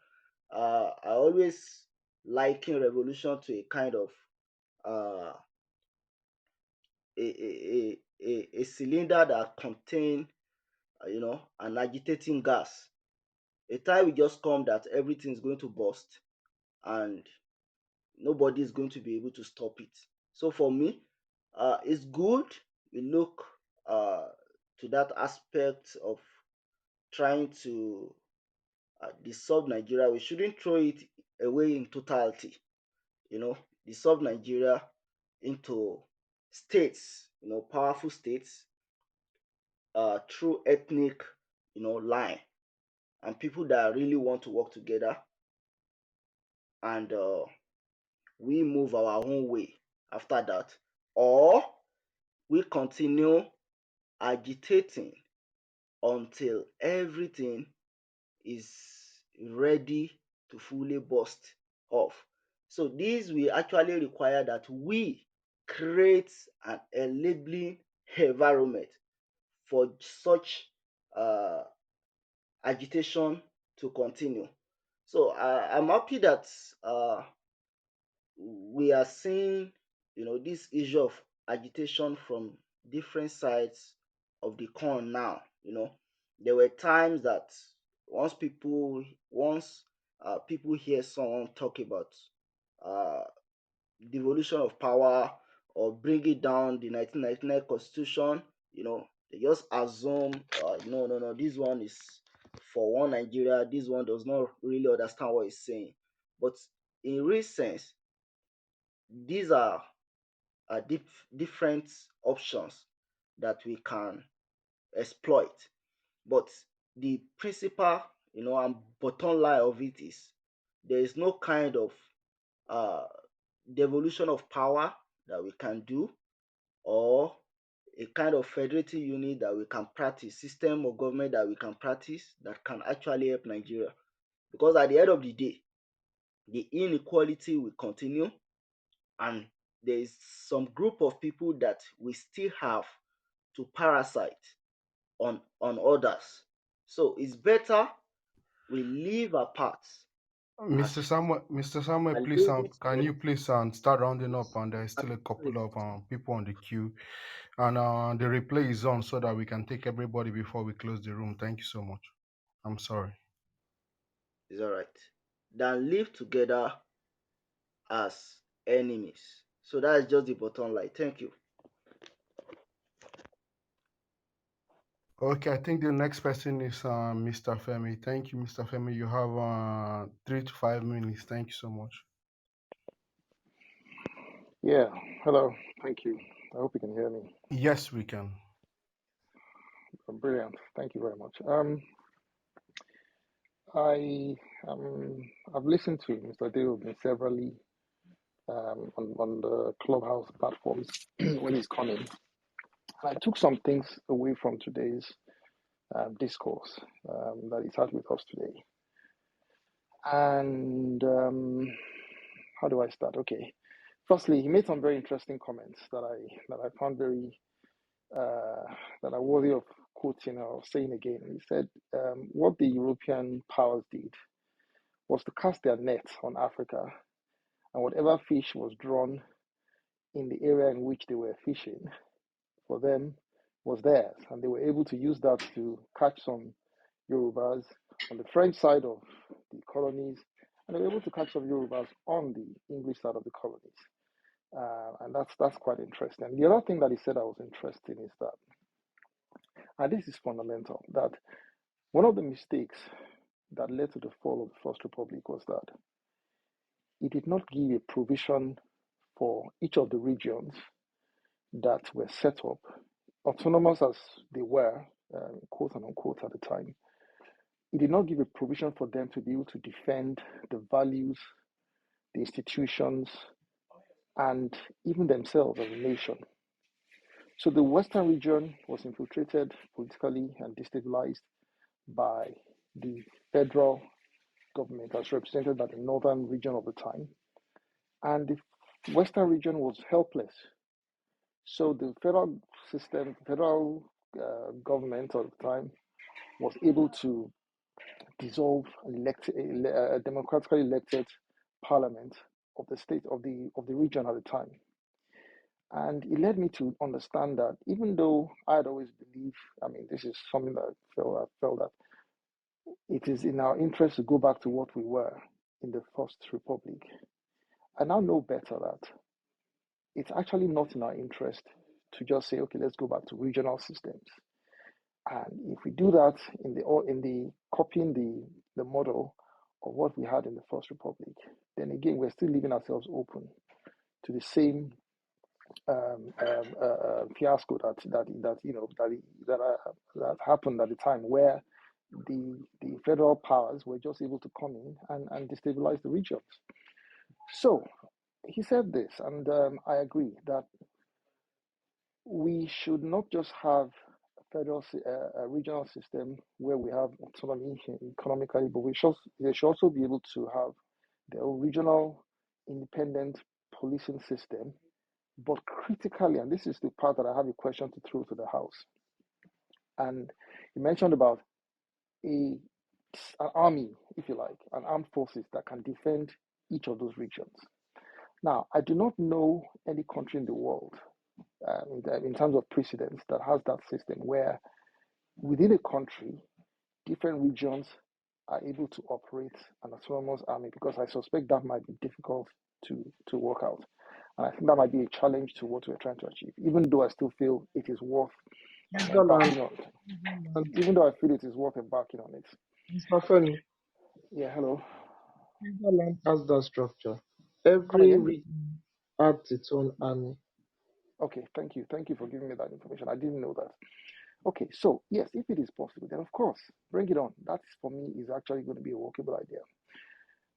S2: I always liken revolution to a kind of uh, a cylinder that contain an agitating gas. A time will just come that everything is going to burst, and nobody is going to be able to stop it. So for me, it's good we look uh, to that aspect of trying to dissolve Nigeria. We shouldn't throw it away in totality. Dissolve Nigeria into states, powerful states, through ethnic, line, and people that really want to work together, and we move our own way after that, or we continue agitating until everything is ready to fully burst off. So this will actually require that we create an enabling environment for such uh, agitation to continue. So I'm happy that we are seeing, this issue of agitation from different sides of the corn now. There were times that once people hear someone talk about uh, devolution of power, or bring it down the 1999 constitution, they just assume, no, no, no, this one is for one Nigeria, this one does not really understand what he's saying. But in real sense, these are different options that we can exploit. But the principal, and bottom line of it is there is no kind of uh, devolution of power that we can do, or a kind of federative unit that we can practice, system of government that we can practice that can actually help Nigeria. Because at the end of the day, the inequality will continue, and there is some group of people that we still have to parasite on others. So it's better we live apart as
S4: Mr. Samuel,
S2: and
S4: please,
S2: live
S4: can
S2: together.
S4: you please start rounding up? And there's still a couple of people on the queue, and the replay is on so that we can take everybody before we close the room. Thank you so much. I'm sorry.
S2: It's all right. Than live together as enemies. So that's just the bottom line. Thank you.
S4: Okay, I think the next person is Mr. Femi. Thank you, Mr. Femi. You have 3 to 5 minutes. Thank you so much.
S1: Yeah, hello. Thank you. I hope you can hear me.
S4: Yes, we can.
S1: Brilliant. Thank you very much. I I've listened to Mr. Dale severally on the Clubhouse platforms when he's coming. And I took some things away from today's discourse that he's had with us today. And how do I start? Okay. Firstly, he made some very interesting comments that I found very that are worthy of quoting or saying again. He said, what the European powers did was to cast their net on Africa, and whatever fish was drawn in the area in which they were fishing for them was theirs, and they were able to use that to catch some Yorubas on the French side of the colonies, and they were able to catch some Yorubas on the English side of the colonies. And that's quite interesting. And the other thing that he said I was interested in is that, and this is fundamental, that one of the mistakes that led to the fall of the First Republic was that it did not give a provision for each of the regions that were set up, autonomous as they were, quote and unquote, at the time. It did not give a provision for them to be able to defend the values, the institutions, and even themselves as a nation. So the Western region was infiltrated politically and destabilized by the federal government as represented by the northern region of the time. And the western region was helpless. So the federal system, federal government at the time was able to dissolve and elect a democratically elected parliament of the state of the region at the time. And it led me to understand that even though I had always believed, I mean, this is something that I felt that it is in our interest to go back to what we were in the First Republic. I now know better that it's actually not in our interest to just say, okay, let's go back to regional systems. And if we do that in the copying the model of what we had in the First Republic, then again we're still leaving ourselves open to the same fiasco that happened at the time, where the federal powers were just able to come in and destabilize the regions. So he said this, and I agree that we should not just have a regional system where we have autonomy economically, but they should also be able to have their regional independent policing system. But critically, and this is the part that I have a question to throw to the House, and you mentioned about an army, if you like, an armed forces that can defend each of those regions. Now, I do not know any country in the world, in terms of precedents, that has that system where within a country, different regions are able to operate an autonomous army, because I suspect that might be difficult to work out. And I think that might be a challenge to what we're trying to achieve, even though I still feel it is worth embarking on it.
S19: And
S1: Even though I feel it is worth embarking on it.
S19: Mr. Femi,
S1: Yeah, hello.
S19: Switzerland has that structure.
S2: Come
S19: Every
S2: again?
S19: region has its own army.
S2: Okay, thank you. Thank you for giving me that information. I didn't know that. Okay, so yes, if it is possible, then of course, bring it on. That for me is actually going to be a workable idea.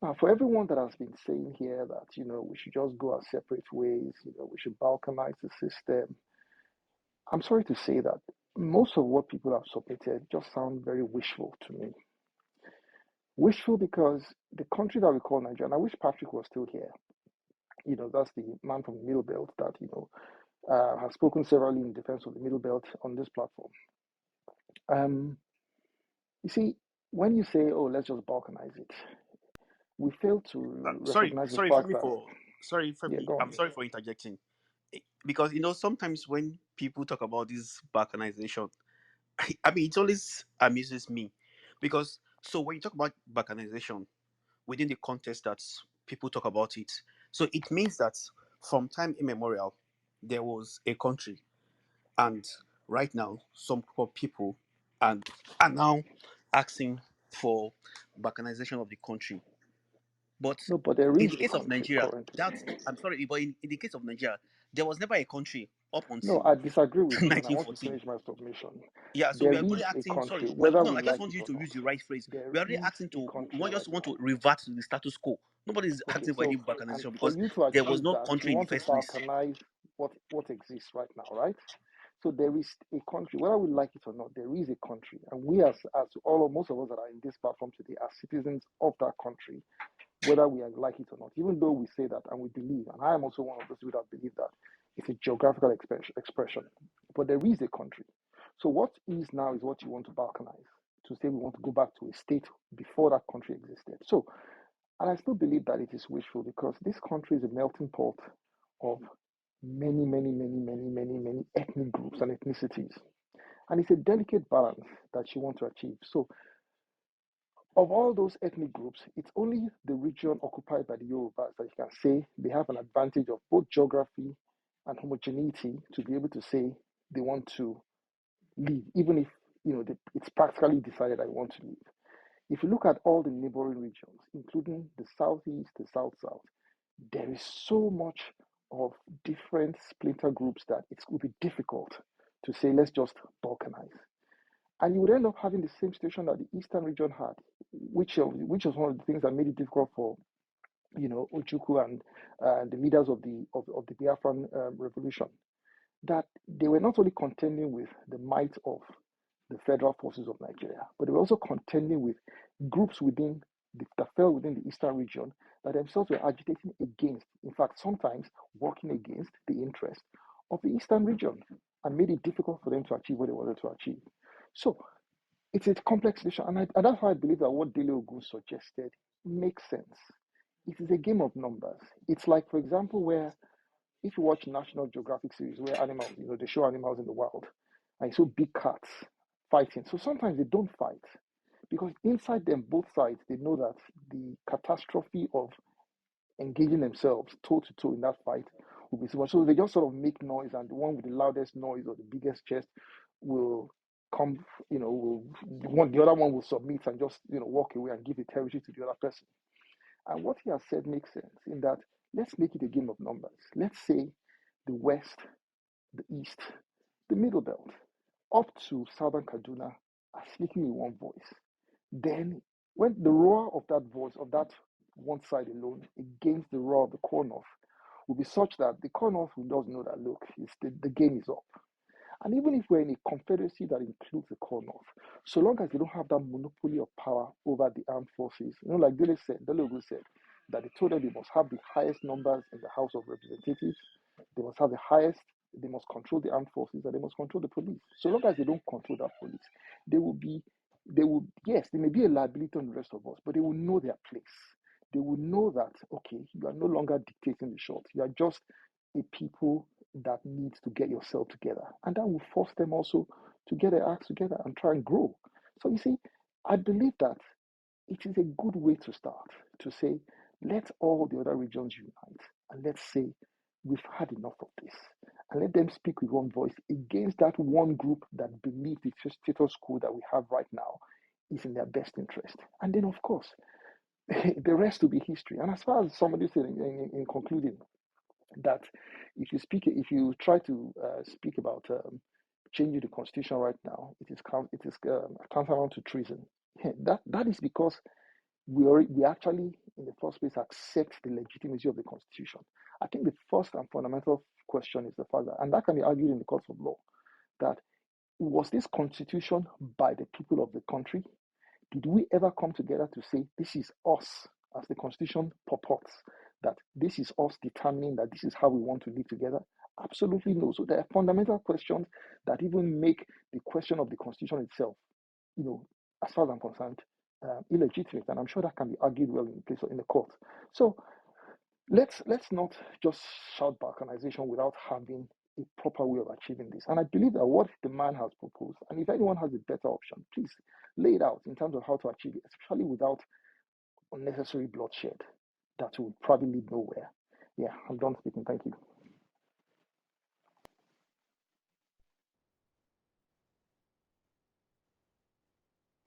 S2: Now, for everyone that has been saying here that, we should just go our separate ways, we should balkanize the system, I'm sorry to say that most of what people have submitted just sound very wishful to me. Wishful because the country that we call Nigeria, and I wish Patrick was still here. That's the man from the Middle Belt that, has spoken severally in defense of the Middle Belt on this platform. You see, when you say, oh, let's just balkanize it, we fail to
S13: Sorry,
S2: recognize the
S13: sorry,
S2: fact
S13: Femi,
S2: that,
S13: for sorry,
S2: yeah,
S13: Femi.
S2: go
S13: I'm
S2: on.
S13: sorry for interjecting. Because sometimes when people talk about this balkanization, I mean, it always amuses me, because so when you talk about balkanization within the context that people talk about it, so it means that from time immemorial there was a country, and right now some group of people and are now asking for balkanization of the country. But
S2: No, but there
S13: in
S2: is
S13: the
S2: a
S13: case of
S2: country
S13: Nigeria,
S2: currently.
S13: that's I'm sorry, but in the case of Nigeria, there was never a country up
S2: No,
S13: until
S2: I disagree with you, and I want to
S13: 1914.
S2: finish my submission.
S13: Yeah, so we
S2: There
S13: are only
S2: is a
S13: asking.
S2: country,
S13: Sorry, we
S2: whether
S13: no,
S2: we
S13: I just
S2: like
S13: want
S2: it
S13: you
S2: or
S13: to
S2: not.
S13: use the right phrase.
S2: There
S13: We are only
S2: is
S13: asking
S2: a
S13: to.
S2: country
S13: We
S2: right
S13: just want to
S2: now.
S13: revert to the status quo. Nobody is
S2: Okay,
S13: asking for any
S2: so and
S13: balkanization
S2: for
S13: because
S2: you to
S13: there was
S2: achieve
S13: no
S2: that, you
S13: country in the
S2: want to
S13: first place.
S2: balkanize what exists right now, right? So there is a country, whether we like it or not, there is a country, and we as all of most of us that are in this platform today are citizens of that country, whether we like it or not. Even though we say that and we believe, and I am also one of those people that believe that it's a geographical expression, but there is a country. So what is now is what you want to balkanize, to say we want to go back to a state before that country existed. So, and I still believe that it is wishful because this country is a melting pot of many, many, many, many, many, many ethnic groups and ethnicities. And it's a delicate balance that you want to achieve. So, of all those ethnic groups, it's only the region occupied by the Yorubas that you can say they have an advantage of both geography and homogeneity to be able to say they want to leave, even if it's practically decided I want to leave. If you look at all the neighboring regions, including the southeast, the south-south, there is so much of different splinter groups that it would be difficult to say, let's just balkanize. And you would end up having the same situation that the eastern region had, which was one of the things that made it difficult for Ojukwu and the leaders of the Biafran revolution, that they were not only contending with the might of the federal forces of Nigeria, but they were also contending with groups that fell within the eastern region that themselves were agitating against, in fact, sometimes working against the interest of the eastern region, and made it difficult for them to achieve what they wanted to achieve. So it's a complex issue, and that's why I believe that what Dele Ogun suggested makes sense. It is a game of numbers. It's like, for example, where if you watch National Geographic series where animals, they show animals in the wild, and you saw big cats fighting. So sometimes they don't fight because inside them, both sides, they know that the catastrophe of engaging themselves toe to toe in that fight will be so much. So they just sort of make noise, and the one with the loudest noise or the biggest chest will come, the other one will submit and just, walk away and give the territory to the other person. And what he has said makes sense in that let's make it a game of numbers. Let's say the West, the East, the Middle Belt, up to Southern Kaduna are speaking in one voice. Then, when the roar of that voice, of that one side alone, against the roar of the core north, will be such that the core north will just know that, look, the game is up. And even if we're in a confederacy that includes the core north, so long as they don't have that monopoly of power over the armed forces, like Dele Ogun said, that they told them they must have the highest numbers in the House of Representatives, they must have the highest, they must control the armed forces, and they must control the police. So long as they don't control that police, yes, they may be a liability on the rest of us, but they will know their place. They will know that, okay, you are no longer dictating the shot. You are just a people that needs to get yourself together. And that will force them also to get their acts together and try and grow. So you see, I believe that it is a good way to start to say, let all the other regions unite and let's say, we've had enough of this. And let them speak with one voice against that one group that believes the status quo that we have right now is in their best interest. And then, of course, The rest will be history. And as far as somebody said in concluding, that if you try to speak about changing the constitution right now, it is tantamount to treason. That is because we actually, in the first place, accept the legitimacy of the constitution. I think the first and fundamental question is the fact that, and that can be argued in the courts of law, that was this constitution by the people of the country? Did we ever come together to say, this is us, as the Constitution purports, that this is us determining that this is how we want to live together? Absolutely no. So there are fundamental questions that even make the question of the Constitution itself, as far as I'm concerned, illegitimate. And I'm sure that can be argued well in place in the court. So let's not just shout balkanization without having a proper way of achieving this. And I believe that what the man has proposed, and if anyone has a better option, please lay it out in terms of how to achieve it, especially without unnecessary bloodshed that will probably lead nowhere. Yeah, I'm done speaking. Thank you.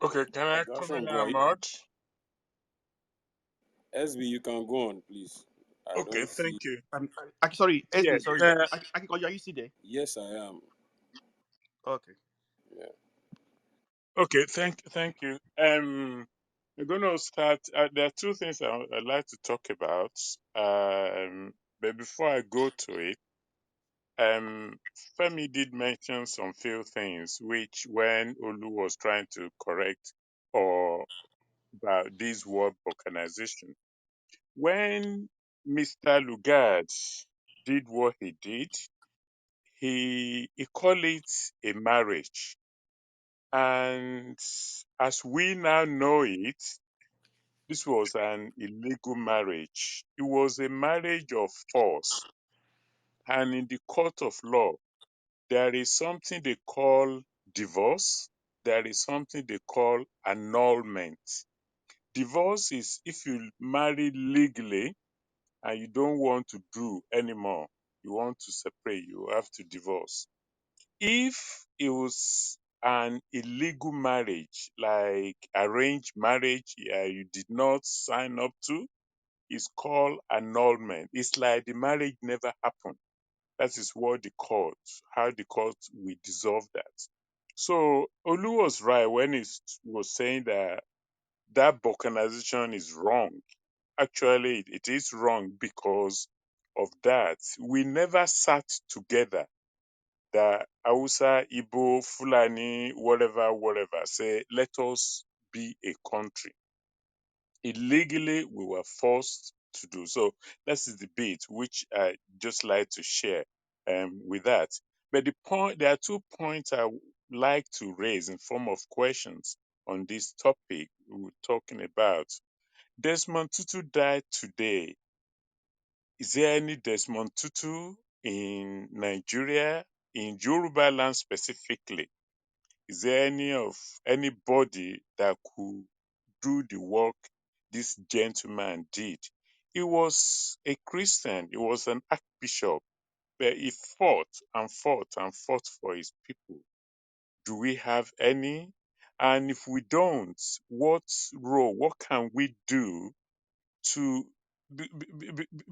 S1: Okay, can I come in,
S21: Afan, go ahead.
S1: Ahmad?
S21: SB, you can go on, please. I
S1: Okay,
S21: don't
S1: thank
S21: see.
S1: you.
S13: Sorry,
S1: Yeah,
S13: SB, sorry. Are you still there?
S21: Yes, I am.
S13: Okay.
S21: Yeah.
S1: okay, thank you. I'm going to start. There are two things I'd like to talk about. But before I go to it, Femi did mention some few things which, when Olu was trying to correct or about this word organization, when Mr. Lugard did what he did, he called it a marriage. And as we now know it, this was an illegal marriage. It was a marriage of force. And in the court of law, there is something they call divorce. There is something they call annulment. Divorce is if you marry legally and you don't want to do anymore, you want to separate, you have to divorce. If it was an illegal marriage, like arranged marriage, you did not sign up to, it's called annulment. It's like the marriage never happened. That is what the court, how the court will dissolve that. So Olu was right when he was saying that that balkanization is wrong. Actually, it is wrong because of that. We never sat together, that Hausa, Igbo, Fulani, whatever, say, let us be a country. Illegally, we were forced to do so. That's the debate which I just like to share with that. But there are 2 points I would like to raise in form of questions on this topic we're talking about. Desmond Tutu died today. Is there any Desmond Tutu in Nigeria, in Yoruba land specifically? Is there anybody that could do the work this gentleman did? He was a Christian, he was an archbishop, but he fought and fought and fought for his people. Do we have any? And if we don't, what can we do to,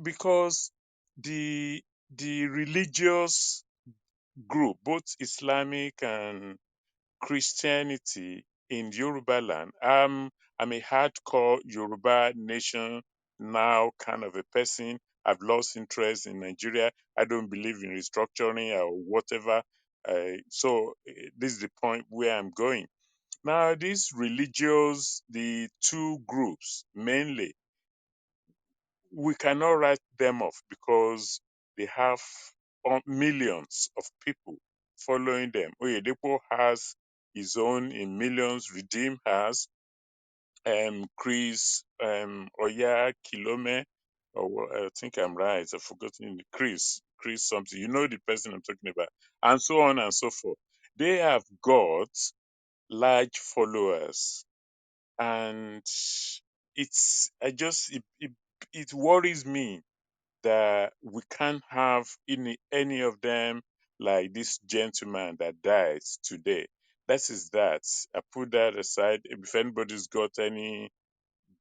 S1: because the religious group, both Islamic and Christianity in Yoruba land. I'm a hardcore Yoruba nation now kind of a person. I've lost interest in Nigeria. I don't believe in restructuring or whatever. This is the point where I'm going. Now, these religious, the two groups mainly, we cannot write them off because they have millions of people following them. Oyedepo has his own in millions, Redeem has, Chris Oya Kilome, I think I'm right, I've forgotten Chris something, you know the person I'm talking about, and so on and so forth. They have got large followers, and it worries me that we can't have any of them like this gentleman that died today. That is that. I put that aside. If anybody's got any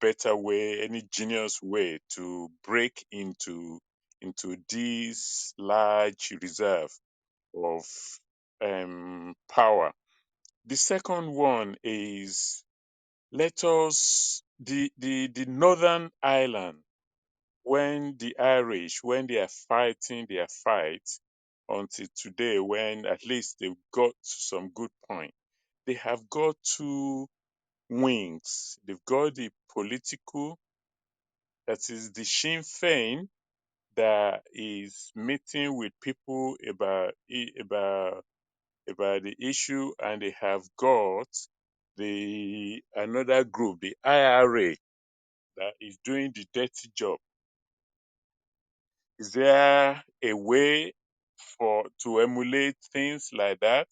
S21: better way, any genius way to break into this large reserve of power. The second one is let us the northern island, when the Irish, when they are fighting their fight until today, when at least they've got to some good point, they have got two wings. They've got the political, that is the Sinn Féin, that is meeting with people about the issue, and they have got the another group, the IRA, that is doing the dirty job. Is there a way for to emulate things like that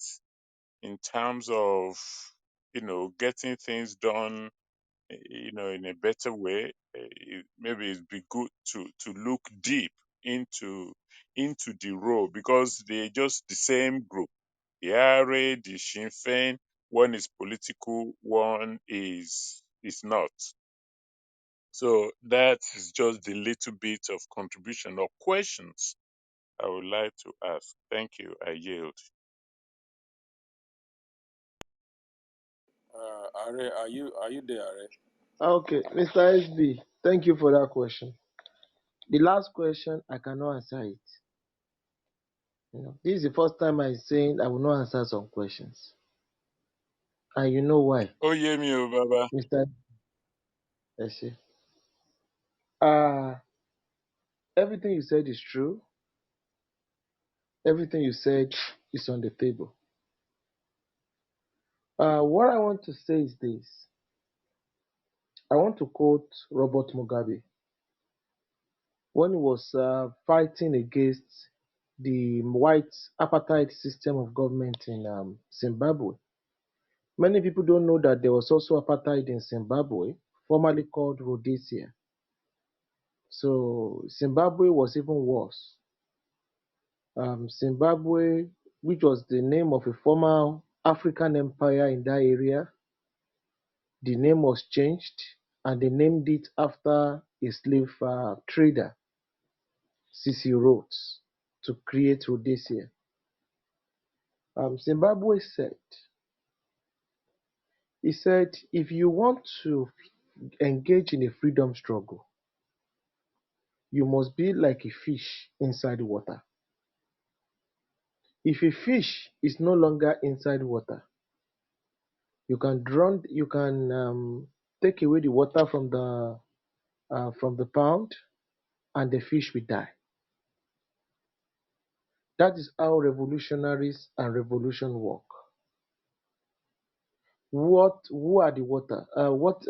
S21: in terms of getting things done in a better way? Maybe it'd be good to look deep into the role, because they're just the same group. The IRA, the Sinn Féin, one is political, one is not. So that is just the little bit of contribution or questions I would like to ask. Thank you. I yield. Are, are you there, Are?
S19: Okay, Mr. SB, thank you for that question. The last question, I cannot answer it. This is the first time I'm saying I will not answer some questions. And you know why,
S21: Oh, yeah, me, oh, Baba.
S19: Mr. Eshe. Uh, everything you said is true. Everything you said is on the table. What I want to say is this. I want to quote Robert Mugabe when he was fighting against the white apartheid system of government in Zimbabwe. Many people don't know that there was also apartheid in Zimbabwe, formerly called Rhodesia. So Zimbabwe was even worse. Zimbabwe, which was the name of a former African empire in that area, the name was changed and they named it after a slave trader, C.C. Rhodes, to create Rhodesia. Zimbabwe said, he said, if you want to engage in a freedom struggle, you must be like a fish inside water. If a fish is no longer inside water, you can take away the water from the pond, and the fish will die. That is how revolutionaries and revolution work. Who are the water? What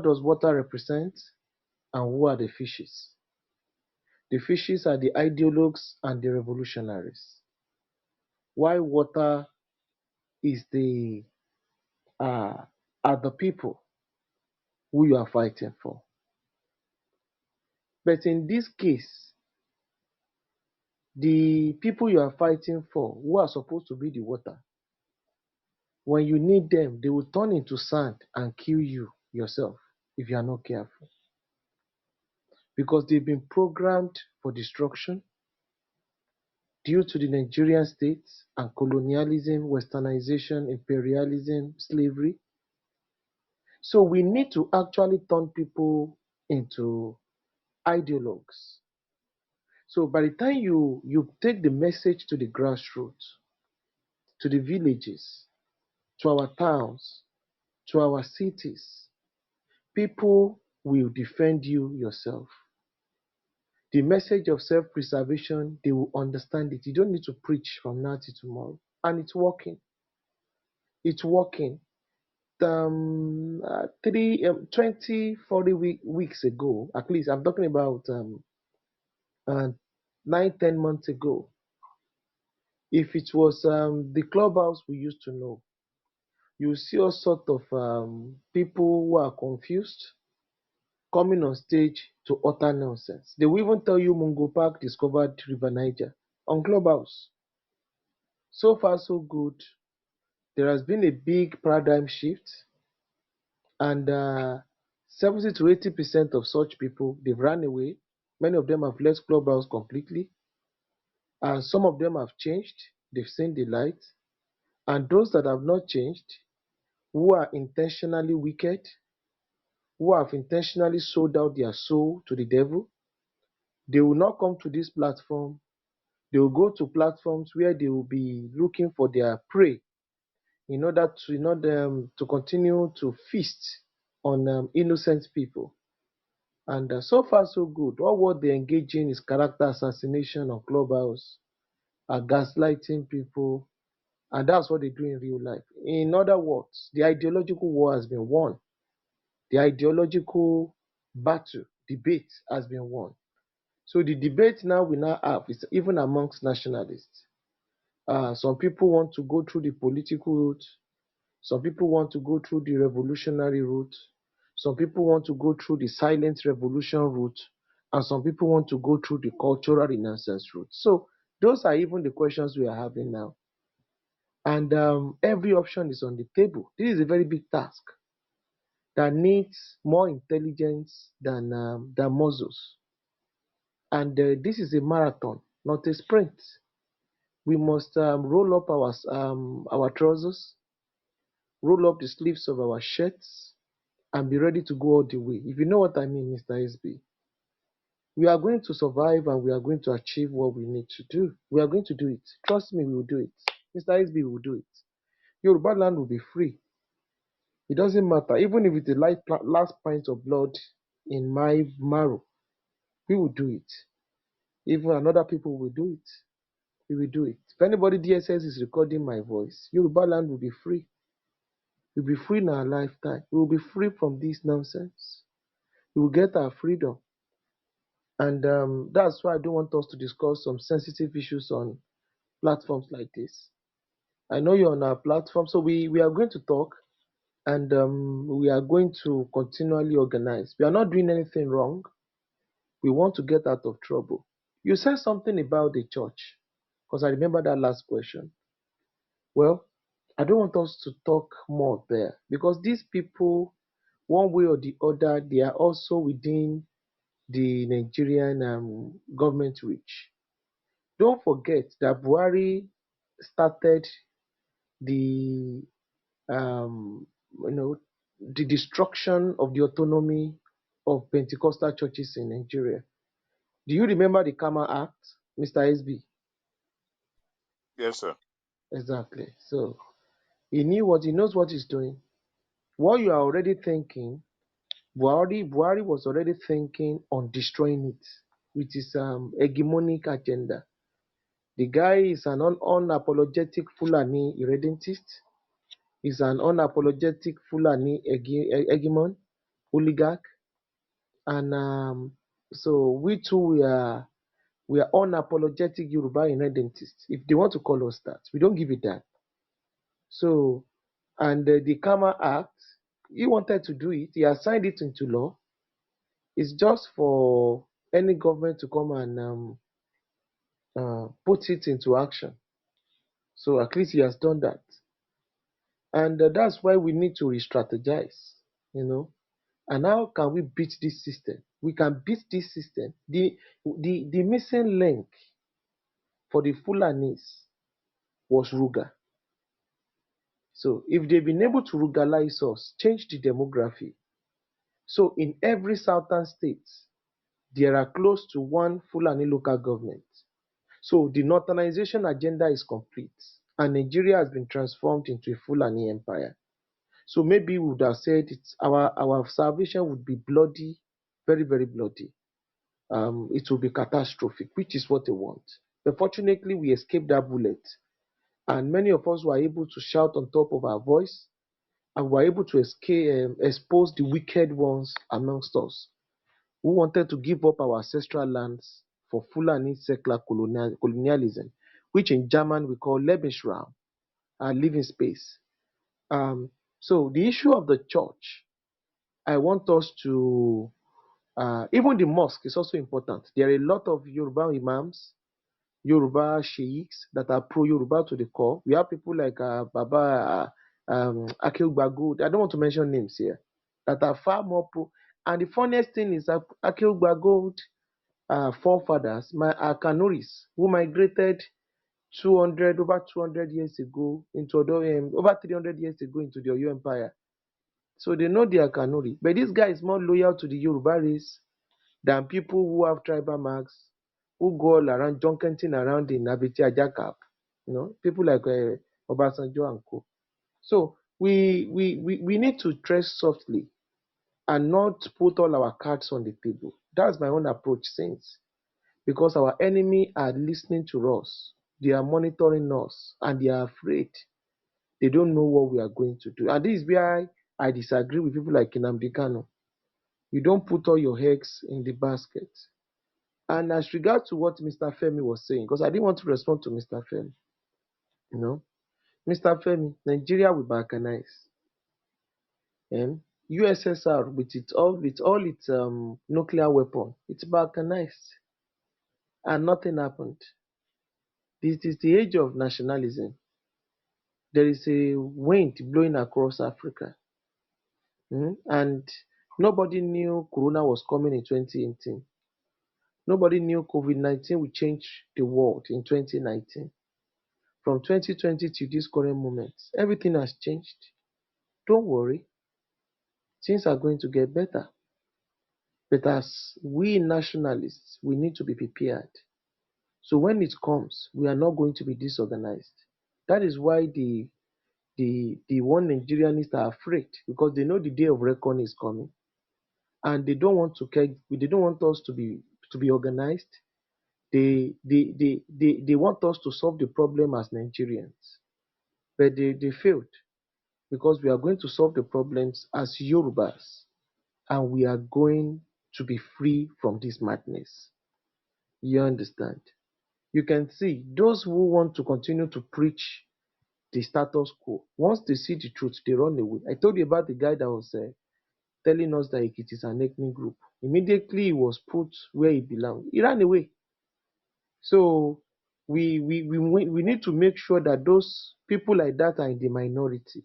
S19: does water represent, and who are the fishes? The fishes are the ideologues and the revolutionaries. Why water is uh, are the people who you are fighting for. But in this case, the people you are fighting for, who are supposed to be the water, when you need them, they will turn into sand and kill you yourself if you are not careful. Because they've been programmed for destruction due to the Nigerian state and colonialism, westernization, imperialism, slavery. So we need to actually turn people into ideologues. So by the time you take the message to the grassroots, to the villages, to our towns, to our cities, people will defend you yourself. The message of self-preservation, they will understand it. You don't need to preach from now to tomorrow. And it's working. It's working. 20, 40 weeks ago, at least I'm talking about uh, 9, 10 months ago, if it was the clubhouse we used to know, you see all sort of people who are confused coming on stage to utter nonsense. They will even tell you Mungo Park discovered River Niger on Clubhouse. So far, so good. There has been a big paradigm shift. And 70 to 80% of such people, they've run away. Many of them have left Clubhouse completely. And some of them have changed. They've seen the light. And those that have not changed, who are intentionally wicked, who have intentionally sold out their soul to the devil, they will not come to this platform. They will go to platforms where they will be looking for their prey in order to continue to feast on innocent people. And so far, so good. All what they engage in is character assassination on Clubhouse, gaslighting people, and that's what they do in real life. In other words, the ideological war has been won. The ideological battle, debate has been won. So the debate now we now have is even amongst nationalists. Some people want to go through the political route. Some people want to go through the revolutionary route. Some people want to go through the silent revolution route. And some people want to go through the cultural renaissance route. So those are even the questions we are having now. And every option is on the table. This is a very big task that needs more intelligence than muscles. And this is a marathon, not a sprint. We must roll up our trousers, roll up the sleeves of our shirts, and be ready to go all the way. If you know what I mean, Mr. SB, we are going to survive and we are going to achieve what we need to do. We are going to do it. Trust me, we will do it. Mr. SB will do it. Yoruba land will be free. It doesn't matter. Even if it's the last pint of blood in my marrow, we will do it. Even another people will do it. We will do it. If anybody DSS is recording my voice, Yoruba land will be free. We'll be free in our lifetime. We will be free from this nonsense. We will get our freedom. And that's why I don't want us to discuss some sensitive issues on platforms like this. I know you're on our platform, so we are going to talk and we are going to continually organize. We are not doing anything wrong. We want to get out of trouble. You said something about the church, because I remember that last question. Well, I don't want us to talk more there because these people, one way or the other, they are also within the Nigerian government reach. Don't forget that Buhari started the um, you know the destruction of the autonomy of Pentecostal churches in Nigeria. Do you remember the Kama Act, Mr. SB?
S21: Yes, sir.
S19: Exactly. So he knows what he's doing. What you are already thinking, Buhari was already thinking on destroying it with his hegemonic agenda. The guy is an unapologetic Fulani irredentist. He's an unapologetic Fulani hegemon, oligarch, and so we are unapologetic Yoruba irredentists. If they want to call us that, we don't give it that. So, and the Kama Act, he wanted to do it. He has signed it into law. It's just for any government to come and put it into action. So at least he has done that. And that's why we need to re-strategize, you know. And how can we beat this system? We can beat this system. The missing link for the Fulanis was Ruga. So if they've been able to Rugalize us, change the demography. So in every southern state, there are close to one Fulani local government. So the northernization agenda is complete, and Nigeria has been transformed into a Fulani empire. So maybe we would have said our salvation would be bloody, very, very bloody. It will be catastrophic, which is what they want. But fortunately, we escaped that bullet, and many of us were able to shout on top of our voice, and were able to expose the wicked ones amongst us who wanted to give up our ancestral lands for Fulani secular colonialism, which in German we call Lebensraum, living space. So the issue of the church, I want us to, even the mosque is also important. There are a lot of Yoruba imams, Yoruba sheikhs that are pro-Yoruba to the core. We have people like Baba Akeugbagood. I don't want to mention names here. that are far more pro. And the funniest thing is that Akeugba Gold forefathers, my Akanuris, who migrated 200 over 200 years ago into over 300 years ago into the Oyo Empire. So they know their Kanuri. But this guy is more loyal to the Yoruba race than people who have tribal marks, who go all around junketing around in Abiti Ajakap. People like Obasanjo and Co. So we need to tread softly and not put all our cards on the table. That's my own approach since. Because our enemy are listening to us, they are monitoring us, and they are afraid. They don't know what we are going to do. And this is where I disagree with people like Nnamdi Kanu. You don't put all your eggs in the basket. And as regard to what Mr. Femi was saying, because I didn't want to respond to Mr. Femi, you know, Mr. Femi, Nigeria will balkanize. And USSR with all its nuclear weapon, it's balkanized, and nothing happened. This is the age of nationalism. There is a wind blowing across Africa. And nobody knew Corona was coming in 2018. Nobody knew COVID-19 would change the world in 2019. From 2020 to this current moment, everything has changed. Don't worry, things are going to get better. But as we nationalists, we need to be prepared. So when it comes, we are not going to be disorganized. That is why the one Nigerianists are afraid, because they know the day of reckoning is coming, and they don't want us to be organized. They want us to solve the problem as Nigerians, but they failed, because we are going to solve the problems as Yorubas, and we are going to be free from this madness. You understand? You can see those who want to continue to preach the status quo. Once they see the truth, they run away. I told you about the guy that was telling us that it is an ethnic group. Immediately he was put where he belonged. He ran away. So we need to make sure that those people like that are in the minority,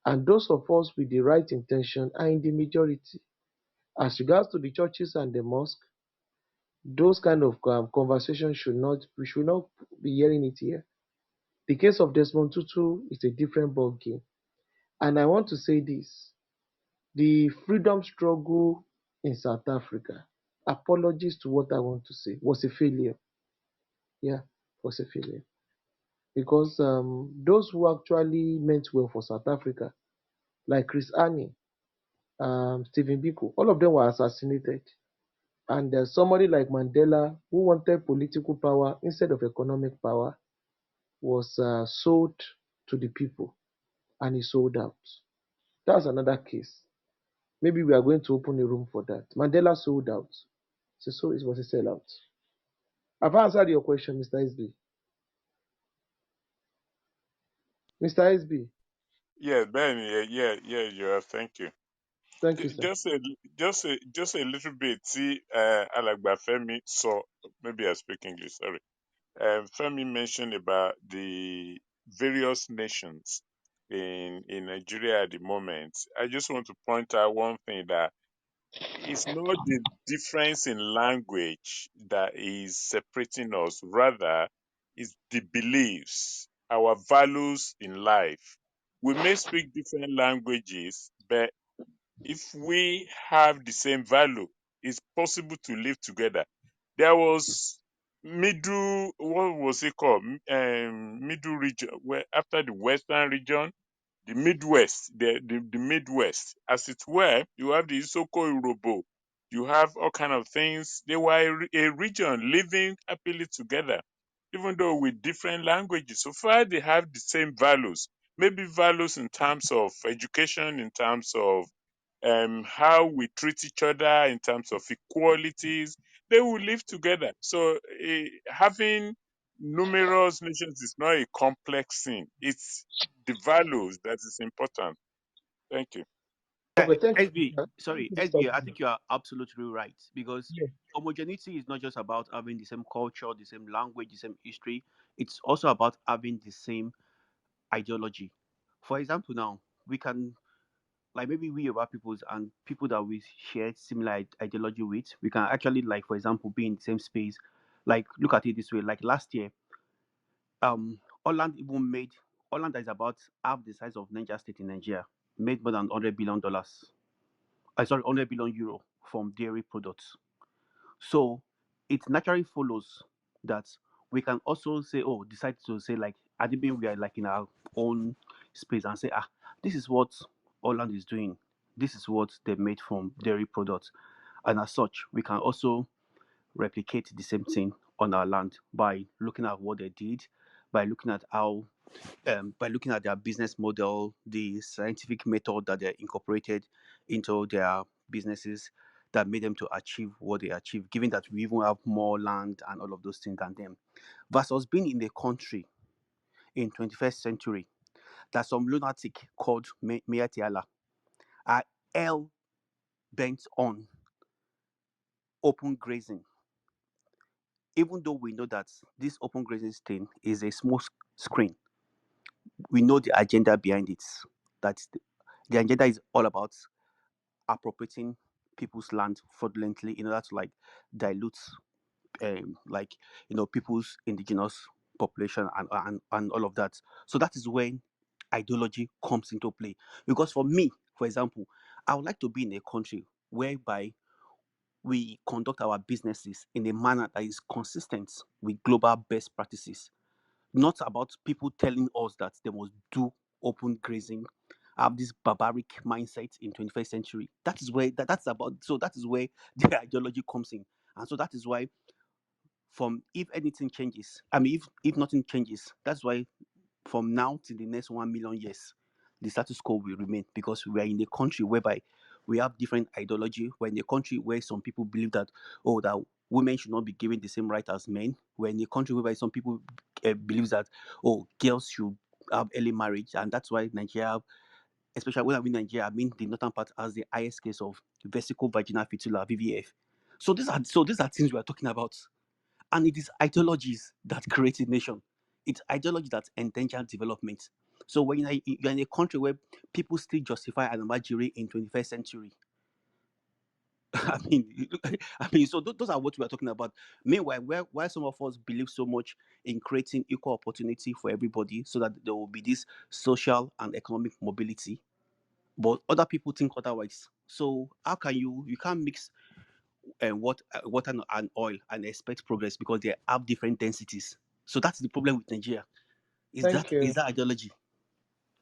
S19: and those of us with the right intention are in the majority. As regards to the churches and the mosque, those kind of conversations we should not be hearing it here. The case of Desmond Tutu is a different ball game. And I want to say this: the freedom struggle in South Africa, apologies to what I want to say, was a failure. Yeah, was a failure. Because those who actually meant well for South Africa, like Chris Hani, Stephen Biko, all of them were assassinated. And somebody like Mandela, who wanted political power instead of economic power, was sold to the people, and he sold out. That's another case. Maybe we are going to open a room for that. Mandela sold out. So it was a sellout. I've answered your question, Mr. SB. Mr. SB,
S21: Yeah, Ben. Yeah, yeah, yeah. You are. Thank you.
S19: thank you, sir.
S21: Just a little bit. See, Alagba Femi. So maybe I speak English. Sorry. Femi mentioned about the various nations in Nigeria at the moment. I just want to point out one thing, that it's not the difference in language that is separating us. Rather, it's the beliefs, our values in life. We may speak different languages, but if we have the same value, it's possible to live together. There was what was it called? Middle region, where after the Western region, the Midwest, the Midwest, as it were, you have the Isoko Urobo, you have all kind of things. They were a region living happily together, even though with different languages. So far, they have the same values, maybe values in terms of education, in terms of how we treat each other, in terms of equalities. They will live together. So having numerous nations is not a complex thing. It's the values that is important. Thank you.
S19: Okay, thank you,
S13: SB,
S19: sir. Thank
S13: sorry,
S19: you, Mr.
S13: SB, I
S19: SB.
S13: think you are absolutely right, because
S19: Yeah.
S13: homogeneity is not just about having the same culture, the same language, the same history. It's also about having the same ideology. For example, now we can like maybe we Yoruba peoples and people that we share similar ideology with, we can actually, like, for example, be in the same space. Like, look at it this way. Like last year, Holland even made Holland that is about half the size of Niger State in Nigeria made more than $100 billion. I sorry, €100 billion from dairy products. So it naturally follows that we can also say, oh, decide to say like Adibin, we are like in our own space and say, this is what Holland is doing. This is what they made from dairy products. And as such, we can also replicate the same thing on our land by looking at what they did, by looking at how by looking at their business model, the scientific method that they incorporated into their businesses that made them to achieve what they achieved, given that we even have more land and all of those things than them. Versus being in a country in 21st century that some lunatic called Mia Tiala are hell bent on open grazing, even though we know that this open grazing thing is a small screen. We know the agenda behind it. That the agenda is all about appropriating people's land fraudulently in order to like dilute like people's indigenous population and all of that. So that is when ideology comes into play. Because for me, for example, I would like to be in a country whereby we conduct our businesses in a manner that is consistent with global best practices, not about people telling us that they must do open grazing, have this barbaric mindset in 21st century. That is where that's about. So that is where the ideology comes in, and so that is why, from if anything changes, I mean, if nothing changes, that's why from now to the next 1 million years, the status quo will remain, because we are in a country whereby we have different ideology. We're in a country where some people believe that, oh, that women should not be given the same right as men. We're in a country whereby some people believe that, oh, girls should have early marriage, and that's why Nigeria, especially when I mean Nigeria, I mean the northern part, has the highest case of vesical vaginal fistula (VVF). So these are things we are talking about, and it is ideologies that create a nation. It's ideology that endanger development. So when you're in a country where people still justify an Almajiri in 21st century, I mean, so those are what we are talking about. Meanwhile, where some of us believe so much in creating equal opportunity for everybody, so that there will be this social and economic mobility, but other people think otherwise. So how can you can't mix water and oil and expect progress, because they have different densities. So that's the problem with Nigeria. Is
S19: Thank
S13: that
S19: you.
S13: is that ideology?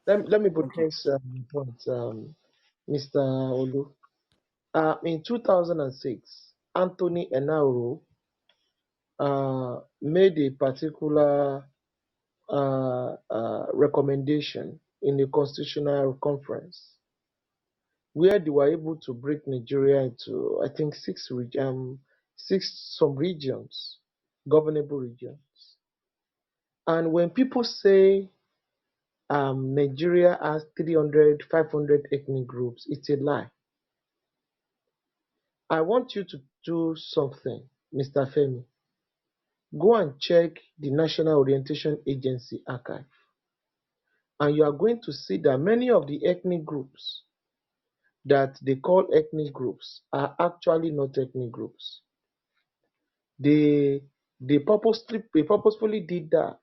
S19: Let me
S13: Thank you.
S19: buttress point, Mr. Olu. In 2006, Anthony Enauro made a particular recommendation in the Constitutional Conference, where they were able to break Nigeria into, I think, six some regions, governable regions. And when people say Nigeria has 300, 500 ethnic groups, it's a lie. I want you to do something, Mr. Femi. Go and check the National Orientation Agency archive, and you are going to see that many of the ethnic groups that they call ethnic groups are actually not ethnic groups. They purposefully did that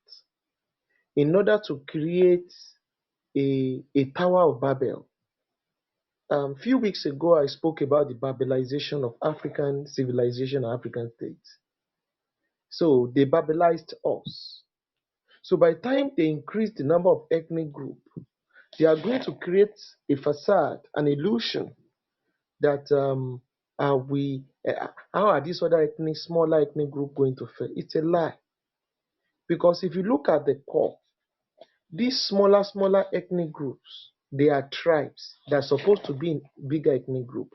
S19: in order to create a Tower of Babel. Few weeks ago, I spoke about the Babelization of African civilization and African states. So they Babelized us. So by the time they increase the number of ethnic groups, they are going to create a facade, an illusion that how are these other smaller ethnic groups going to fare? It's a lie. Because if you look at the core, these smaller ethnic groups, they are tribes that are supposed to be in bigger ethnic group.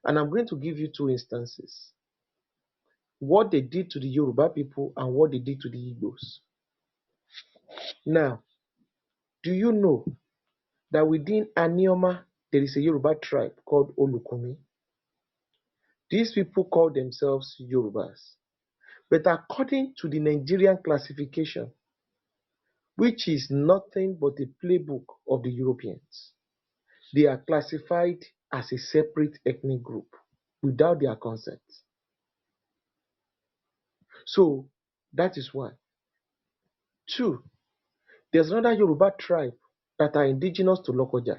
S19: And I'm going to give you two instances. What they did to the Yoruba people and what they did to the Igbos. Now, do you know that within Anioma, there is a Yoruba tribe called Olukumi? These people call themselves Yorubas. But according to the Nigerian classification, which is nothing but a playbook of the Europeans, they are classified as a separate ethnic group without their consent. So that is one. Two, there's another Yoruba tribe that are indigenous to Lokoja.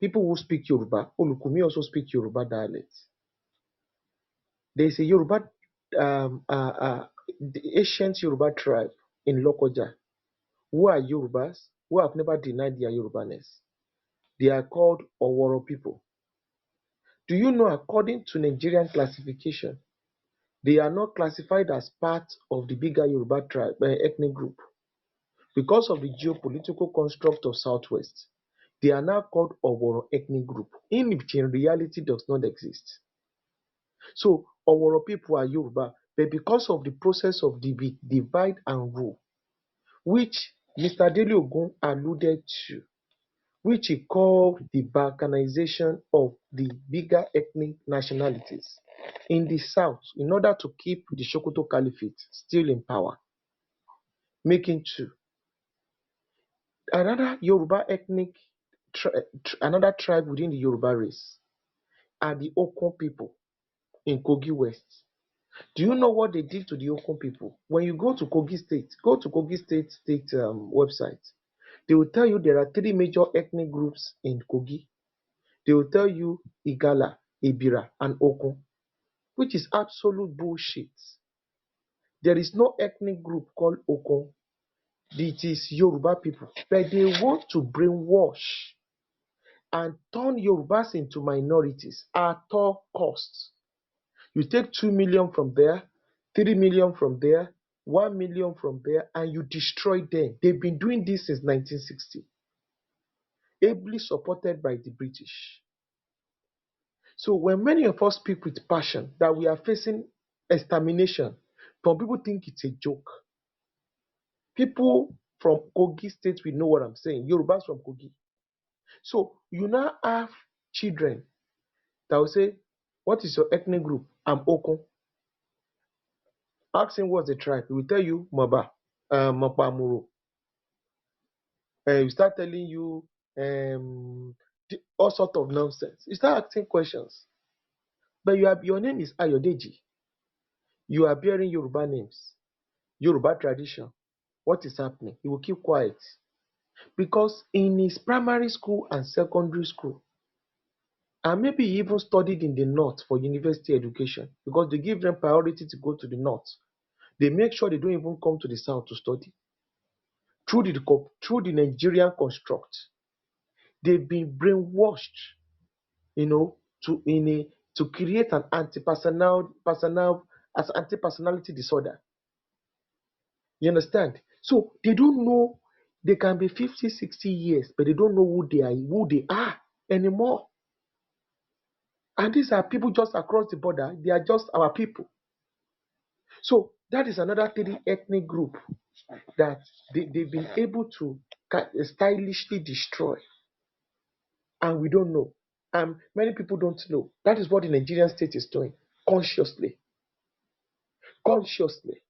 S19: People who speak Yoruba, Olukumi also speak Yoruba dialects. There is a Yoruba, the ancient Yoruba tribe in Lokoja who are Yorubas who have never denied their Yorubaness. They are called Oworo people. Do you know, according to Nigerian classification, they are not classified as part of the bigger Yoruba tribe ethnic group because of the geopolitical construct of Southwest. They are now called Oworo ethnic group, in which in reality does not exist. So Oworo people are Yoruba, but because of the process of divide and rule, which Mr. Dele Ogun alluded to, which he called the balkanization of the bigger ethnic nationalities in the south in order to keep the Sokoto Caliphate still in power, making two. Another Yoruba ethnic, another tribe within the Yoruba race are the Okon people in Kogi West. Do you know what they did to the Okon people? When you go to Kogi State, website, they will tell you there are three major ethnic groups in Kogi. They will tell you Igala, Ibira, and Okun, which is absolute bullshit. There is no ethnic group called Okun. It is Yoruba people. But they want to brainwash and turn Yorubas into minorities at all costs. You take 2 million from there, 3 million from there, 1 million from there, and you destroy them. They've been doing this since 1960, ably supported by the British. So when many of us speak with passion that we are facing extermination, some people think it's a joke. People from Kogi State will know what I'm saying. Yorubas from Kogi. So you now have children that will say, "What is your ethnic group?" I'm Okun. Ask him what's the tribe. He will tell you Maba, Mapamuro. He will start telling you all sorts of nonsense. You start asking questions. But your name is Ayodeji. You are bearing Yoruba names, Yoruba tradition. What is happening? He will keep quiet. Because in his primary school and secondary school, and maybe he even studied in the north for university education, because they give them priority to go to the north. They make sure they don't even come to the south to study. Through the Nigerian construct, they've been brainwashed, to create an anti-personality disorder. You understand? So they don't know. They can be 50, 60 years, but they don't know who they are anymore. And these are people just across the border. They are just our people. So that is another three ethnic group that they've been able to stylishly destroy. And we don't know. Many people don't know. That is what the Nigerian state is doing consciously. Consciously.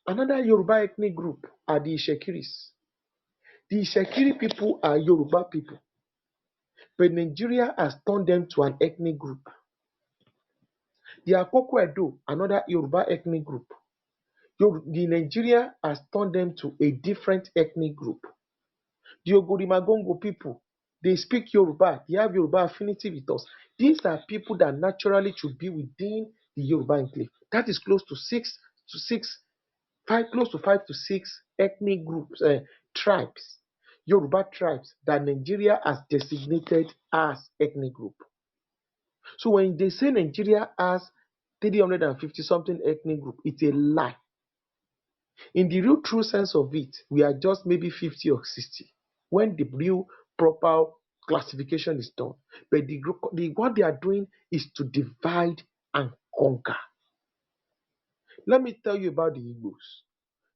S19: Another Yoruba ethnic group are the Ishekiris. The Ishekiri people are Yoruba people, but Nigeria has turned them to an ethnic group. The Akoko Edo, another Yoruba ethnic group. The Nigeria has turned them to a different ethnic group. The Ogorimagongo people, they speak Yoruba, they have Yoruba affinity with us. These are people that naturally should be within the Yoruba enclave. That is close to five to six ethnic groups, tribes, Yoruba tribes that Nigeria has designated as ethnic group. So when they say Nigeria has 350 something ethnic group, it's a lie. In the real true sense of it, we are just maybe 50 or 60 when the real proper classification is done. But what they are doing is to divide and conquer. Let me tell you about the Igbos.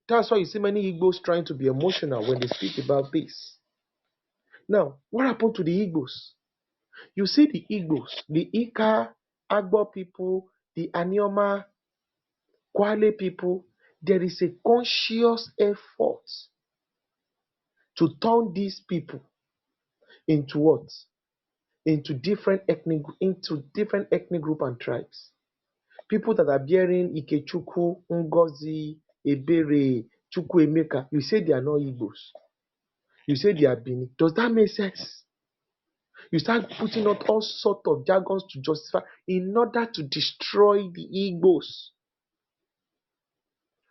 S19: That's why you see many Igbos trying to be emotional when they speak about this. Now, what happened to the Igbos? You see the Igbos, the Ika, Agbo people, the Anioma, Kwale people, there is a conscious effort to turn these people into what? Into different ethnic group and tribes. People that are bearing Ikechukwu, Ngozi, Ebere, Chukwuemeka, you say they are not Igbos. You say they are Bini. Does that make sense? You start putting out all sorts of jargons to justify in order to destroy the Igbos.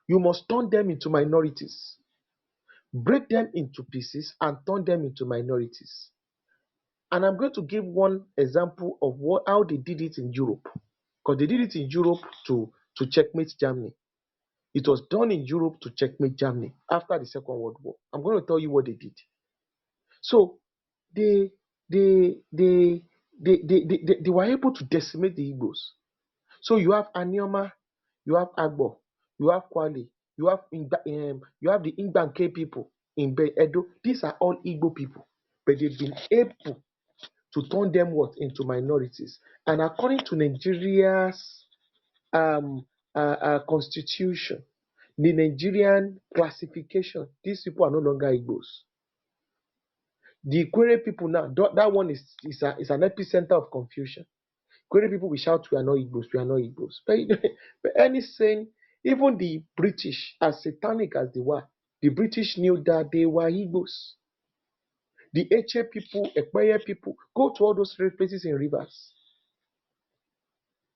S19: You must turn them into minorities. Break them into pieces and turn them into minorities. And I'm going to give one example of how they did it in Europe. Because they did it in Europe to checkmate Germany. It was done in Europe to checkmate Germany after the Second World War. I'm going to tell you what they did. So they they were able to decimate the Igbos. So you have Anioma, you have Agbo, you have Kwali, you have the Ingbanke people in Edo. These are all Igbo people, but they've been able to turn them what into minorities. And according to Nigeria's constitution, the Nigerian classification, these people are no longer Igbos. The Ikwere people now, that one is an epicenter of confusion. Ikwere people will shout, we are not Igbos, we are not Igbos. But any saying, even the British, as satanic as they were, the British knew that they were Igbos. The Eche people, Ekpeye people, go to all those places in rivers.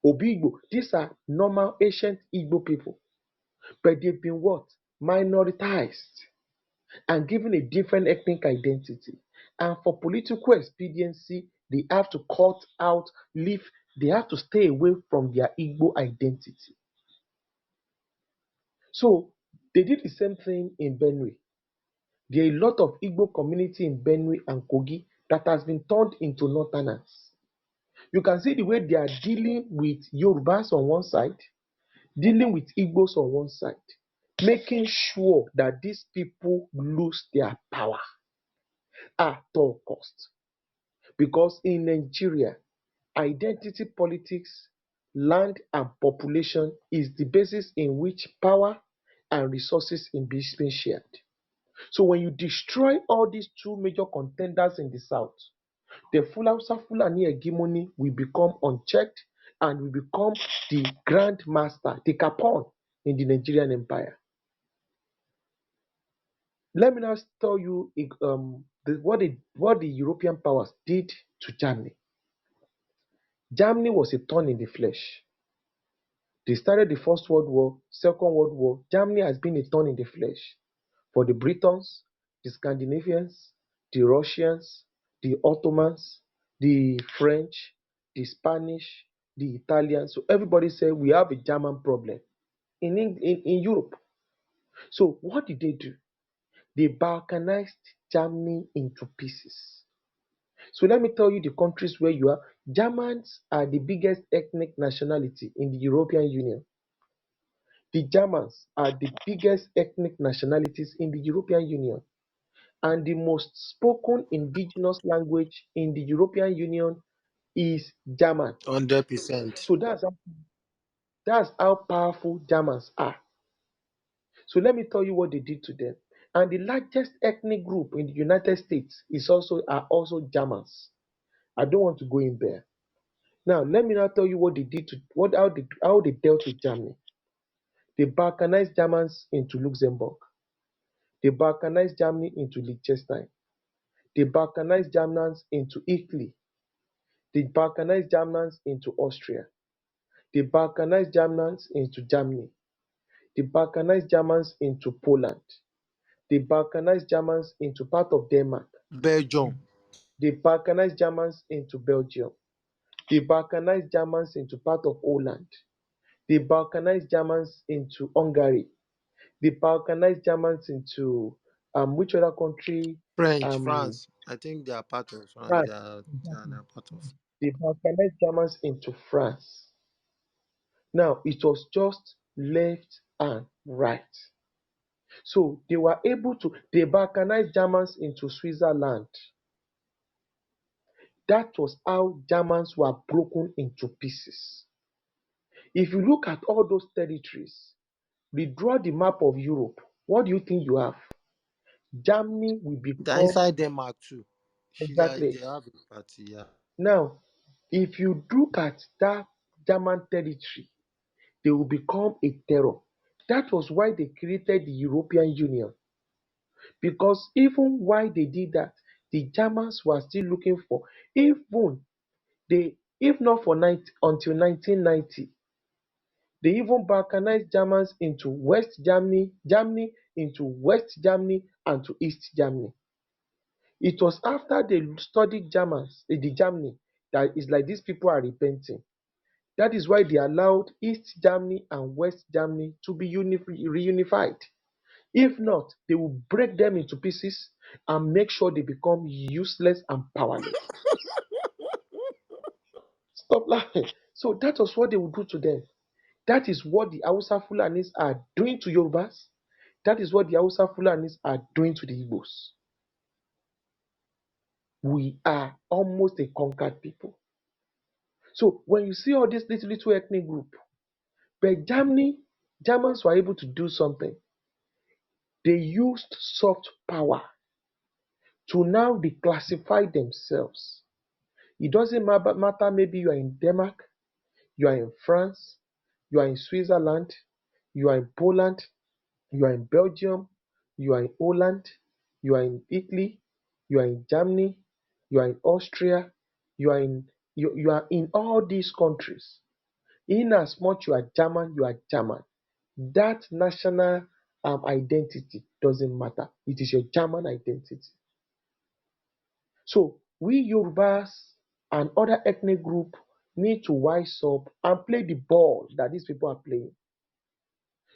S19: Obigbo, these are normal ancient Igbo people. But they've been what? Minoritized and given a different ethnic identity. And for political expediency, they have to cut out, they have to stay away from their Igbo identity. So they did the same thing in Benue. There are a lot of Igbo community in Benue and Kogi that has been turned into Northerners. You can see the way they are dealing with Yorubas on one side, dealing with Igbos on one side, making sure that these people lose their power at all costs. Because in Nigeria, identity politics, land and population is the basis in which power and resources is being shared. So when you destroy all these two major contenders in the south, the Fulani hegemony will become unchecked and will become the grand master, the capon in the Nigerian empire. Let me now tell you what the European powers did to Germany. Germany was a thorn in the flesh. They started the First World War, Second World War. Germany has been a thorn in the flesh for the Britons, the Scandinavians, the Russians, the Ottomans, the French, the Spanish, the Italians. So everybody said we have a German problem in Europe. So what did they do? They balkanized Germany into pieces. So let me tell you the countries where you are. Germans are the biggest ethnic nationality in the European Union. The Germans are the biggest ethnic nationalities in the European Union. And the most spoken indigenous language in the European Union is German.
S9: 100%.
S19: So that's how powerful Germans are. So let me tell you what they did to them. And the largest ethnic group in the United States are also Germans. I don't want to go in there. Now let me now tell you what they did how they dealt with Germany. They balkanized Germans into Luxembourg. They balkanized Germany into Liechtenstein. They balkanized Germans into Italy. They balkanized Germans into Austria. They balkanized Germans into Germany. They balkanized Germans into Poland. They balkanized Germans into part of Denmark.
S9: Belgium.
S19: They balkanized Germans into Belgium. They balkanized Germans into part of Holland. They balkanized Germans into Hungary. They balkanized Germans into which other country?
S9: French,
S19: Um,
S9: France. I think they are part of France.
S19: France.
S9: They are part of.
S19: They balkanized Germans into France. Now it was just left and right. So they balkanized Germans into Switzerland. That was how Germans were broken into pieces. If you look at all those territories, redraw the map of Europe, what do you think you have? Germany will
S9: They're
S19: become
S9: inside Denmark too. Yeah,
S19: Exactly.
S9: they have a party. Yeah.
S19: Now, if you look at that German territory, they will become a terror. That was why they created the European Union. Because even while they did that, the Germans were still looking for, even if not for until 1990, they even balkanized Germans into West Germany, Germany into West Germany, and to East Germany. It was after they studied the Germany, that it's like these people are repenting. That is why they allowed East Germany and West Germany to be reunified. If not, they will break them into pieces and make sure they become useless and powerless. Stop laughing. So that was what they would do to them. That is what the Hausa Fulanis are doing to Yorubas. That is what the Hausa Fulanis are doing to the Igbos. We are almost a conquered people. So when you see all this little ethnic group, but Germans were able to do something. They used soft power to now declassify themselves. It doesn't matter, maybe you are in Denmark, you are in France, you are in Switzerland, you are in Poland, you are in Belgium, you are in Holland, you are in Italy, you are in Germany, you are in Austria, you are in all these countries. In as much you are German, you are German. That national identity doesn't matter. It is your German identity. So we Yorubas and other ethnic group need to wise up and play the ball that these people are playing.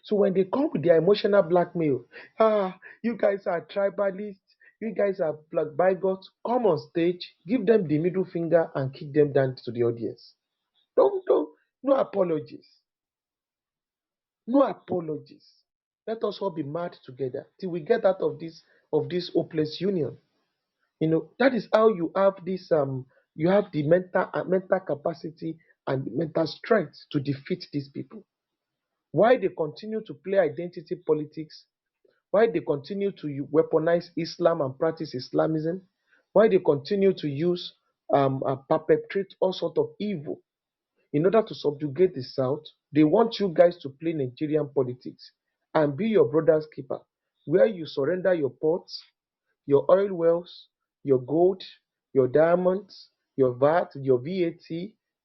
S19: So when they come with their emotional blackmail, you guys are tribalists, you guys are black bigots, come on stage, give them the middle finger and kick them down to the audience. Don't, no apologies. No apologies. Let us all be mad together till we get out of this hopeless union. That is how you have the mental capacity and the mental strength to defeat these people. Why they continue to play identity politics, why they continue to weaponize Islam and practice Islamism, why they continue to use perpetrate all sort of evil in order to subjugate the South. They want you guys to play Nigerian politics and be your brother's keeper, where you surrender your ports, your oil wells, your gold, your diamonds, your VAT,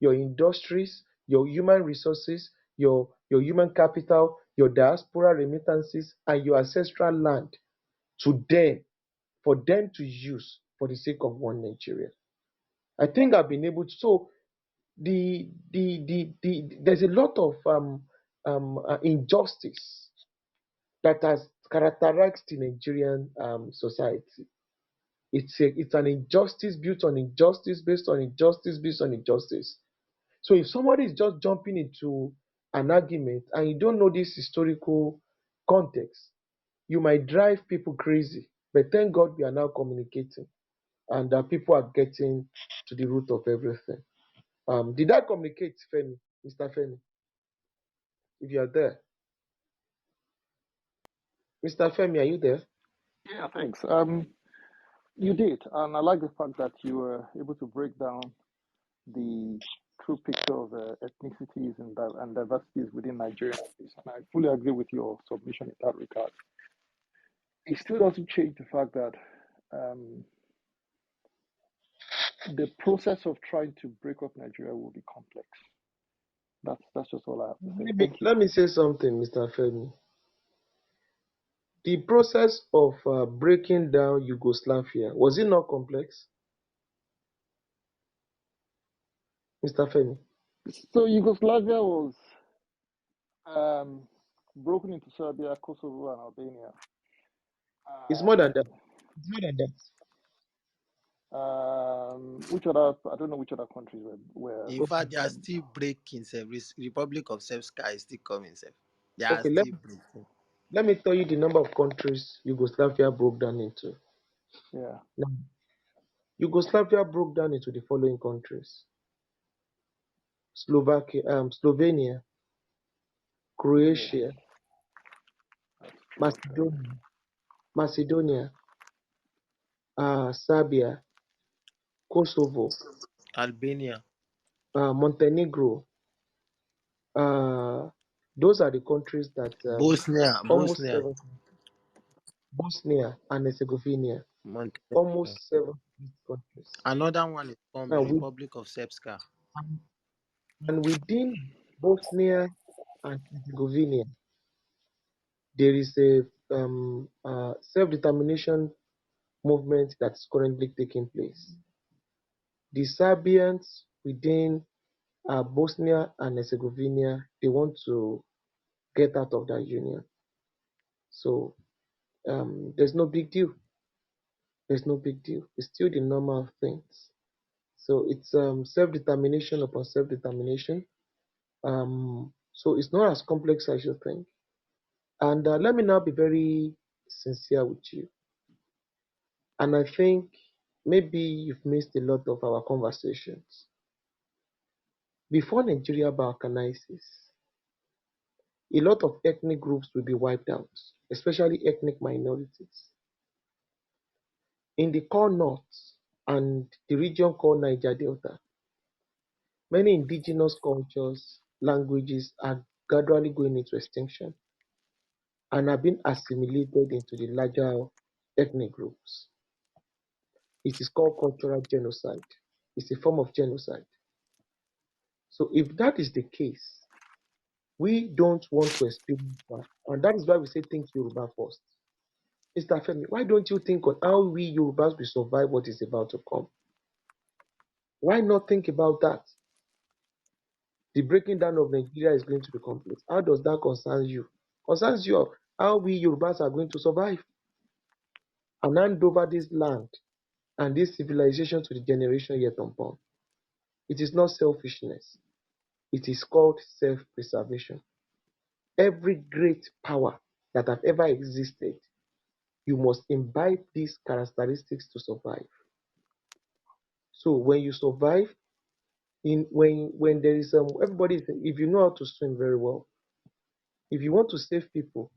S19: your industries, your human resources, your human capital, your diaspora remittances, and your ancestral land to them for them to use for the sake of one Nigeria. I think I've been able to. So there's a lot of injustice that has characterized the Nigerian society. It's an injustice built on injustice, based on injustice, based on injustice. So if somebody is just jumping into an argument and you don't know this historical context, you might drive people crazy. But thank God we are now communicating and that people are getting to the root of everything. Did I communicate, Femi, Mr. Femi? If you are there, Mr. Femi, are you there?
S6: Yeah, thanks. You did, and I like the fact that you were able to break down the true picture of ethnicities and diversities within Nigerian space. And I fully agree with your submission in that regard. It still doesn't change the fact that um, the process of trying to break up Nigeria will be complex. That's just all I have to say. Thank you.
S19: Let me say something, Mr. Femi. The process of breaking down Yugoslavia, was it not complex, Mr. Femi?
S6: So Yugoslavia was um, broken into Serbia, Kosovo, and Albania.
S19: It's more than that.
S6: And which other? I don't know which other countries were
S9: In fact, they are
S6: um,
S9: still breaking. Republic of Srpska is still coming. Sef. They are
S19: Okay,
S9: still breaking.
S19: let me tell you the number of countries Yugoslavia broke down into.
S6: yeah,
S19: Now, Yugoslavia broke down into the following countries: Slovenia,
S6: yeah,
S19: Croatia,
S6: that's true actually.
S19: Macedonia, Serbia, Kosovo,
S9: Albania.
S19: Montenegro. Uh, those are the countries that almost
S9: Bosnia.
S19: 7, Bosnia and Herzegovina,
S9: Montenegro.
S19: almost 7 countries.
S9: Another one is
S19: Now,
S9: coming,
S19: we,
S9: Republic of Srpska.
S19: and within Bosnia and Herzegovina, there is a self-determination movement that's currently taking place. The Serbians within Bosnia and Herzegovina, they want to get out of that union. So there's no big deal. There's no big deal. It's still the normal things. So it's self-determination upon self-determination. So it's not as complex as you think. And let me now be very sincere with you. And I think maybe you've missed a lot of our conversations. Before Nigeria balkanizes, a lot of ethnic groups will be wiped out, especially ethnic minorities. In the core north and the region called Niger Delta, many indigenous cultures, languages are gradually going into extinction and are being assimilated into the larger ethnic groups. It is called cultural genocide. It's a form of genocide. So if that is the case, we don't want to experience that. And that is why we say think Yoruba first. Mr. Femi, why don't you think on how we Yorubas will survive what is about to come? Why not think about that? The breaking down of Nigeria is going to be complex. How does that concern you? Concerns you how we Yorubas are going to survive and hand over this land and this civilization to the generation yet unborn. It is not selfishness. It is called self-preservation. Every great power that have ever existed, you must imbibe these characteristics to survive. So when you survive, when there is everybody, if you know how to swim very well, if you want to save people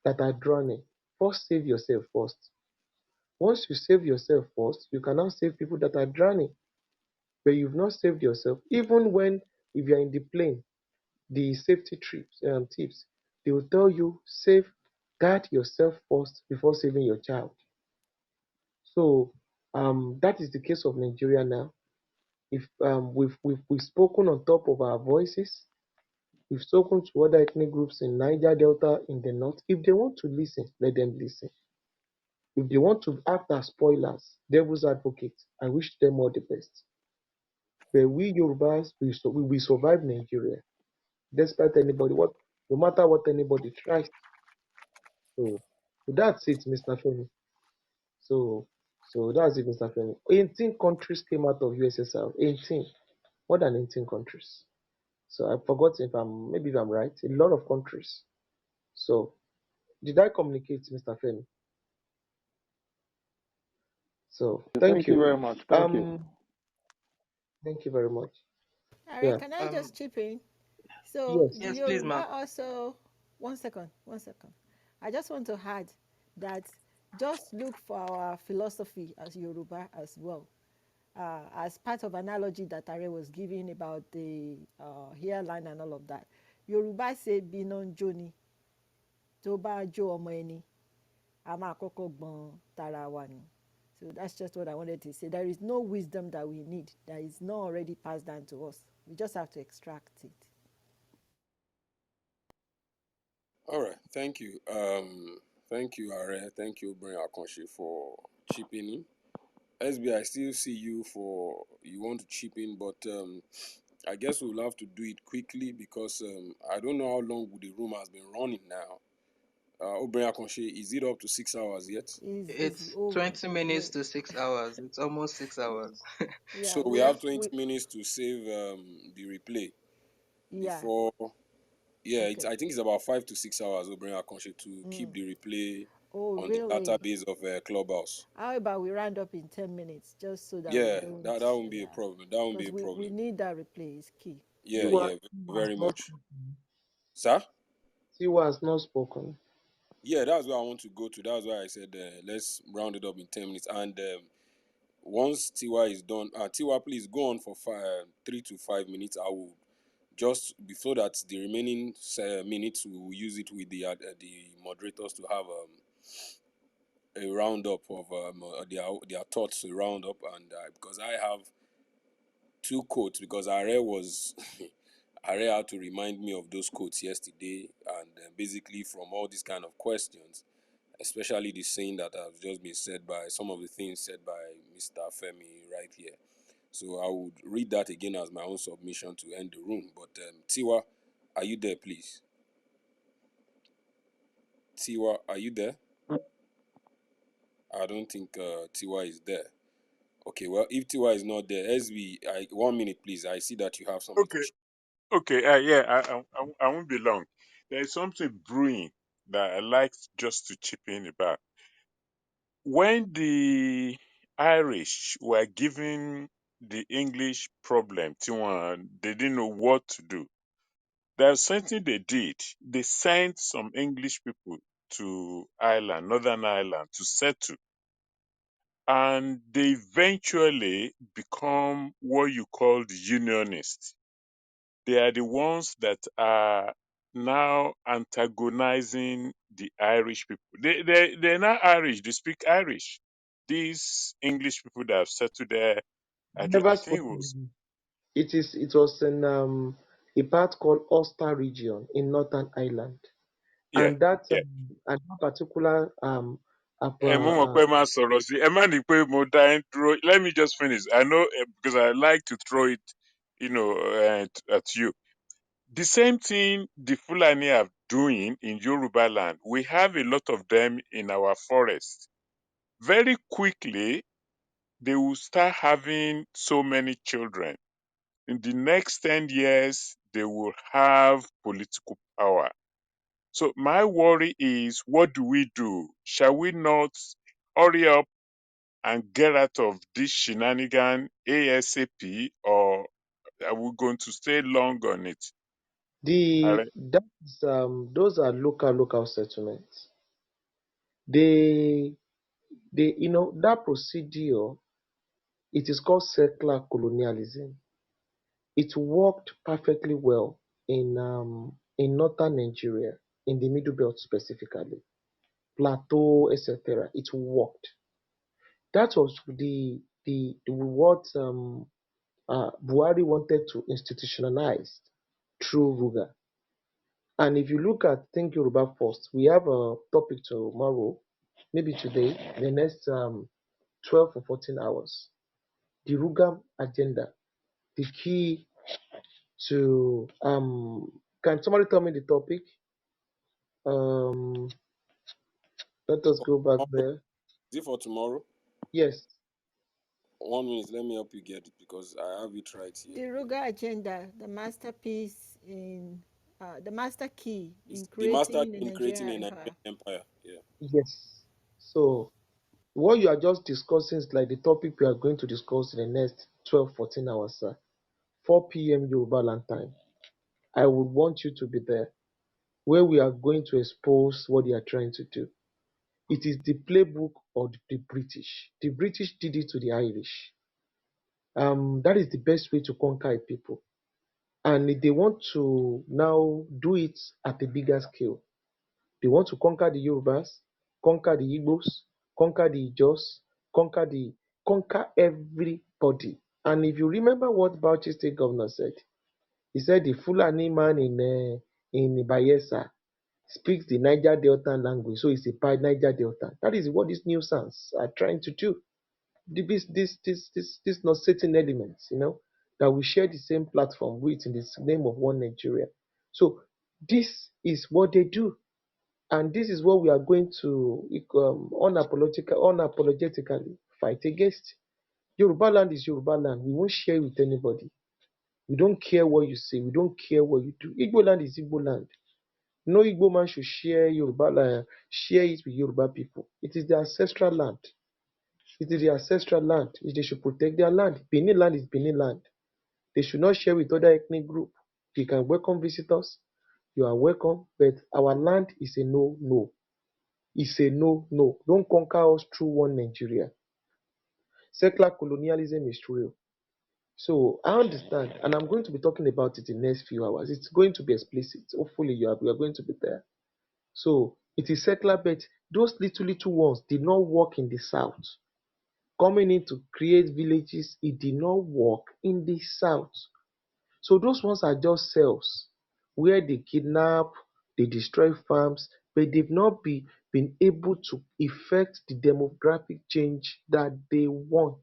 S19: that are drowning, first save yourself first. Once you save yourself first, you can now save people that are drowning. But you've not saved yourself. Even when if you're in the plane, the safety tips, they will tell you save guard yourself first before saving your child. So that is the case of Nigeria now. If we've spoken on top of our voices, we've spoken to other ethnic groups in Niger Delta in the north. If they want to listen, let them listen. If they want to act as spoilers, devil's advocates, I wish them all the best. But we Yorubas, we survive Nigeria, despite anybody, no matter what anybody tries. So, so that's it, Mr. Femi. So, so that's it, Mr. Femi. 18 countries came out of USSR. 18, more than 18 countries. So I forgot maybe if I'm right, a lot of countries. So did I communicate, Mr. Femi? So thank
S6: Thank you
S19: you.
S6: very much. Thank you.
S19: Um, thank you very much.
S5: All right,
S19: Yeah.
S5: can I
S1: Um,
S5: just chip in? So
S19: Yes.
S5: the
S1: yes, please,
S5: Yoruba
S1: ma'am.
S5: also, one second. I just want to add that just look for our philosophy as Yoruba as well. As part of analogy that Are was giving about the hairline and all of that. Yoruba say binon joni, tó bá jó ọmọ ẹni, a máa kọ́kọ́ gbọ́n tara wa ni. So that's just what I wanted to say. There is no wisdom that we need that is not already passed down to us. We just have to extract it.
S8: All right, thank you. Thank you, Are. Thank you, Brian Akonshi, for chipping in. SB, I still see you for you want to chip in, but I guess we'll have to do it quickly because I don't know how long the room has been running now. Brian Akonshi, is it up to 6 hours yet?
S5: Is
S1: It's
S5: oh
S1: 20 minutes to 6 hours. It's almost 6 hours.
S5: yeah
S8: So we
S5: we
S8: have
S5: have
S8: 20
S5: we
S8: minutes to save the replay
S5: yeah
S8: before. Yeah,
S5: okay.
S8: I think it's about 5 to 6 hours, Brian Akonshi, to keep the replay
S5: Oh
S8: on the
S5: really?
S8: database of Clubhouse.
S5: How about we round up in 10 minutes just so that we
S8: Yeah,
S5: don't
S8: that won't be a
S5: yeah,
S8: problem. That won't be
S5: because
S8: a
S5: we
S8: problem.
S5: need that replay is key.
S8: Yeah,
S19: Tiwa,
S8: yeah,
S19: Tiwa has
S8: very
S19: not
S8: much.
S19: spoken.
S8: Sir?
S19: Tiwa has not spoken.
S8: Yeah, that's where I want to go to. That's why I said let's round it up in 10 minutes. And once Tiwa is done, Tiwa, please go on for 3 to 5 minutes. I will just before that the remaining minutes we will use it with the moderators to have a roundup of their thoughts, a roundup, and because I have two quotes because Are was Are had to remind me of those quotes yesterday, and basically from all these kind of questions, especially the saying that have just been said by some of the things said by Mr. Femi right here. So I would read that again as my own submission to end the room. But Tiwa, are you there, please? Tiwa, are you there? I don't think Tiwa is there. Okay, well, if Tiwa is not there, SB, 1 minute, please. I see that you have something to
S21: Okay,
S8: share.
S21: okay, yeah, I won't be long. There's something brewing that I like just to chip in about. When the Irish were given the English problem, Tiwan, they didn't know what to do. There's something they did. They sent some English people to Ireland, Northern Ireland, to settle. And they eventually become what you call the unionists. They are the ones that are now antagonizing the Irish people. They're not Irish, they speak Irish. These English people that have settled there,
S19: Never
S21: I
S19: spoke.
S21: think it was,
S19: It was in a part called Ulster region in Northern Ireland,
S21: yeah, yeah.
S19: and that particular
S21: Mo mọ̀ pé máa sọ̀rọ̀ sí ẹ má ní pé mo dá yín dúró. Let me just finish. I know because I like to throw it, at you. The same thing the Fulani are doing in Yoruba land. We have a lot of them in our forest. Very quickly, they will start having so many children. In the next 10 years, they will have political power. So my worry is, what do we do? Shall we not hurry up and get out of this shenanigan ASAP, or are we going to stay long on it?
S19: those are local settlements. They that procedure, it is called settler colonialism. It worked perfectly well in northern Nigeria, in the Middle Belt specifically, Plateau, etc. It worked. That was the what Buhari wanted to institutionalize through Ruga. And if you look at Think Yoruba First, we have a topic tomorrow, maybe today, the next 12 or 14 hours. The Ruga agenda, the key to can somebody tell me the topic? Um, let us
S8: For
S19: go back
S8: tomorrow?
S19: there.
S8: Is it for tomorrow?
S19: Yes,
S8: 1 minute, let me help you get it because I have it right here.
S5: The Ruga agenda, the master key
S8: It's
S5: in
S8: the master
S5: creating the
S8: in creating
S5: Nigerian
S8: a
S5: empire.
S8: Nigerian empire. Yeah.
S19: yes. So what you are just discussing is like the topic we are going to discuss in the next 12, 14 hours, sir. 4 p.m. Yoruba land time. I would want you to be there, where we are going to expose what they are trying to do. It is the playbook of the British. The British did it to the Irish. That is the best way to conquer a people. And they want to now do it at a bigger scale. They want to conquer the Yorubas, conquer the Igbos, conquer the Ijos, conquer everybody. And if you remember what Bauchi State Governor said, he said the Fulani man in Bayelsa speaks the Niger Delta language, so he's a part Niger Delta. That is what these new sons are trying to do. This not certain elements, that we share the same platform with in the name of one Nigeria. So this is what they do, and this is what we are going to unapologetically fight against. Yoruba land is Yoruba land. We won't share with anybody. We don't care what you say. We don't care what you do. Igbo land is Igbo land. No Igbo man should share Yoruba land, share it with Yoruba people. It is their ancestral land. It is their ancestral land. They should protect their land. Benin land is Benin land. They should not share with other ethnic group. You can welcome visitors. You are welcome, but our land is a no no. It's a no no. Don't conquer us through one Nigeria. Secular colonialism is real. So I understand, and I'm going to be talking about it in the next few hours. It's going to be explicit. Hopefully, you are going to be there. So it is secular, but those little ones did not work in the south. Coming in to create villages, it did not work in the south. So those ones are just cells where they kidnap, they destroy farms, but they've not been able to effect the demographic change that they want.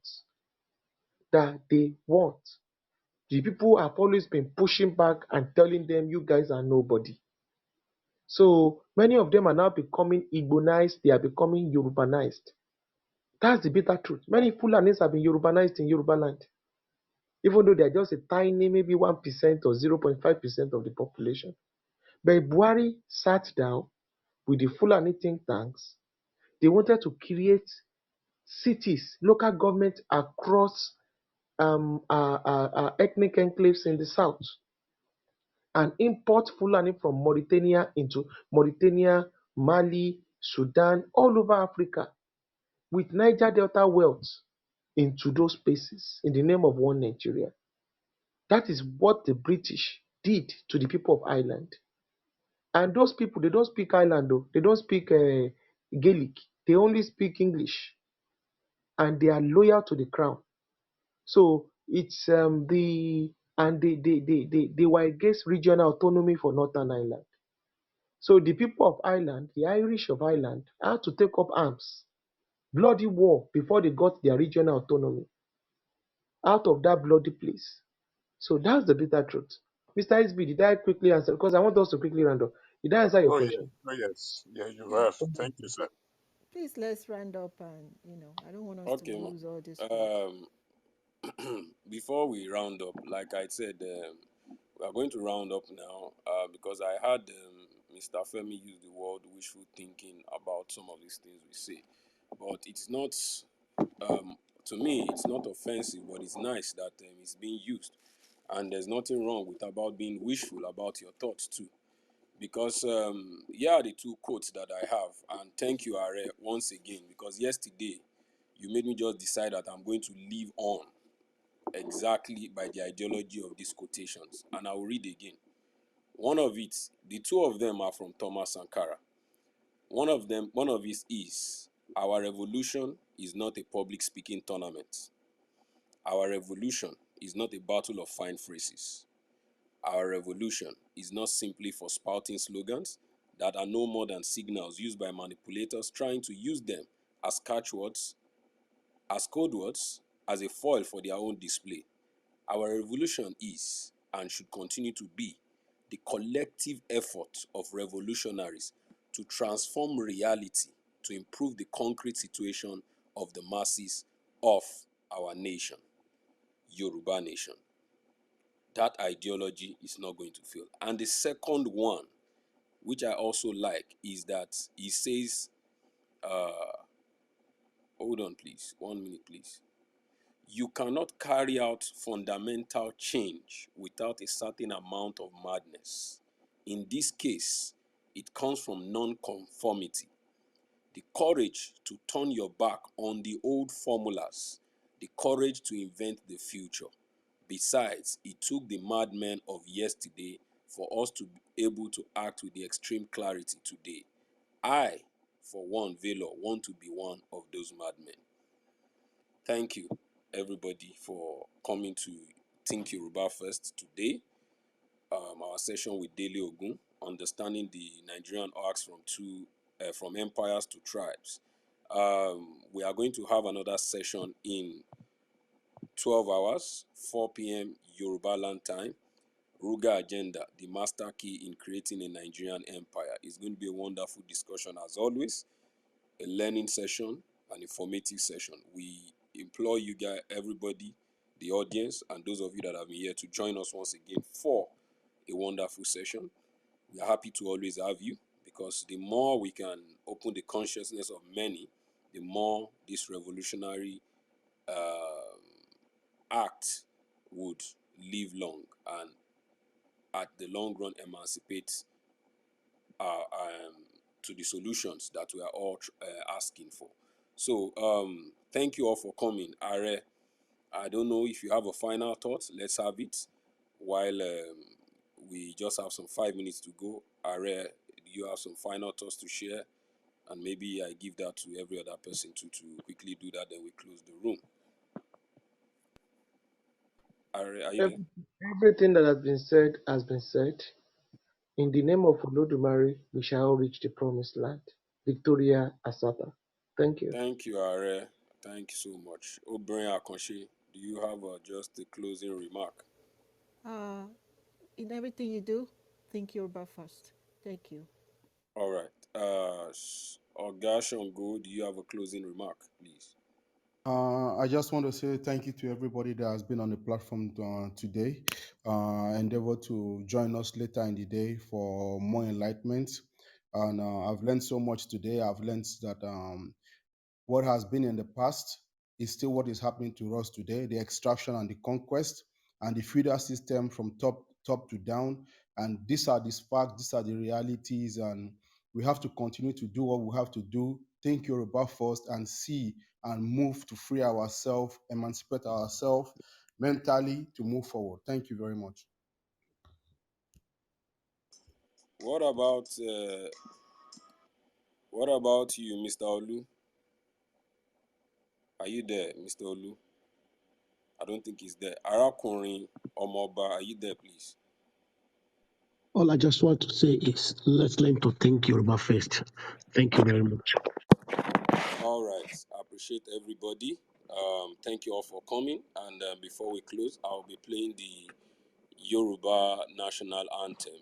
S19: That they want. The people have always been pushing back and telling them, you guys are nobody. So many of them are now becoming Igbo-nized, they are becoming Yorubanized. That's the bitter truth. Many Fulanis have been Yorubanized in Yoruba land, even though they are just a tiny, maybe 1% or 0.5% of the population. But Buhari sat down with the Fulani think tanks. They wanted to create cities, local government across ethnic enclaves in the south, and import Fulani from Mauritania into Mauritania, Mali, Sudan, all over Africa, with Niger Delta wealth into those spaces in the name of one Nigeria. That is what the British did to the people of Ireland. And those people, they don't speak Island though. They don't speak Gaelic. They only speak English, and they are loyal to the crown. So it's they were against regional autonomy for Northern Ireland. So the people of Ireland, the Irish of Ireland, had to take up arms, bloody war before they got their regional autonomy out of that bloody place. So that's the bitter truth. Mr. SB, did I quickly answer? Because I want us to quickly round up. Did I answer your
S21: Oh yes,
S19: question?
S21: oh yes, yeah, you
S5: Yeah.
S21: have. Thank you, sir.
S5: Please let's round up, and I don't want us to
S8: Okay,
S5: lose all these points.
S8: ma. Before we round up, like I said, we are going to round up now because I heard Mr. Femi use the word wishful thinking about some of these things we say. But it's not, to me, it's not offensive, but it's nice that it's being used. And there's nothing wrong with about being wishful about your thoughts too. Because here are the two quotes that I have. And thank you, Are, once again, because yesterday you made me just decide that I'm going to live on exactly by the ideology of these quotations. And I will read again. One of it, the two of them are from Thomas Sankara. One of it is, our revolution is not a public speaking tournament. Our revolution is not a battle of fine phrases. Our revolution is not simply for spouting slogans that are no more than signals used by manipulators trying to use them as catchwords, as code words, as a foil for their own display. Our revolution is and should continue to be the collective effort of revolutionaries to transform reality to improve the concrete situation of the masses of our nation, Yoruba nation. That ideology is not going to fail. And the second one, which I also like, is that he says, hold on please, 1 minute please. You cannot carry out fundamental change without a certain amount of madness. In this case, it comes from non-conformity. The courage to turn your back on the old formulas, the courage to invent the future. Besides, it took the madmen of yesterday for us to be able to act with the extreme clarity today. I, for one, Valor, want to be one of those madmen. Thank you, everybody, for coming to Think Yoruba First today. Our session with Dele Ogun, understanding the Nigerian arcs from empires to tribes. We are going to have another session in 12 hours, 4 p.m. Yoruba land time. Ruga Agenda, the master key in creating a Nigerian empire. It's going to be a wonderful discussion as always, a learning session, an informative session. We implore you guys, everybody, the audience, and those of you that have been here to join us once again for a wonderful session. We are happy to always have you because the more we can open the consciousness of many, the more this revolutionary act would live long and at the long run emancipate to the solutions that we are all asking for. So Thank you all for coming. Are, I don't know if you have a final thought. Let's have it. While we just have some 5 minutes to go. Are, do you have some final thoughts to share? And maybe I give that to every other person to quickly do that. Then we close the room. Are you there?
S19: Everything that has been said has been said. In the name of Olodumare, we shall reach the promised land. Victoria Asata. Thank you.
S8: Thank you, Are. Thank you so much. Obrien Akonshi, do you have just a closing remark?
S5: Uh, in everything you do, think Yoruba first. Thank you.
S8: All right. Oga Shango, do you have a closing remark, please?
S4: I just want to say thank you to everybody that has been on the platform today. Endeavor to join us later in the day for more enlightenment. And I've learned so much today. I've learned that what has been in the past is still what is happening to us today. The extraction and the conquest and the feudal system from top to down. And these are the facts, these are the realities, and we have to continue to do what we have to do. Think Yoruba first and see and move to free ourselves, emancipate ourselves mentally to move forward. Thank you very much.
S8: What about uh, what about you, Mr. Olu? Are you there, Mr. Olu? I don't think he's there. Arakunrin Omoba, are you there, please?
S20: All I just want to say is let's learn to think Yoruba first. Thank you very much.
S8: All right. I appreciate everybody. Thank you all for coming. And before we close, I'll be playing the Yoruba national anthem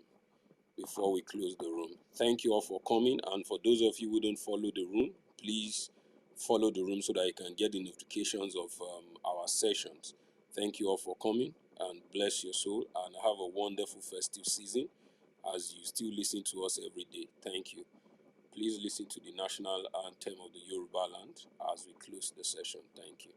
S8: before we close the room. Thank you all for coming. And for those of you who don't follow the room, please follow the room so that you can get the notifications of our sessions. Thank you all for coming and bless your soul and have a wonderful festive season as you still listen to us every day. Thank you. Please listen to the national anthem of the Yoruba land as we close the session. Thank you.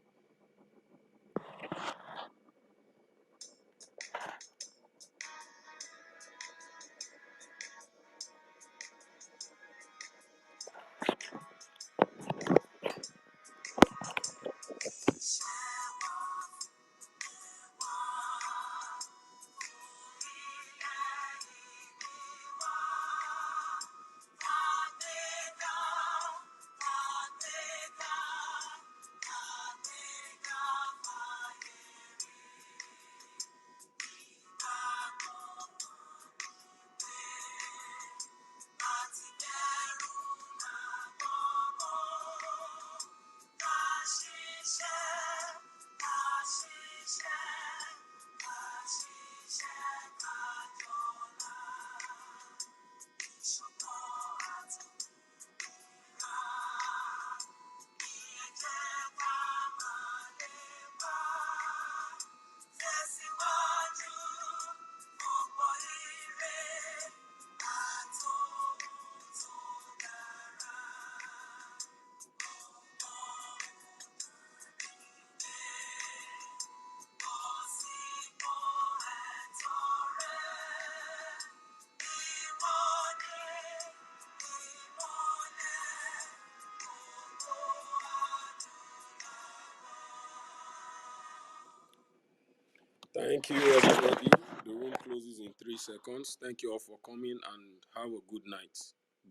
S8: Thank you, everybody. The room closes in 3 seconds. Thank you all for coming and have a good night.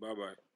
S8: Bye bye.